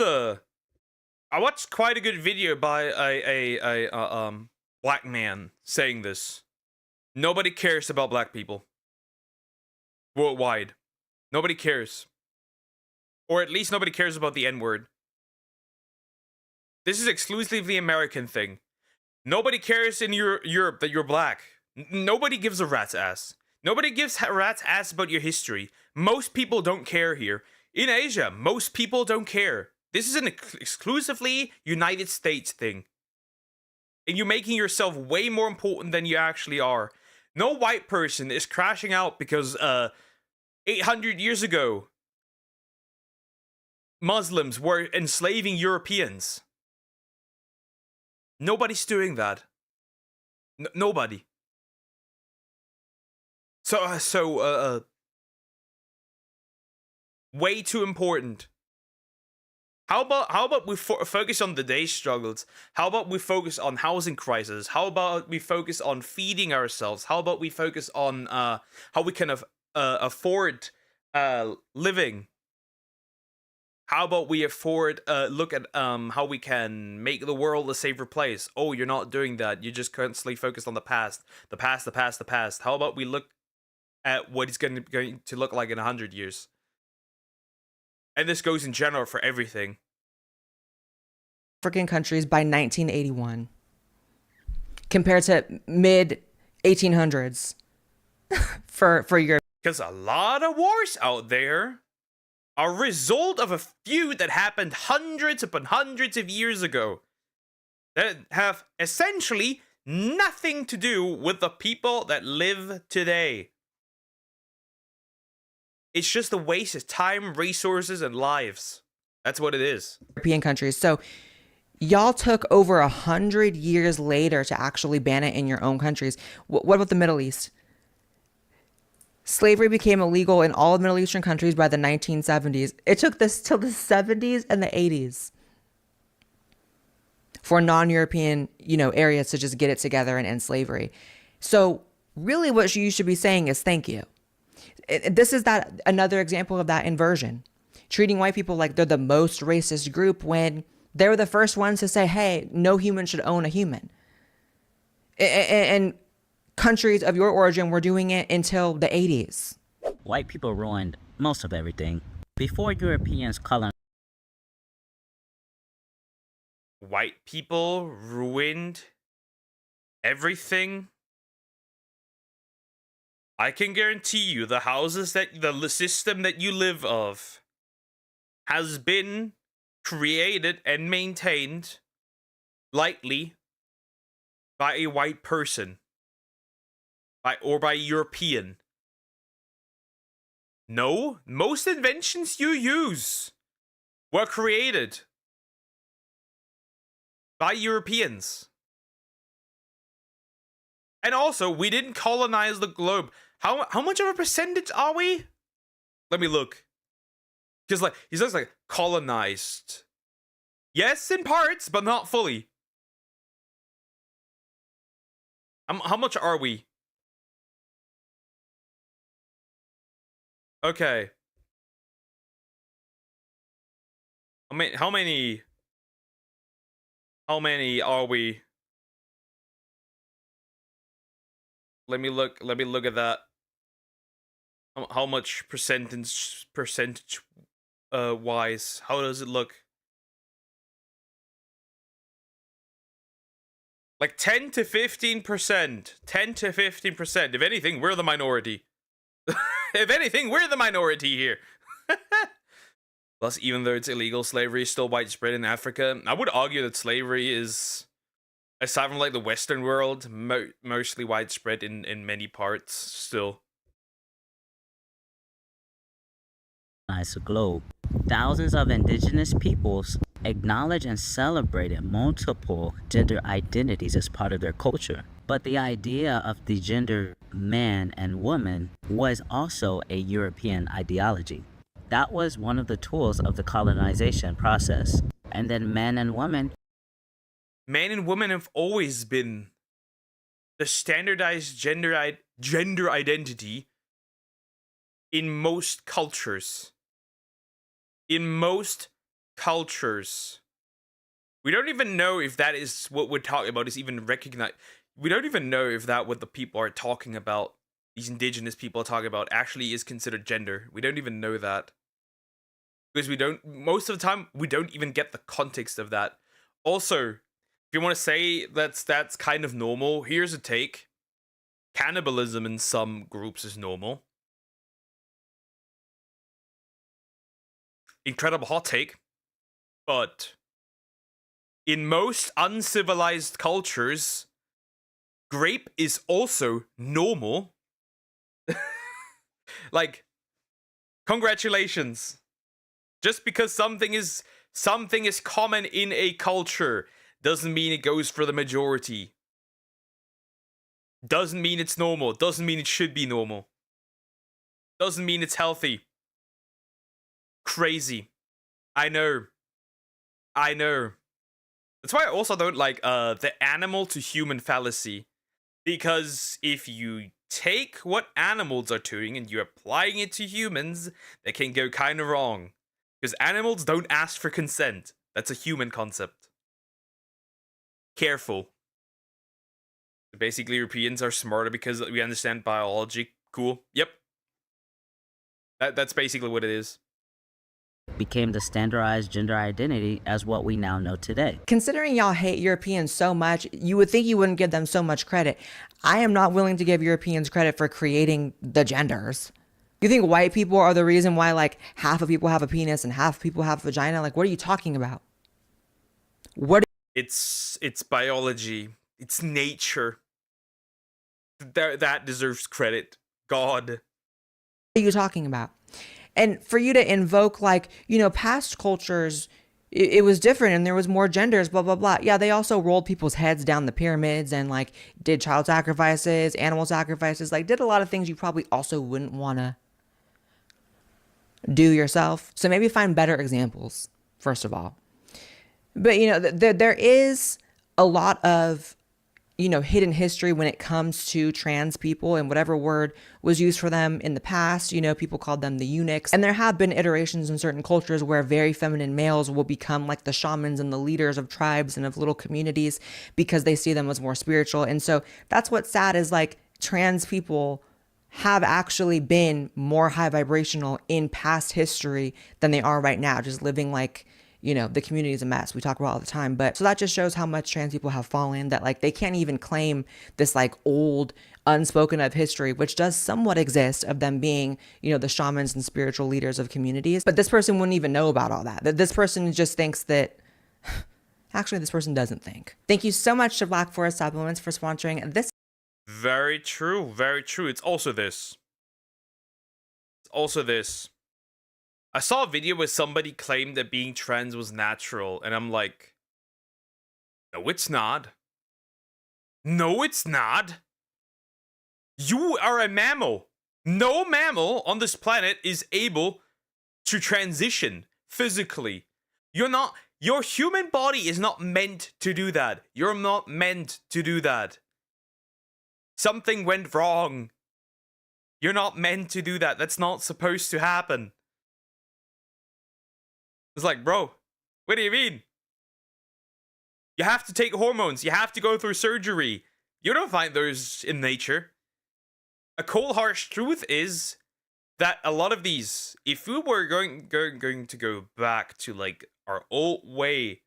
quite a good video by a black man saying this. Nobody cares about black people worldwide. Nobody cares. Or at least nobody cares about the N-word. This is exclusively American thing. Nobody cares in Europe that you're black. Nobody gives a rat's ass. Nobody gives a rat's ass about your history. Most people don't care here. In Asia, most people don't care. This is an exclusively United States thing. And you're making yourself way more important than you actually are. No white person is crashing out because 800 years ago, Muslims were enslaving Europeans. Nobody's doing that. Nobody. So, way too important. How about we focus on the day's struggles? How about we focus on housing crisis? How about we focus on feeding ourselves? How about we focus on how we can afford living? How about we look at how we can make the world a safer place? Oh, you're not doing that. You're just constantly focused on the past. The past, the past, the past. How about we look at what it's going to look like in 100 years? And this goes in general for everything. African countries by 1981 compared to mid 1800s for Europe. Because a lot of wars out there are a result of a feud that happened hundreds upon hundreds of years ago that have essentially nothing to do with the people that live today. It's just a waste of time, resources, and lives. That's what it is. European countries. So y'all took over 100 years later to actually ban it in your own countries. What about the Middle East? Slavery became illegal in all Middle Eastern countries by the 1970s. It took this till the 70s and the 80s for non-European, areas to just get it together and end slavery. So really what you should be saying is thank you. This is another example of that inversion. Treating white people like they're the most racist group when they were the first ones to say, hey, no human should own a human. And countries of your origin were doing it until the 80s. White people ruined most of everything. Before Europeans colonized. White people ruined everything? I can guarantee you the the system that you live of has been created and maintained lightly by a white person. By a European. No, most inventions you use were created by Europeans. And also, we didn't colonize the globe. How much of a percentage are we? Let me look. Because he says colonized. Yes, in parts, but not fully. How much are we? Okay. How many are we? Let me look at that. How much percentage wise? How does it look? Like 10 to 15%. 10 to 15%. If anything, we're the minority. If anything, we're the minority here. Plus, even though it's illegal, slavery is still widespread in Africa. I would argue that slavery is, aside from like the Western world, mostly widespread in many parts still. Nice globe. Thousands of indigenous peoples acknowledge and celebrated multiple gender identities as part of their culture. But the idea of the gender man and woman was also a European ideology. That was one of the tools of the colonization process. And then man and woman. Man and woman have always been the standardized gender identity in most cultures. In most cultures. We don't even know if that is what we're talking about is even recognized. We don't even know if that what the people are talking about, these indigenous people are talking about, actually is considered gender. We don't even know that. Because most of the time, we don't even get the context of that. Also, if you want to say that's kind of normal, here's a take. Cannibalism in some groups is normal. Incredible hot take. But in most uncivilized cultures, grape is also normal. Like, congratulations. Just because something is common in a culture doesn't mean it goes for the majority. Doesn't mean it's normal. Doesn't mean it should be normal. Doesn't mean it's healthy. Crazy. I know. That's why I also don't like the animal to human fallacy. Because if you take what animals are doing and you're applying it to humans, that can go kind of wrong. Because animals don't ask for consent. That's a human concept. Careful. Basically, Europeans are smarter because we understand biology. Cool. Yep. That's basically what it is. Became the standardized gender identity as what we now know today. Considering y'all hate Europeans so much, you would think you wouldn't give them so much credit. I am not willing to give Europeans credit for creating the genders. You think white people are the reason why like half of people have a penis and half of people have a vagina? Like, what are you talking about? It's biology. It's nature. That deserves credit. God. What are you talking about? And for you to invoke like, past cultures, it was different and there was more genders, blah, blah, blah. Yeah, they also rolled people's heads down the pyramids and like did child sacrifices, animal sacrifices, like did a lot of things you probably also wouldn't want to do yourself. So maybe find better examples, first of all. But, there is a lot of, hidden history when it comes to trans people, and whatever word was used for them in the past, people called them the eunuchs. And there have been iterations in certain cultures where very feminine males will become like the shamans and the leaders of tribes and of little communities because they see them as more spiritual. And so that's what's sad is like trans people have actually been more high vibrational in past history than they are right now, just living like, the community is a mess. We talk about it all the time. But so that just shows how much trans people have fallen, that like they can't even claim this like old unspoken of history, which does somewhat exist, of them being, the shamans and spiritual leaders of communities. But this person wouldn't even know about all that. That this person just thinks that actually this person doesn't think. Thank you so much to Black Forest Supplements for sponsoring this. Very true. Very true. It's also this. I saw a video where somebody claimed that being trans was natural, and I'm like, no, it's not. No, it's not. You are a mammal. No mammal on this planet is able to transition physically. Your human body is not meant to do that. You're not meant to do that. Something went wrong. You're not meant to do that. That's not supposed to happen. It's like, bro, what do you mean? You have to take hormones. You have to go through surgery. You don't find those in nature. A cold, harsh truth is that a lot of these, if we were going to go back to like our old way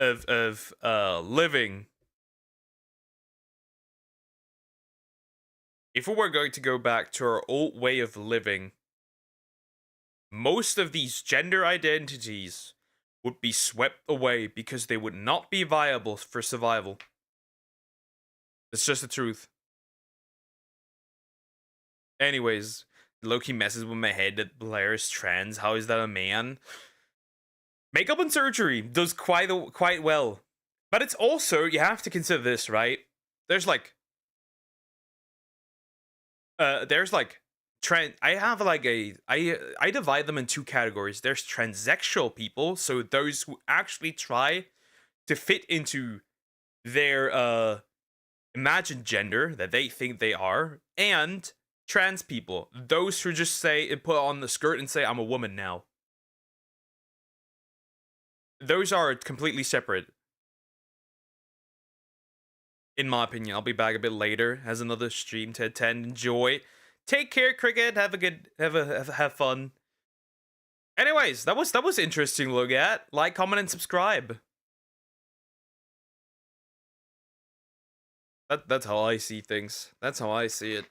of living, if we were going to go back to our old way of living, most of these gender identities would be swept away because they would not be viable for survival. It's just the truth. Anyways, Loki messes with my head that Blair's trans. How is that a man? Makeup and surgery does quite well. But it's also, you have to consider this, right? There's like I divide them in two categories. There's transsexual people, so those who actually try to fit into their imagined gender that they think they are, and trans people, those who just say and put on the skirt and say I'm a woman now. Those are completely separate. In my opinion, I'll be back a bit later. Has another stream to attend. Enjoy. Take care, cricket. Have fun. Anyways, that was interesting to look at. Like, comment, and subscribe. That's how I see things. That's how I see it.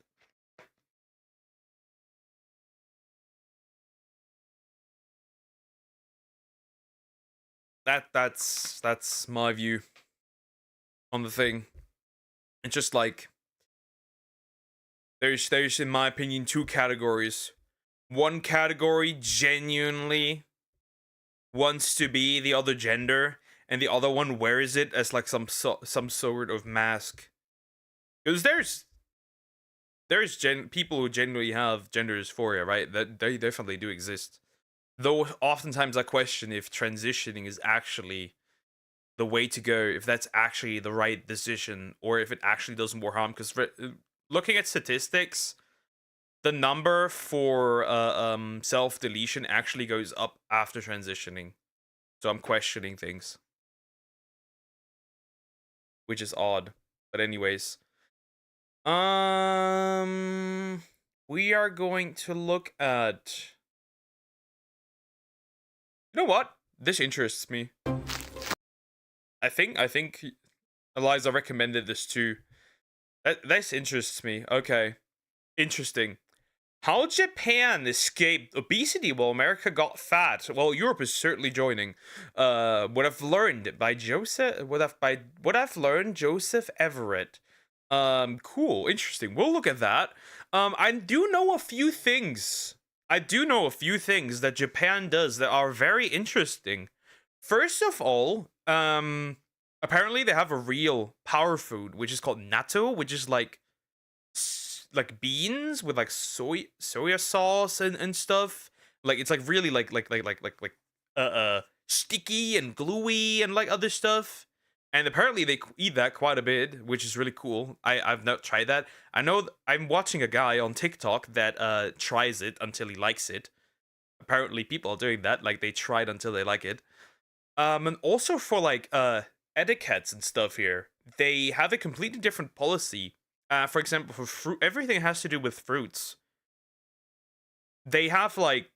That's my view on the thing. It's just like there's in my opinion two categories. One category genuinely wants to be the other gender, and the other one wears it as like some sort of mask. Because there's people who genuinely have gender dysphoria, right? That they definitely do exist. Though oftentimes I question if transitioning is actually the way to go, if that's actually the right decision, or if it actually does more harm. Because looking at statistics, the number for self-deletion actually goes up after transitioning. So I'm questioning things, which is odd. But anyways, we are going to look at. You know what? This interests me. I think Eliza recommended this too. This interests me. Okay. Interesting. How Japan escaped obesity while America got fat. Well, Europe is certainly joining. What I've learned by Joseph Everett. Cool, interesting. We'll look at that. I do know a few things. That Japan does that are very interesting. First of all, apparently they have a real power food, which is called natto, which is like beans with like soya sauce and stuff. Like it's like really like sticky and gluey and like other stuff. And apparently they eat that quite a bit, which is really cool. I've not tried that. I know I'm watching a guy on TikTok that tries it until he likes it. Apparently people are doing that, like they try it until they like it. And also for like etiquettes and stuff here, they have a completely different policy. For example, for fruit, everything has to do with fruits. They have like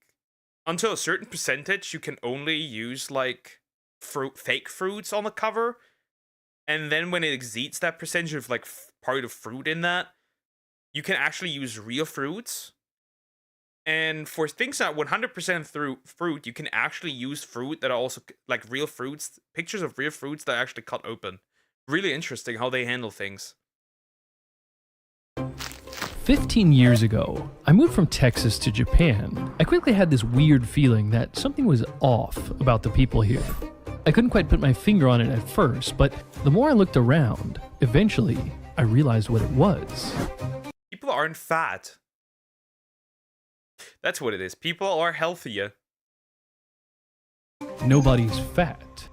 until a certain percentage, you can only use like fake fruits on the cover. And then when it exceeds that percentage of like part of fruit in that, you can actually use real fruits. And for things that 100% through fruit, you can actually use fruit that are also like real fruits, pictures of real fruits that are actually cut open. Really interesting how they handle things. 15 years ago, I moved from Texas to Japan. I quickly had this weird feeling that something was off about the people here. I couldn't quite put my finger on it at first, but the more I looked around, eventually I realized what it was. People aren't fat. That's what it is. People are healthier. Nobody's fat.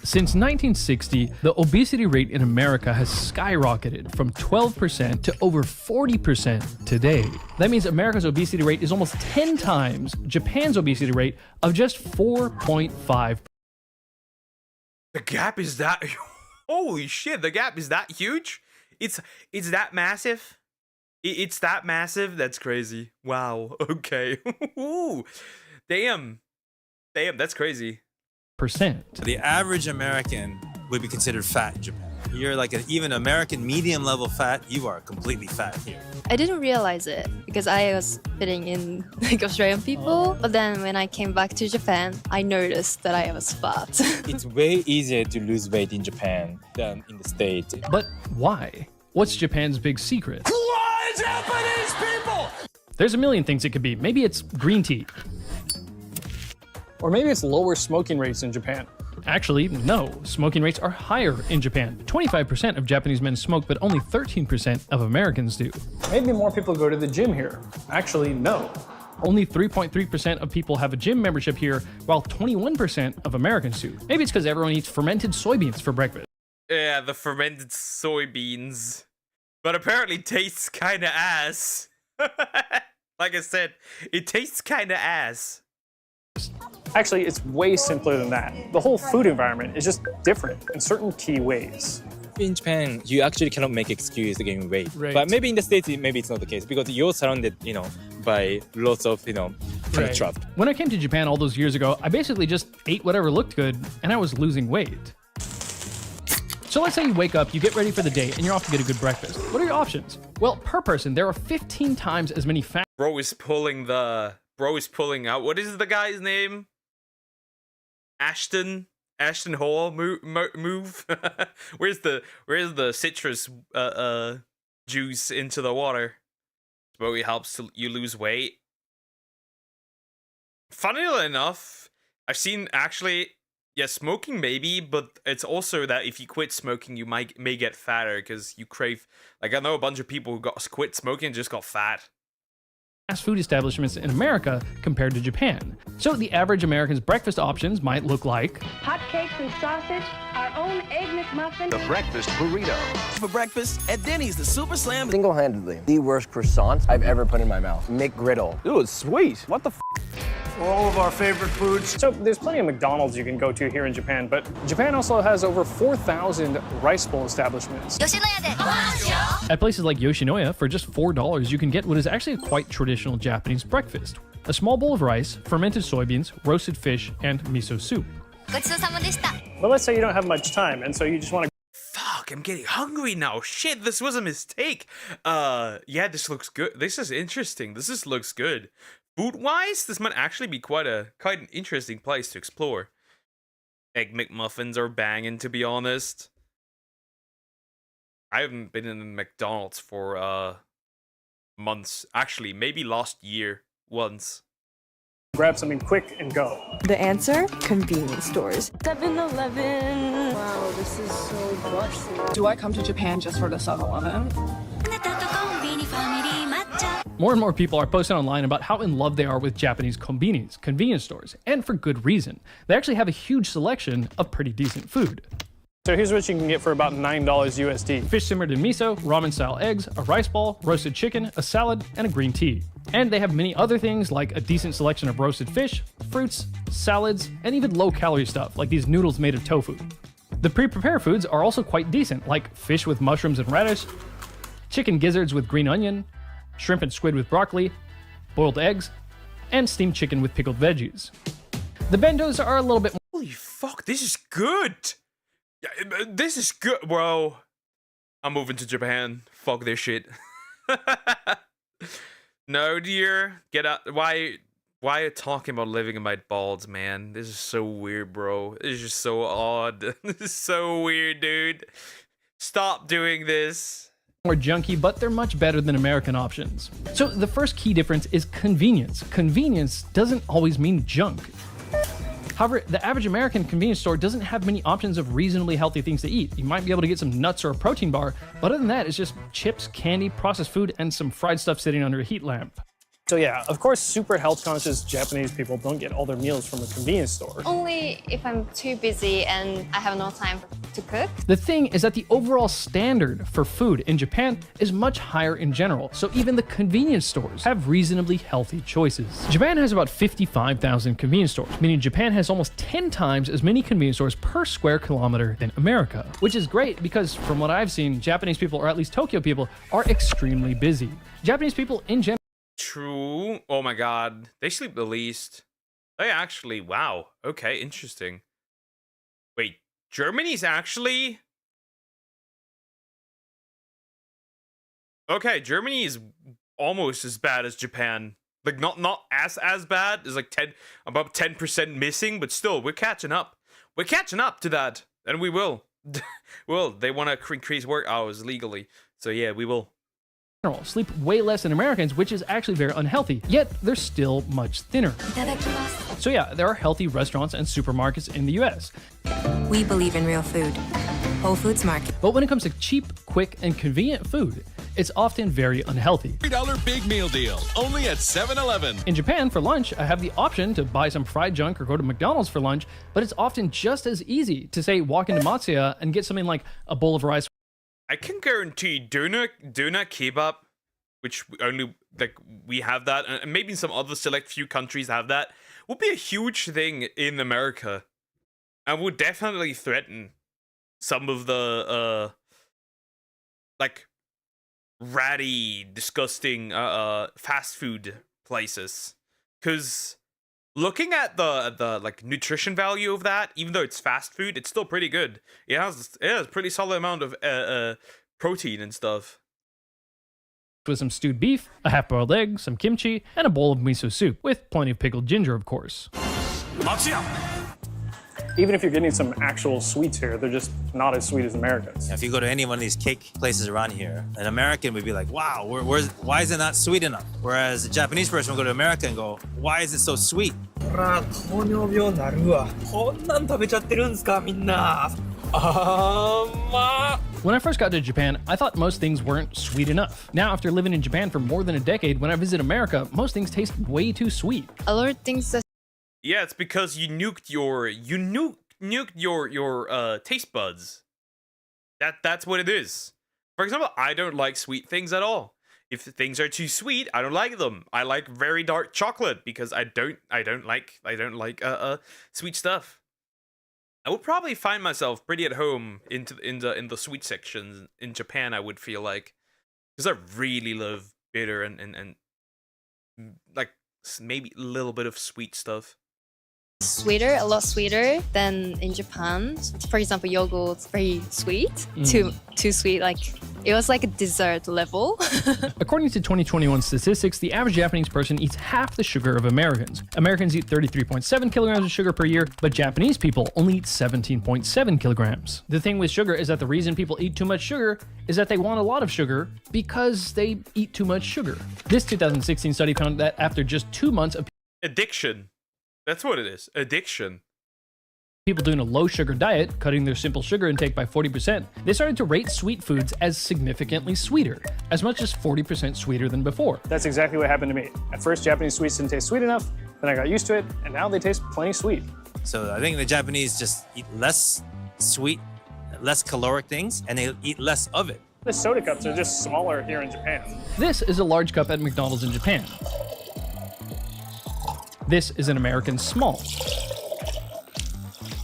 Since 1960, the obesity rate in America has skyrocketed from 12% to over 40% today. That means America's obesity rate is almost 10 times Japan's obesity rate of just 4.5%. The gap is that... Holy shit, the gap is that huge? It's that massive? It's that massive? That's crazy. Wow, okay. Damn, that's crazy. The average American would be considered fat in Japan. You're like even American medium level fat. You are completely fat here. I didn't realize it because I was fitting in like Australian people. But then when I came back to Japan, I noticed that I was fat. It's way easier to lose weight in Japan than in the States. But why? What's Japan's big secret? Why Japanese people? There's a million things it could be. Maybe it's green tea. Or maybe it's lower smoking rates in Japan. Actually, no. Smoking rates are higher in Japan. 25% of Japanese men smoke, but only 13% of Americans do. Maybe more people go to the gym here. Actually, no. Only 3.3% of people have a gym membership here, while 21% of Americans do. Maybe it's because everyone eats fermented soybeans for breakfast. Yeah, the fermented soybeans. But apparently tastes kinda ass. Like I said, it tastes kinda ass. Actually, it's way simpler than that. The whole food environment is just different in certain key ways. In Japan, you actually cannot make excuse to gain weight. Right. But maybe in the States, maybe it's not the case because you're surrounded, by lots of, Right. trap. When I came to Japan all those years ago, I basically just ate whatever looked good, and I was losing weight. So let's say you wake up, you get ready for the day, and you're off to get a good breakfast. What are your options? Well, per person, there are 15 times as many fat. Bro is pulling out. What is the guy's name? Ashton Hall move. Where's the citrus juice into the water? Smoking helps you lose weight. Funnily enough, I've seen actually, yeah, smoking maybe, but it's also that if you quit smoking, you may get fatter because you crave. Like I know a bunch of people who quit smoking and just got fat. Fast food establishments in America compared to Japan. So the average American's breakfast options might look like hotcakes and sausage, our own egg McMuffin. The breakfast burrito. For breakfast, at Denny's, the Super Slam. Single-handedly, the worst croissants I've ever put in my mouth. McGriddle. Ooh, it's sweet. What the f? All of our favorite foods. So there's plenty of McDonald's you can go to here in Japan, but Japan also has over 4,000 rice bowl establishments. At places like Yoshinoya, for just $4, you can get what is actually a quite traditional Japanese breakfast. A small bowl of rice, fermented soybeans, roasted fish, and miso soup. But let's say you don't have much time, and so you just want to. Fuck, I'm getting hungry now. Shit, this was a mistake. Yeah, this looks good. This is interesting. Looks good. Food-wise, this might actually be quite an interesting place to explore. Egg McMuffins are banging, to be honest. I haven't been in McDonald's for months. Actually, maybe last year once. Grab something quick and go. The answer? Convenience stores. 7-Eleven. Wow, this is so busy. Do I come to Japan just for the 7-Eleven? More and more people are posting online about how in love they are with Japanese convenience stores, and for good reason. They actually have a huge selection of pretty decent food. So here's what you can get for about $9 USD. Fish simmered in miso, ramen-style eggs, a rice ball, roasted chicken, a salad, and a green tea. And they have many other things like a decent selection of roasted fish, fruits, salads, and even low-calorie stuff like these noodles made of tofu. The pre-prepared foods are also quite decent, like fish with mushrooms and radish, chicken gizzards with green onion, shrimp and squid with broccoli, boiled eggs, and steamed chicken with pickled veggies. The bentos are a little bit more. Holy fuck, this is good! This is good, bro. I'm moving to Japan. Fuck this shit. No, dear. Get out. Why are you talking about living in my balls, man? This is so weird, bro. This is just so odd. This is so weird, dude. Stop doing this. More junky, but they're much better than American options. So the first key difference is convenience. Convenience doesn't always mean junk. However, the average American convenience store doesn't have many options of reasonably healthy things to eat. You might be able to get some nuts or a protein bar, but other than that, it's just chips, candy, processed food, and some fried stuff sitting under a heat lamp. So yeah, of course, super health-conscious Japanese people don't get all their meals from a convenience store. Only if I'm too busy and I have no time to cook. The thing is that the overall standard for food in Japan is much higher in general, so even the convenience stores have reasonably healthy choices. Japan has about 55,000 convenience stores, meaning Japan has almost 10 times as many convenience stores per square kilometer than America, which is great because from what I've seen, Japanese people, or at least Tokyo people, are extremely busy. Japanese people in general. True. Oh my god. They sleep the least. They actually, wow. Okay, interesting. Wait, Germany's actually Okay, Germany is almost as bad as Japan. Like not as bad. There's like about 10% missing, but still we're catching up. We're catching up to that, and we will. Well, they want to increase work hours legally, so yeah, we will. Sleep way less than Americans, which is actually very unhealthy, yet they're still much thinner. So yeah, there are healthy restaurants and supermarkets in the US. We believe in real food. Whole Foods Market. But when it comes to cheap, quick, and convenient food, it's often very unhealthy. $3 big meal deal, only at 7-Eleven. In Japan, for lunch, I have the option to buy some fried junk or go to McDonald's for lunch, but it's often just as easy to, say, walk into Matsuya and get something like a bowl of rice. I can guarantee Döner kebab, which only like we have that, and maybe some other select few countries have that, would be a huge thing in America, and would definitely threaten some of the like ratty, disgusting fast food places. Because looking at the like nutrition value of that, even though it's fast food, it's still pretty good. It has a pretty solid amount of protein and stuff. With some stewed beef, a half-boiled egg, some kimchi, and a bowl of miso soup, with plenty of pickled ginger, of course. Even if you're getting some actual sweets here, they're just not as sweet as Americans. If you go to any one of these cake places around here, an American would be like, wow, why is it not sweet enough? Whereas a Japanese person would go to America and go, why is it so sweet? When I first got to Japan, I thought most things weren't sweet enough. Now, after living in Japan for more than a decade, when I visit America, most things taste way too sweet. A lot of things that Yeah, it's because you nuked your taste buds. That's what it is. For example, I don't like sweet things at all. If things are too sweet, I don't like them. I like very dark chocolate because I don't like sweet stuff. I would probably find myself pretty at home in the sweet sections in Japan, I would feel like, because I really love bitter and like maybe a little bit of sweet stuff. sweeter, a lot sweeter than in Japan. For example, yogurt's very sweet, too sweet. Like it was like a dessert level. According to 2021 statistics, the average Japanese person eats half the sugar of Americans. Americans eat 33.7 kilograms of sugar per year, but Japanese people only eat 17.7 kilograms. The thing with sugar is that the reason people eat too much sugar is that they want a lot of sugar because they eat too much sugar. This 2016 study found that after just 2 months of Addiction. That's what it is. Addiction. people doing a low sugar diet, cutting their simple sugar intake by 40%, they started to rate sweet foods as significantly sweeter, as much as 40% sweeter than before. That's exactly what happened to me. At first, Japanese sweets didn't taste sweet enough, then I got used to it, and now they taste plenty sweet. So I think the Japanese just eat less sweet, less caloric things, and they eat less of it. The soda cups are just smaller here in Japan. This is a large cup at McDonald's in Japan. This is an American small.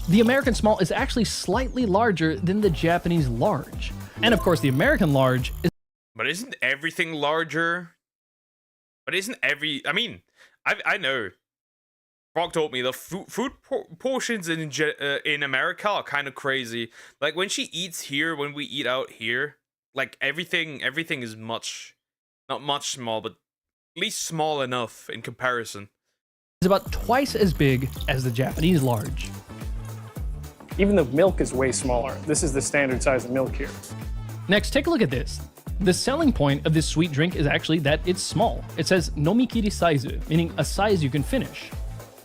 The American small is actually slightly larger than the Japanese large. And of course, the American large is... But isn't everything larger? But isn't every... I mean, I know. Frog told me the food portions in America are kind of crazy. Like, when she eats here, when we eat out here, like, everything is much... Not much small, but at least small enough in comparison. It's about twice as big as the Japanese large. Even the milk is way smaller. This is the standard size of milk here. Next, take a look at this. The selling point of this sweet drink is actually that it's small. It says nomikiri saizu, meaning a size you can finish.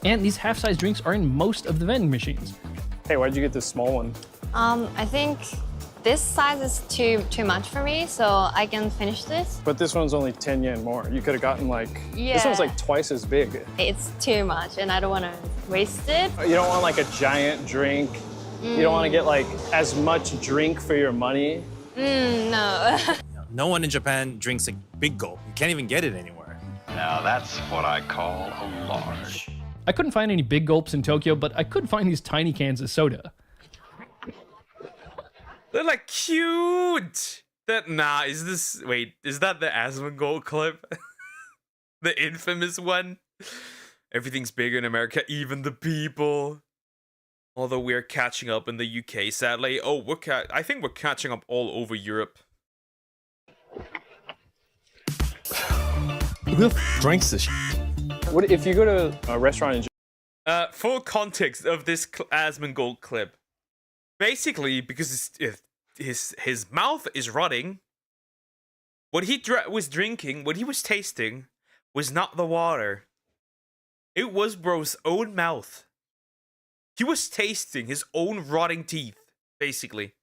And these half-size drinks are in most of the vending machines. Hey, why'd you get this small one? I think this size is too much for me, so I can finish this. But this one's only 10 yen more. You could have gotten like, Yeah. This one's like twice as big. It's too much, and I don't want to waste it. You don't want like a giant drink. You don't want to get like as much drink for your money. No. No one in Japan drinks a big gulp. You can't even get it anywhere. Now that's what I call a large. I couldn't find any big gulps in Tokyo, but I could find these tiny cans of soda. They're like cute. Wait, is that the Asmongold clip? The infamous one? Everything's bigger in America, even the people. Although we're catching up in the UK, sadly. Oh, I think we're catching up all over Europe. Who drinks this? What if you go to a restaurant in Full context of this Asmongold clip. Basically, because his mouth is rotting, what he was drinking, what he was tasting, was not the water. It was bro's own mouth. He was tasting his own rotting teeth, basically.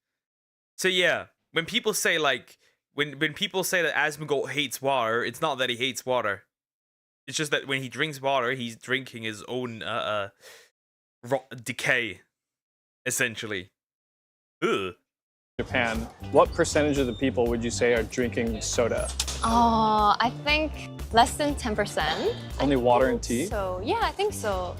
So yeah, when people say like, when people say that Asmongold hates water, it's not that he hates water. It's just that when he drinks water, he's drinking his own decay, essentially. Ugh. Japan, what percentage of the people would you say are drinking soda? Oh, I think less than 10%. Only water and tea? So yeah, I think so.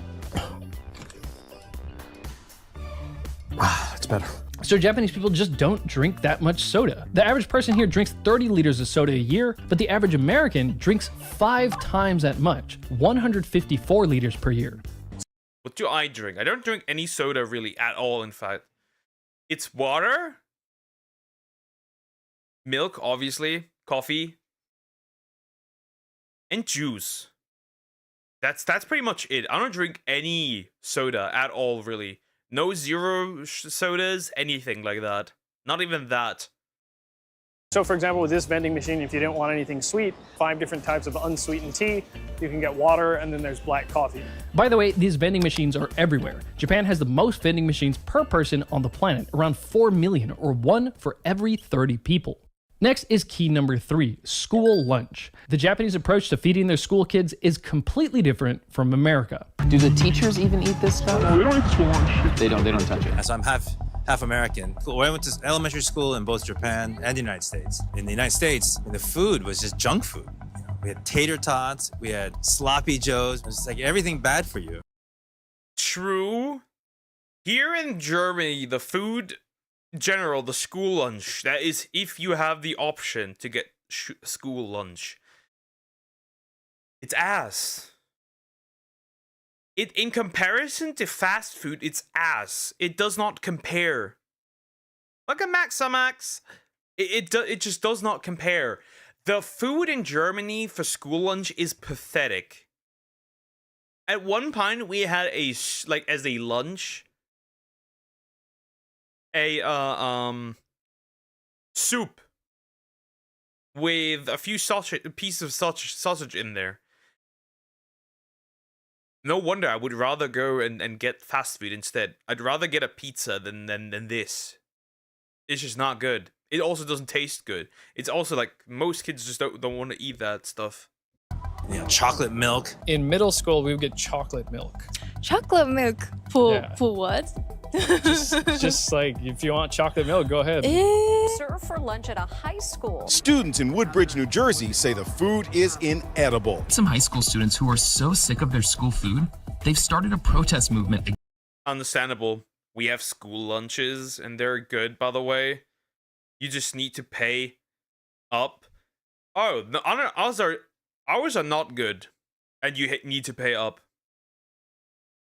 It's better. So Japanese people just don't drink that much soda. The average person here drinks 30 liters of soda a year, but the average American drinks 5 times that much, 154 liters per year. What do I drink? I don't drink any soda really at all, in fact. It's water, milk, obviously, coffee, and juice. That's pretty much it. I don't drink any soda at all, really. No zero sodas, anything like that. Not even that. So for example, with this vending machine, if you don't want anything sweet, 5 different types of unsweetened tea, you can get water, and then there's black coffee. By the way, these vending machines are everywhere. Japan has the most vending machines per person on the planet, around 4 million, or 1 for every 30 people. Next is key number 3, school lunch. The Japanese approach to feeding their school kids is completely different from America. Do the teachers even eat this stuff? No, they don't eat school lunch. They don't touch it. So I'm half American. I went to elementary school in both Japan and the United States. In the United States, the food was just junk food. You know, we had tater tots, we had sloppy joes. It was like everything bad for you. True. Here in Germany, the food, in general, the school lunch, that is if you have the option to get school lunch. It's ass. In comparison to fast food, it's ass. It does not compare. Like a Max. It just does not compare. The food in Germany for school lunch is pathetic. At one point, we had as a lunch, soup with a few pieces of sausage in there. No wonder I would rather go and get fast food instead. I'd rather get a pizza than this. It's just not good. It also doesn't taste good. It's also like most kids just don't want to eat that stuff. You know, chocolate milk. In middle school, we would get chocolate milk. Chocolate milk for what? just like, if you want chocolate milk, go ahead. Served for lunch at a high school. Students in Woodbridge, New Jersey say the food is inedible. Some high school students who are so sick of their school food, they've started a protest movement. Understandable. We have school lunches, and they're good, by the way. You just need to pay up. Oh, no, ours are not good, and you need to pay up.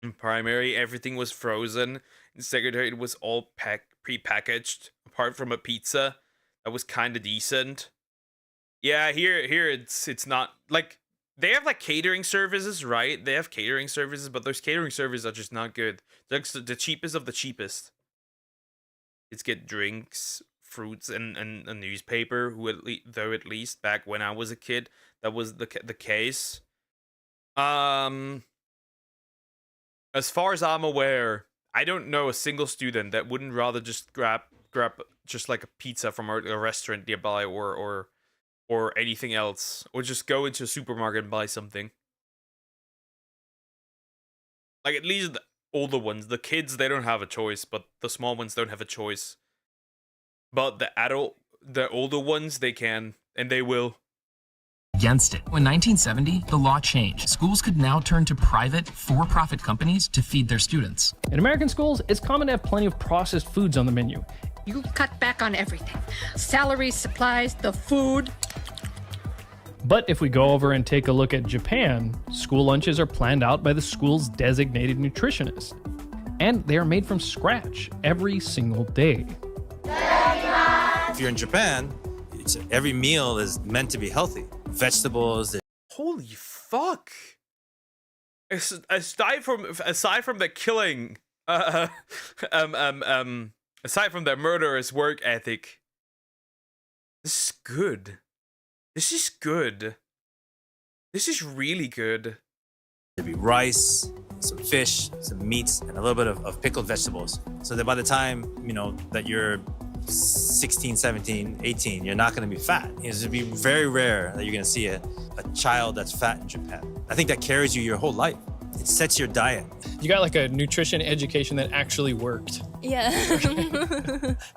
In primary, everything was frozen. In secondary, it was all pre-packaged, apart from a pizza that was kind of decent. Yeah, here it's not like they have like catering services, right? They have catering services, but those catering services are just not good. They're the cheapest of the cheapest. Kids get drinks, fruits, and a newspaper. Though at least back when I was a kid, that was the case. As far as I'm aware, I don't know a single student that wouldn't rather just grab just like a pizza from a restaurant nearby or anything else, or just go into a supermarket and buy something. Like, at least the older ones, the kids, they don't have a choice, but the small ones don't have a choice. But the older ones, they can, and they will. Against it. In 1970, the law changed. Schools could now turn to private, for-profit companies to feed their students. In American schools, it's common to have plenty of processed foods on the menu. You cut back on everything. Salaries, supplies, the food. But if we go over and take a look at Japan, school lunches are planned out by the school's designated nutritionist. And they are made from scratch every single day. If you're in Japan, every meal is meant to be healthy. Vegetables, Holy fuck! Aside from the killing, aside from their murderous work ethic, this is good. This is good. This is really good. There'd be rice, some fish, some meats, and a little bit of pickled vegetables. So that by the time, you know, that you're 16, 17, 18, you're not going to be fat. It's going to be very rare that you're going to see a child that's fat in Japan. I think that carries you your whole life. It sets your diet. You got like a nutrition education that actually worked. Yeah.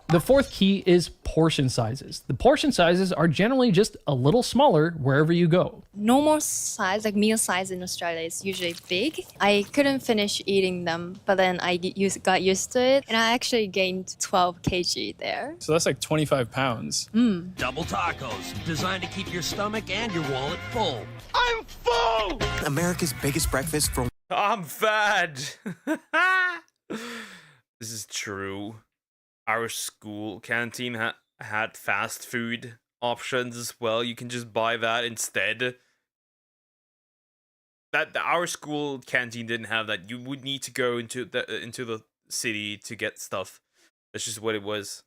The fourth key is portion sizes. The portion sizes are generally just a little smaller wherever you go. Normal size, like meal size in Australia is usually big. I couldn't finish eating them, but then I got used to it, and I actually gained 12 kg there. So that's like 25 pounds. Double tacos, designed to keep your stomach and your wallet full. I'm full! America's biggest breakfast for... I'm fat! This is true. Our school canteen had fast food options as well. You can just buy that instead. Our school canteen didn't have that. You would need to go into the city to get stuff. That's just what it was.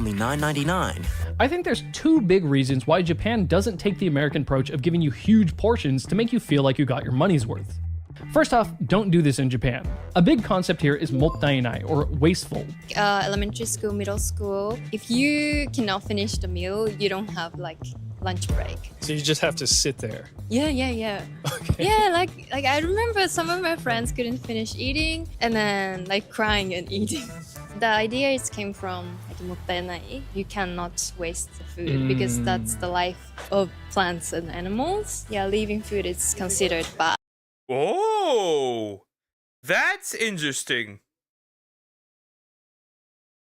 Only $9.99. I think there's two big reasons why Japan doesn't take the American approach of giving you huge portions to make you feel like you got your money's worth. First off, don't do this in Japan. A big concept here is mottainai, or wasteful. Elementary school, middle school, if you cannot finish the meal, you don't have like lunch break. So you just have to sit there. Yeah. Okay. Yeah, like I remember some of my friends couldn't finish eating and then like crying and eating. The idea came from like mottainai. You cannot waste the food because that's the life of plants and animals. Yeah, leaving food is considered bad. Oh, that's interesting.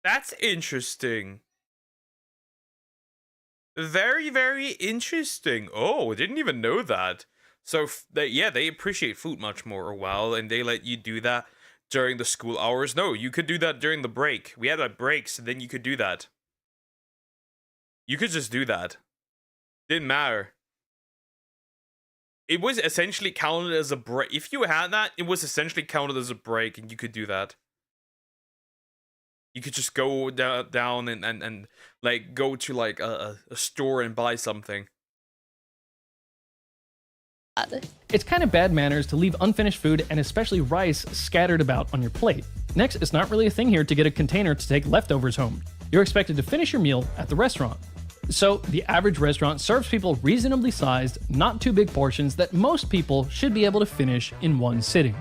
That's interesting. Very, very interesting. Oh, I didn't even know that. So, they appreciate food much more, well, and they let you do that during the school hours. No, you could do that during the break. We had like breaks, and then you could do that. You could just do that. Didn't matter. It was essentially counted as a break. If you had that, it was essentially counted as a break, and you could do that. You could just go down and like go to like a store and buy something. It's kind of bad manners to leave unfinished food and especially rice scattered about on your plate. Next, it's not really a thing here to get a container to take leftovers home. You're expected to finish your meal at the restaurant. So, the average restaurant serves people reasonably sized, not too big portions that most people should be able to finish in one sitting.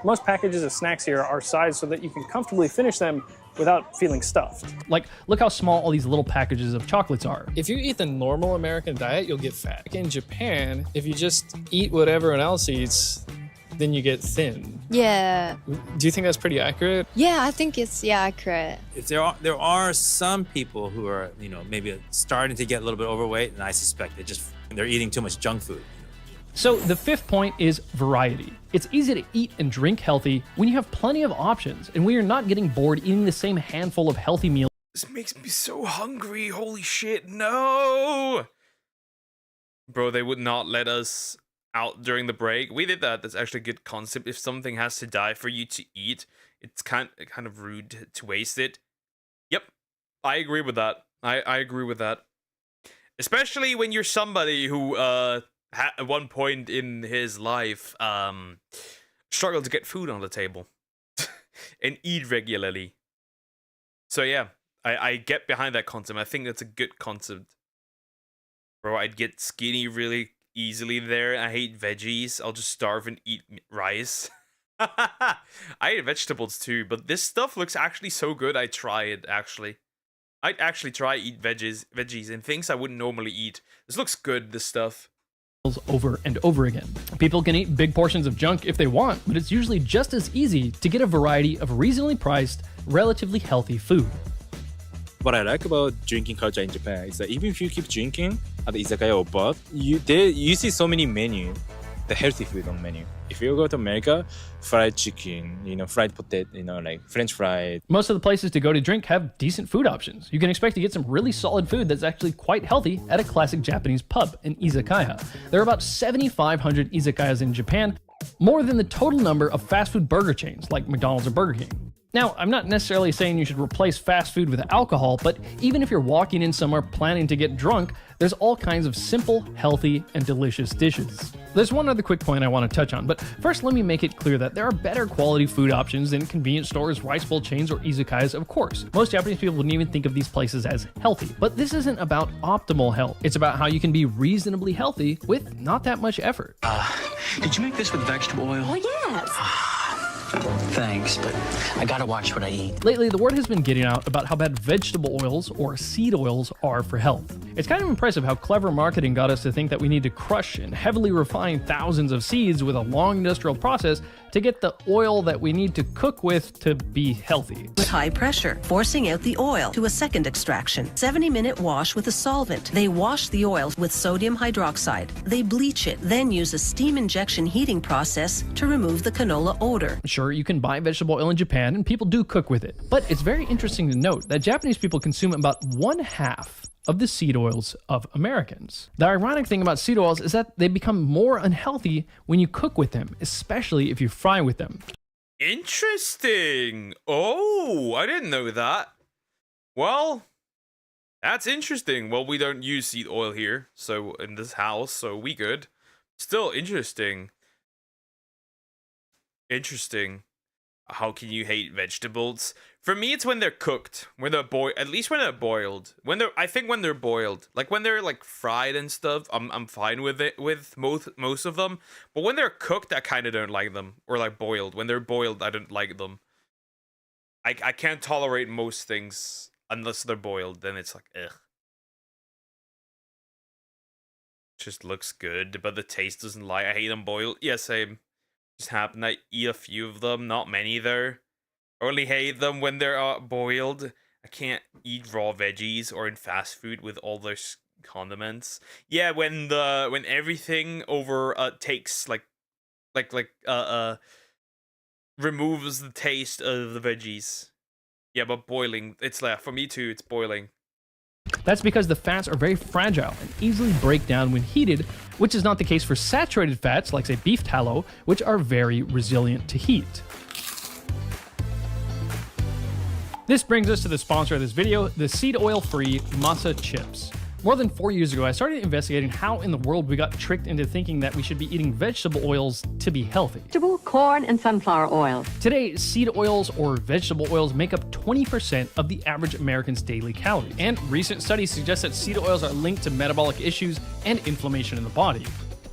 Most packages of snacks here are sized so that you can comfortably finish them without feeling stuffed. Like, look how small all these little packages of chocolates are. If you eat the normal American diet, you'll get fat. In Japan, if you just eat what everyone else eats, then you get thin. Yeah. Do you think that's pretty accurate? Yeah, I think it's accurate. If there are some people who are, you know, maybe starting to get a little bit overweight, and I suspect they're eating too much junk food. So the fifth point is variety. It's easy to eat and drink healthy when you have plenty of options and when you're not getting bored eating the same handful of healthy meals. This makes me so hungry. Holy shit, no! Bro, they would not let us out during the break. We did that. That's actually a good concept. If something has to die for you to eat, it's kind of rude to waste it. Yep, I agree with that. I agree with that. Especially when you're somebody who at one point in his life struggled to get food on the table and eat regularly. So yeah, I get behind that concept. I think that's a good concept. Bro, I'd get skinny really easily there. I hate veggies. I'll just starve and eat rice. I eat vegetables too, but this stuff looks actually so good. I try it actually. I'd actually try eat veggies and things I wouldn't normally eat. This looks good, this stuff. Over and over again. People can eat big portions of junk if they want, but it's usually just as easy to get a variety of reasonably priced, relatively healthy food. What I like about drinking culture in Japan is that even if you keep drinking at the izakaya or pub, you see so many menus the healthy food on the menu. If you go to America, fried chicken, fried potato, like French fries. Most of the places to go to drink have decent food options. You can expect to get some really solid food that's actually quite healthy at a classic Japanese pub, an izakaya. There are about 7,500 izakayas in Japan, more than the total number of fast food burger chains like McDonald's or Burger King. Now, I'm not necessarily saying you should replace fast food with alcohol, but even if you're walking in somewhere planning to get drunk, there's all kinds of simple, healthy, and delicious dishes. There's one other quick point I want to touch on, but first let me make it clear that there are better quality food options than convenience stores, rice bowl chains, or izakayas, of course. Most Japanese people wouldn't even think of these places as healthy. But this isn't about optimal health. It's about how you can be reasonably healthy with not that much effort. Did you make this with vegetable oil? Oh, yes. Thanks, but I gotta watch what I eat. Lately, the word has been getting out about how bad vegetable oils or seed oils are for health. It's kind of impressive how clever marketing got us to think that we need to crush and heavily refine thousands of seeds with a long industrial process to get the oil that we need to cook with to be healthy. With high pressure, forcing out the oil to a second extraction. 70-minute wash with a solvent. They wash the oil with sodium hydroxide. They bleach it, then use a steam injection heating process to remove the canola odor. Sure, you can buy vegetable oil in Japan and people do cook with it, but it's very interesting to note that Japanese people consume about 1/2 of the seed oils of Americans. The ironic thing about seed oils is that they become more unhealthy when you cook with them, especially if you fry with them. Interesting. Oh, I didn't know that. Well, that's interesting. Well, we don't use seed oil here, so in this house, so we good. Still interesting. Interesting. How can you hate vegetables? For me, it's when they're cooked, when they're boiled. At least when they're boiled. I think when they're boiled, like when they're like fried and stuff, I'm fine with it with most of them. But when they're cooked, I kind of don't like them. Or like boiled. When they're boiled, I don't like them. I can't tolerate most things unless they're boiled. Then it's like ugh. Just looks good, but the taste doesn't lie. I hate them boiled. Yeah, same. Just happen I eat a few of them, not many though. Only hate them when they're boiled. I can't eat raw veggies or in fast food with all those condiments. Yeah, when everything over takes removes the taste of the veggies. Yeah, but boiling, it's like for me too. It's boiling. That's because the fats are very fragile and easily break down when heated, which is not the case for saturated fats like, say, beef tallow, which are very resilient to heat. This brings us to the sponsor of this video, the seed oil-free masa chips. More than 4 years ago, I started investigating how in the world we got tricked into thinking that we should be eating vegetable oils to be healthy. Vegetable, corn, and sunflower oil. Today, seed oils or vegetable oils make up 20% of the average American's daily calories. And recent studies suggest that seed oils are linked to metabolic issues and inflammation in the body.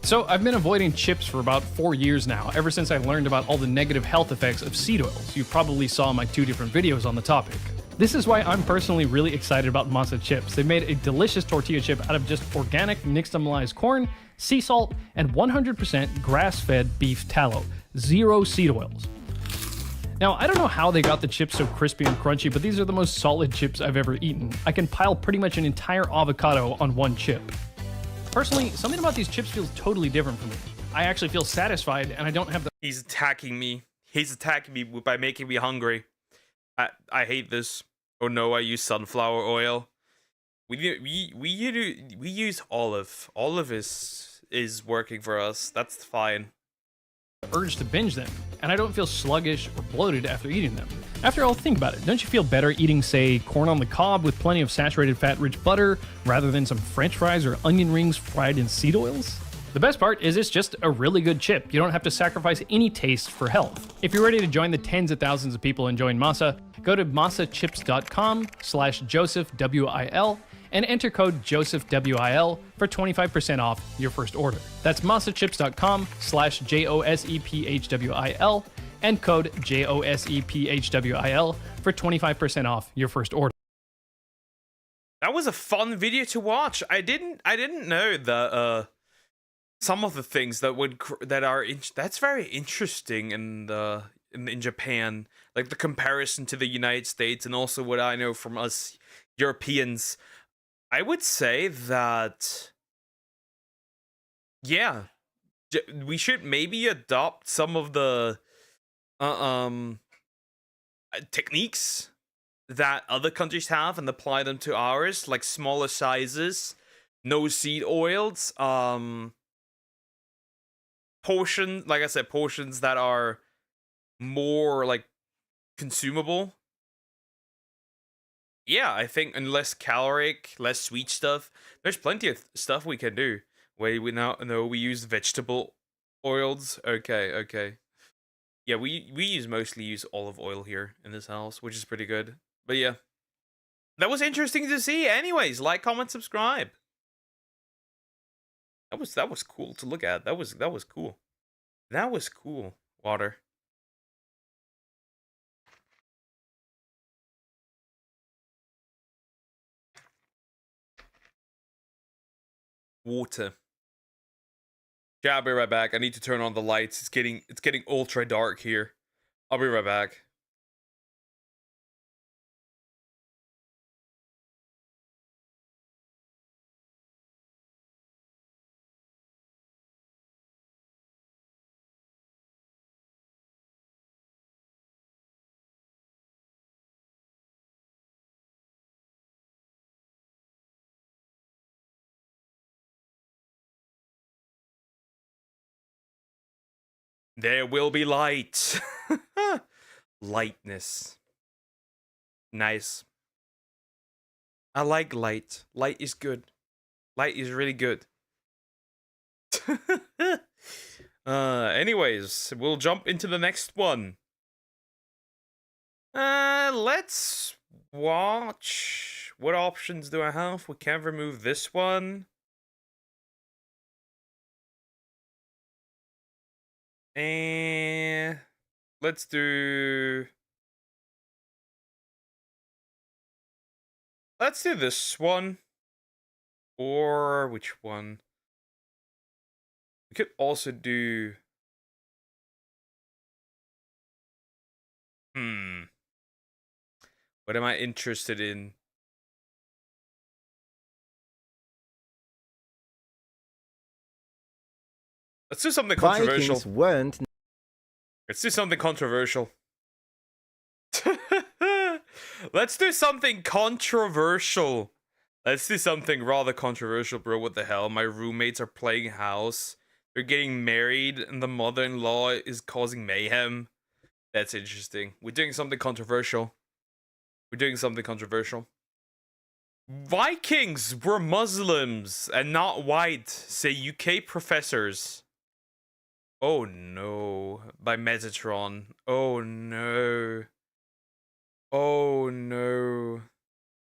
So I've been avoiding chips for about 4 years now, ever since I learned about all the negative health effects of seed oils. You probably saw my 2 different videos on the topic. This is why I'm personally really excited about masa chips. They made a delicious tortilla chip out of just organic nixtamalized corn, sea salt, and 100% grass-fed beef tallow. 0 seed oils. Now, I don't know how they got the chips so crispy and crunchy, but these are the most solid chips I've ever eaten. I can pile pretty much an entire avocado on one chip. Personally, something about these chips feels totally different for me. I actually feel satisfied, and I don't have the— He's attacking me. He's attacking me by making me hungry. I hate this. Oh no, I use sunflower oil. We use olive. Olive is working for us. That's fine. urge to binge them, and I don't feel sluggish or bloated after eating them. After all, think about it. Don't you feel better eating, say, corn on the cob with plenty of saturated fat-rich butter rather than some french fries or onion rings fried in seed oils? The best part is it's just a really good chip. You don't have to sacrifice any taste for health. If you're ready to join the tens of thousands of people enjoying masa, go to masachips.com/JosephWIL and enter code JosephWIL for 25% off your first order. That's masachips.com/JosephWIL and code JosephWIL for 25% off your first order. That was a fun video to watch. I didn't know that some of the things that's very interesting in Japan, like the comparison to the United States and also what I know from us Europeans. I would say that, yeah, we should maybe adopt some of the techniques that other countries have and apply them to ours, like smaller sizes, no seed oils, portions, like I said, portions that are more like consumable. Yeah, I think, and less caloric, less sweet stuff. There's plenty of stuff we can do. Wait, we now know we use vegetable oils. Okay. Yeah, we mostly use olive oil here in this house, which is pretty good. But yeah, that was interesting to see. Anyways, like, comment, subscribe. That was cool to look at. That was cool. That was cool. Water. Water. Yeah, I'll be right back. I need to turn on the lights. It's getting ultra dark here. I'll be right back. There will be light. Lightness. Nice. I like light. Light is good. Light is really good. Anyways, we'll jump into the next one. Let's watch. What options do I have? We can remove this one. And let's do this one. Or which one? We could also do what am I interested in? Let's do something controversial. Let's do something controversial. Let's do something controversial. Let's do something rather controversial, bro. What the hell? My roommates are playing house. They're getting married, and the mother-in-law is causing mayhem. That's interesting. We're doing something controversial. Vikings were Muslims and not white, say UK professors. Oh no, by Metatron. Oh no. Oh no.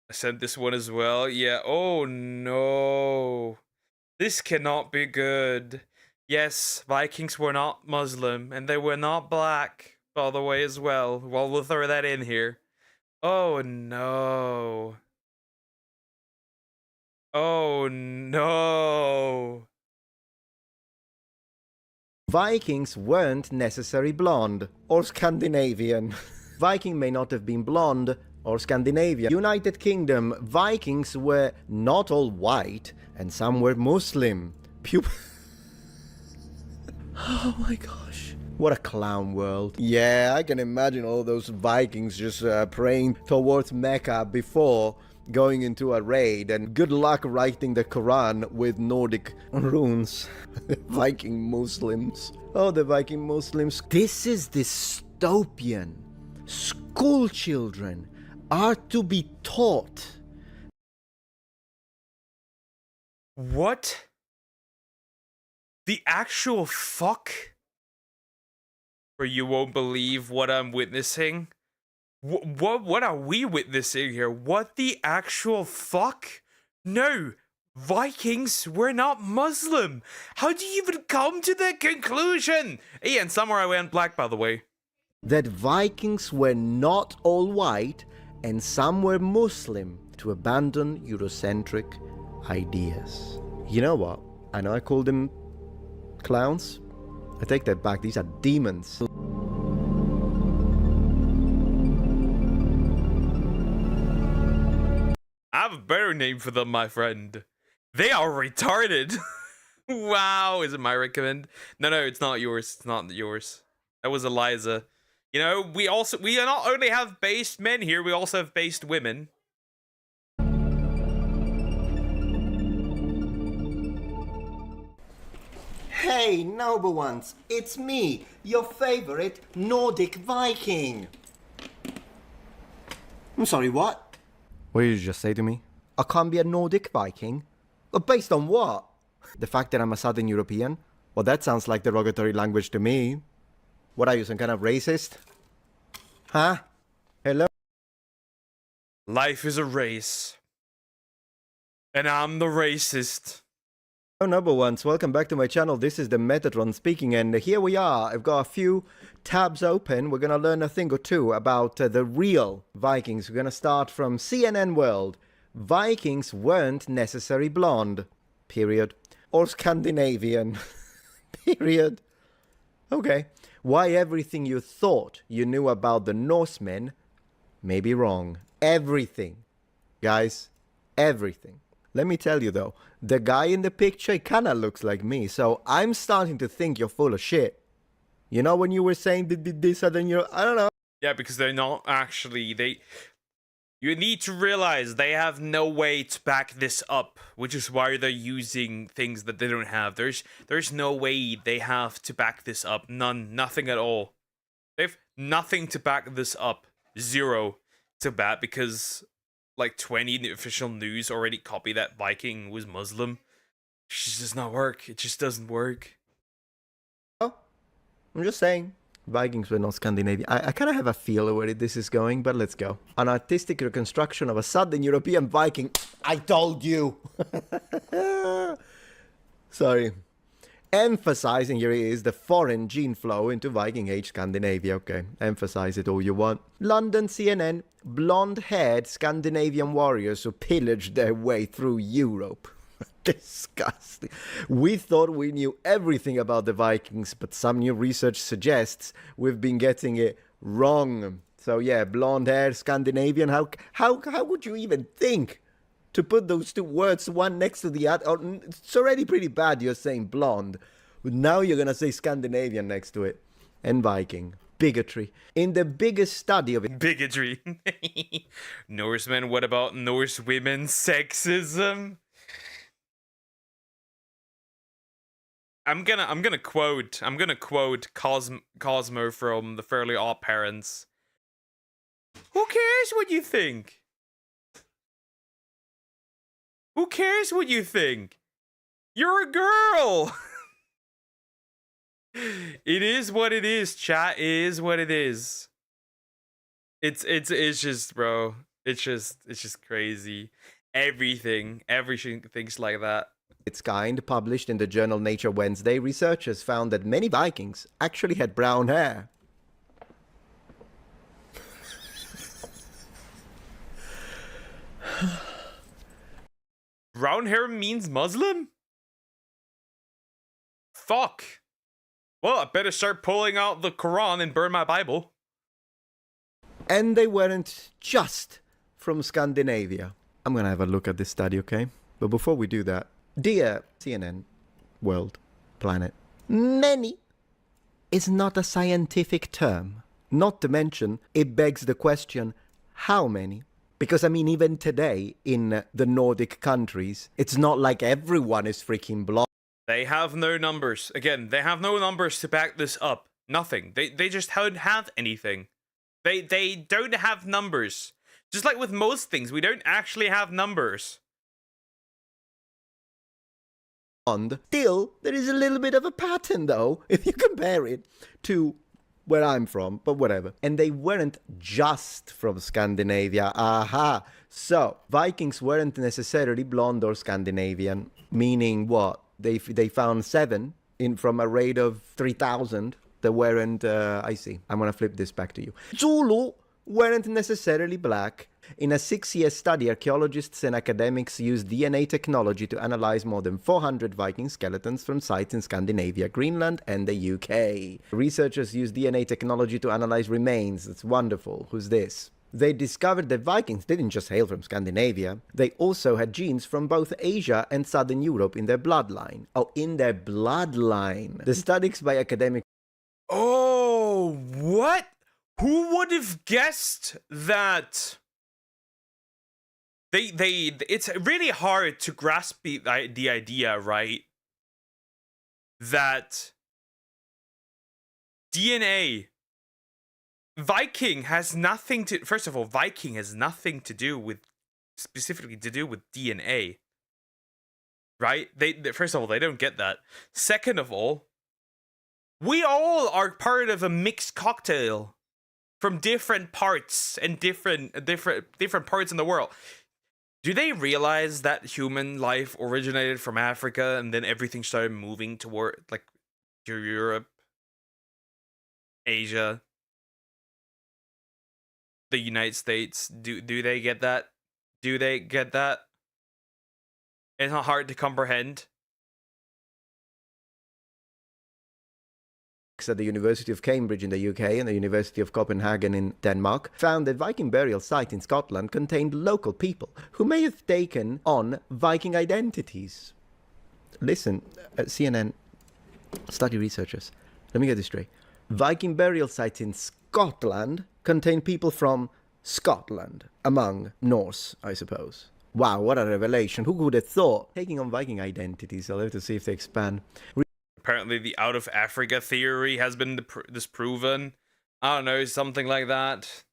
I sent this one as well. Yeah, oh no. This cannot be good. Yes, Vikings were not Muslim, and they were not black, by the way, as well. Well, we'll throw that in here. Oh no. Oh no. Vikings weren't necessarily blonde or Scandinavian. Viking may not have been blonde or Scandinavian. United Kingdom, Vikings were not all white, and some were Muslim. Oh my gosh. What a clown world. Yeah, I can imagine all those Vikings just praying towards Mecca before going into a raid, and good luck writing the Quran with Nordic runes. Viking Muslims. Oh, the Viking Muslims. This is dystopian. School children are to be taught. What? The actual fuck? Or you won't believe what I'm witnessing? What are we witnessing here? What the actual fuck? No, Vikings were not Muslim. How do you even come to that conclusion? Yeah, and Samurai went black, by the way. That Vikings were not all white and some were Muslim, to abandon Eurocentric ideas. You know what? I know I called them clowns. I take that back. These are demons. I have a better name for them, my friend. They are retarded. Wow, is it my recommend? No, it's not yours. It's not yours. That was Eliza. You know, we not only have based men here, we also have based women. Hey, noble ones, it's me, your favorite Nordic Viking. I'm sorry, what? What did you just say to me? I can't be a Nordic Viking? But based on what? The fact that I'm a Southern European? Well, that sounds like derogatory language to me. What are you, some kind of racist? Huh? Hello? Life is a race. And I'm the racist. Hello, noble ones, welcome back to my channel. This is the Metatron speaking, and here we are. I've got a few tabs open. We're gonna learn a thing or two about the real Vikings. We're gonna start from CNN World. Vikings weren't necessarily blonde. Period. Or Scandinavian. Period. Okay. Why everything you thought you knew about the Norsemen may be wrong. Everything. Guys, everything. Let me tell you though, the guy in the picture kinda looks like me, so I'm starting to think you're full of shit. You know when you were saying this and then you're, I don't know. Yeah, because they're not actually, you need to realize they have no way to back this up, which is why they're using things that they don't have. There's no way they have to back this up. Nothing at all. They have nothing to back this up. Zero to bat, because like 20 official news already copy that Viking was Muslim. It just does not work. It just doesn't work. Oh, I'm just saying. Vikings were not Scandinavian. I kind of have a feel where this is going, but let's go. An artistic reconstruction of a Southern European Viking. I told you. Sorry. Emphasizing here is the foreign gene flow into Viking Age Scandinavia. Okay, emphasize it all you want. London CNN, blonde-haired Scandinavian warriors who pillaged their way through Europe. Disgusting. We thought we knew everything about the Vikings, but some new research suggests we've been getting it wrong. So yeah, blonde-haired Scandinavian, how would you even think to put those two words one next to the other? It's already pretty bad you're saying blonde. Now you're gonna say Scandinavian next to it. And Viking. Bigotry. In the biggest study of it. Bigotry. Norsemen, what about Norse women? Sexism? I'm gonna quote Cosmo from the Fairly Odd Parents. Who cares what you think? Who cares what you think? You're a girl. It is what it is, chat. It is what it is. It's just, bro. It's just crazy. Everything's like that. Its kind, published in the journal Nature Wednesday, researchers found that many Vikings actually had brown hair. Brown hair means Muslim? Fuck. Well, I better start pulling out the Quran and burn my Bible. And they weren't just from Scandinavia. I'm gonna have a look at this study, okay? But before we do that, dear CNN, World, Planet, many is not a scientific term. Not to mention, it begs the question, how many? Because, I mean, even today, in the Nordic countries, it's not like everyone is freaking blonde. They have no numbers. Again, they have no numbers to back this up. Nothing. They just don't have anything. They don't have numbers. Just like with most things, we don't actually have numbers. Still, there is a little bit of a pattern, though, if you compare it to where I'm from, but whatever. And they weren't just from Scandinavia. Aha! So, Vikings weren't necessarily blonde or Scandinavian. Meaning what? They found 7 from a rate of 3,000 that weren't, I see. I'm gonna flip this back to you. Zulu weren't necessarily black. In a 6-year study, archaeologists and academics used DNA technology to analyze more than 400 Viking skeletons from sites in Scandinavia, Greenland, and the UK. Researchers used DNA technology to analyze remains. That's wonderful. Who's this? They discovered that Vikings didn't just hail from Scandinavia, they also had genes from both Asia and Southern Europe in their bloodline. Oh, in their bloodline. The studies by academic... Oh, what? Who would have guessed that? It's really hard to grasp the idea, right? That DNA, Viking has nothing to, first of all, Viking has nothing to do with, specifically to do with DNA, right? They first of all, they don't get that. Second of all, we all are part of a mixed cocktail from different parts and different parts in the world. Do they realize that human life originated from Africa and then everything started moving toward, like, to Europe, Asia, the United States? Do they get that? Do they get that? It's not hard to comprehend. At the University of Cambridge in the UK and the University of Copenhagen in Denmark found that Viking burial site in Scotland contained local people who may have taken on Viking identities. Listen, CNN study researchers, let me get this straight. Viking burial sites in Scotland contain people from Scotland, among Norse, I suppose. Wow, what a revelation. Who would have thought? Taking on Viking identities, I'll have to see if they expand. Apparently the out of Africa theory has been disproven. I don't know, something like that.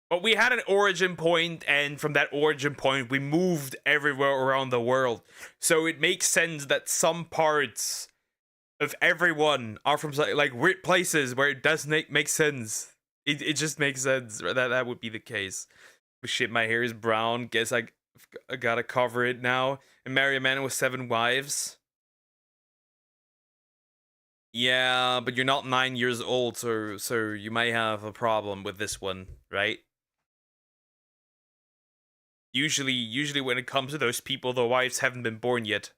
But we had an origin point, and from that origin point, we moved everywhere around the world. So it makes sense that some parts of everyone are from, like, weird places where it doesn't make sense. It just makes sense that would be the case. But shit, my hair is brown. Guess I gotta cover it now. And marry a man with 7 wives. Yeah, but you're not 9 years old, so you might have a problem with this one, right? Usually when it comes to those people, the wives haven't been born yet.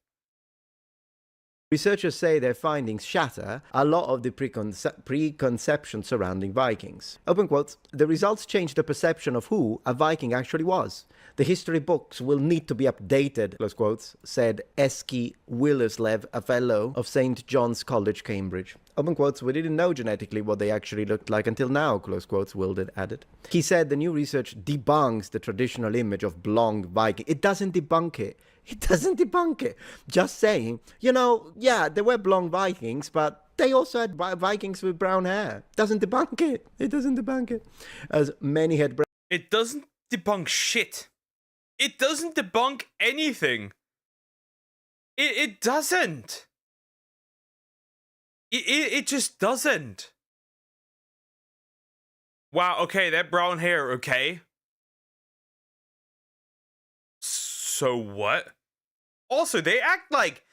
Researchers say their findings shatter a lot of the preconceptions surrounding Vikings. Open quotes, the results change the perception of who a Viking actually was. The history books will need to be updated, close quotes, said Eski Willerslev, a fellow of St. John's College, Cambridge. Open quotes, we didn't know genetically what they actually looked like until now, close quotes, Wilder added. He said the new research debunks the traditional image of blonde Viking. It doesn't debunk it. It doesn't debunk it. Just saying, you know, yeah, there were blonde Vikings, but they also had Vikings with brown hair. Doesn't debunk it. It doesn't debunk it. As many had brown... It doesn't debunk shit. It doesn't debunk anything. It doesn't. It just doesn't. Wow, okay, that brown hair, okay. So what? Also, they act like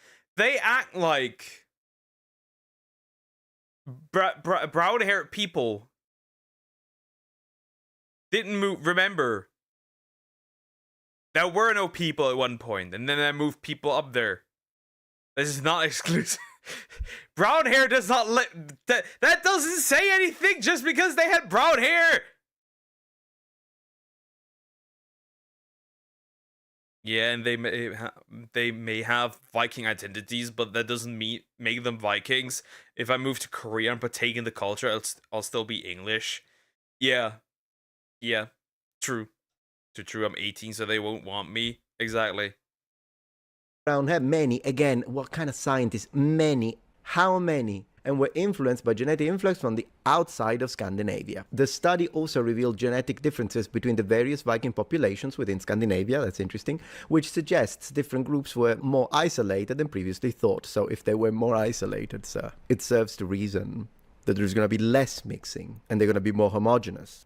brown hair people didn't move. Remember, there were no people at one point, and then I moved people up there. This is not exclusive. Brown hair does not that doesn't say anything just because they had brown hair. Yeah, and they may have Viking identities, but that doesn't make them Vikings. If I move to Korea and partake in the culture, I'll still be English. Yeah, true. True. I'm 18, so they won't want me. Exactly. Brown hair, many. Again, what kind of scientists? Many. How many? And were influenced by genetic influx from the outside of Scandinavia. The study also revealed genetic differences between the various Viking populations within Scandinavia, that's interesting, which suggests different groups were more isolated than previously thought. So if they were more isolated, sir, it serves to reason that there's going to be less mixing and they're going to be more homogeneous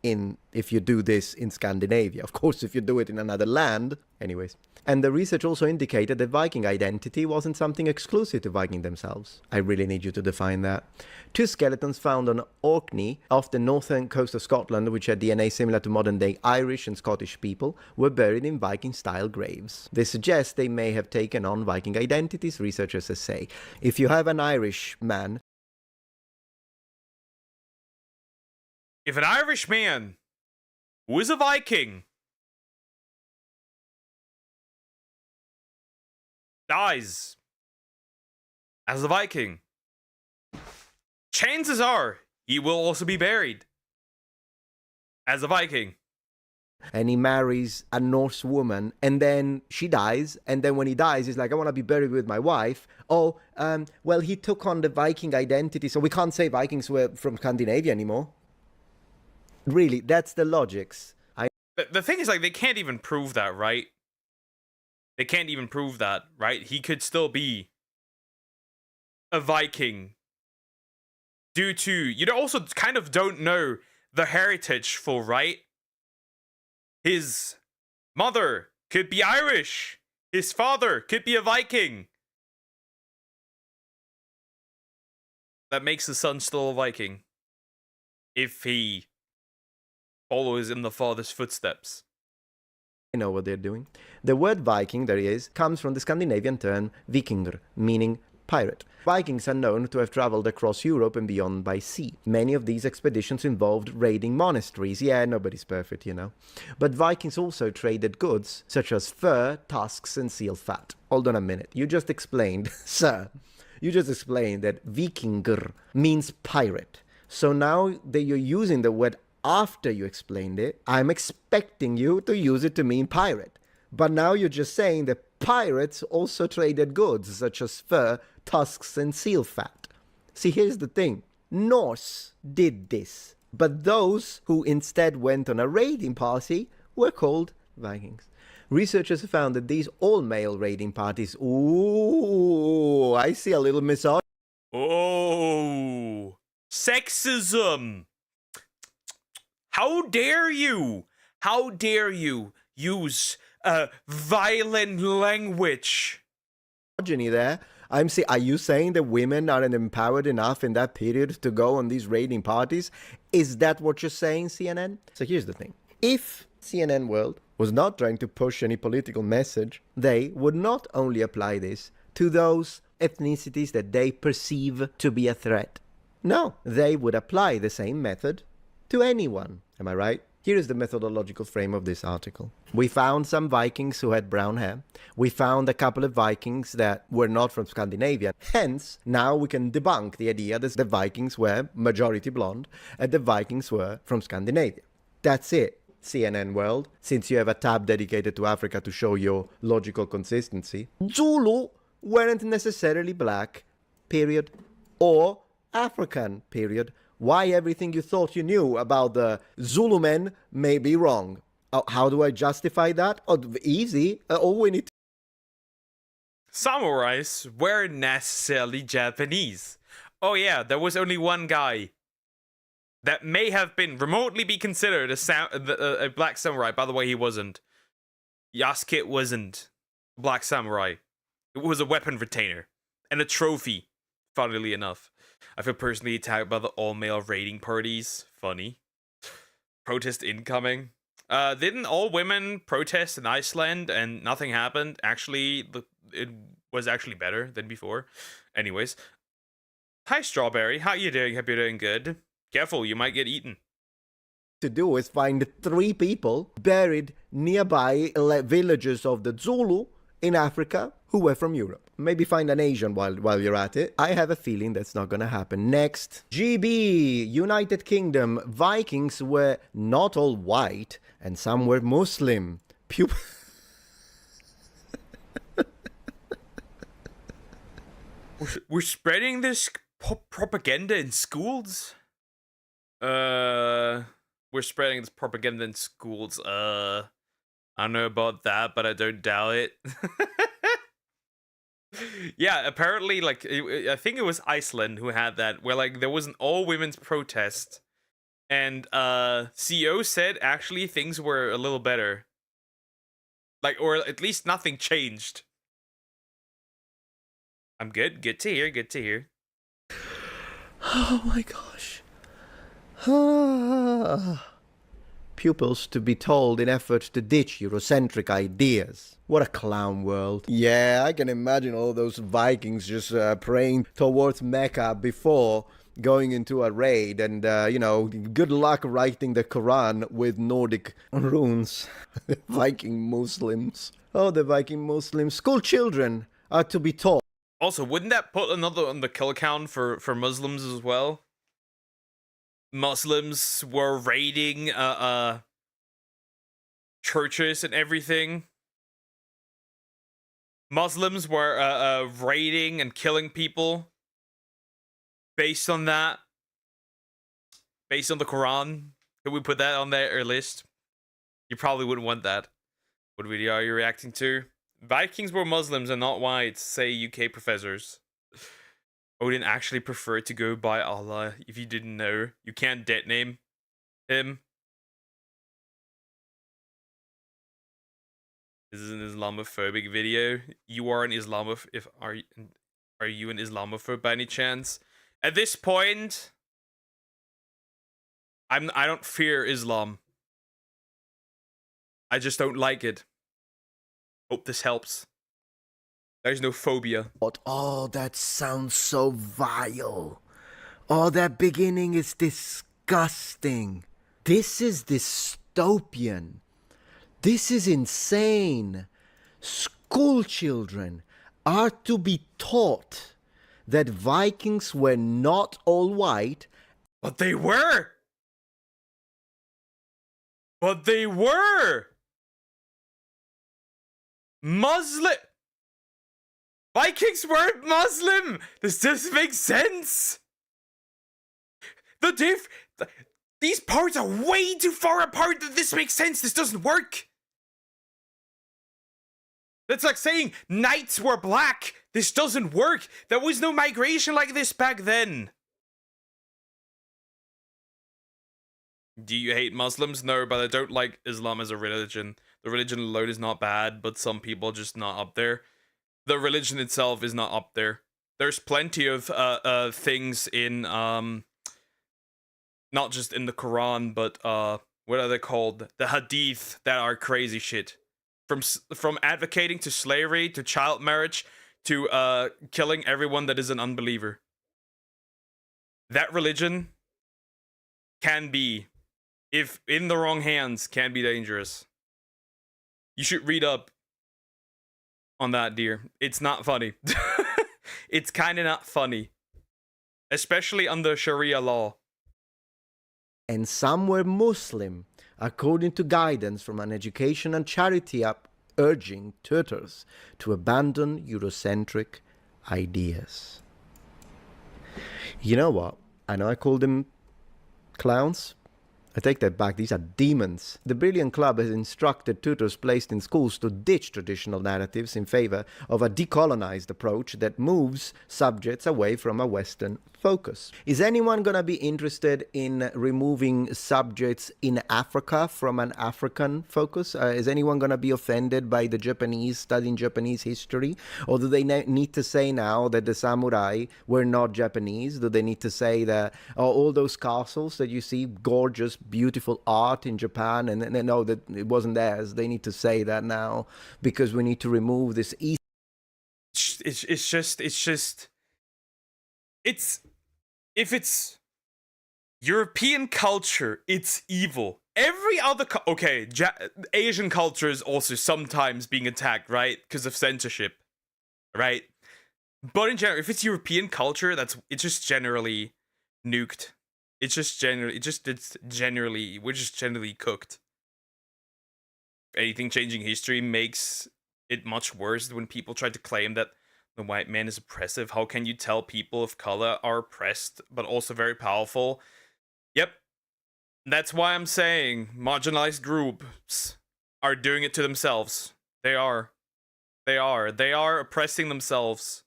if you do this in Scandinavia. Of course, if you do it in another land, anyways. And the research also indicated that Viking identity wasn't something exclusive to Viking themselves. I really need you to define that. 2 skeletons found on Orkney off the northern coast of Scotland, which had DNA similar to modern-day Irish and Scottish people, were buried in Viking-style graves. They suggest they may have taken on Viking identities, researchers say. If you have an Irish man If an Irish man who is a Viking dies as a Viking, chances are he will also be buried as a Viking. And he marries a Norse woman, and then she dies, and then when he dies, he's like, I want to be buried with my wife. Oh, well, he took on the Viking identity, so we can't say Vikings were from Scandinavia anymore. Really, that's the logics. The thing is, like, they can't even prove that, right? They can't even prove that, right? He could still be a Viking due to, you also kind of don't know the heritage for, right? His mother could be Irish. His father could be a Viking. That makes the son still a Viking if he follows in the father's footsteps. I know what they're doing. The word Viking, there he is, comes from the Scandinavian term vikingr, meaning pirate. Vikings are known to have traveled across Europe and beyond by sea. Many of these expeditions involved raiding monasteries. Yeah, nobody's perfect, you know. But Vikings also traded goods, such as fur, tusks, and seal fat. Hold on a minute. You just explained, sir, you just explained that vikingr means pirate. So now that you're using the word after you explained it, I'm expecting you to use it to mean pirate. But now you're just saying that pirates also traded goods, such as fur, tusks, and seal fat. See, here's the thing. Norse did this, but those who instead went on a raiding party were called Vikings. Researchers have found that these all-male raiding parties... Ooh, I see a little misogyny. Oh, sexism. How dare you? How dare you use violent language? There. Are you saying that women aren't empowered enough in that period to go on these raiding parties? Is that what you're saying, CNN? So here's the thing. If CNN World was not trying to push any political message, they would not only apply this to those ethnicities that they perceive to be a threat. No, they would apply the same method to anyone. Am I right? Here is the methodological frame of this article. We found some Vikings who had brown hair. We found a couple of Vikings that were not from Scandinavia. Hence, now we can debunk the idea that the Vikings were majority blonde and the Vikings were from Scandinavia. That's it, CNN World, since you have a tab dedicated to Africa to show your logical consistency. Zulu weren't necessarily black, period, or African, period. Why everything you thought you knew about the Zulu men may be wrong. How do I justify that? Oh, easy. All we need to... Samurais weren't necessarily Japanese. Oh yeah, there was only one guy that may have been remotely be considered a black samurai. By the way, he wasn't. Yasuke wasn't a black samurai. It was a weapon retainer and a trophy, funnily enough. I feel personally attacked by the all-male raiding parties. Funny. Protest incoming. Didn't all women protest in Iceland and nothing happened? Actually, it was actually better than before. Anyways. Hi, Strawberry. How you doing? Hope you're doing good. Careful, you might get eaten. To do is find 3 people buried nearby villages of the Zulu in Africa who were from Europe. Maybe find an Asian while you're at it. I have a feeling that's not gonna happen. Next. GB, United Kingdom. Vikings were not all white, and some were Muslim. We're spreading this propaganda in schools? We're spreading this propaganda in schools. I don't know about that, but I don't doubt it. Yeah, apparently, like, I think it was Iceland who had that, where, like, there was an all-women's protest, and CEO said, actually, things were a little better. Like, or at least nothing changed. I'm good. Good to hear. Good to hear. Oh my gosh. Pupils to be told in effort to ditch Eurocentric ideas. What a clown world. Yeah, I can imagine all those Vikings just praying towards Mecca before going into a raid, and you know, good luck writing the Quran with Nordic runes. Viking Muslims. Oh, the Viking Muslims. School children are to be taught. Also, wouldn't that put another on the kill count for Muslims as well? Muslims were raiding churches and everything. Muslims were raiding and killing people based on that. Based on the Quran. Could we put that on their list? You probably wouldn't want that. What video are you reacting to? Vikings were Muslims and not whites, say UK professors. Odin actually preferred to go by Allah. If you didn't know, you can't dead name him. This is an Islamophobic video. You are an Islamophobe. Are you an Islamophobe by any chance? At this point, I don't fear Islam. I just don't like it. Hope this helps. There's no phobia. Oh, that sounds so vile. Oh, that beginning is disgusting. This is dystopian. This is insane. School children are to be taught that Vikings were not all white. But they were! But they were! Muslim! Vikings weren't Muslim! This doesn't make sense! These parts are way too far apart that this makes sense. This doesn't work. That's like saying knights were black. This doesn't work. There was no migration like this back then. Do you hate Muslims? No, but I don't like Islam as a religion. The religion alone is not bad, but some people are just not up there. The religion itself is not up there. There's plenty of things in not just in the Quran, but what are they called? The Hadith, that are crazy shit. From advocating to slavery to child marriage to killing everyone that is an unbeliever. That religion can be, if in the wrong hands, can be dangerous. You should read up on that, dear. It's not funny. It's kind of not funny. Especially under Sharia law. And some were Muslim, according to guidance from an education and charity app urging tutors to abandon Eurocentric ideas. You know what? I know I called them clowns. I take that back, these are demons. The Brilliant Club has instructed tutors placed in schools to ditch traditional narratives in favor of a decolonized approach that moves subjects away from a Western focus. Is anyone going to be interested in removing subjects in Africa from an African focus? Is anyone going to be offended by the Japanese studying Japanese history? Or do they need to say now that the samurai were not Japanese? Do they need to say that all those castles that you see, gorgeous, beautiful art in Japan, and no, that it wasn't theirs? They need to say that now because we need to remove this East. If it's European culture, it's evil. Every other Asian culture is also sometimes being attacked, right? Because of censorship, right? But in general, if it's European culture, it's just generally nuked. We're just generally cooked. Anything changing history makes it much worse when people try to claim that the white man is oppressive. How can you tell people of color are oppressed, but also very powerful? Yep. That's why I'm saying marginalized groups are doing it to themselves. They are oppressing themselves.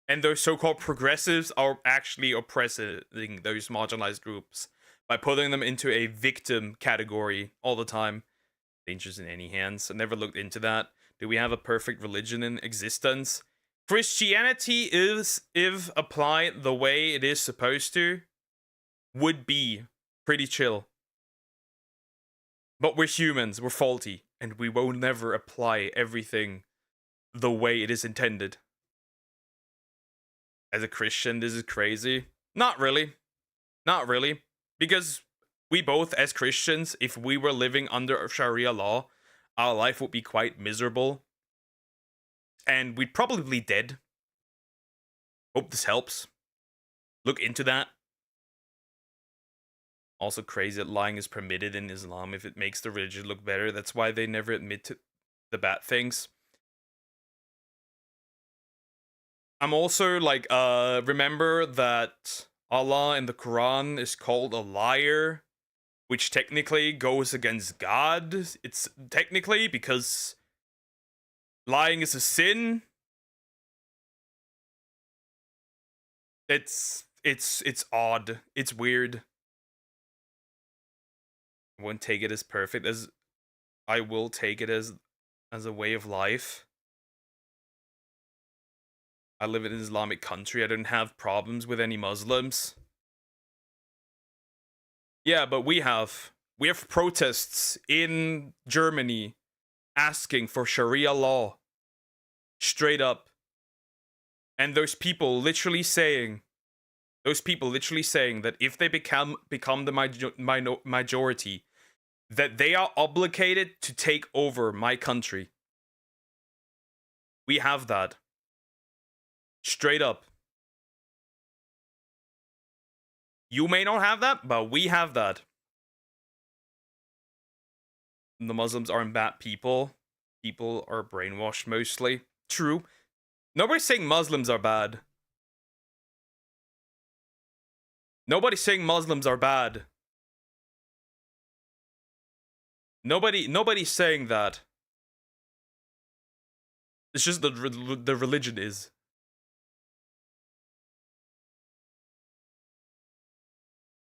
And those so-called progressives are actually oppressing those marginalized groups by putting them into a victim category all the time. Dangerous in any hands. I never looked into that. Do we have a perfect religion in existence? Christianity is, if applied the way it is supposed to, would be pretty chill. But we're humans, we're faulty, and we will never apply everything the way it is intended. As a Christian, this is crazy. Not really. Not really. Because we both, as Christians, if we were living under Sharia law, our life would be quite miserable. And we'd probably be dead. Hope this helps. Look into that. Also crazy that lying is permitted in Islam if it makes the religion look better. That's why they never admit to the bad things. I'm also like, remember that Allah in the Quran is called a liar, which technically goes against God. It's technically because lying is a sin. It's odd. It's weird. I won't take it as perfect as I will take it as a way of life. I live in an Islamic country. I don't have problems with any Muslims. Yeah, but we have protests in Germany asking for Sharia law. Straight up. And those people literally saying that if they become the majority, that they are obligated to take over my country. We have that. Straight up. You may not have that, but we have that. The Muslims aren't bad people. People are brainwashed mostly. True. Nobody's saying Muslims are bad. Nobody's saying Muslims are bad. Nobody's saying that. It's just the religion is.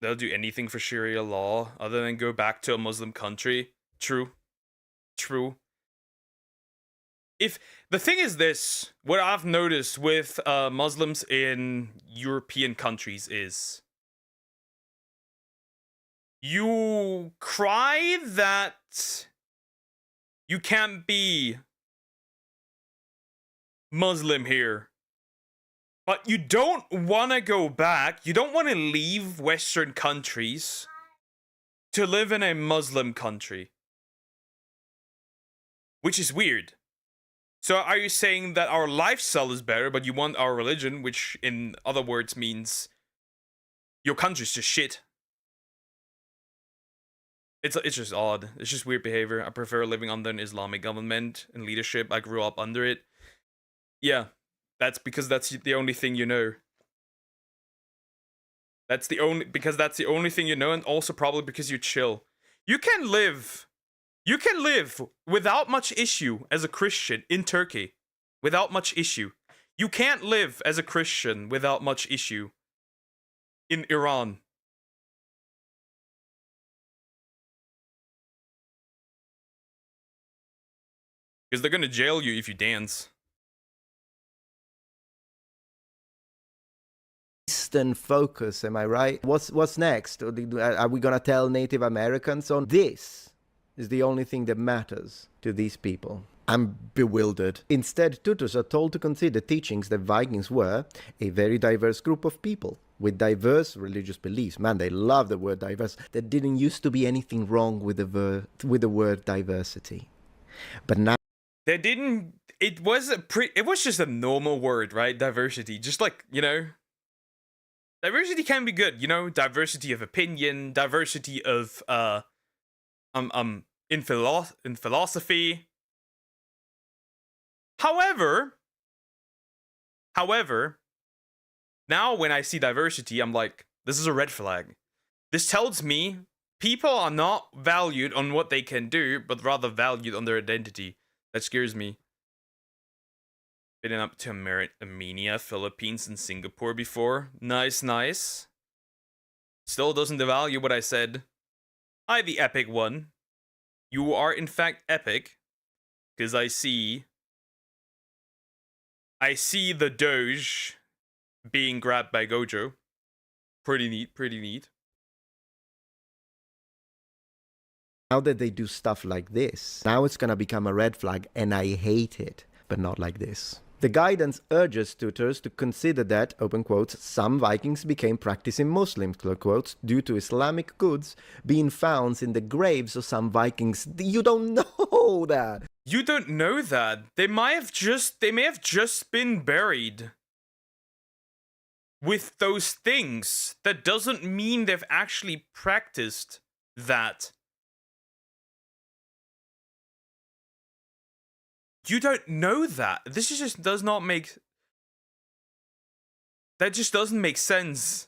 They'll do anything for Sharia law other than go back to a Muslim country. True. True. If the thing is this, what I've noticed with Muslims in European countries is you cry that you can't be Muslim here. But you don't want to go back. You don't want to leave Western countries to live in a Muslim country. Which is weird. So are you saying that our lifestyle is better, but you want our religion, which in other words means your country's just shit? It's just odd. It's just weird behavior. I prefer living under an Islamic government and leadership. I grew up under it. Yeah. That's because that's the only thing you know. That's the only thing you know, and also probably because you chill. You can live without much issue as a Christian in Turkey. Without much issue. You can't live as a Christian without much issue in Iran. Because they're gonna jail you if you dance. Eastern focus, am I right? What's next? Are we gonna tell Native Americans on this is the only thing that matters to these people? I'm bewildered. Instead, tutors are told to consider teachings that Vikings were a very diverse group of people with diverse religious beliefs. Man, they love the word diverse. There didn't used to be anything wrong with the word diversity, but now there didn't. It was just a normal word, right? Diversity, just like, you know. Diversity can be good, you know, diversity of opinion, diversity of in philosophy. However, now when I see diversity, I'm like, this is a red flag. This tells me people are not valued on what they can do, but rather valued on their identity. That scares me. Been up to Armenia, Philippines, and Singapore before. Nice. Still doesn't devalue what I said. Hi, the epic one. You are in fact epic, because I see the Doge being grabbed by Gojo. Pretty neat. Now that they do stuff like this, now it's gonna become a red flag, and I hate it, but not like this. The guidance urges tutors to consider that, open quotes, some Vikings became practicing Muslims, close quotes, due to Islamic goods being found in the graves of some Vikings. You don't know that. You don't know that. They may have just been buried with those things. That doesn't mean they've actually practiced that. You don't know that. This is just does not make... That just doesn't make sense.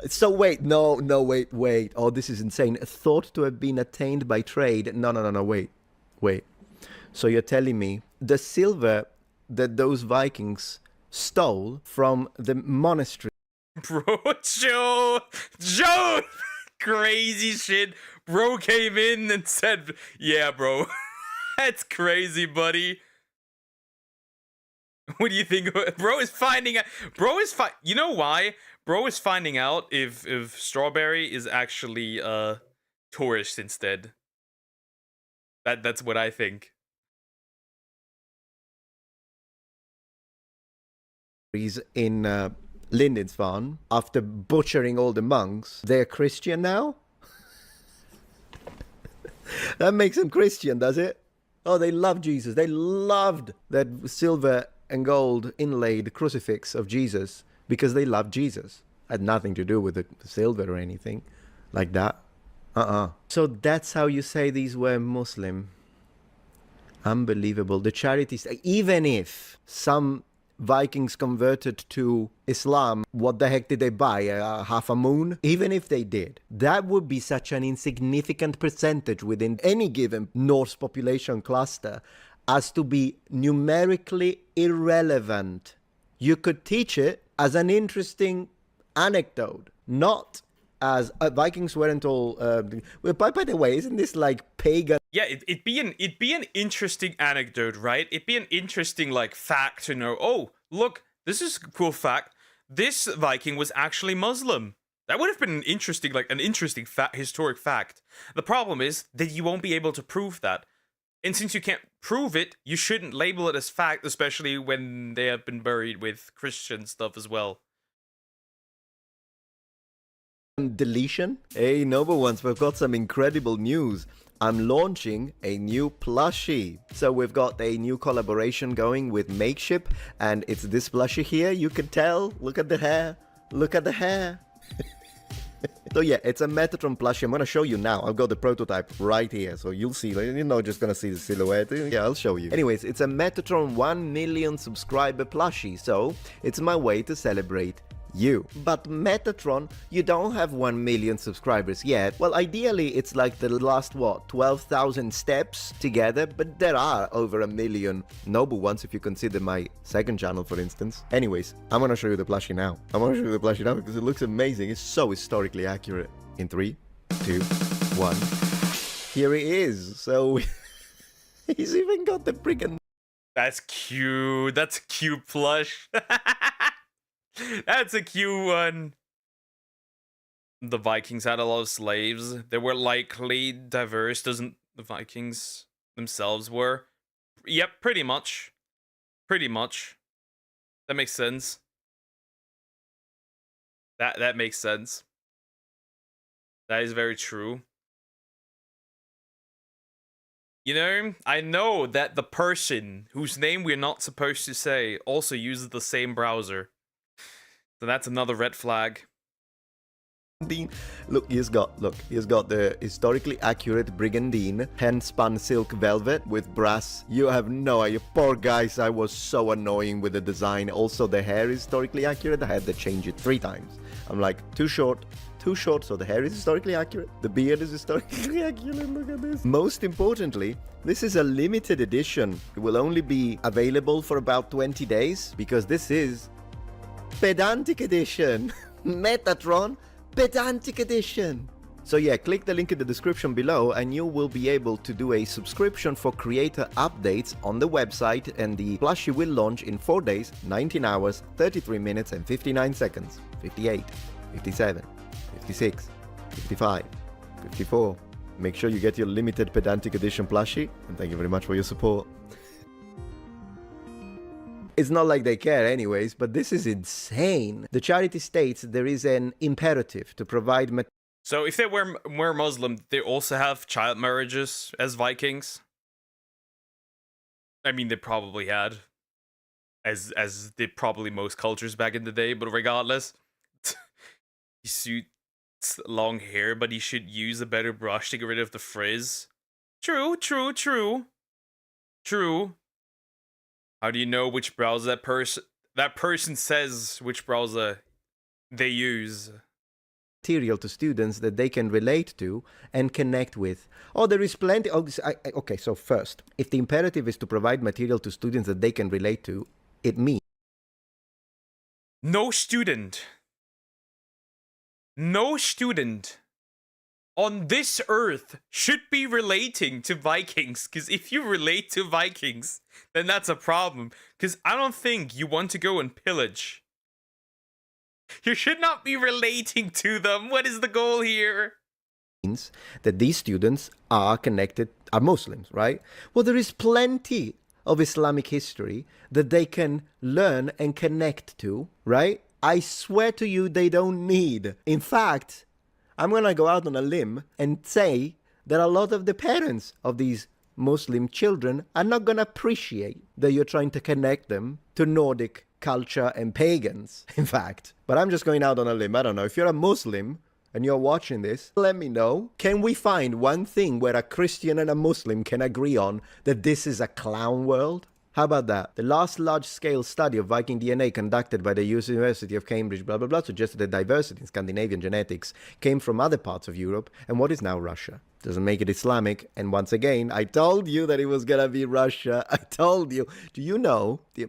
So wait, wait. Oh, this is insane. Thought to have been attained by trade. No, wait. So you're telling me the silver that those Vikings stole from the monastery. Bro, Joe! Crazy shit. Bro came in and said, yeah, bro. That's crazy, buddy. What do you think? Bro is finding out. You know why? Bro is finding out if Strawberry is actually tourist instead. That's what I think. He's in Lindisfarne after butchering all the monks. They're Christian now? That makes them Christian, does it? Oh, they love Jesus. They loved that silver and gold inlaid crucifix of Jesus because they loved Jesus. Had nothing to do with the silver or anything like that. So that's how you say these were Muslim. Unbelievable. The charities, even if some Vikings converted to Islam, what the heck did they buy? Half a moon? Even if they did, that would be such an insignificant percentage within any given Norse population cluster as to be numerically irrelevant. You could teach it as an interesting anecdote, not as Vikings weren't all... by the way, isn't this like pagan? Yeah, it'd be an interesting anecdote, right? It'd be an interesting like fact to know. Oh, look, this is a cool fact. This Viking was actually Muslim. That would have been an interesting historic fact. The problem is that you won't be able to prove that, and since you can't prove it, you shouldn't label it as fact, especially when they have been buried with Christian stuff as well. Deletion? Hey, Noble Ones, we've got some incredible news. I'm launching a new plushie. So we've got a new collaboration going with Makeship, and it's this plushie here. You can tell. Look at the hair. Look at the hair. So yeah, it's a Metatron plushie. I'm going to show you now. I've got the prototype right here, so you'll see. You're not just going to see the silhouette. Yeah, I'll show you. Anyways, it's a Metatron 1 million subscriber plushie, so it's my way to celebrate you. But Metatron, you don't have 1 million subscribers yet. Well, ideally, it's like the last, 12,000 steps together, but there are over 1 million Noble Ones if you consider my second channel, for instance. Anyways, I'm gonna show you the plushie now. Because it looks amazing. It's so historically accurate. In 3, 2, 1. Here it is. So, he's even got the friggin'... That's cute. That's a cute plush. That's a cute one. The Vikings had a lot of slaves. They were likely diverse, doesn't the Vikings themselves were? Yep, pretty much. Pretty much. That makes sense. That makes sense. That is very true. You know, I know that the person whose name we're not supposed to say also uses the same browser. So that's another red flag. Look, he's got the historically accurate brigandine hand-spun silk velvet with brass. You have no idea. Poor guys, I was so annoying with the design. Also, the hair is historically accurate. I had to change it 3 times. I'm like, too short, so the hair is historically accurate. The beard is historically accurate. Look at this. Most importantly, this is a limited edition. It will only be available for about 20 days because this is Pedantic Edition. Metatron Pedantic Edition. So yeah, click the link in the description below and you will be able to do a subscription for creator updates on the website, and the plushie will launch in 4 days, 19 hours, 33 minutes and 59 seconds. 58, 57, 56, 55, 54. Make sure you get your limited Pedantic Edition plushie, and thank you very much for your support. It's not like they care anyways, but this is insane. The charity states there is an imperative to provide So if they were Muslim, they also have child marriages as Vikings. I mean, they probably had, as did probably most cultures back in the day. But regardless, he suits long hair, but he should use a better brush to get rid of the frizz. True. How do you know which browser that person says which browser they use? material to students that they can relate to and connect with. Oh, there is plenty. Oh, okay, so first, if the imperative is to provide material to students that they can relate to, it means no student on this earth should be relating to Vikings, because if you relate to Vikings, then that's a problem, because I don't think you want to go and pillage. You should not be relating to them. What is the goal here? Means that these students are Muslims, right? Well, there is plenty of Islamic history that they can learn and connect to, right? I swear to you, they don't need. In fact, I'm going to go out on a limb and say that a lot of the parents of these Muslim children are not going to appreciate that you're trying to connect them to Nordic culture and pagans, in fact. But I'm just going out on a limb. I don't know. If you're a Muslim and you're watching this, let me know. Can we find one thing where a Christian and a Muslim can agree on that this is a clown world? How about that? The last large-scale study of Viking DNA conducted by the University of Cambridge, blah, blah, blah, suggested that diversity in Scandinavian genetics came from other parts of Europe and what is now Russia. Doesn't make it Islamic. And once again, I told you that it was going to be Russia. I told you. Do you know? The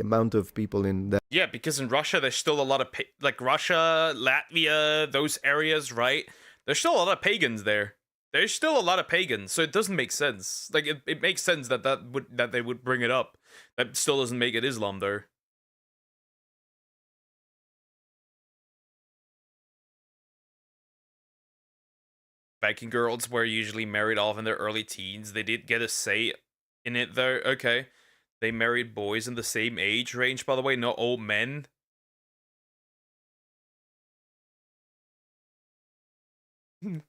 amount of people in that. Yeah, because in Russia, there's still a lot of, like Russia, Latvia, those areas, right? There's still a lot of pagans there. There's still a lot of pagans, so it doesn't make sense. Like, it makes sense that they would bring it up. That still doesn't make it Islam, though. Viking girls were usually married off in their early teens. They did get a say in it, though. Okay. They married boys in the same age range, by the way, not old men.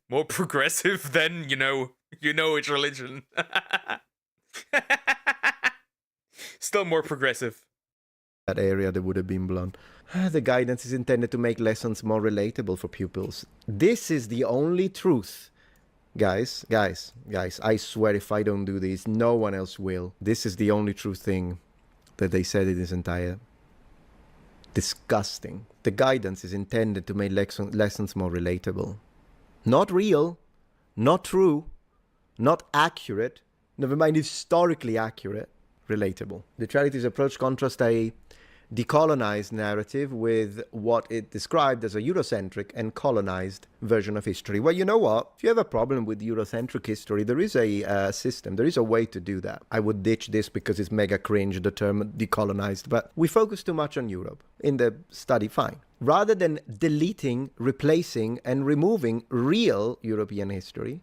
More progressive than, you know which religion. Still more progressive. That area that would have been blunt. The guidance is intended to make lessons more relatable for pupils. This is the only truth. Guys, I swear if I don't do this, no one else will. This is the only true thing that they said in this entire disgusting. The guidance is intended to make lessons more relatable. Not real, not true, not accurate, never mind historically accurate, relatable. The charity's approach contrasts a decolonized narrative with what it described as a Eurocentric and colonized version of history. Well, you know what? If you have a problem with Eurocentric history, there is a system, there is a way to do that. I would ditch this because it's mega cringe, the term decolonized, but we focus too much on Europe in the study, fine. Rather than deleting, replacing, and removing real European history,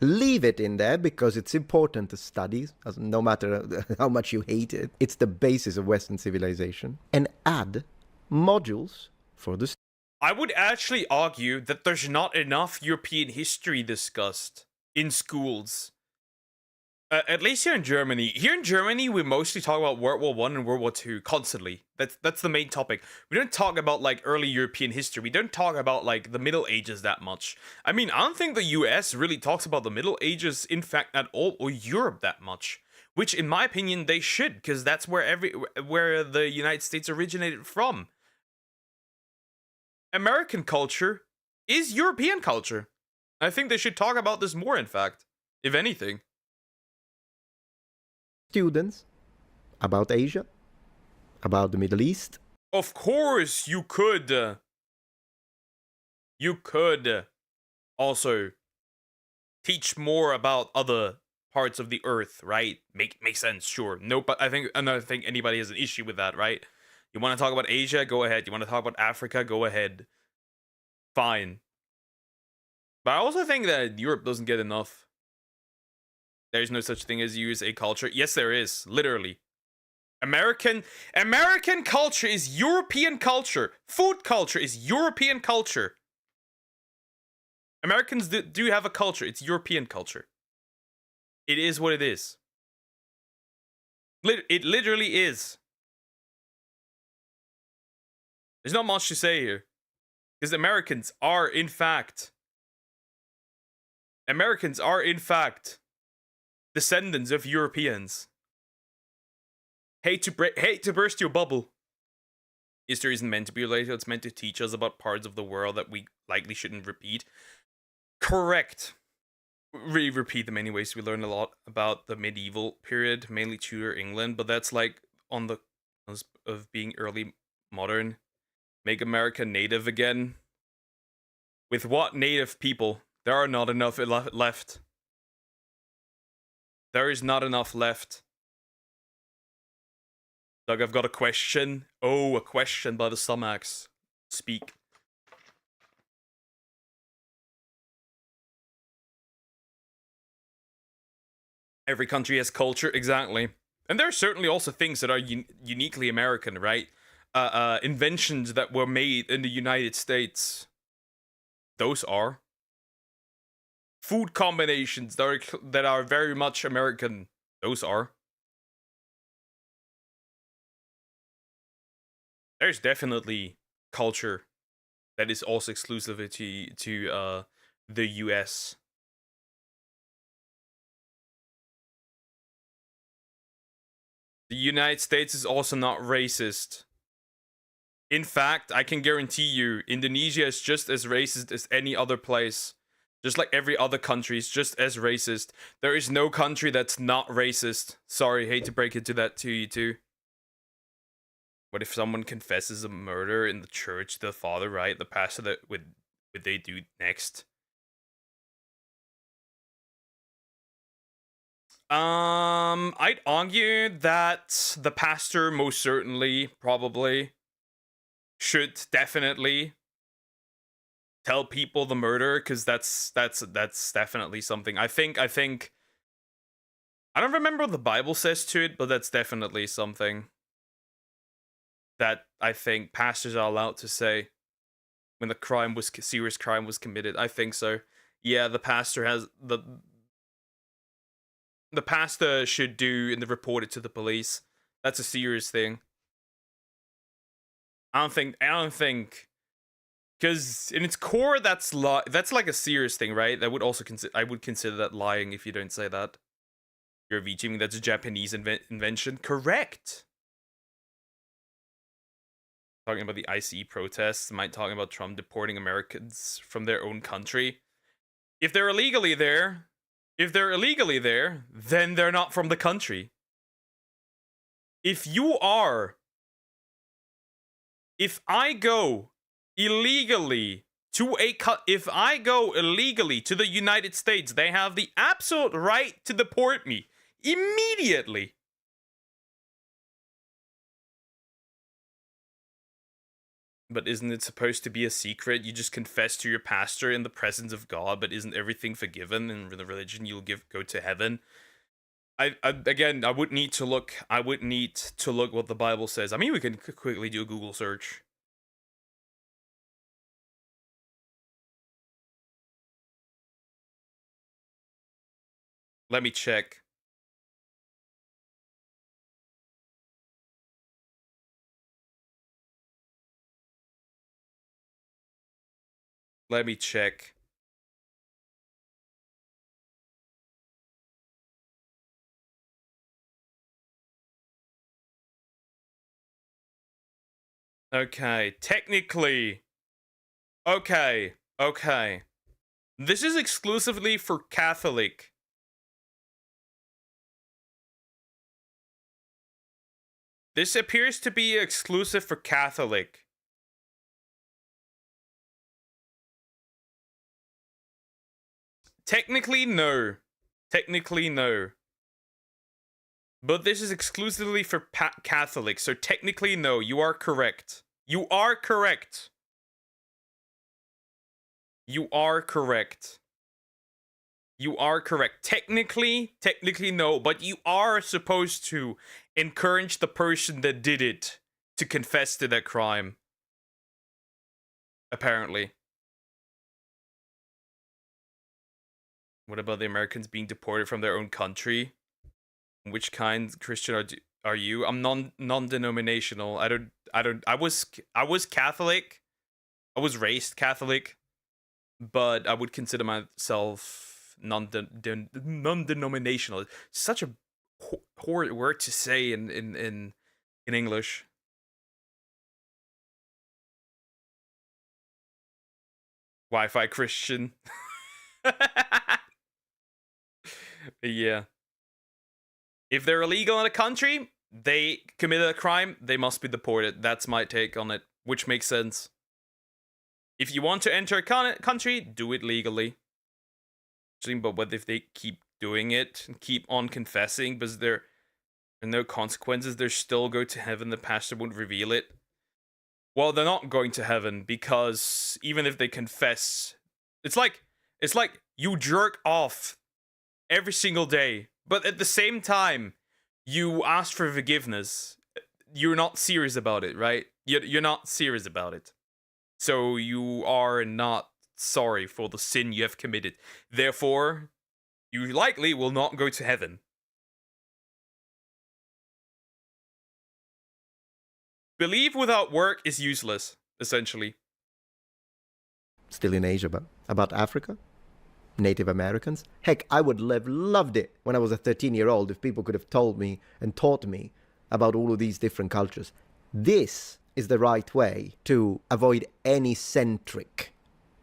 leave it in there because it's important to study, no matter how much you hate it. It's the basis of Western civilization. And add modules for the... I would actually argue that there's not enough European history discussed in schools. At least here in Germany. Here in Germany, we mostly talk about World War I and World War II constantly. That's the main topic. We don't talk about, like, early European history. We don't talk about, like, the Middle Ages that much. I mean, I don't think the US really talks about the Middle Ages, in fact, at all, or Europe that much. Which, in my opinion, they should, because that's where the United States originated from. American culture is European culture. I think they should talk about this more, in fact, if anything. Students about Asia, about the Middle East. Of course, you could. You could also teach more about other parts of the earth, right? Make sense, sure. Nope, but I don't think anybody has an issue with that, right? You want to talk about Asia? Go ahead. You want to talk about Africa? Go ahead. Fine. But I also think that Europe doesn't get enough. There's no such thing as USA culture. Yes, there is. Literally. American culture is European culture. Food culture is European culture. Americans do have a culture. It's European culture. It is what it is. It literally is. There's not much to say here. Because Americans are, in fact, descendants of Europeans. Hate to burst your bubble. History isn't meant to be related. It's meant to teach us about parts of the world that we likely shouldn't repeat. Correct. We repeat them anyways. We learn a lot about the medieval period, mainly Tudor England, but that's like on the of being early modern. Make America native again. With what native people? There are not enough left. There is not enough left. Doug, I've got a question. Oh, a question by the Sumax. Speak. Every country has culture, exactly. And there are certainly also things that are uniquely American, right? Inventions that were made in the United States. Those are. Food combinations that are very much American. Those are. There's definitely culture that is also exclusive to the US. The United States is also not racist. In fact, I can guarantee you, Indonesia is just as racist as any other place. Just like every other country is just as racist. There is no country that's not racist. Sorry, hate to break it to that to you too. What if someone confesses a murder in the church to the father, right? The pastor, that would they do next? I'd argue that the pastor most certainly, probably, should definitely tell people the murder, because that's definitely something. I think I don't remember what the Bible says to it, but that's definitely something that I think pastors are allowed to say when the serious crime was committed. I think so. Yeah, the pastor has the pastor should do and report it to the police. That's a serious thing. I don't think because in its core that's like a serious thing, right? That would also I would consider that lying if you don't say that. You're VTubing. That's a Japanese invention. Correct. Talking about the ICE protests, might talking about Trump deporting Americans from their own country. If they're illegally there, then they're not from the country. If I go illegally to the United States, they have the absolute right to deport me immediately. But isn't it supposed to be a secret? You just confess to your pastor in the presence of God, but isn't everything forgiven in the religion? You'll go to heaven. I would need to look what the Bible says. I mean, we can quickly do a Google search. Let me check. Let me check. Okay, technically. Okay. This is exclusively for Catholic. This appears to be exclusive for Catholic. Technically, no. But this is exclusively for Catholics, so technically, no. You are correct. You are correct. Technically, no. But you are supposed to encourage the person that did it to confess to that crime. Apparently. What about the Americans being deported from their own country? Which kind Christian are you? I'm non-denominational. I was Catholic. I was raised Catholic, but I would consider myself non-denominational. Such a horrid word to say in English. Wi-Fi Christian. Yeah. If they're illegal in a country, they committed a crime, they must be deported. That's my take on it, which makes sense. If you want to enter a country, do it legally. But what if they keep doing it and keep on confessing because there are no consequences? They still go to heaven. The pastor won't reveal it. Well, they're not going to heaven because even if they confess, it's like you jerk off every single day, but at the same time, you ask for forgiveness. You're not serious about it, right? You're not serious about it. So you are not sorry for the sin you have committed. Therefore, you likely will not go to heaven. Belief without work is useless, essentially. Still in Asia, but about Africa? Native Americans? Heck, I would have loved it when I was a 13-year-old if people could have told me and taught me about all of these different cultures. This is the right way to avoid any centric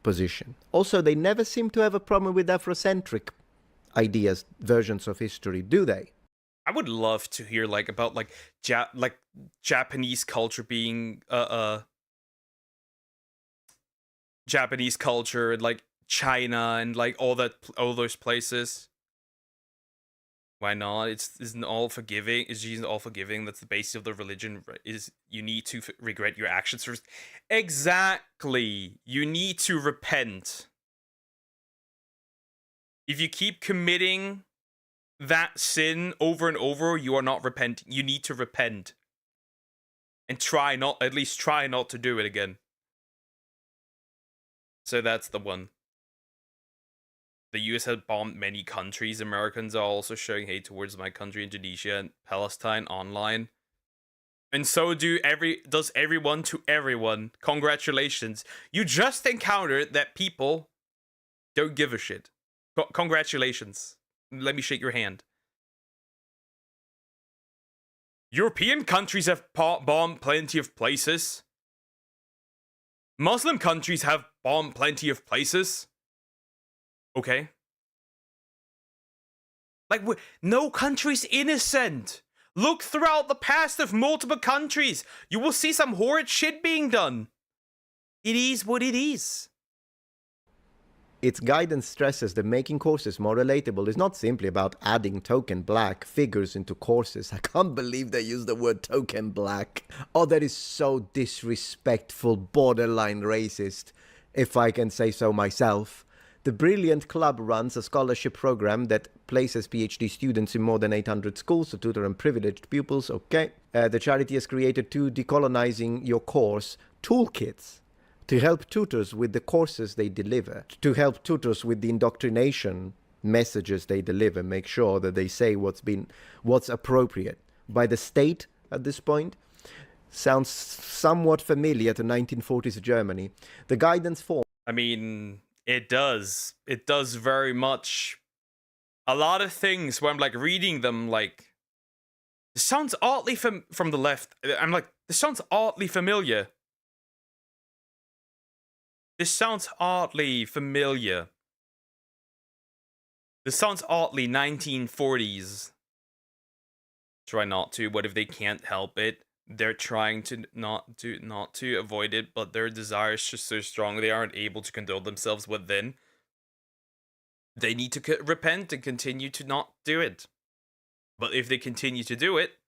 position. Also, they never seem to have a problem with Afrocentric ideas, versions of history, do they? I would love to hear about Japanese culture being Japanese culture and China and all those places. Why not? Isn't all forgiving? Is Jesus all forgiving? That's the basis of the religion. Is you need to regret your actions first. Exactly. You need to repent. If you keep committing that sin over and over, you are not repenting. You need to repent. And at least try not to do it again. So that's the one. The US has bombed many countries. Americans are also showing hate towards my country, Indonesia and Palestine online. And so does everyone to everyone. Congratulations. You just encountered that people don't give a shit. Congratulations. Let me shake your hand. European countries have bombed plenty of places. Muslim countries have bombed plenty of places. Okay. No country's innocent. Look throughout the past of multiple countries. You will see some horrid shit being done. It is what it is. Its guidance stresses that making courses more relatable is not simply about adding token black figures into courses. I can't believe they use the word token black. Oh, that is so disrespectful, borderline racist, if I can say so myself. The Brilliant Club runs a scholarship program that places PhD students in more than 800 schools to tutor unprivileged pupils. Okay. The charity has created 2 decolonizing your course toolkits to help tutors with the courses they deliver, to help tutors with the indoctrination messages they deliver, make sure that they say what's appropriate by the state at this point. Sounds somewhat familiar to 1940s Germany. The guidance form. I mean, it does. It does very much. A lot of things where I'm reading them, this sounds oddly from the left. I'm this sounds oddly familiar. This sounds oddly familiar. This sounds oddly 1940s. Try not to. What if they can't help it? They're trying to not to avoid it, but their desire is just so strong they aren't able to control themselves within. They need to repent and continue to not do it. But if they continue to do it,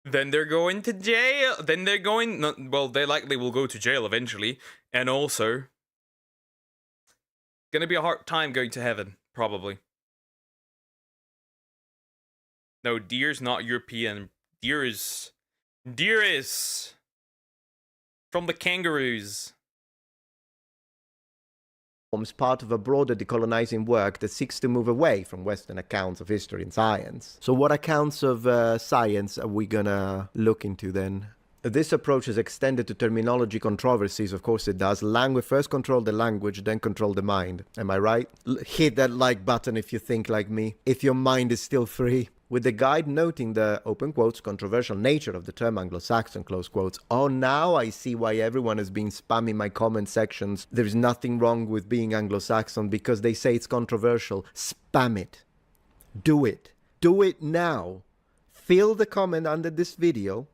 then they're going to jail. Then they're going... they likely will go to jail eventually. And also, gonna be a hard time going to heaven, probably. No, deer's not European. Deer is from the kangaroos. Forms part of a broader decolonizing work that seeks to move away from Western accounts of history and science. So what accounts of science are we gonna look into then? This approach is extended to terminology controversies, of course it does. Language first control the language, then control the mind. Am I right? Hit that like button if you think like me, if your mind is still free. With the guide noting the, open quotes, controversial nature of the term Anglo-Saxon, close quotes. Oh, now I see why everyone has been spamming my comment sections. There's nothing wrong with being Anglo-Saxon because they say it's controversial. Spam it. Do it. Do it now. Fill the comment under this video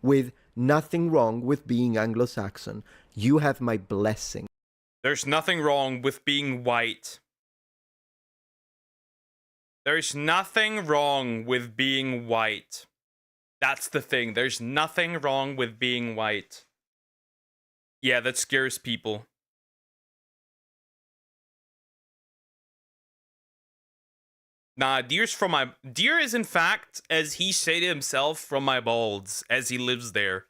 with nothing wrong with being Anglo-Saxon. You have my blessing. There's nothing wrong with being white. There's nothing wrong with being white. That's the thing. There's nothing wrong with being white. Yeah, that scares people. Nah, Deer is in fact, as he said himself, from my balls, as he lives there.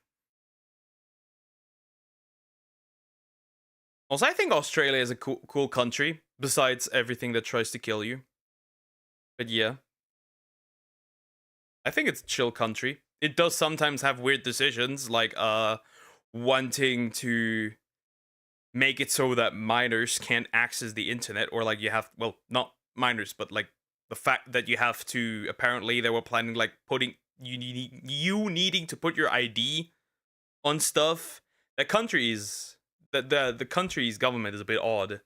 Also, I think Australia is a cool country, besides everything that tries to kill you. But yeah. I think it's a chill country. It does sometimes have weird decisions, like wanting to make it so that minors can't access the internet, or like you have, well, not minors, but like the fact that you have to, apparently they were planning like putting, you needing to put your ID on stuff. The country's government is a bit odd.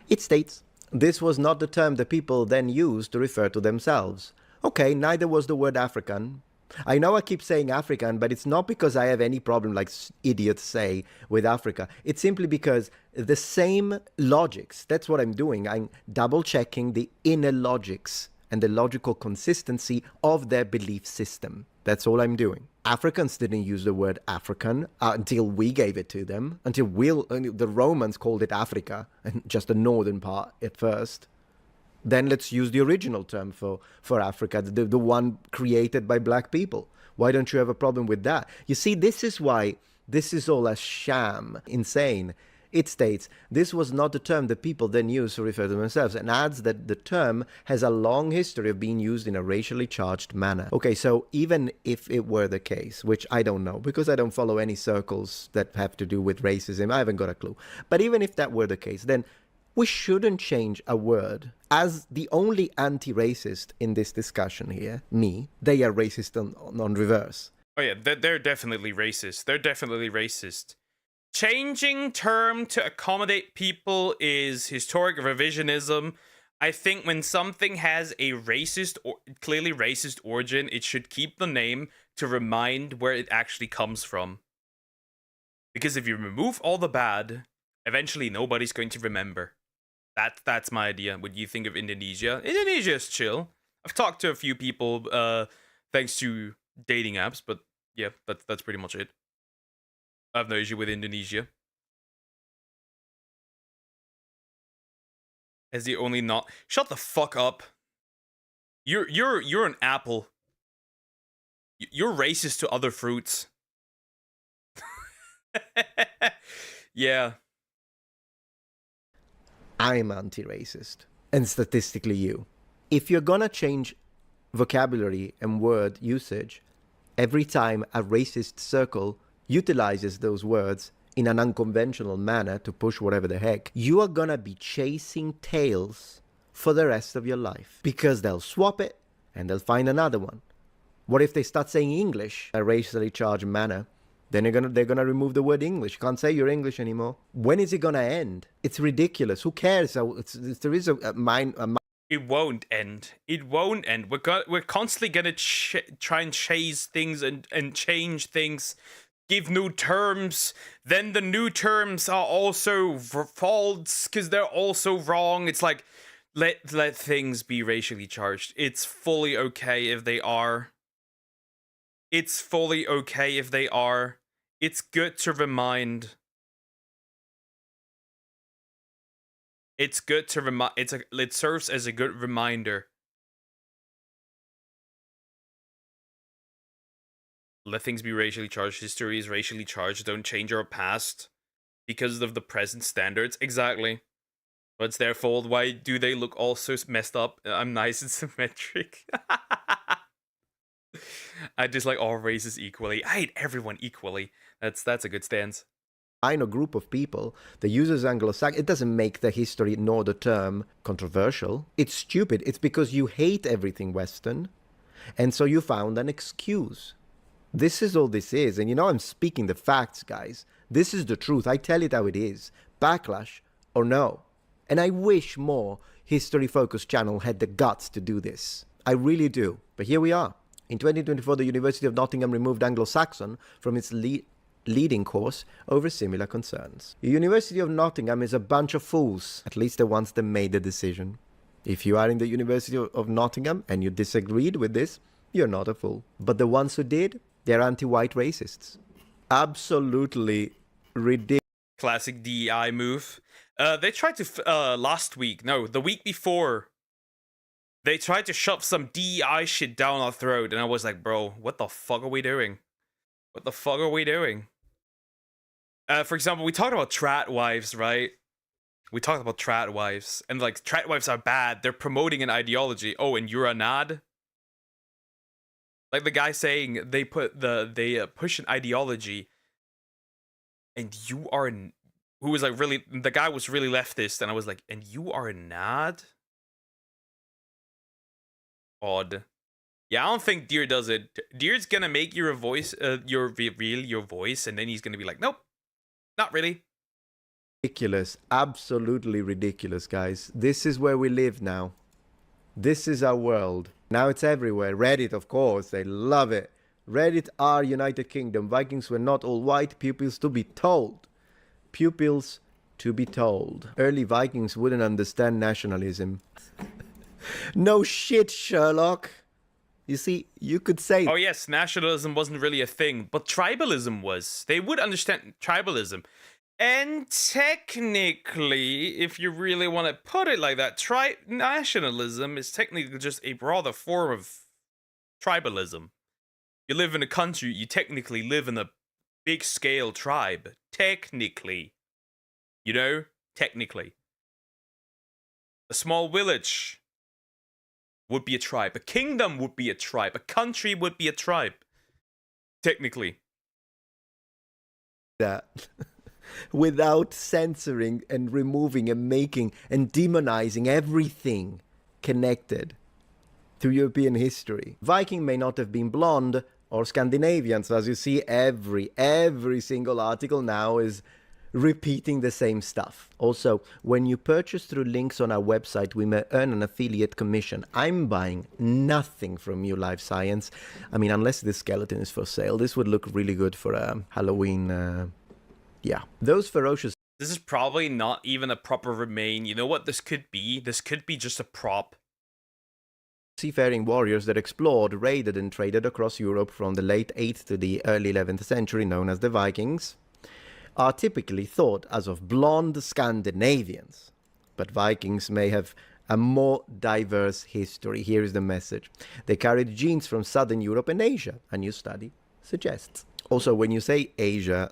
It states, this was not the term the people then used to refer to themselves. Okay, neither was the word African. I know I keep saying African, but it's not because I have any problem, like idiots say, with Africa. It's simply because the same logics, that's what I'm doing. I'm double-checking the inner logics and the logical consistency of their belief system. That's all I'm doing. Africans didn't use the word African until we gave it to them, until the Romans called it Africa, and just the northern part at first. Then let's use the original term for Africa, the one created by black people. Why don't you have a problem with that? You see, this is why this is all a sham, insane. It states, this was not the term that people then used to refer to themselves, and adds that the term has a long history of being used in a racially charged manner. Okay, so even if it were the case, which I don't know, because I don't follow any circles that have to do with racism, I haven't got a clue. But even if that were the case, then we shouldn't change a word. As the only anti-racist in this discussion here, me, they are racist on reverse. Oh yeah, they're definitely racist. They're definitely racist. Changing term to accommodate people is historic revisionism. I think when something has a racist or clearly racist origin, it should keep the name to remind where it actually comes from. Because if you remove all the bad, eventually nobody's going to remember. That's my idea. What do you think of Indonesia? Indonesia is chill. I've talked to a few people thanks to dating apps, but yeah, that's pretty much it. I have no issue with Indonesia. As the only not shut the fuck up. You're an apple. You're racist to other fruits. Yeah. I'm anti-racist. And statistically you. If you're gonna change vocabulary and word usage, every time a racist circle utilizes those words in an unconventional manner to push whatever the heck, you are gonna be chasing tails for the rest of your life. Because they'll swap it and they'll find another one. What if they start saying English in a racially charged manner? Then they're gonna remove the word English. Can't say you're English anymore. When is it gonna end? It's ridiculous. Who cares? There is a mind. It won't end. It won't end. We're constantly gonna try and chase things and change things, give new terms. Then the new terms are also false because they're also wrong. It's like let things be racially charged. It's fully okay if they are. It's fully okay if they are. It's good to remind. It's good to remind. It serves as a good reminder let things be racially charged. History is racially charged. Don't change our past because of the present standards. Exactly. But it's their fault. Why do they look all so messed up? I'm nice and symmetric. I dislike all races equally. I hate everyone equally. That's a good stance. I know a group of people that uses Anglo-Saxon. It doesn't make the history nor the term controversial. It's stupid. It's because you hate everything Western, and so you found an excuse. This is all this is, and you know I'm speaking the facts, guys. This is the truth. I tell it how it is. Backlash or no. And I wish more history-focused channel had the guts to do this. I really do. But here we are. In 2024, the University of Nottingham removed Anglo-Saxon from its leading course over similar concerns. The University of Nottingham is a bunch of fools, at least the ones that made the decision. If you are in the University of Nottingham and you disagreed with this, you're not a fool. But the ones who did, they're anti-white racists. Absolutely ridiculous. Classic DEI move. They tried to, last week, no, the week before, they tried to shove some DEI shit down our throat, and I was like, bro, what the fuck are we doing? What the fuck are we doing? For example, we talked about trat wives, right? We talked about trat wives, and like, trat wives are bad. They're promoting an ideology. Oh, and you're a nod? Like the guy saying they push an ideology, and you are who was like really, the guy was really leftist, and I was like, and you are not? Odd. Yeah, I don't think Deer does it. Deer's gonna make your voice, your voice, and then he's gonna be like, nope, not really. Ridiculous, absolutely ridiculous, guys. This is where we live now. This is our world. Now it's everywhere. Reddit, of course, they love it. Reddit are United Kingdom. Vikings were not all white, pupils to be told. Pupils to be told. Early Vikings wouldn't understand nationalism. No shit, Sherlock. You see, you could say... Oh yes, nationalism wasn't really a thing, but tribalism was. They would understand tribalism. And technically, if you really want to put it like that, nationalism is technically just a broader form of tribalism. You live in a country, you technically live in a big-scale tribe. Technically. You know? Technically. A small village would be a tribe. A kingdom would be a tribe. A country would be a tribe. Technically. That. Without censoring and removing and making and demonizing everything connected to European history. Viking may not have been blonde or Scandinavian, so as you see, every single article now is repeating the same stuff. Also, when you purchase through links on our website, we may earn an affiliate commission. I'm buying nothing from you, Life Science. I mean, unless this skeleton is for sale. This would look really good for a Halloween... yeah. Those ferocious... This is probably not even a proper remain. You know what this could be? This could be just a prop. Seafaring warriors that explored, raided and traded across Europe from the late 8th to the early 11th century, known as the Vikings, are typically thought as of blonde Scandinavians. But Vikings may have a more diverse history. Here is the message. They carried genes from Southern Europe and Asia, a new study suggests. Also, when you say Asia...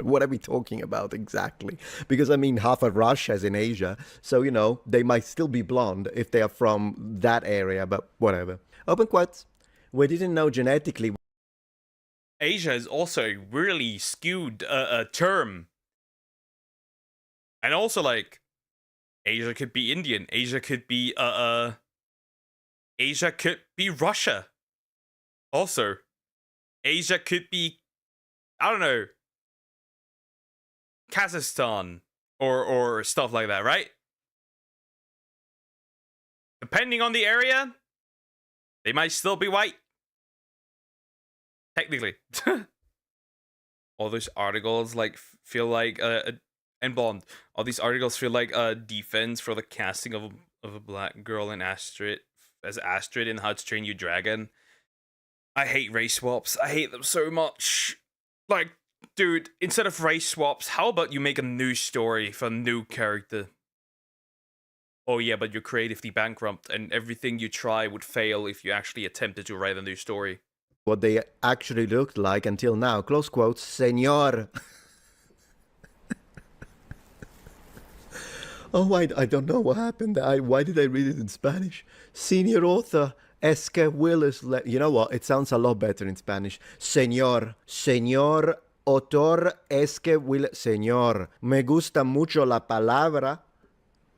what are we talking about exactly? Because, I mean, half of Russia is in Asia, so, you know, they might still be blonde if they are from that area, but whatever. Open quotes. We didn't know genetically... Asia is also a really skewed term. And also, like, Asia could be Indian. Asia could be, Asia could be Russia. Also, Asia could be, I don't know, Kazakhstan or stuff like that, right? Depending on the area, they might still be white. Technically. All those articles like feel like and blonde. All these articles feel like a defense for the casting of a black girl in Astrid in How to Train Your Dragon. I hate race swaps. I hate them so much. Like, dude, instead of race swaps, how about you make a new story for a new character? Oh yeah, but you're creatively bankrupt and everything you try would fail if you actually attempted to write a new story. what they actually looked like until now. Close quotes, señor. Oh, I don't know what happened. Why did I read it in Spanish? Senior author, Esque Willis. You know what? It sounds a lot better in Spanish. Señor. Señor autor Esque Willis. Señor. Me gusta mucho la palabra.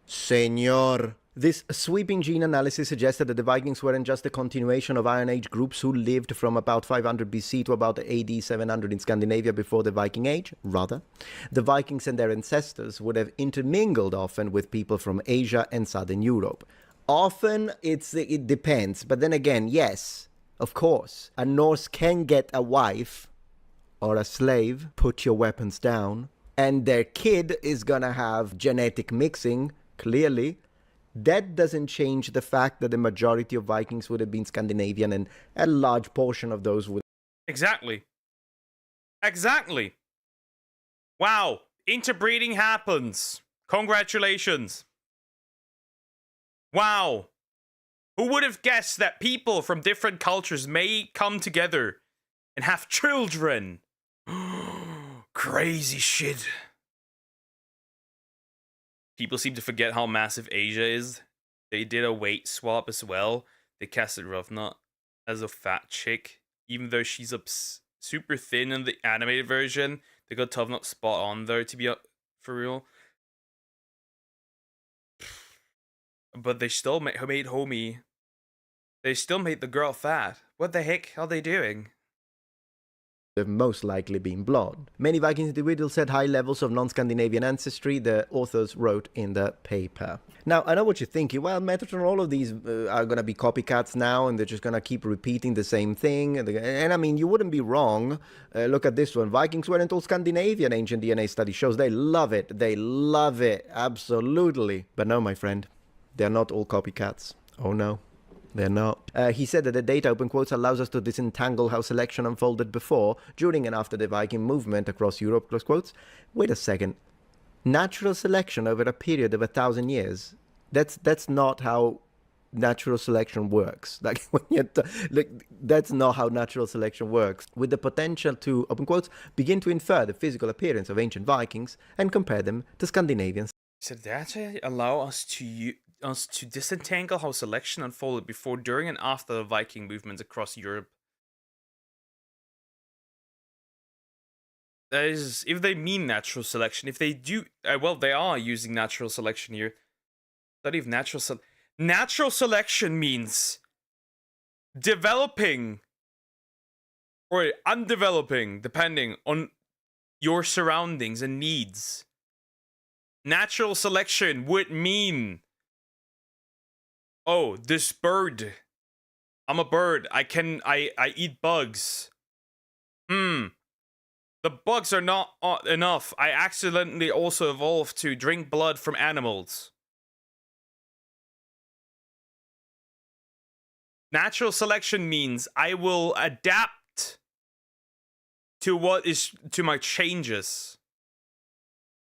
Señor. This sweeping gene analysis suggested that the Vikings weren't just a continuation of Iron Age groups who lived from about 500 BC to about AD 700 in Scandinavia before the Viking Age. Rather, the Vikings and their ancestors would have intermingled often with people from Asia and Southern Europe. Often, it depends. But then again, yes, of course, a Norse can get a wife or a slave, put your weapons down, and their kid is gonna have genetic mixing, clearly. That doesn't change the fact that the majority of Vikings would have been Scandinavian, and a large portion of those would... Exactly. Exactly. Wow. Interbreeding happens. Congratulations. Wow. Who would have guessed that people from different cultures may come together and have children? Crazy shit. People seem to forget how massive Asia is. They did a weight swap as well. They casted Rovna as a fat chick, even though she's super thin in the animated version. They got Tovnot spot on though, to be for real. But they still made homie. They still made the girl fat. What the heck are they doing? Have most likely been blonde. Many Viking individuals had high levels of non-Scandinavian ancestry, the authors wrote in the paper. Now, I know what you're thinking. Well, Metatron, all of these are going to be copycats now, and they're just going to keep repeating the same thing. And I mean, you wouldn't be wrong. Look at this one. Vikings weren't all Scandinavian, ancient DNA study shows. They love it. They love it. Absolutely. But no, my friend, they're not all copycats. Oh, no. They're not. He said that the data, open quotes, allows us to disentangle how selection unfolded before, during, and after the Viking movement across Europe, close quotes. Wait a second. Natural selection over a period of 1,000 years. That's not how natural selection works. Like, when that's not how natural selection works. With the potential to, open quotes, begin to infer the physical appearance of ancient Vikings and compare them to Scandinavians. So that allow us to disentangle how selection unfolded before, during, and after the Viking movements across Europe. That is, if they mean natural selection, if they do, well, they are using natural selection here. Study of natural selection means developing or undeveloping, depending on your surroundings and needs. Natural selection would mean, oh, this bird. I'm a bird. I eat bugs. The bugs are not enough. I accidentally also evolved to drink blood from animals. Natural selection means I will adapt to my changes.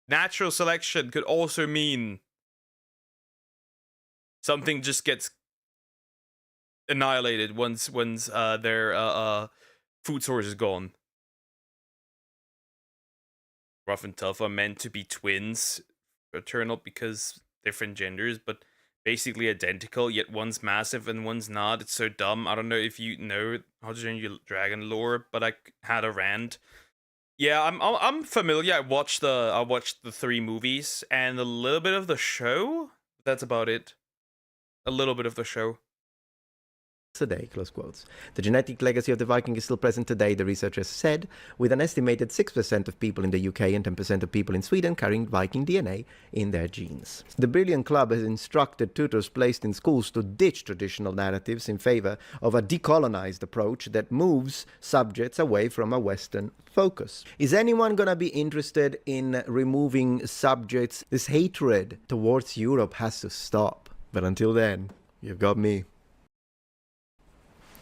Natural selection could also mean something just gets annihilated once their food source is gone. Rough and Tough are meant to be twins, fraternal because different genders, but basically identical, yet one's massive and one's not. It's so dumb. I don't know if you know How to Train Your Dragon lore, but I had a rant. Yeah, I'm familiar. I watched the 3 movies and a little bit of the show. That's about it. A little bit of the show. Today, close quotes. The genetic legacy of the Viking is still present today, the researchers said, with an estimated 6% of people in the UK and 10% of people in Sweden carrying Viking DNA in their genes. The Brilliant Club has instructed tutors placed in schools to ditch traditional narratives in favor of a decolonized approach that moves subjects away from a Western focus. Is anyone going to be interested in removing subjects? This hatred towards Europe has to stop. But until then, you've got me.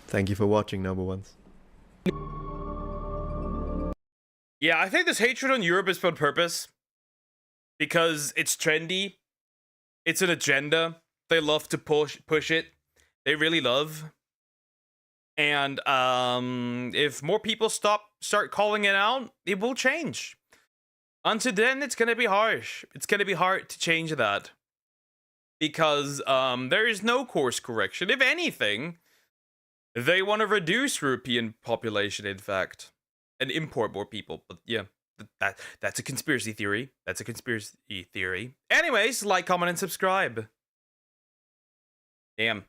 Thank you for watching, number ones. Yeah, I think this hatred on Europe is on purpose. Because it's trendy. It's an agenda. They love to push it. They really love. And if more people start calling it out, it will change. Until then, it's gonna be harsh. It's gonna be hard to change that. Because there is no course correction. If anything, they want to reduce European population, in fact. And import more people. But yeah, that's a conspiracy theory. That's a conspiracy theory. Anyways, like, comment, and subscribe. Damn.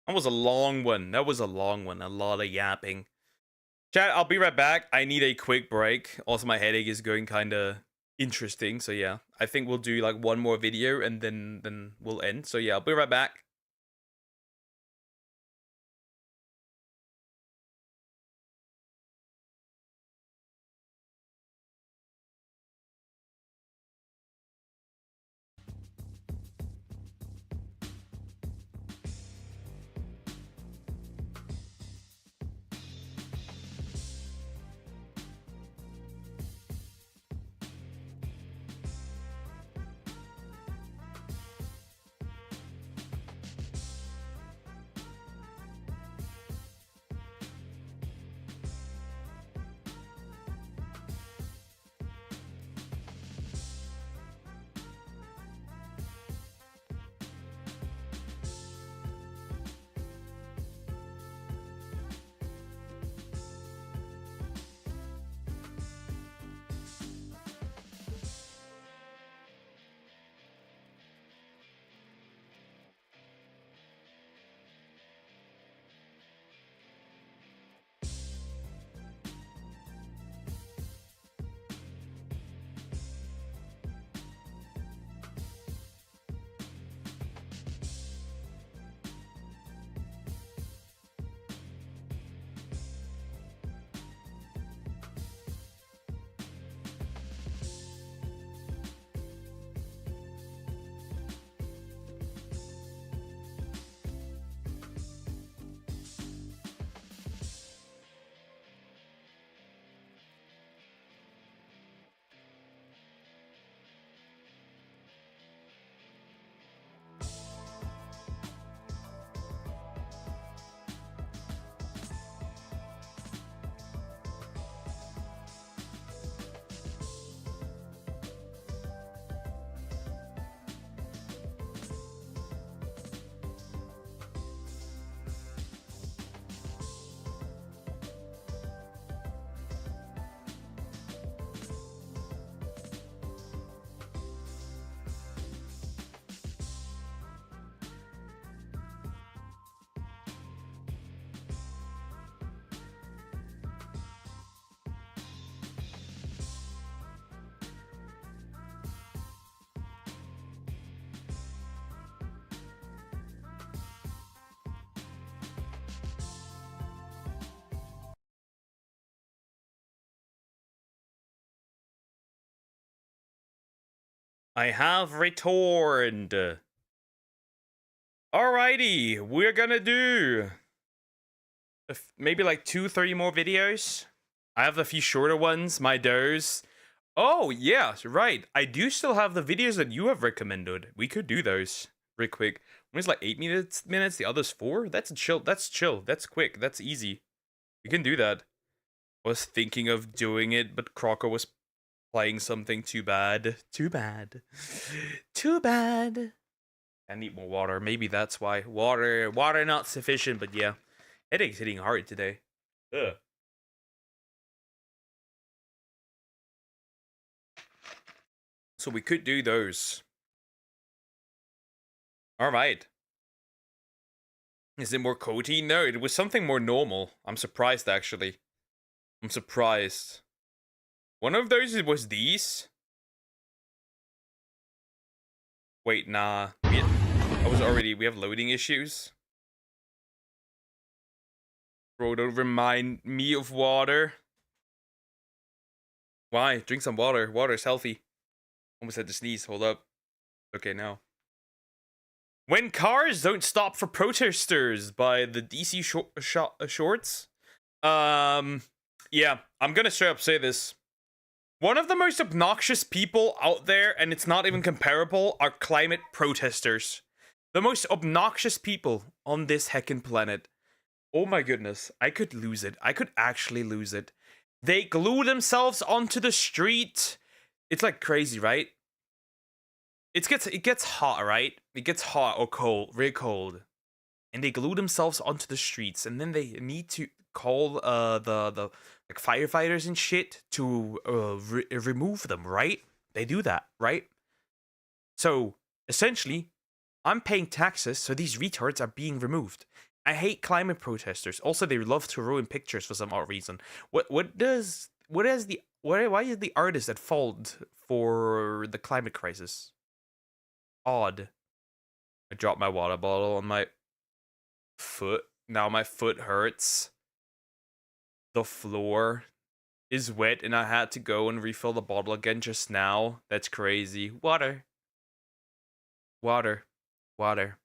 That was a long one. That was a long one. A lot of yapping. Chat, I'll be right back. I need a quick break. Also, my headache is going kind of interesting. So yeah, I think we'll do like one more video and then we'll end. So yeah, I'll be right back. I have returned. Alrighty, we're gonna do maybe like 2-3 more videos. I have a few shorter ones, my does. Oh, yeah, right. I do still have the videos that you have recommended. We could do those real quick. One's like 8 minutes, the other's 4. That's chill. That's chill. That's quick. That's easy. We can do that. I was thinking of doing it, but Crocker was playing something. Too bad. Too bad. Too bad. I need more water. Maybe that's why. Water not sufficient, but yeah. Headache's hitting hard today. Ugh. So we could do those. Alright. Is it more Cody? No, it was something more normal. I'm surprised, actually. I'm surprised. One of those was these. Wait, nah. We have loading issues. Bro, don't remind me of water. Why? Drink some water. Water's healthy. Almost had to sneeze. Hold up. Okay, now. When Cars Don't Stop for Protesters by the DC Shorts. Yeah, I'm gonna straight up say this. One of the most obnoxious people out there, and it's not even comparable, are climate protesters. The most obnoxious people on this heckin' planet. Oh my goodness. I could lose it. I could actually lose it. They glue themselves onto the street. It's like crazy, right? It gets hot, right? It gets hot or cold, really cold. And they glue themselves onto the streets, and then they need to call the like firefighters and shit to remove them, right? They do that, right? So essentially, I'm paying taxes, so these retards are being removed. I hate climate protesters. Also, they love to ruin pictures for some odd reason. Why is the artist at fault for the climate crisis? Odd. I dropped my water bottle on my foot. Now my foot hurts. The floor is wet and I had to go and refill the bottle again just now. That's crazy. Water. Water. Water.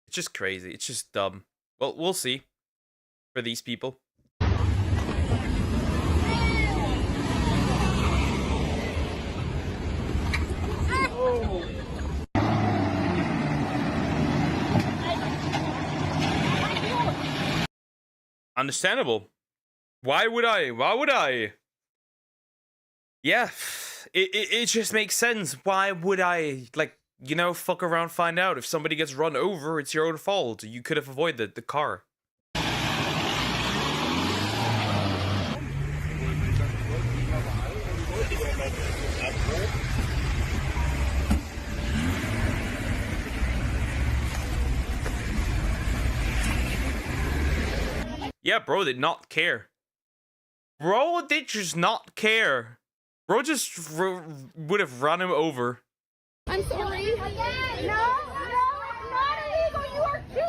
It's just crazy. It's just dumb. Well, we'll see. For these people. Understandable. Why would I? Why would I? Yeah, it just makes sense. Why would I, like, you know, fuck around, find out? If somebody gets run over, it's your own fault. You could have avoided the car. Yeah, bro did not care. Bro did just not care. Bro just would have run him over. I'm sorry. No, not illegal. You are too.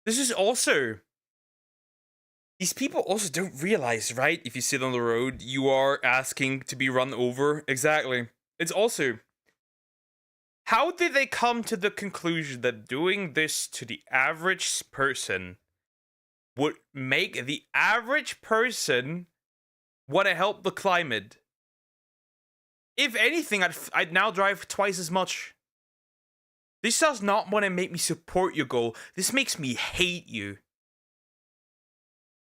This is also... These people also don't realize, right? If you sit on the road, you are asking to be run over. Exactly. It's also... How did they come to the conclusion that doing this to the average person would make the average person want to help the climate? If anything, I'd now drive twice as much. This does not want to make me support your goal. This makes me hate you.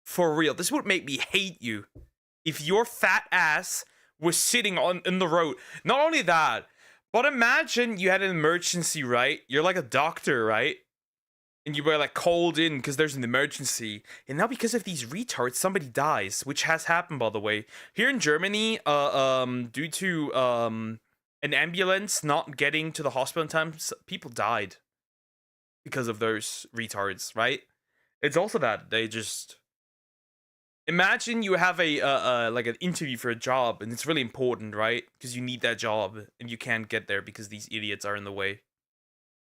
For real, this would make me hate you. If your fat ass was sitting in the road. Not only that, but imagine you had an emergency, right? You're like a doctor, right? And you were like called in because there's an emergency. And now because of these retards, somebody dies. Which has happened, by the way. Here in Germany, due to an ambulance not getting to the hospital in time, people died. Because of those retards, right? It's also that they just... Imagine you have a like an interview for a job and it's really important, right? Because you need that job and you can't get there because these idiots are in the way.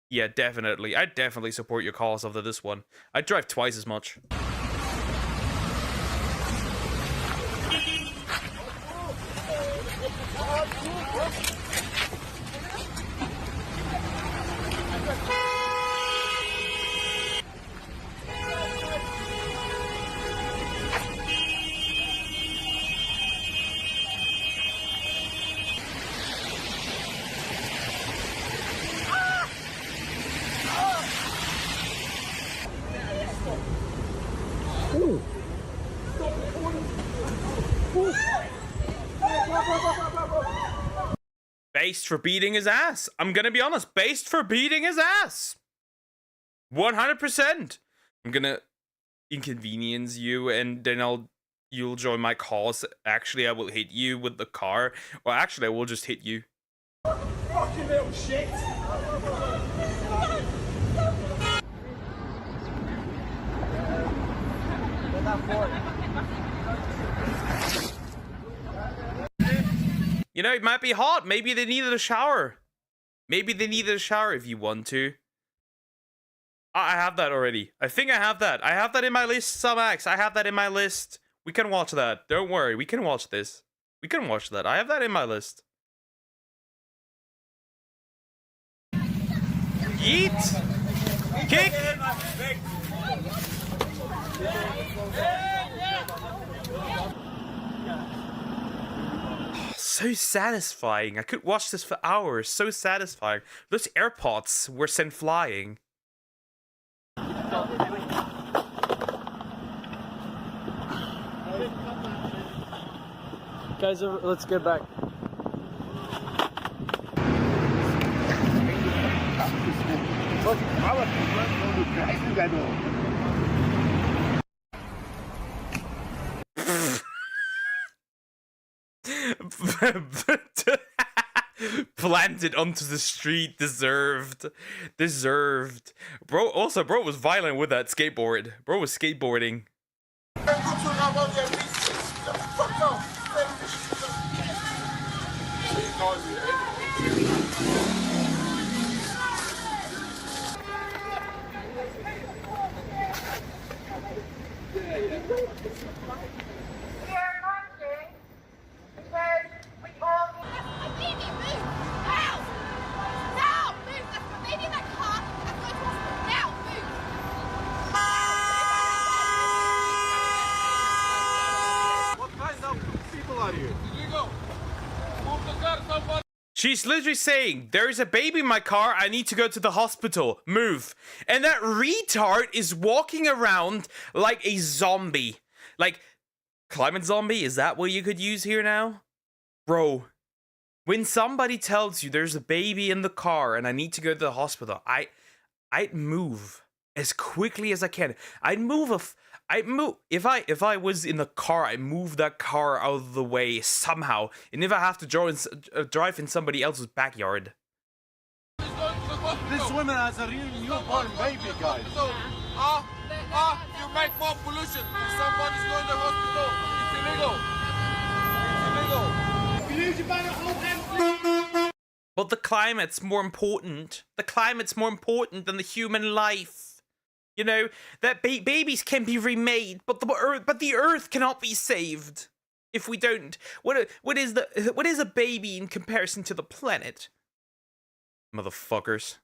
Yeah, definitely. I definitely support your cause after this one. I'd drive twice as much. Based for beating his ass. I'm gonna be honest. Based for beating his ass. 100%. I'm gonna inconvenience you and then you'll join my cause. Actually, I will hit you with the car. Or actually, I will just hit you. Fucking little shit. You know, it might be hot. Maybe they needed a shower. Maybe they needed a shower if you want to. I have that already. I think I have that. I have that in my list, Sumax. I have that in my list. We can watch that. Don't worry. We can watch this. We can watch that. I have that in my list. Yeet! Kick! So satisfying. I could watch this for hours. So satisfying. Those AirPods were sent flying. Guys, let's get back. Planted onto the street. Deserved. Bro was violent with that skateboard. Bro was skateboarding. She's literally saying, there's a baby in my car, I need to go to the hospital, move. And that retard is walking around like a zombie. Like, climate zombie, is that what you could use here now? Bro, when somebody tells you there's a baby in the car and I need to go to the hospital, I'd move as quickly as I can. I'd move if I was in the car, I'd move that car out of the way somehow. And if I have to drive in somebody else's backyard. This woman has a real newborn baby, guys. You make more pollution. If somebody's going to the hospital, it's illegal. But the climate's more important. The climate's more important than the human life. You know, that babies can be remade, but the earth cannot be saved if we don't. What is a baby in comparison to the planet? Motherfuckers.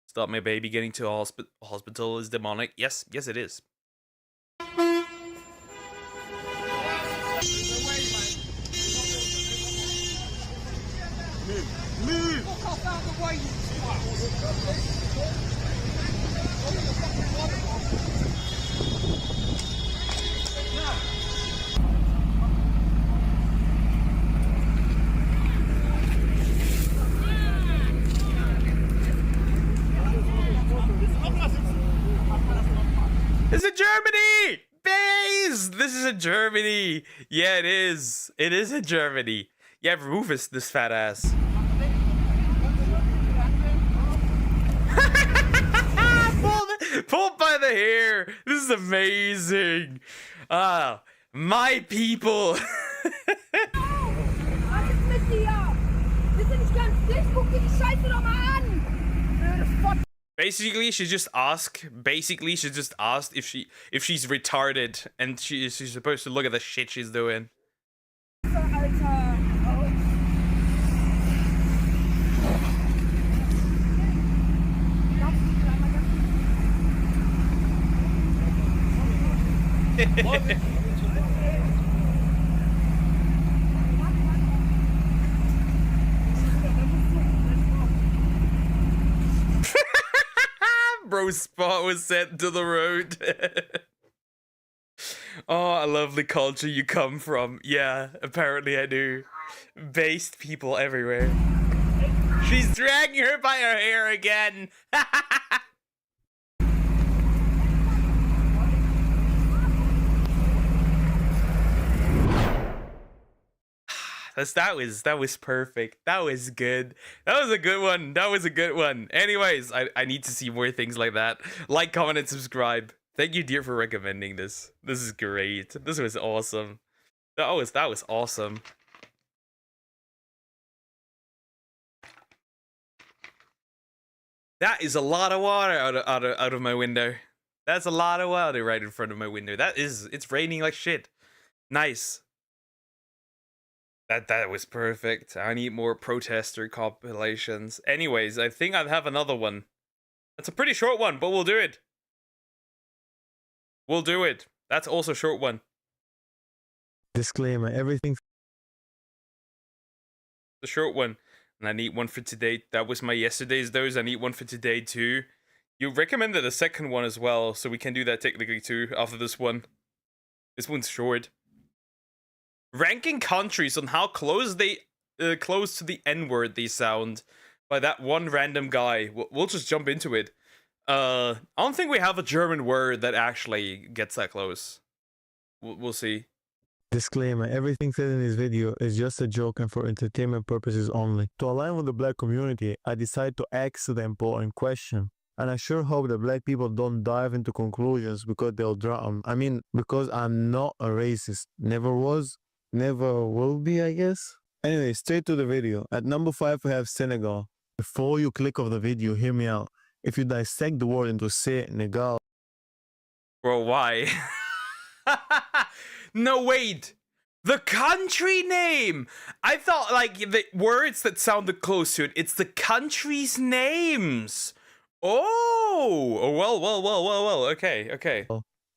Stop my baby getting to a hospital is demonic. Yes, it is. Move! This is Germany! Bays! This is in Germany! Yeah, it is. It is in Germany. Yeah, Rufus, this fat ass. Pulled by the hair. This is amazing. Ah, my people. Basically, she just asked if she's retarded and she's supposed to look at the shit she's doing. Bro's spot was sent to the road. Oh, a lovely culture you come from. Yeah, apparently I do. Based people everywhere. She's dragging her by her hair again. That was perfect. That was good. That was a good one. That was a good one. Anyways, I need to see more things like that. Like, comment, and subscribe. Thank you, dear, for recommending this. This is great. This was awesome. That was awesome. That is a lot of water out of my window. That's a lot of water right in front of my window. It's raining like shit. Nice. That was perfect. I need more protester compilations. Anyways, I think I have another one. It's a pretty short one, but we'll do it. We'll do it. That's also a short one. Disclaimer, everything. The short one. And I need one for today. That was my yesterday's dose. I need one for today too. You recommended a second one as well, so we can do that technically too after this one. This one's short. Ranking countries on how close they close to the N-word they sound by that one random guy. We'll just jump into it. I don't think we have a German word that actually gets that close. We'll see. Disclaimer, everything said in this video is just a joke and for entertainment purposes only. To align with the black community, I decided to ask the important question. And I sure hope that black people don't dive into conclusions because they'll drown. I mean, because I'm not a racist. Never was, never will be, I guess. Anyway, straight to the video. At number 5 we have Senegal. Before you click off the video, hear me out. If you dissect the word into Senegal... Bro, why? No, wait. The country name. I thought like the words that sounded close to it. It's the country's names. Oh, well. Okay.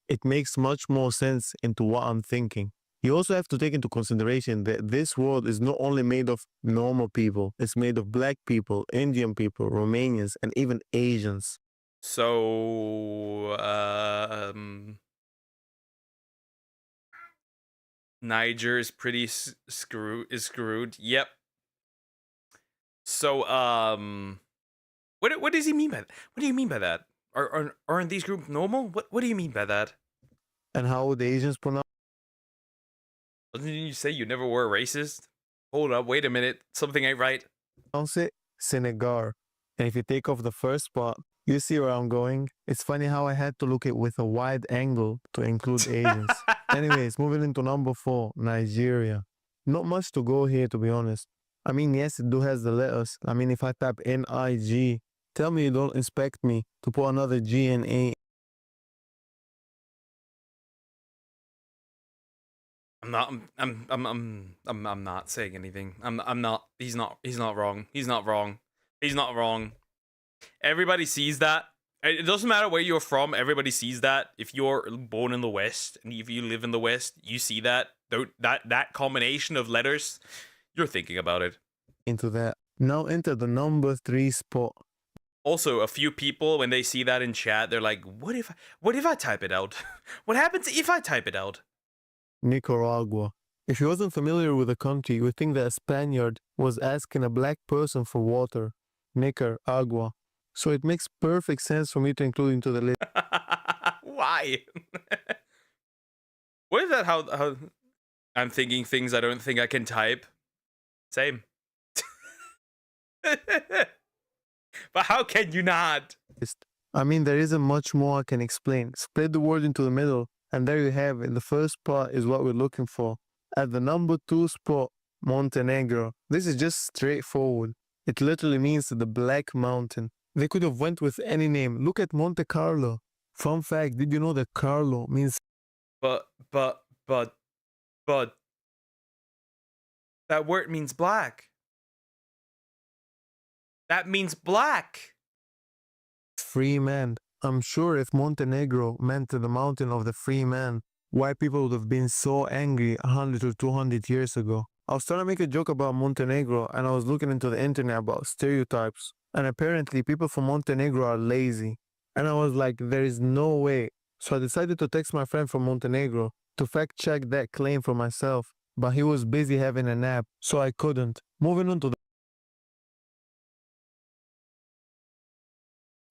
It makes much more sense into what I'm thinking. You also have to take into consideration that this world is not only made of normal people. It's made of black people, Indian people, Romanians, and even Asians. So, Niger is pretty screwed. Yep. So, what does he mean by that? What do you mean by that? Aren't these groups normal? What do you mean by that? And how would the Asians pronounce? Didn't you say you never were racist? Hold up, wait a minute. Something ain't right. Pronounce it Senegal. And if you take off the first part, you see where I'm going. It's funny how I had to look at with a wide angle to include Asians. Anyways, moving into number 4, Nigeria. Not much to go here, to be honest. I mean, yes, it do has the letters. I mean, if I type N-I-G, tell me you don't expect me to put another G and A. I'm not saying anything. I'm not. He's not wrong. He's not wrong. Everybody sees that. It doesn't matter where you're from. Everybody sees that. If you're born in the West and if you live in the West, you see that. That combination of letters, you're thinking about it. Into that. Now enter the number 3 spot. Also, a few people, when they see that in chat, they're like, what if I type it out? What happens if I type it out? Nicaragua. If you wasn't familiar with the country, you would think that a Spaniard was asking a black person for water. Nicaragua. So it makes perfect sense for me to include into the list. Why? What is that? How I'm thinking things I don't think I can type. Same. But how can you not? I mean, there isn't much more I can explain. Split the word into the middle, and there you have it. The first part is what we're looking for. At the number 2 spot, Montenegro. This is just straightforward. It literally means the Black Mountain. They could have went with any name. Look at Monte Carlo. Fun fact, did you know that Carlo means... But... That word means black. That means black. Free man. I'm sure if Montenegro meant the mountain of the free man, white people would have been so angry 100 or 200 years ago. I was trying to make a joke about Montenegro and I was looking into the internet about stereotypes. And apparently people from Montenegro are lazy. And I was like, there is no way. So I decided to text my friend from Montenegro to fact check that claim for myself. But he was busy having a nap, so I couldn't. Moving on to the...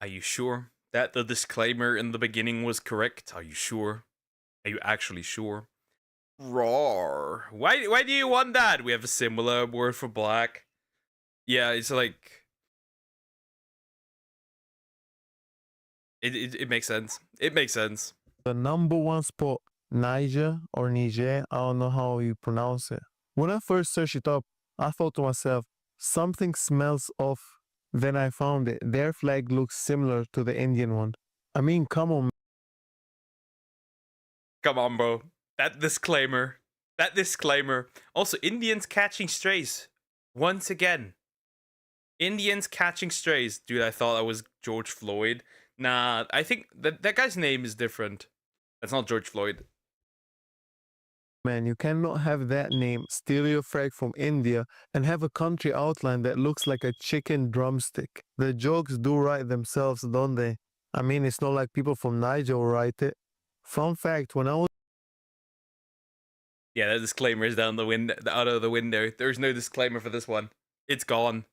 Are you sure that the disclaimer in the beginning was correct? Are you sure? Are you actually sure? Roar. Why do you want that? We have a similar word for black. Yeah, it's like... It makes sense. It makes sense. The number 1 spot, Niger or Niger, I don't know how you pronounce it. When I first searched it up, I thought to myself, something smells off. Then I found it. Their flag looks similar to the Indian one. I mean, come on. Come on, bro. That disclaimer. Also, Indians catching strays. Once again. Indians catching strays. Dude, I thought that was George Floyd. Nah, I think that guy's name is different. That's not George Floyd. Man, you cannot have that name, steal your flag from India, and have a country outline that looks like a chicken drumstick. The jokes do write themselves, don't they? I mean, it's not like people from Niger will write it. Fun fact, when I was Yeah, the disclaimer is down the window, out of the window. There's no disclaimer for this one. It's gone.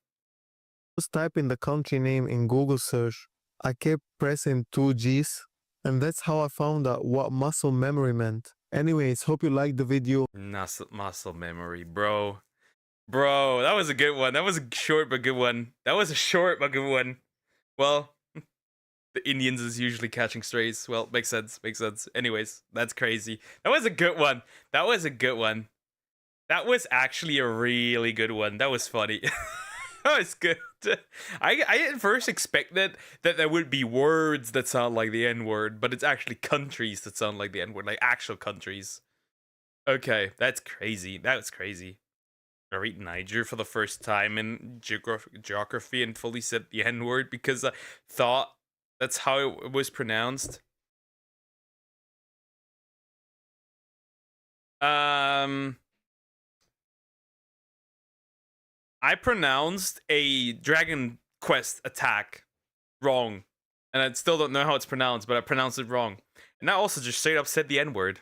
typing the country name in Google search, I kept pressing 2Gs, and that's how I found out what muscle memory meant. Anyways, hope you liked the video. Muscle memory, bro. Bro, that was a good one. That was a short but good one. That was a short but good one. Well, the Indians is usually catching strays. Well, makes sense. Makes sense. Anyways, that's crazy. That was a good one. That was a good one. That was actually a really good one. That was funny. That was good. I at first expected that there would be words that sound like the N-word, but it's actually countries that sound like the N-word, like actual countries. Okay, that's crazy. That was crazy. I read Niger for the first time in geography and fully said the N-word because I thought that's how it was pronounced. I pronounced a Dragon Quest attack wrong. And I still don't know how it's pronounced, but I pronounced it wrong. And I also just straight up said the N-word.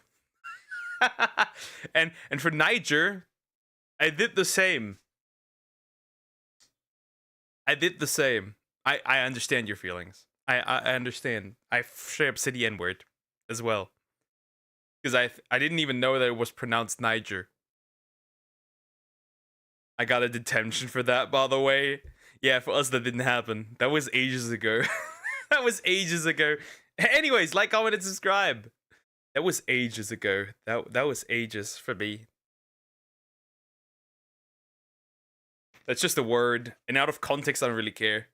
and for Niger, I did the same. I did the same. I understand your feelings. I understand. I straight up said the N-word as well. Because I didn't even know that it was pronounced Niger. I got a detention for that, by the way. Yeah, for us that didn't happen. That was ages ago. That was ages ago. Anyways, like, comment, and subscribe. That was ages ago. That was ages for me. That's just a word. And out of context, I don't really care.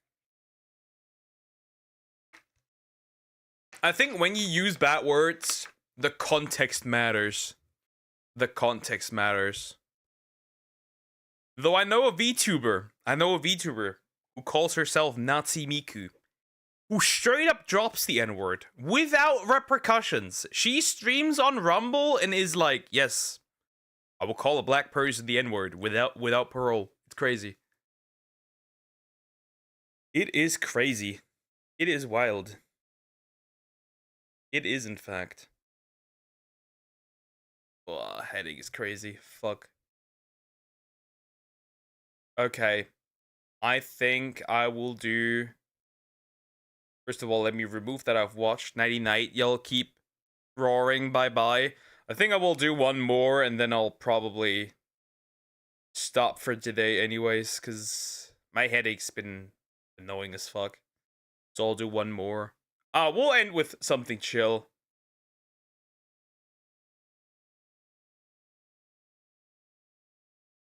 I think when you use bad words, the context matters. The context matters. Though I know a VTuber who calls herself Nazi Miku, who straight up drops the N-word without repercussions. She streams on Rumble and is like, yes, I will call a black person the N-word without parole. It's crazy. It is crazy. It is wild. It is, in fact. Oh, headache is crazy. Fuck. Okay. I think I will do... First of all, let me remove that I've watched. Nighty night. Y'all keep roaring. Bye-bye. I think I will do one more, and then I'll probably stop for today anyways, because my headache's been annoying as fuck. So I'll do one more. We'll end with something chill.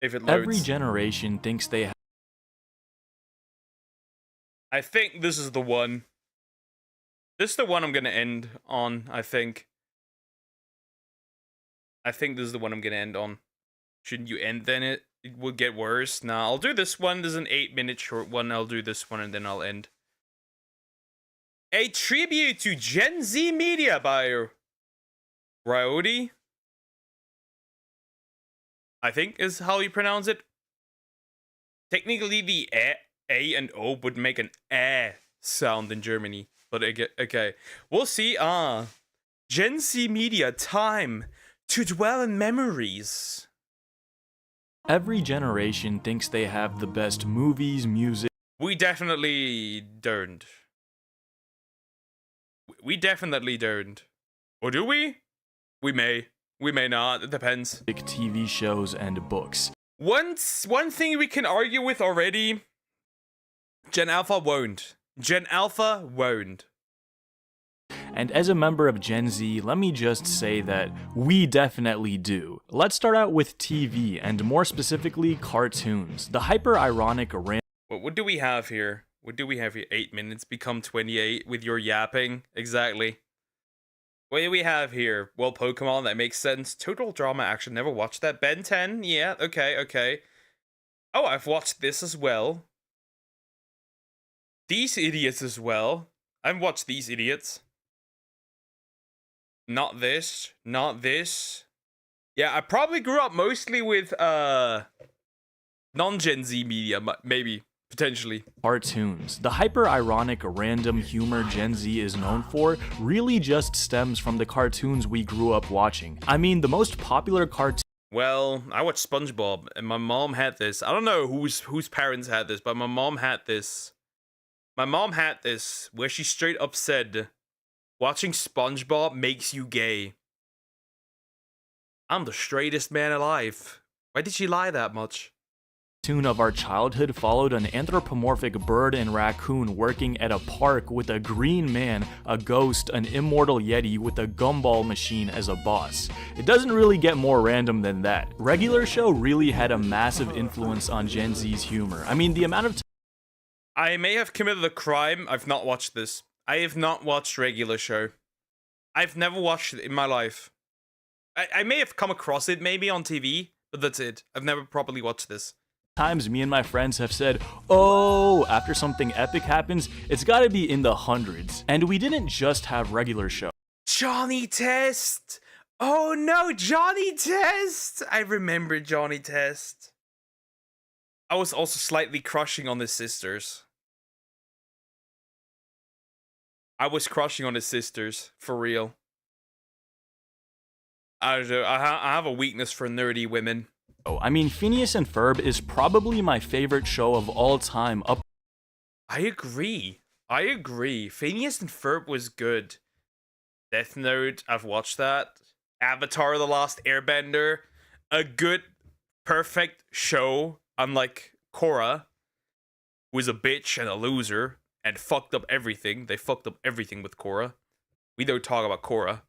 If it loads. Every generation thinks they have. I think this is the one. This is the one I'm gonna end on, I think. I think this is the one I'm gonna end on. Shouldn't you end then? It will get worse. Nah, I'll do this one. This is an 8-minute short one. I'll do this one and then I'll end. A tribute to Gen Z Media by Ryoudi, I think is how you pronounce it. Technically, the A and O would make an sound in Germany. But okay. We'll see. Gen Z Media, time to dwell in memories. Every generation thinks they have the best movies, music. We definitely don't. We definitely don't. Or do we? We may. We may not. It depends. TV shows and books. One thing we can argue with already. Gen Alpha won't. Gen Alpha won't. And as a member of Gen Z, let me just say that we definitely do. Let's start out with TV, and more specifically, cartoons. The hyper-ironic What do we have here? What do we have here? 8 minutes become 28 with your yapping? Exactly. What do we have here? Well, Pokemon, that makes sense. Total drama action, never watched that. Ben 10, yeah, okay. Oh, I've watched this as well. These Idiots as well. I've watched These Idiots. Not this. Yeah, I probably grew up mostly with non-Gen Z media, maybe, potentially. Cartoons. The hyper-ironic, random humor Gen Z is known for really just stems from the cartoons we grew up watching. I mean, the most popular cartoon. Well, I watched SpongeBob, and my mom had this. I don't know whose parents had this, but my mom had this. My mom had this, where she straight up said, watching SpongeBob makes you gay. I'm the straightest man alive. Why did she lie that much? Cartoon of our childhood followed an anthropomorphic bird and raccoon working at a park with a green man, a ghost, an immortal yeti with a gumball machine as a boss. It doesn't really get more random than that. Regular Show really had a massive influence on Gen Z's humor. I mean, the amount of I may have committed a crime. I've not watched this. I have not watched Regular Show. I've never watched it in my life. I may have come across it maybe on TV, but that's it. I've never properly watched this. Times me and my friends have said, oh, after something epic happens, it's gotta be in the hundreds. And we didn't just have Regular Show. Johnny Test! Oh no, Johnny Test! I remember Johnny Test. I was also slightly crushing on his sisters. I was crushing on his sisters, for real. I don't know, I have a weakness for nerdy women. I mean, Phineas and Ferb is probably my favorite show of all time. I agree. Phineas and Ferb was good. Death Note, I've watched that. Avatar: The Last Airbender, a good, perfect show. Unlike Korra, who is a bitch and a loser and fucked up everything. They fucked up everything with Korra. We don't talk about Korra.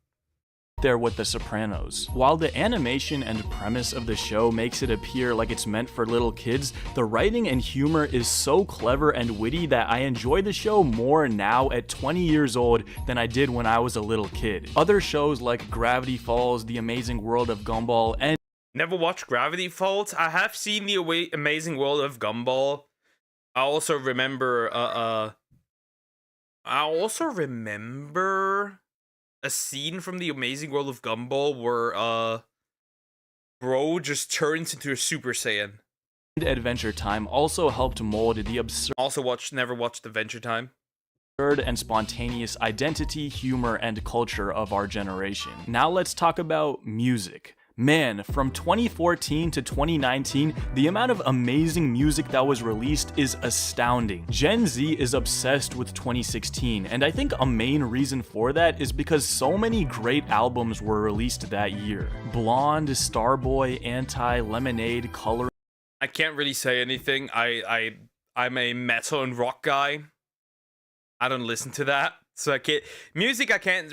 There with The Sopranos. While the animation and premise of the show makes it appear like it's meant for little kids, the writing and humor is so clever and witty that I enjoy the show more now at 20 years old than I did when I was a little kid. Other shows like Gravity Falls, The Amazing World of Gumball, and never watched Gravity Falls. I have seen The Amazing World of Gumball. I also remember a scene from The Amazing World of Gumball where bro just turns into a Super Saiyan. Adventure Time also helped mold the absurd. Never watched Adventure Time. And spontaneous identity, humor, and culture of our generation. Now let's talk about music. Man, from 2014 to 2019, the amount of amazing music that was released is astounding. Gen Z is obsessed with 2016, and I think a main reason for that is because so many great albums were released that year. Blonde, Starboy, Anti, Lemonade, Color. I can't really say anything. I'm a metal and rock guy. I don't listen to that. So I can't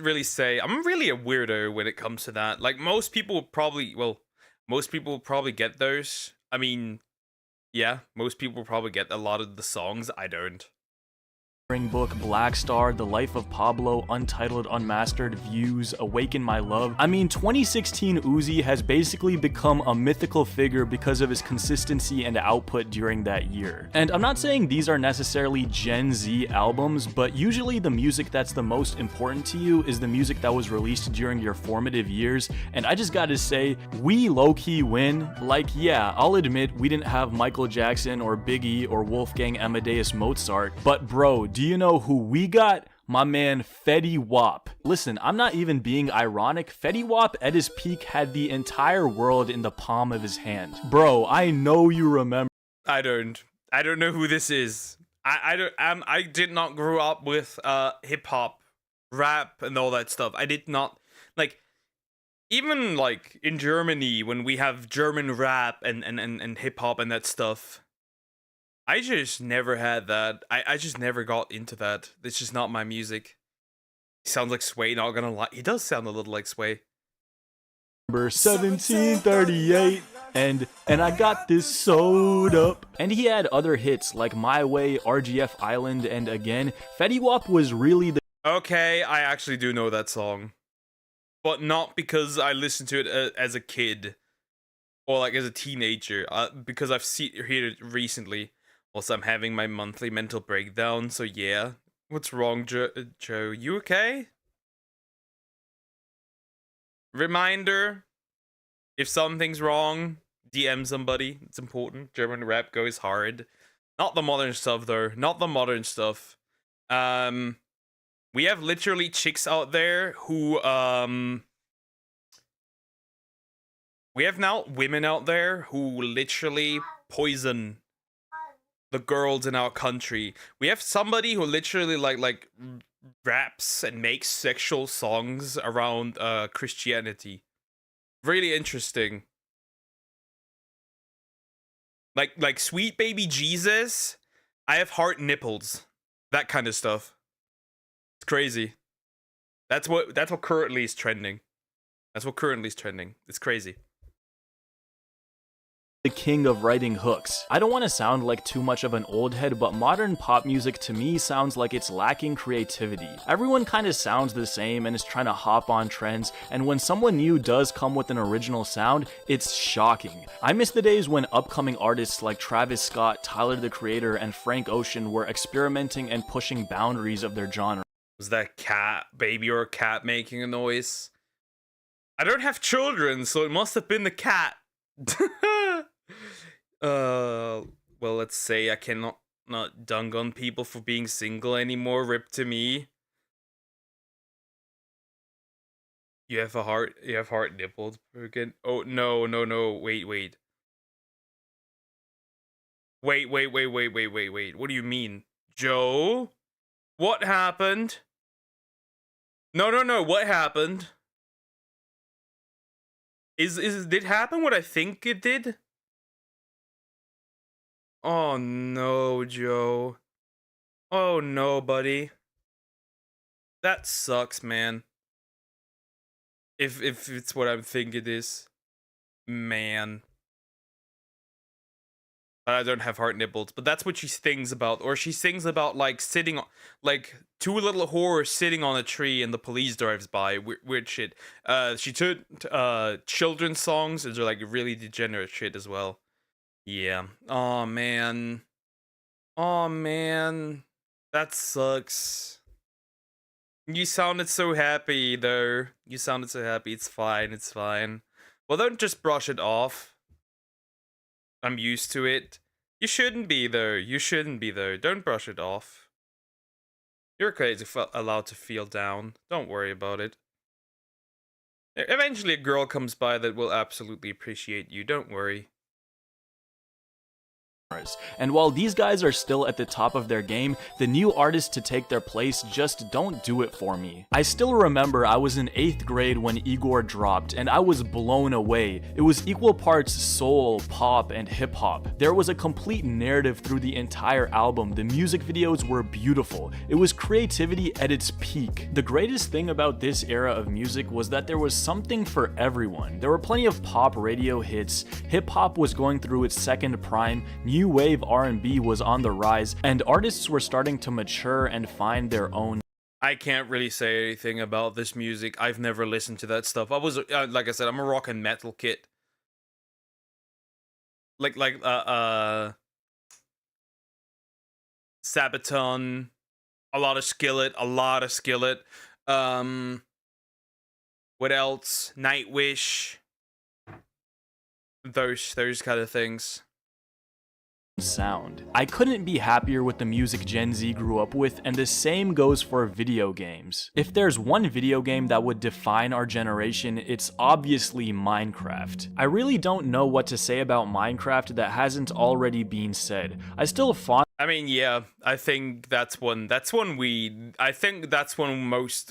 really say. I'm really a weirdo when it comes to that. Like most people will probably get those. I mean, yeah, most people will probably get a lot of the songs. I don't. Book, Black Star, The Life of Pablo, Untitled Unmastered, Views, Awaken My Love. I mean, 2016 Uzi has basically become a mythical figure because of his consistency and output during that year. And I'm not saying these are necessarily Gen Z albums, but usually the music that's the most important to you is the music that was released during your formative years, and I just gotta say, we low-key win. Like, yeah, I'll admit we didn't have Michael Jackson or Biggie or Wolfgang Amadeus Mozart, but bro, do you know who we got? My man Fetty Wap. Listen, I'm not even being ironic. Fetty Wap at his peak had the entire world in the palm of his hand. Bro, I know you remember. I don't know who this is. I did not grow up with hip hop, rap, and all that stuff. I did not like. Even like in Germany when we have German rap and hip hop and that stuff. I just never had that. I just never got into that. It's just not my music. He sounds like Sway, not gonna lie. He does sound a little like Sway. Number 1738 and I got this sewed up. And he had other hits like My Way, RGF Island, and again, Fetty Wap was really the. Okay, I actually do know that song. But not because I listened to it as a kid. Or like as a teenager. Because I've heard it recently. Also, I'm having my monthly mental breakdown, so yeah. What's wrong, Joe? You okay? Reminder, If something's wrong, DM somebody. It's important. German rap goes hard. Not the modern stuff though. Not the modern stuff. We have literally chicks out there who we have now women out there who literally poison the girls in our country. We have somebody who literally like raps and makes sexual songs around Christianity. Really interesting. Like Sweet Baby Jesus, I have hard nipples. That kind of stuff. It's crazy. That's what currently is trending. That's what currently is trending. It's crazy. The king of writing hooks. I don't want to sound like too much of an old head, but modern pop music to me sounds like it's lacking creativity. Everyone kind of sounds the same and is trying to hop on trends, and when someone new does come with an original sound, it's shocking. I miss the days when upcoming artists like Travis Scott, Tyler the Creator, and Frank Ocean were experimenting and pushing boundaries of their genre. Was that cat, baby or a cat making a noise? I don't have children, so it must have been the cat. Well, let's say I cannot not dung on people for being single anymore. Rip to me. You have heart nipples, Bergen. Oh no, wait. Wait. What do you mean? Joe? What happened? No, what happened? Did it happen what I think it did? Oh no, Joe. Oh no, buddy. That sucks, man. If it's what I think it is. Man. I don't have hard nipples, but that's what she sings about. Or she sings about like sitting, like two little whores sitting on a tree and the police drives by. Weird shit. She took children's songs and they're like really degenerate shit as well. Yeah. Oh man. That sucks. You sounded so happy though. You sounded so happy. It's fine. Well, don't just brush it off. I'm used to it. You shouldn't be though. Don't brush it off. You're crazy allowed to feel down. Don't worry about it. Eventually a girl comes by that will absolutely appreciate you. Don't worry. And while these guys are still at the top of their game, the new artists to take their place just don't do it for me. I still remember I was in 8th grade when Igor dropped, and I was blown away. It was equal parts soul, pop, and hip-hop. There was a complete narrative through the entire album. The music videos were beautiful. It was creativity at its peak. The greatest thing about this era of music was that there was something for everyone. There were plenty of pop radio hits, hip-hop was going through its second prime, new wave R&B was on the rise, and artists were starting to mature and find their own. I can't really say anything about this music. I've never listened to that stuff. I was like I said, I'm a rock and metal kid. Like Sabaton, a lot of Skillet. What else? Nightwish. Those kind of things. Sound. I couldn't be happier with the music Gen Z grew up with, and the same goes for video games. If there's one video game that would define our generation, it's obviously Minecraft. I really don't know what to say about Minecraft that hasn't already been said. I mean, yeah, I think that's one most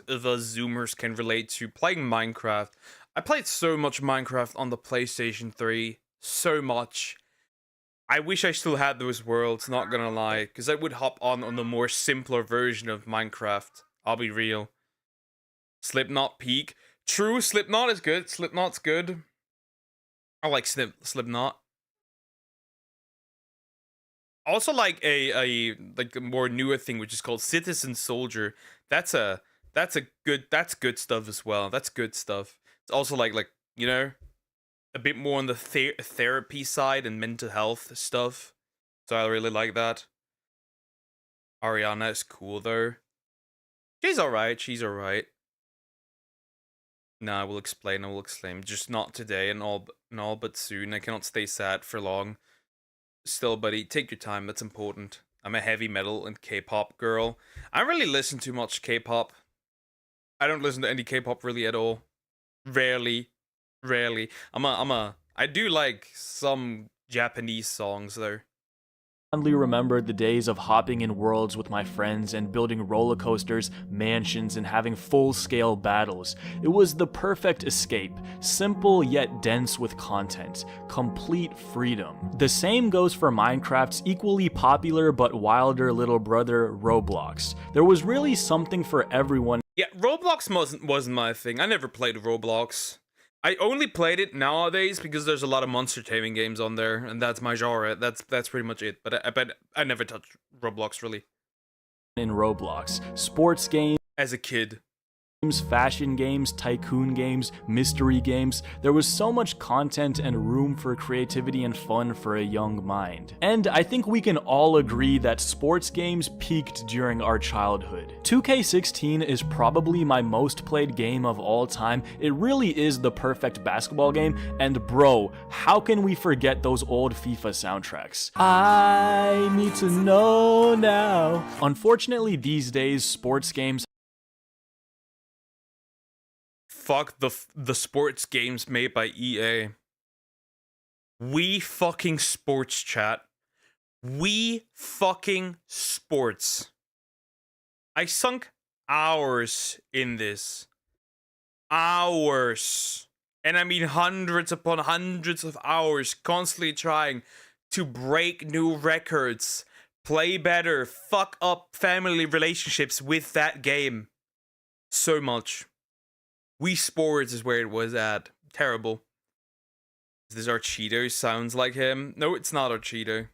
of the Zoomers can relate to, playing Minecraft. I played so much Minecraft on the PlayStation 3, so much. I wish I still had those worlds, not gonna lie, because I would hop on the more simpler version of Minecraft. I'll be real. Slipknot peak. True, Slipknot is good. Slipknot's good. I like Slipknot. Also like a more newer thing which is called Citizen Soldier. That's good stuff as well. That's good stuff. It's also like you know, a bit more on the therapy side and mental health stuff. So I really like that. Ariana is cool though. She's alright. Nah, I will explain. I will explain. Just not today, and all but soon. I cannot stay sad for long. Still, buddy, take your time. That's important. I'm a heavy metal and K-pop girl. I don't really listen too much K-pop. I don't listen to any K-pop really at all. Rarely. I do like some Japanese songs though. Fondly remembered the days of hopping in worlds with my friends and building roller coasters, mansions, and having full-scale battles. It was the perfect escape, simple yet dense with content, complete freedom. The same goes for Minecraft's equally popular but wilder little brother, Roblox. There was really something for everyone. Yeah, Roblox wasn't my thing. I never played Roblox. I only played it nowadays because there's a lot of monster taming games on there, and that's my genre. That's pretty much it. But I never touched Roblox really. In Roblox, sports games as a kid. Fashion games, tycoon games, mystery games. There was so much content and room for creativity and fun for a young mind. And I think we can all agree that sports games peaked during our childhood. 2K16 is probably my most played game of all time. It really is the perfect basketball game, and bro, how can we forget those old FIFA soundtracks? I need to know now. Unfortunately, these days, sports games fuck the sports games made by EA. We fucking sports, chat. We fucking sports. I sunk hours in this. Hours. And I mean hundreds upon hundreds of hours constantly trying to break new records, play better, fuck up family relationships with that game. So much. Wii Sports is where it was at. Terrible. This Archeeto sounds like him. No, it's not Archeeto.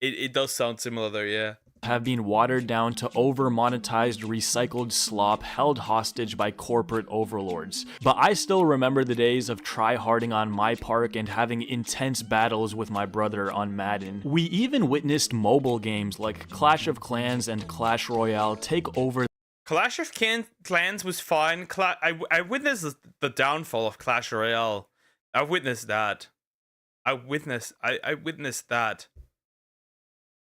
It does sound similar though, yeah. Have been watered down to over-monetized recycled slop held hostage by corporate overlords. But I still remember the days of try-harding on my park and having intense battles with my brother on Madden. We even witnessed mobile games like Clash of Clans and Clash Royale take over. Clash of Clans was fine. I witnessed the downfall of Clash Royale. I witnessed that. I witnessed that.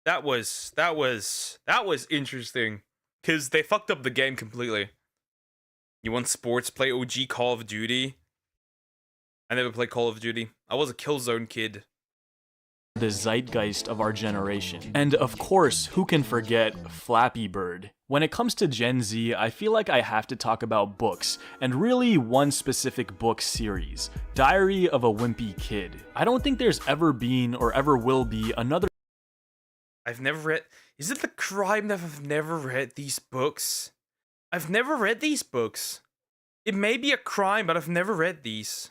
That was interesting because they fucked up the game completely. You want sports? Play OG Call of Duty. I never played Call of Duty. I was a Killzone kid. The zeitgeist of our generation. And of course, who can forget Flappy Bird? When it comes to Gen Z, I feel like I have to talk about books, and really one specific book series, Diary of a Wimpy Kid. I don't think there's ever been or ever will be another. I've never read. Is it the crime that I've never read these books? I've never read these books. It may be a crime, but I've never read these.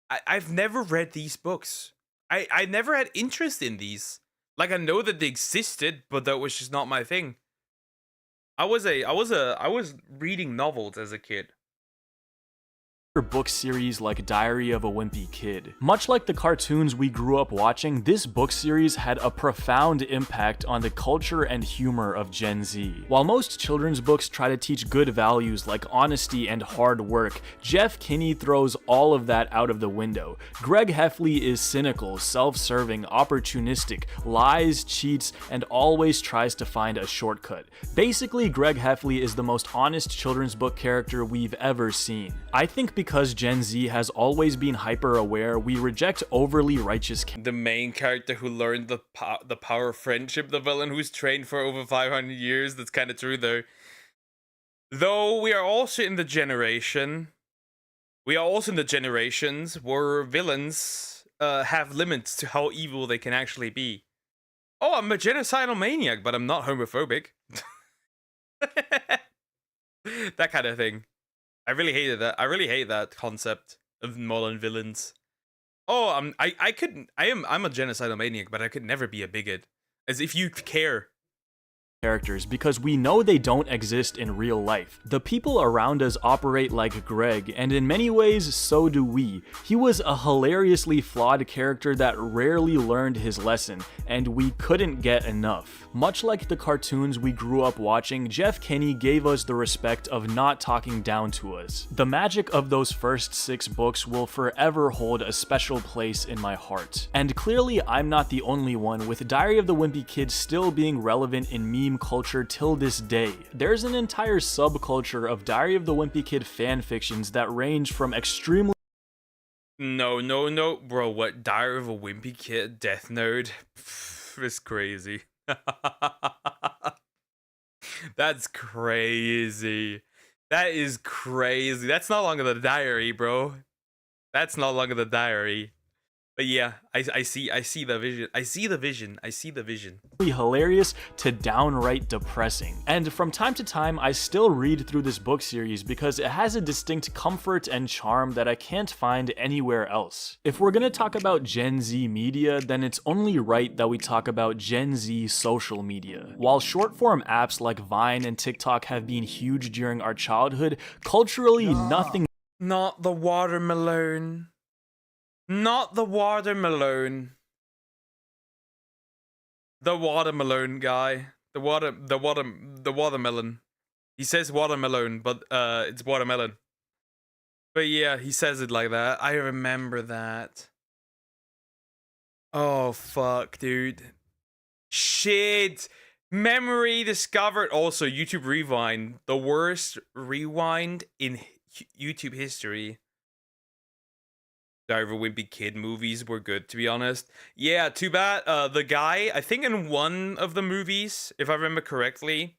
I've never read these books. I never had interest in these. Like, I know that they existed, but that was just not my thing. I was reading novels as a kid. Book series like Diary of a Wimpy Kid. Much like the cartoons we grew up watching, this book series had a profound impact on the culture and humor of Gen Z. While most children's books try to teach good values like honesty and hard work, Jeff Kinney throws all of that out of the window. Greg Heffley is cynical, self-serving, opportunistic, lies, cheats, and always tries to find a shortcut. Basically, Greg Heffley is the most honest children's book character we've ever seen. I think because Gen Z has always been hyper-aware, we reject overly righteous. The main character who learned the power of friendship, the villain who's trained for over 500 years. That's kind of true, though. Though we are also in the generation. We are also in the generations where villains have limits to how evil they can actually be. Oh, I'm a genocidal maniac, but I'm not homophobic. That kind of thing. I really hated that. I really hate that concept of modern villains. Oh, I'm a genocidal maniac, but I could never be a bigot. As if you care. characters because we know they don't exist in real life. The people around us operate like Greg, and in many ways, so do we. He was a hilariously flawed character that rarely learned his lesson, and we couldn't get enough. Much like the cartoons we grew up watching, Jeff Kinney gave us the respect of not talking down to us. The magic of those first 6 books will forever hold a special place in my heart. And clearly, I'm not the only one, with Diary of the Wimpy Kid still being relevant in meme culture till this day. There's an entire subculture of Diary of the Wimpy Kid fanfictions that range from extremely No, bro, what? Diary of a Wimpy Kid, Death Note? It's crazy. That's crazy. That is crazy. That's no longer the diary, bro. That's no longer the diary. But yeah, I see the vision. I see the vision. Hilarious to downright depressing. And from time to time, I still read through this book series because it has a distinct comfort and charm that I can't find anywhere else. If we're gonna talk about Gen Z media, then it's only right that we talk about Gen Z social media. While short-form apps like Vine and TikTok have been huge during our childhood, culturally nothing. Not the watermelon. Not the watermelon. The watermelon guy. The watermelon. He says watermelon, but it's watermelon. But yeah, he says it like that. I remember that. Oh fuck, dude. Shit. Memory discovered. Also, YouTube Rewind. The worst rewind in YouTube history. Diary of a Wimpy Kid movies were good, to be honest. Yeah, too bad. The guy, I think in one of the movies, if I remember correctly,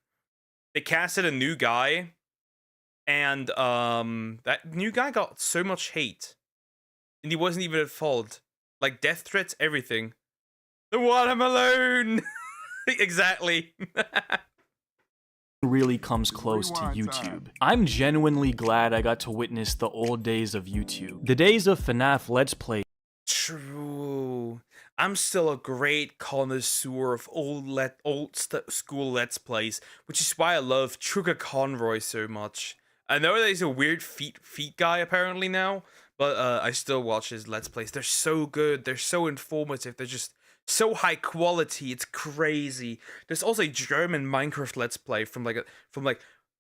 they casted a new guy, and that new guy got so much hate, and he wasn't even at fault. Like death threats, everything. The watermelon. Exactly. Really comes close to YouTube. I'm genuinely glad I got to witness the old days of YouTube. The days of FNAF Let's Play. True. I'm still a great connoisseur of old school Let's Plays, which is why I love Trigger Conroy so much. I know that he's a weird feet guy apparently now, but I still watch his Let's Plays. They're so good. They're so informative. They're just so high quality, it's crazy. There's also a German Minecraft Let's Play from like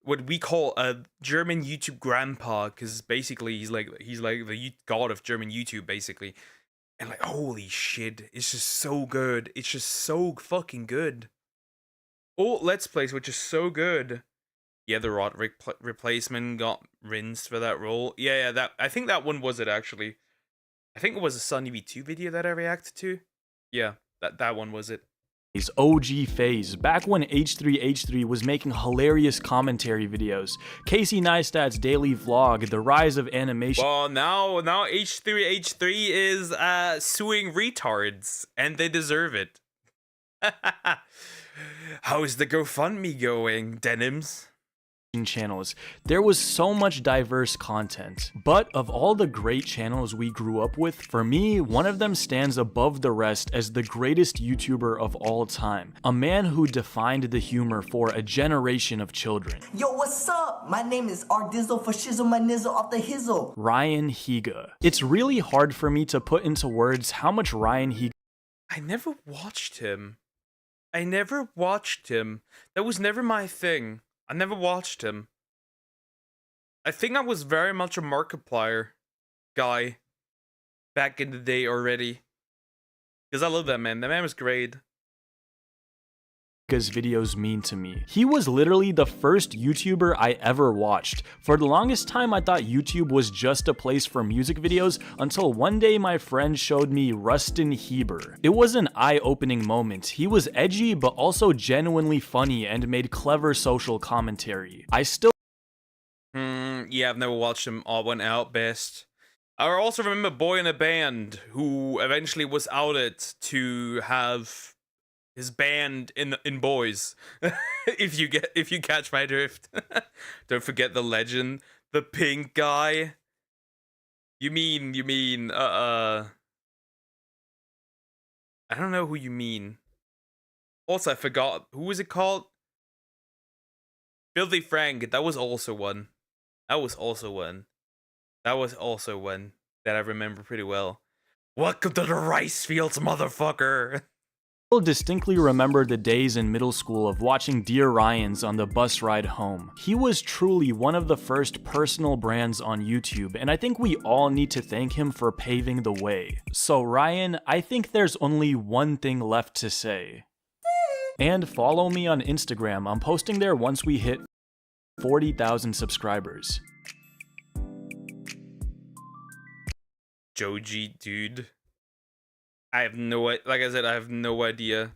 what we call a German YouTube grandpa, because basically he's like the god of German YouTube basically. And like holy shit, it's just so good. It's just so fucking good. Oh, Let's Plays, which is so good. Yeah, the Roderick replacement got rinsed for that role. Yeah, that I think that one was it actually. I think it was a Sunny V2 video that I reacted to. Yeah, that one was it. OG phase, back when H3H3 was making hilarious commentary videos. Casey Neistat's daily vlog, the rise of animation. Well, now H3H3 is suing retards, and they deserve it. How's the GoFundMe going, Denims? Channels. There was so much diverse content, but of all the great channels we grew up with, for me, one of them stands above the rest as the greatest YouTuber of all time, a man who defined the humor for a generation of children. Yo, what's up? My name is Ardizzle for Shizzle my nizzle off the hizzle. Ryan Higa. It's really hard for me to put into words how much Ryan Higa. I never watched him. That was never my thing. I never watched him. I think I was very much a Markiplier guy back in the day already. Because I love that man. That man was great. His videos mean to me. He was literally the first YouTuber I ever watched. For the longest time, I thought YouTube was just a place for music videos until one day my friend showed me Rustin Heber. It was an eye-opening moment. He was edgy but also genuinely funny and made clever social commentary. I still yeah, I've never watched him all went out best. I also remember Boy in a Band, who eventually was outed to have his band in boys. if you catch my drift. Don't forget the legend, the pink guy. You mean I don't know who you mean. Also, I forgot, who was it called? Filthy Frank, that was also one. That was also one. That was also one that I remember pretty well. Welcome to the rice fields, motherfucker. I distinctly remember the days in middle school of watching Dear Ryan's on the bus ride home. He was truly one of the first personal brands on YouTube, and I think we all need to thank him for paving the way. So Ryan, I think there's only one thing left to say. And follow me on Instagram. I'm posting there once we hit 40,000 subscribers. Joji, dude. I have no, like I said, I have no idea.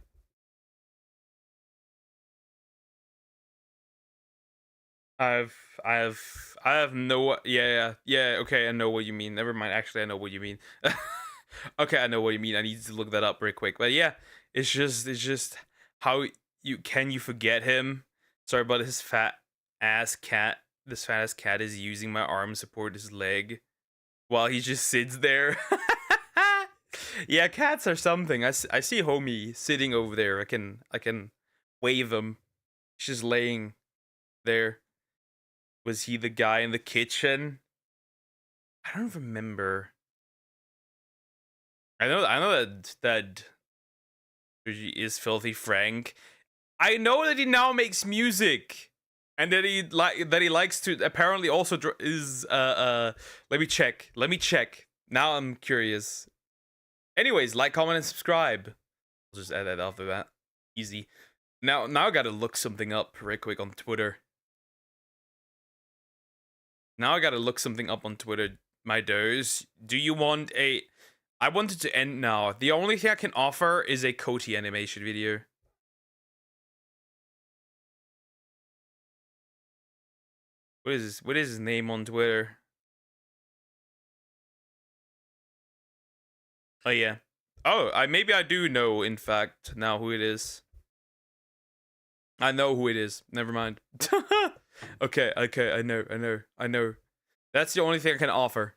I have no, yeah, okay, I know what you mean. Never mind, actually, I know what you mean. Okay, I know what you mean. I need to look that up real quick. But yeah, it's just how you forget him? Sorry about his fat ass cat. This fat ass cat is using my arm to support his leg while he just sits there. Yeah, cats are something. I see homie sitting over there. I can wave him. He's just laying there. Was he the guy in the kitchen? I don't remember. I know that he is Filthy Frank. I know that he now makes music, and that he likes to apparently also is let me check. Now I'm curious. Anyways, like, comment, and subscribe. I'll just add that after that. Easy. Now I gotta look something up real quick on Twitter. Now I gotta look something up on Twitter, my does. Do you want a... I want it to end now. The only thing I can offer is a Coty animation video. What is his name on Twitter? Oh yeah. Oh, maybe I do know, in fact, now who it is. I know who it is. Never mind. Okay, I know. That's the only thing I can offer.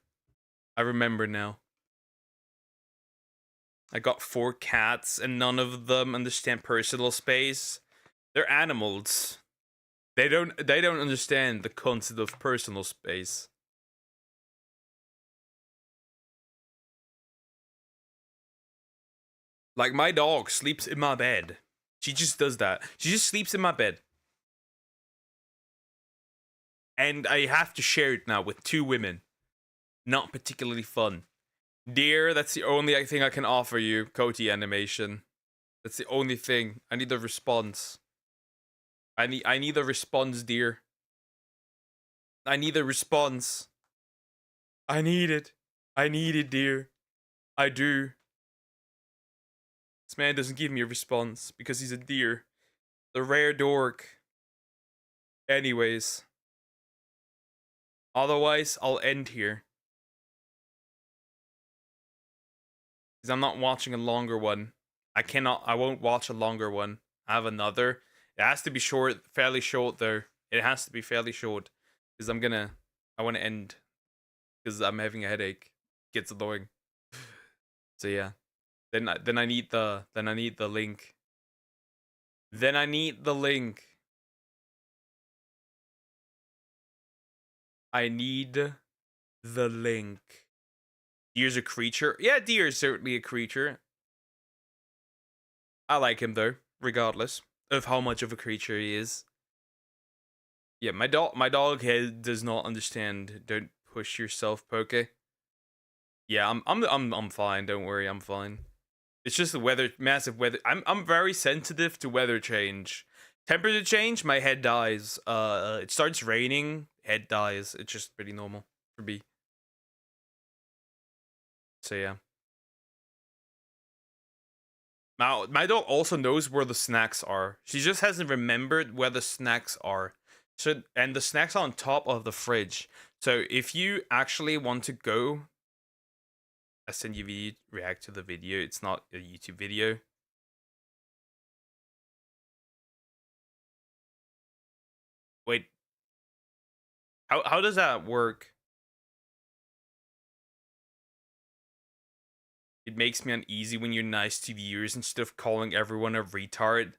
I remember now. I got 4 cats, and none of them understand personal space. They're animals. They don't understand the concept of personal space. Like, my dog sleeps in my bed. She just does that. She just sleeps in my bed. And I have to share it now with 2 women. Not particularly fun. Dear, that's the only thing I can offer you, Coty animation. That's the only thing. I need a response. I need a response, dear. I need a response. I need it. I need it, dear. I do. This man doesn't give me a response because he's a deer. The rare dork. Anyways. Otherwise, I'll end here. Because I'm not watching a longer one. I won't watch a longer one. I have another. It has to be short, fairly short though. It has to be fairly short. Because I want to end. Because I'm having a headache. It gets annoying. So yeah. Then I need the link. Then I need the link. I need the link. Deer's a creature? Yeah, deer is certainly a creature. I like him though, regardless of how much of a creature he is. Yeah, my dog head does not understand. Don't push yourself, Poke. Yeah, I'm fine. Don't worry, I'm fine. It's just the weather, massive weather. I'm very sensitive to weather change. Temperature change, my head dies. It starts raining, head dies. It's just pretty normal for me. So yeah. Now, my dog also knows where the snacks are. She just hasn't remembered where the snacks are. So, and the snacks are on top of the fridge. So if you actually want to go, I send you video, react to the video. It's not a YouTube video. Wait. How does that work? It makes me uneasy when you're nice to viewers instead of calling everyone a retard.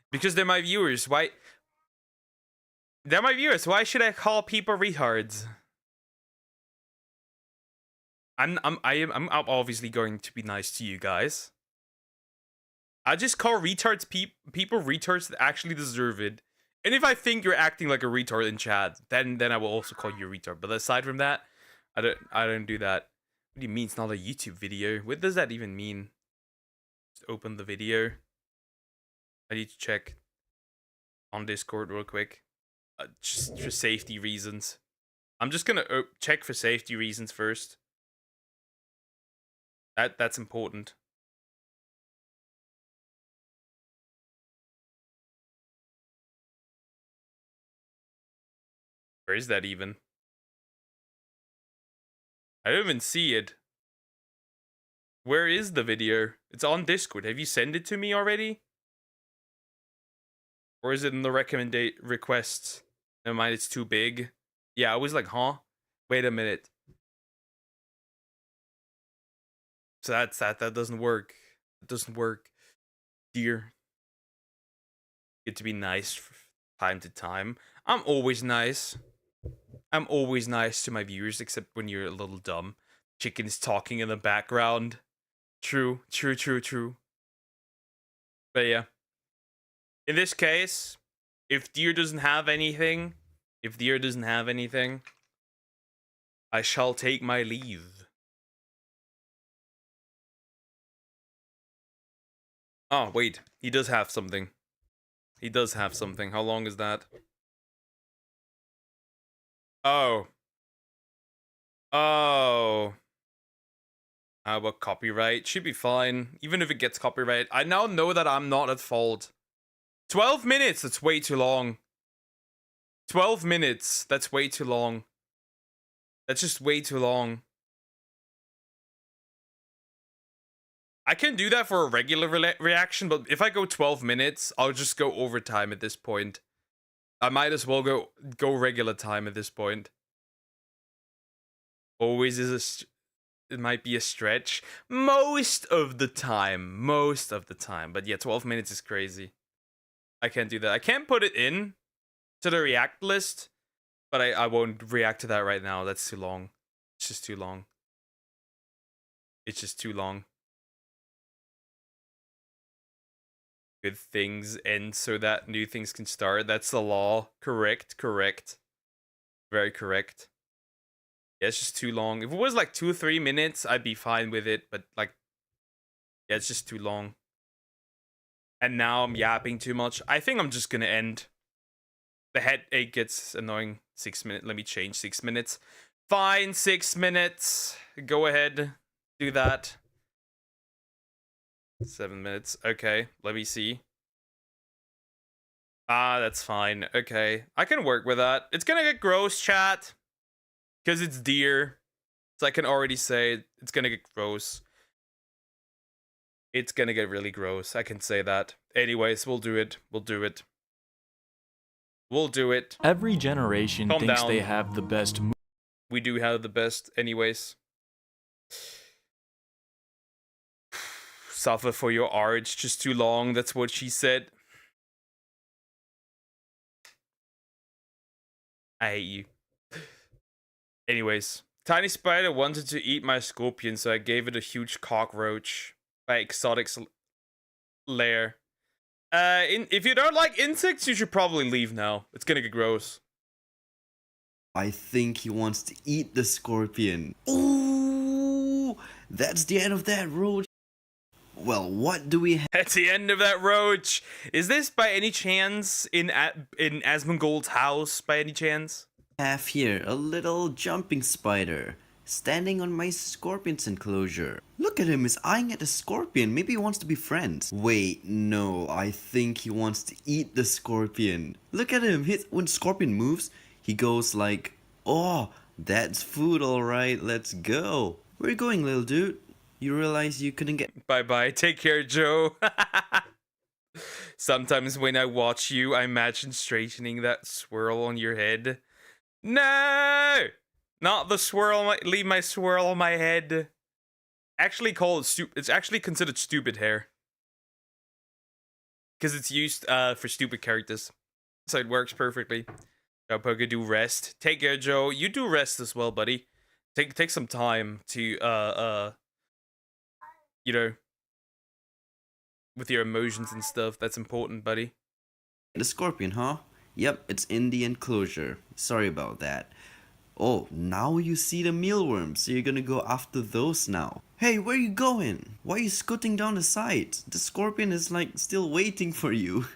Because they're my viewers. Why? They're my viewers. Why should I call people retards? I'm obviously going to be nice to you guys. I just call retards people retards that actually deserve it. And if I think you're acting like a retard in chat, then I will also call you a retard. But aside from that, I don't do that. What do you mean it's not a YouTube video? What does that even mean? Just open the video. I need to check on Discord real quick. Just for safety reasons. I'm just gonna check for safety reasons first. That's important. Where is that even? I don't even see it. Where is the video? It's on Discord. Have you sent it to me already? Or is it in the requests? Never mind, it's too big. Yeah, I was like, huh? Wait a minute. So that doesn't work. It doesn't work. Dear. Get to be nice from time to time. I'm always nice. I'm always nice to my viewers, except when you're a little dumb. Chicken's talking in the background. True. But yeah. In this case, if Deer doesn't have anything, I shall take my leave. Oh, wait. He does have something. How long is that? Oh. How about copyright? Should be fine. Even if it gets copyright. I now know that I'm not at fault. 12 minutes! That's way too long. 12 minutes. That's way too long. That's just way too long. I can do that for a regular reaction, but if I go 12 minutes, I'll just go overtime at this point. I might as well go regular time at this point. Always is it might be a stretch. Most of the time. But yeah, 12 minutes is crazy. I can't do that. I can't put it in to the react list, but I won't react to that right now. That's too long. It's just too long. Good things end so that new things can start. That's the law. Correct. Very correct. Yeah, it's just too long. If it was like 2 or 3 minutes, I'd be fine with it. But like, yeah, it's just too long. And now I'm yapping too much. I think I'm just gonna end. The headache gets annoying. 6 minutes. Let me change 6 minutes. Fine, 6 minutes. Go ahead. Do that. 7 minutes. Okay, let me see. That's fine. Okay, I can work with that. It's gonna get gross, chat. Because it's Deer. So I can already say it's gonna get gross. It's gonna get really gross. I can say that. Anyways, we'll do it. Every generation Calm thinks down. they have the best. We do have the best, anyways. Suffer for your art. It's just too long. That's what she said. I hate you. Anyways, Tiny Spider wanted to eat my scorpion, so I gave it a huge cockroach by Exotic's lair. If you don't like insects, you should probably leave now. It's gonna get gross. I think he wants to eat the scorpion. Ooh, that's the end of that road. Well, what do we have? That's the end of that roach. Is this by any chance in Asmongold's house? By any chance? Have here a little jumping spider standing on my scorpion's enclosure. Look at him, he's eyeing at the scorpion. Maybe he wants to be friends. Wait, no, I think he wants to eat the scorpion. Look at him. When scorpion moves, he goes like, oh, that's food, alright, let's go. Where are you going, little dude? You realize you couldn't get... Bye-bye. Take care, Joe. Sometimes when I watch you, I imagine straightening that swirl on your head. No! Not the swirl. Leave my swirl on my head. Actually called stupid. It's actually considered stupid hair. Because it's used for stupid characters. So it works perfectly. Joe Poker, do rest. Take care, Joe. You do rest as well, buddy. Take some time to you know, with your emotions and stuff. That's important, buddy. The scorpion, huh? Yep, it's in the enclosure. Sorry about that. Oh, now you see the mealworms, so you're gonna go after those now. Hey, where you going? Why are you scooting down the side? The scorpion is like still waiting for you.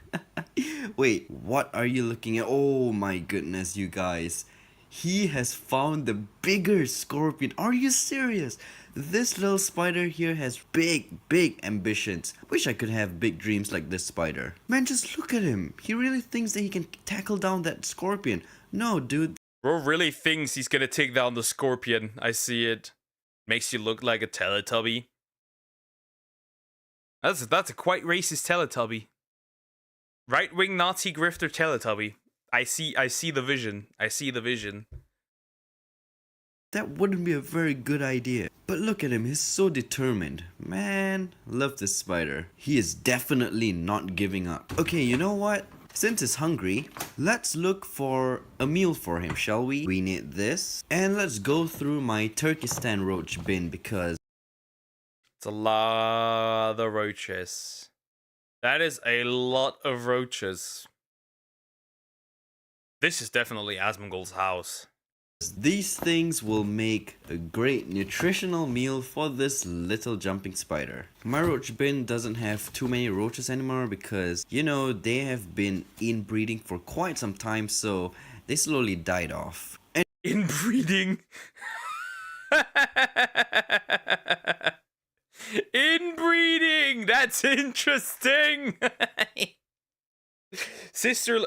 Wait, what are you looking at? Oh my goodness, you guys. He has found the bigger scorpion. Are you serious? This little spider here has big ambitions. Wish I could have big dreams like this spider. Man, just look at him. He really thinks that he can tackle down that scorpion. No, dude. Bro really thinks he's gonna take down the scorpion. I see it. Makes you look like a Teletubby. That's a quite racist Teletubby. Right-wing Nazi grifter Teletubby. I see the vision. I see the vision. That wouldn't be a very good idea. But look at him, he's so determined. Man, love this spider. He is definitely not giving up. Okay, you know what? Since he's hungry, let's look for a meal for him, shall we? We need this. And let's go through my Turkestan roach bin because it's a lot of roaches. That is a lot of roaches. This is definitely Asmongold's house. these things will make a great nutritional meal for this little jumping spider. My roach bin doesn't have too many roaches anymore because, you know, they have been inbreeding for quite some time, so they slowly died off. And inbreeding? Inbreeding! That's interesting!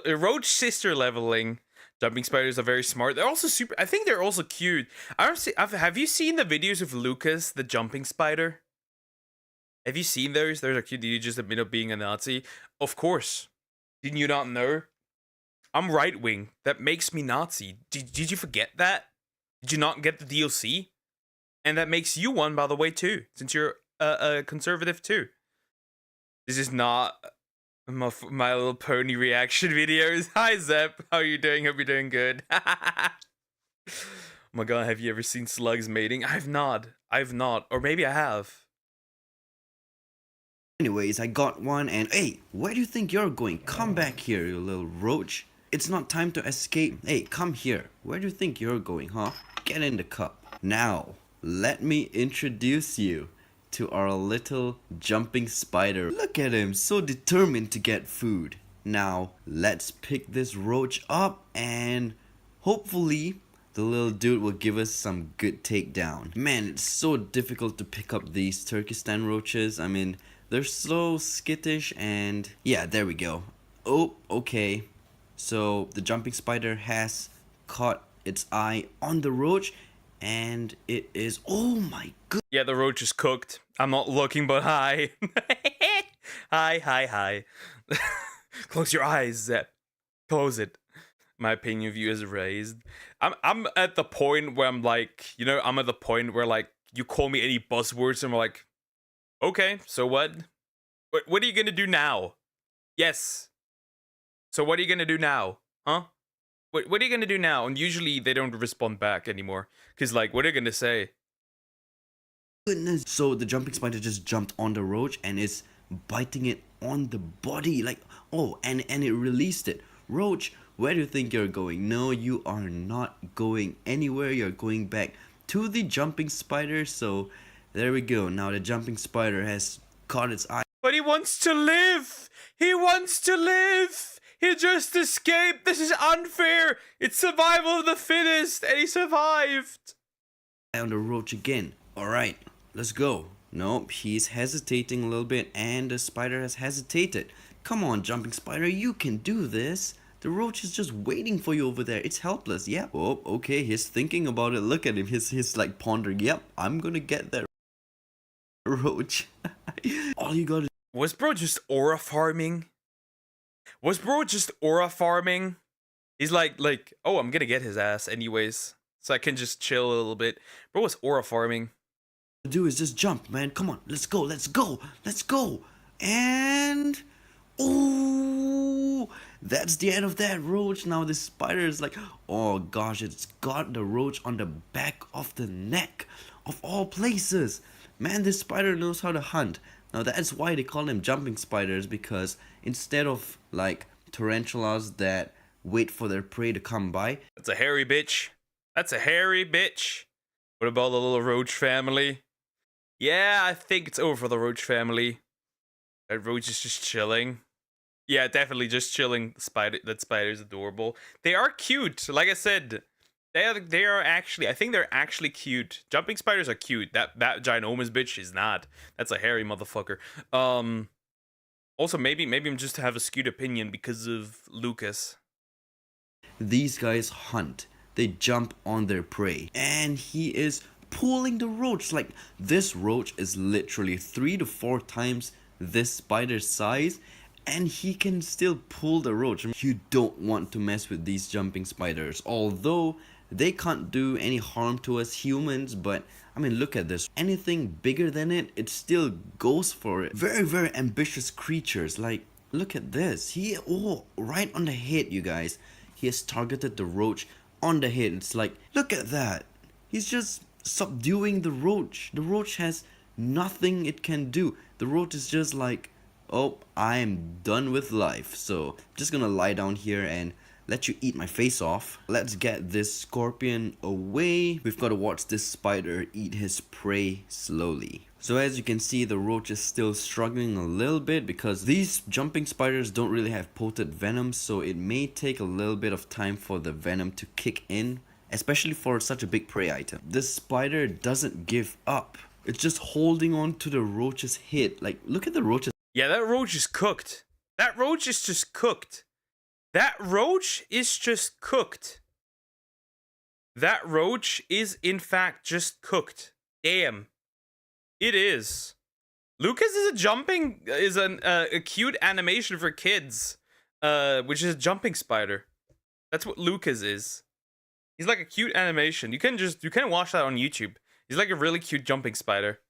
Roach sister leveling. Jumping spiders are very smart. They're also super. I think they're also cute. Have you seen the videos of Lucas, the jumping spider? Have you seen those? Those are cute. Did you just admit of being a Nazi? Of course. Didn't you not know? I'm right wing. That makes me Nazi. Did you forget that? Did you not get the DLC? And that makes you one, by the way, too. Since you're a conservative too. This is not My Little Pony reaction videos. Hi Zep, how are you doing? Hope you're doing good. Oh my god, have you ever seen slugs mating? I've not, or maybe I have. anyways, I got one and hey, where do you think you're going? Come back here, you little roach. It's not time to escape. Hey, come here. Where do you think you're going, huh? Get in the cup. Now, let me introduce you to our little jumping spider. Look at him, so determined to get food. Now, let's pick this roach up and hopefully the little dude will give us some good takedown. Man, it's so difficult to pick up these Turkestan roaches. I mean, they're so skittish and yeah, there we go. Oh, okay. So the jumping spider has caught its eye on the roach and it is, oh my god. Yeah, the roach is cooked. I'm not looking, but hi. Hi. Close your eyes, Zep. Close it. My opinion of you is raised. I'm at the point where I'm like, you know, I'm at the point where like you call me any buzzwords and I'm like, okay, so what? What are you gonna do now? Yes. So what are you gonna do now? Huh? What are you gonna do now? And usually they don't respond back anymore. Cause like, what are you gonna say? Goodness. So the jumping spider just jumped on the roach and is biting it on the body. Like, oh, and it released it. Roach, where do you think you're going? No, you are not going anywhere. You're going back to the jumping spider. So there we go. Now the jumping spider has caught its eye. But he wants to live! He wants to live! He just escaped! This is unfair! It's survival of the fittest! And he survived! On the roach again. Alright, let's go. Nope, he's hesitating a little bit and the spider has hesitated. Come on, jumping spider, you can do this. The roach is just waiting for you over there. It's helpless. Yeah. Oh, okay, he's thinking about it. Look at him. He's like pondering. Yep, I'm gonna get that roach. All you gotta. Was bro just aura farming? Was bro just aura farming? He's like, oh, I'm gonna get his ass anyways, so I can just chill a little bit. Bro was aura farming. Do is just jump, man. Come on, let's go. And oh, That's the end of that roach. Now this spider is like, oh gosh, it's got the roach on the back of the neck. Of all places. Man, this spider knows how to hunt. Now that's why they call them jumping spiders, because instead of like tarantulas that wait for their prey to come by. That's a hairy bitch. That's a hairy bitch. What about the little roach family? Yeah, I think it's over for the roach family. That roach is just chilling. Yeah, definitely just chilling. That spider's adorable. They are cute. Like I said, they are actually, I think they're actually cute. Jumping spiders are cute. That ginormous bitch is not. That's a hairy motherfucker. Also, maybe I'm just have a skewed opinion because of Lucas. These guys hunt. They jump on their prey. And he is pulling the roach. Like, this roach is literally 3 to 4 times this spider's size. And he can still pull the roach. You don't want to mess with these jumping spiders. Although they can't do any harm to us humans. But, I mean, look at this. Anything bigger than it still goes for it. Very, very ambitious creatures. Like, look at this. Right on the head, you guys. He has targeted the roach on the head. It's like, look at that. He's just subduing the roach. The roach has nothing it can do. The roach is just like, oh, I am done with life. So I'm just gonna lie down here and let you eat my face off. Let's get this scorpion away. We've got to watch this spider eat his prey slowly. So as you can see, the roach is still struggling a little bit because these jumping spiders don't really have potent venom, so it may take a little bit of time for the venom to kick in, especially for such a big prey item. This spider doesn't give up. It's just holding on to the roach's head. Like, look at the roach's. Yeah, that roach is cooked. That roach is just cooked. That roach is just cooked. That roach is in fact just cooked. Damn. It is. Lucas is a cute animation for kids, which is a jumping spider. That's what Lucas is. He's like a cute animation. You can watch that on YouTube. He's like a really cute jumping spider.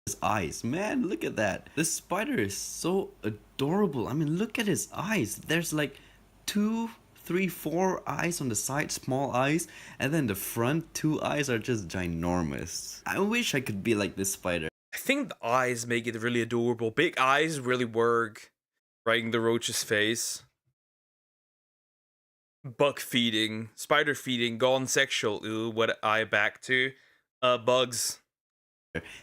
His eyes, man, look at that. This spider is so adorable. I mean, look at his eyes. There's like 2, 3, 4 eyes on the side, small eyes, and then the front 2 eyes are just ginormous. I wish I could be like this spider. I think the eyes make it really adorable. Big eyes really work. Right in the roach's face. Bug feeding, spider feeding, gone sexual. Ooh, what eye back to? Bugs.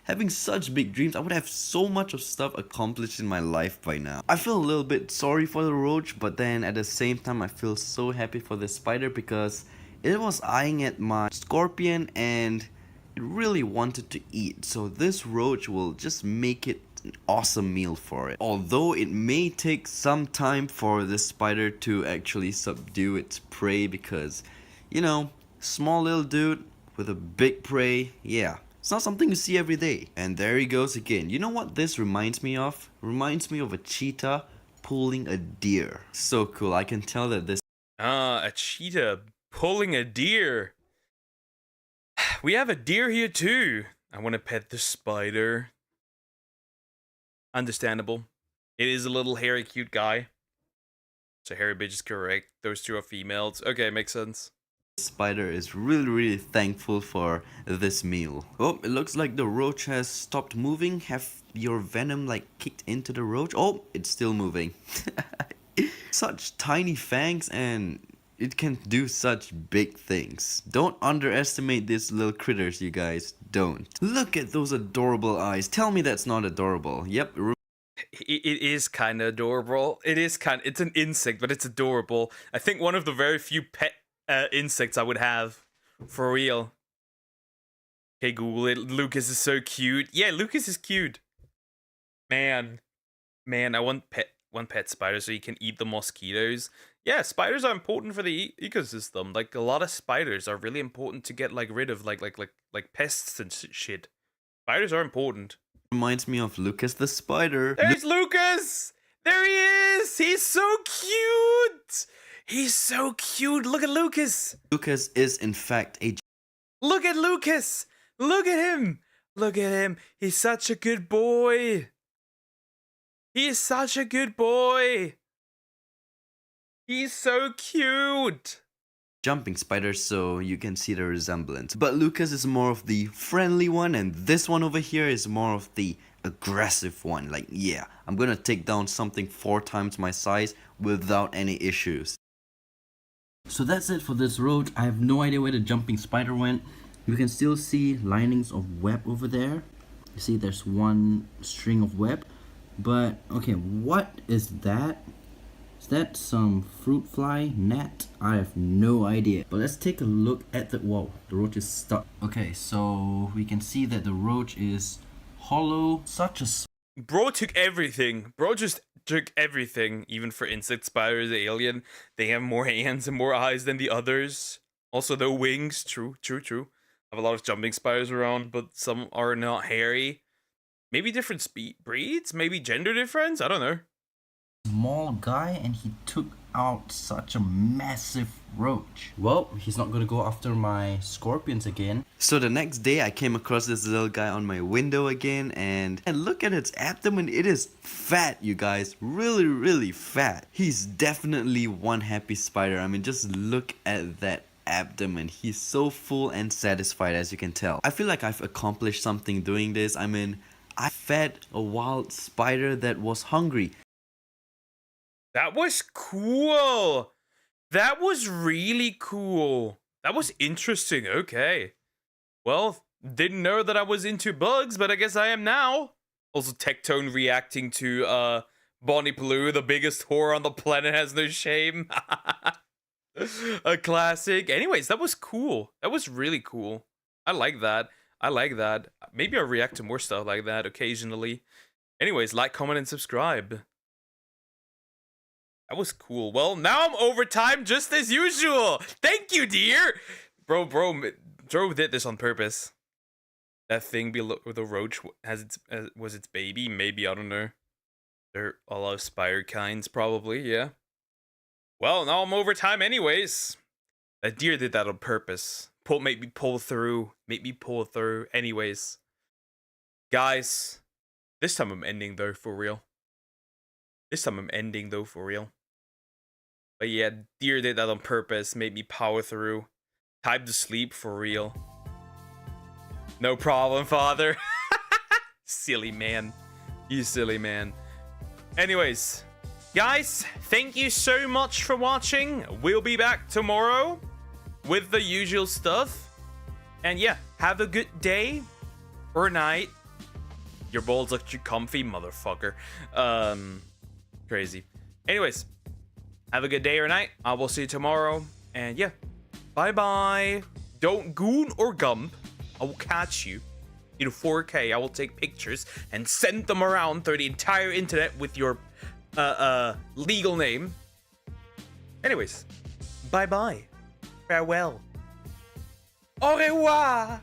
Having such big dreams, I would have so much of stuff accomplished in my life by now. I feel a little bit sorry for the roach, but then at the same time I feel so happy for the spider because it was eyeing at my scorpion and it really wanted to eat. So this roach will just make it an awesome meal for it. Although it may take some time for this spider to actually subdue its prey because, you know, small little dude with a big prey, yeah. It's not something you see every day. And there he goes again. You know what this reminds me of? Reminds me of a cheetah pulling a deer. So cool. I can tell that this... A cheetah pulling a deer. We have a deer here too. I want to pet the spider. Understandable. It is a little hairy cute guy. So hairy bitch is correct. Those two are females. Okay, makes sense. Spider is really thankful for this meal. Oh, it looks like the roach has stopped moving. Have your venom like kicked into the roach? Oh, it's still moving. Such tiny fangs and it can do such big things. Don't underestimate these little critters, you guys. Don't. Look at those adorable eyes. Tell me that's not adorable. Yep. It is kind of adorable. It's an insect, but it's adorable. I think one of the very few pet insects I would have, for real. Okay, Google it. Lucas is so cute. Yeah, Lucas is cute. Man, I want pet spider so you can eat the mosquitoes. Yeah, spiders are important for the ecosystem. Like a lot of spiders are really important to get like rid of like pests and shit. Spiders are important. Reminds me of Lucas the spider. There's Lucas. There he is. He's so cute. He's so cute. Look at Lucas. Lucas is in fact a... Look at Lucas. Look at him. Look at him. He's such a good boy. He is such a good boy. He's so cute. Jumping spider, so you can see the resemblance. But Lucas is more of the friendly one, and this one over here is more of the aggressive one. Like, yeah, I'm gonna take down something 4 times my size without any issues. So that's it for this road. I have no idea where the jumping spider went. You can still see linings of web over there. You see there's one string of web. But, okay, what is that? Is that some fruit fly net? I have no idea. But let's take a look at the... Whoa, the roach is stuck. Okay, so we can see that the roach is hollow. Such a... Bro took everything. Bro just took everything. Even for insect spiders, alien, they have more hands and more eyes than the others. Also, the wings. True. I have a lot of jumping spiders around, but some are not hairy. Maybe different breeds? Maybe gender difference? I don't know. Small guy, and he took out such a massive roach. Well, he's not gonna go after my scorpions again. So the next day I came across this little guy on my window again, and look at its abdomen. It is fat, you guys. Really fat. He's definitely one happy spider. I mean, just look at that abdomen. He's so full and satisfied, as you can tell. I feel like I've accomplished something doing this. I mean, I fed a wild spider that was hungry. That was cool. That was really cool. That was interesting. Okay. Well, didn't know that I was into bugs, but I guess I am now. Also, Tectone reacting to Bonnie Blue, the biggest whore on the planet has no shame. A classic. Anyways, that was cool. That was really cool. I like that. Maybe I'll react to more stuff like that occasionally. Anyways, like, comment, and subscribe. That was cool. Well, now I'm over time just as usual. Thank you, dear. Bro did this on purpose. That thing below the roach was its baby. Maybe, I don't know. There are a lot of spider kinds, probably. Yeah. Well, now I'm over time anyways. That deer did that on purpose. Make me pull through. Anyways. Guys. This time I'm ending though, for real. But yeah, deer did that on purpose. Made me power through. Time to sleep, for real. No problem, father. Silly man. You silly man. Anyways. Guys, thank you so much for watching. We'll be back tomorrow with the usual stuff. And yeah, have a good day or night. Your balls look too comfy, motherfucker. Crazy. Anyways, have a good day or night. I will see you tomorrow. And yeah, bye-bye. Don't goon or gump. I will catch you in 4K. I will take pictures and send them around through the entire internet with your legal name. Anyways, bye-bye. Farewell. Au revoir.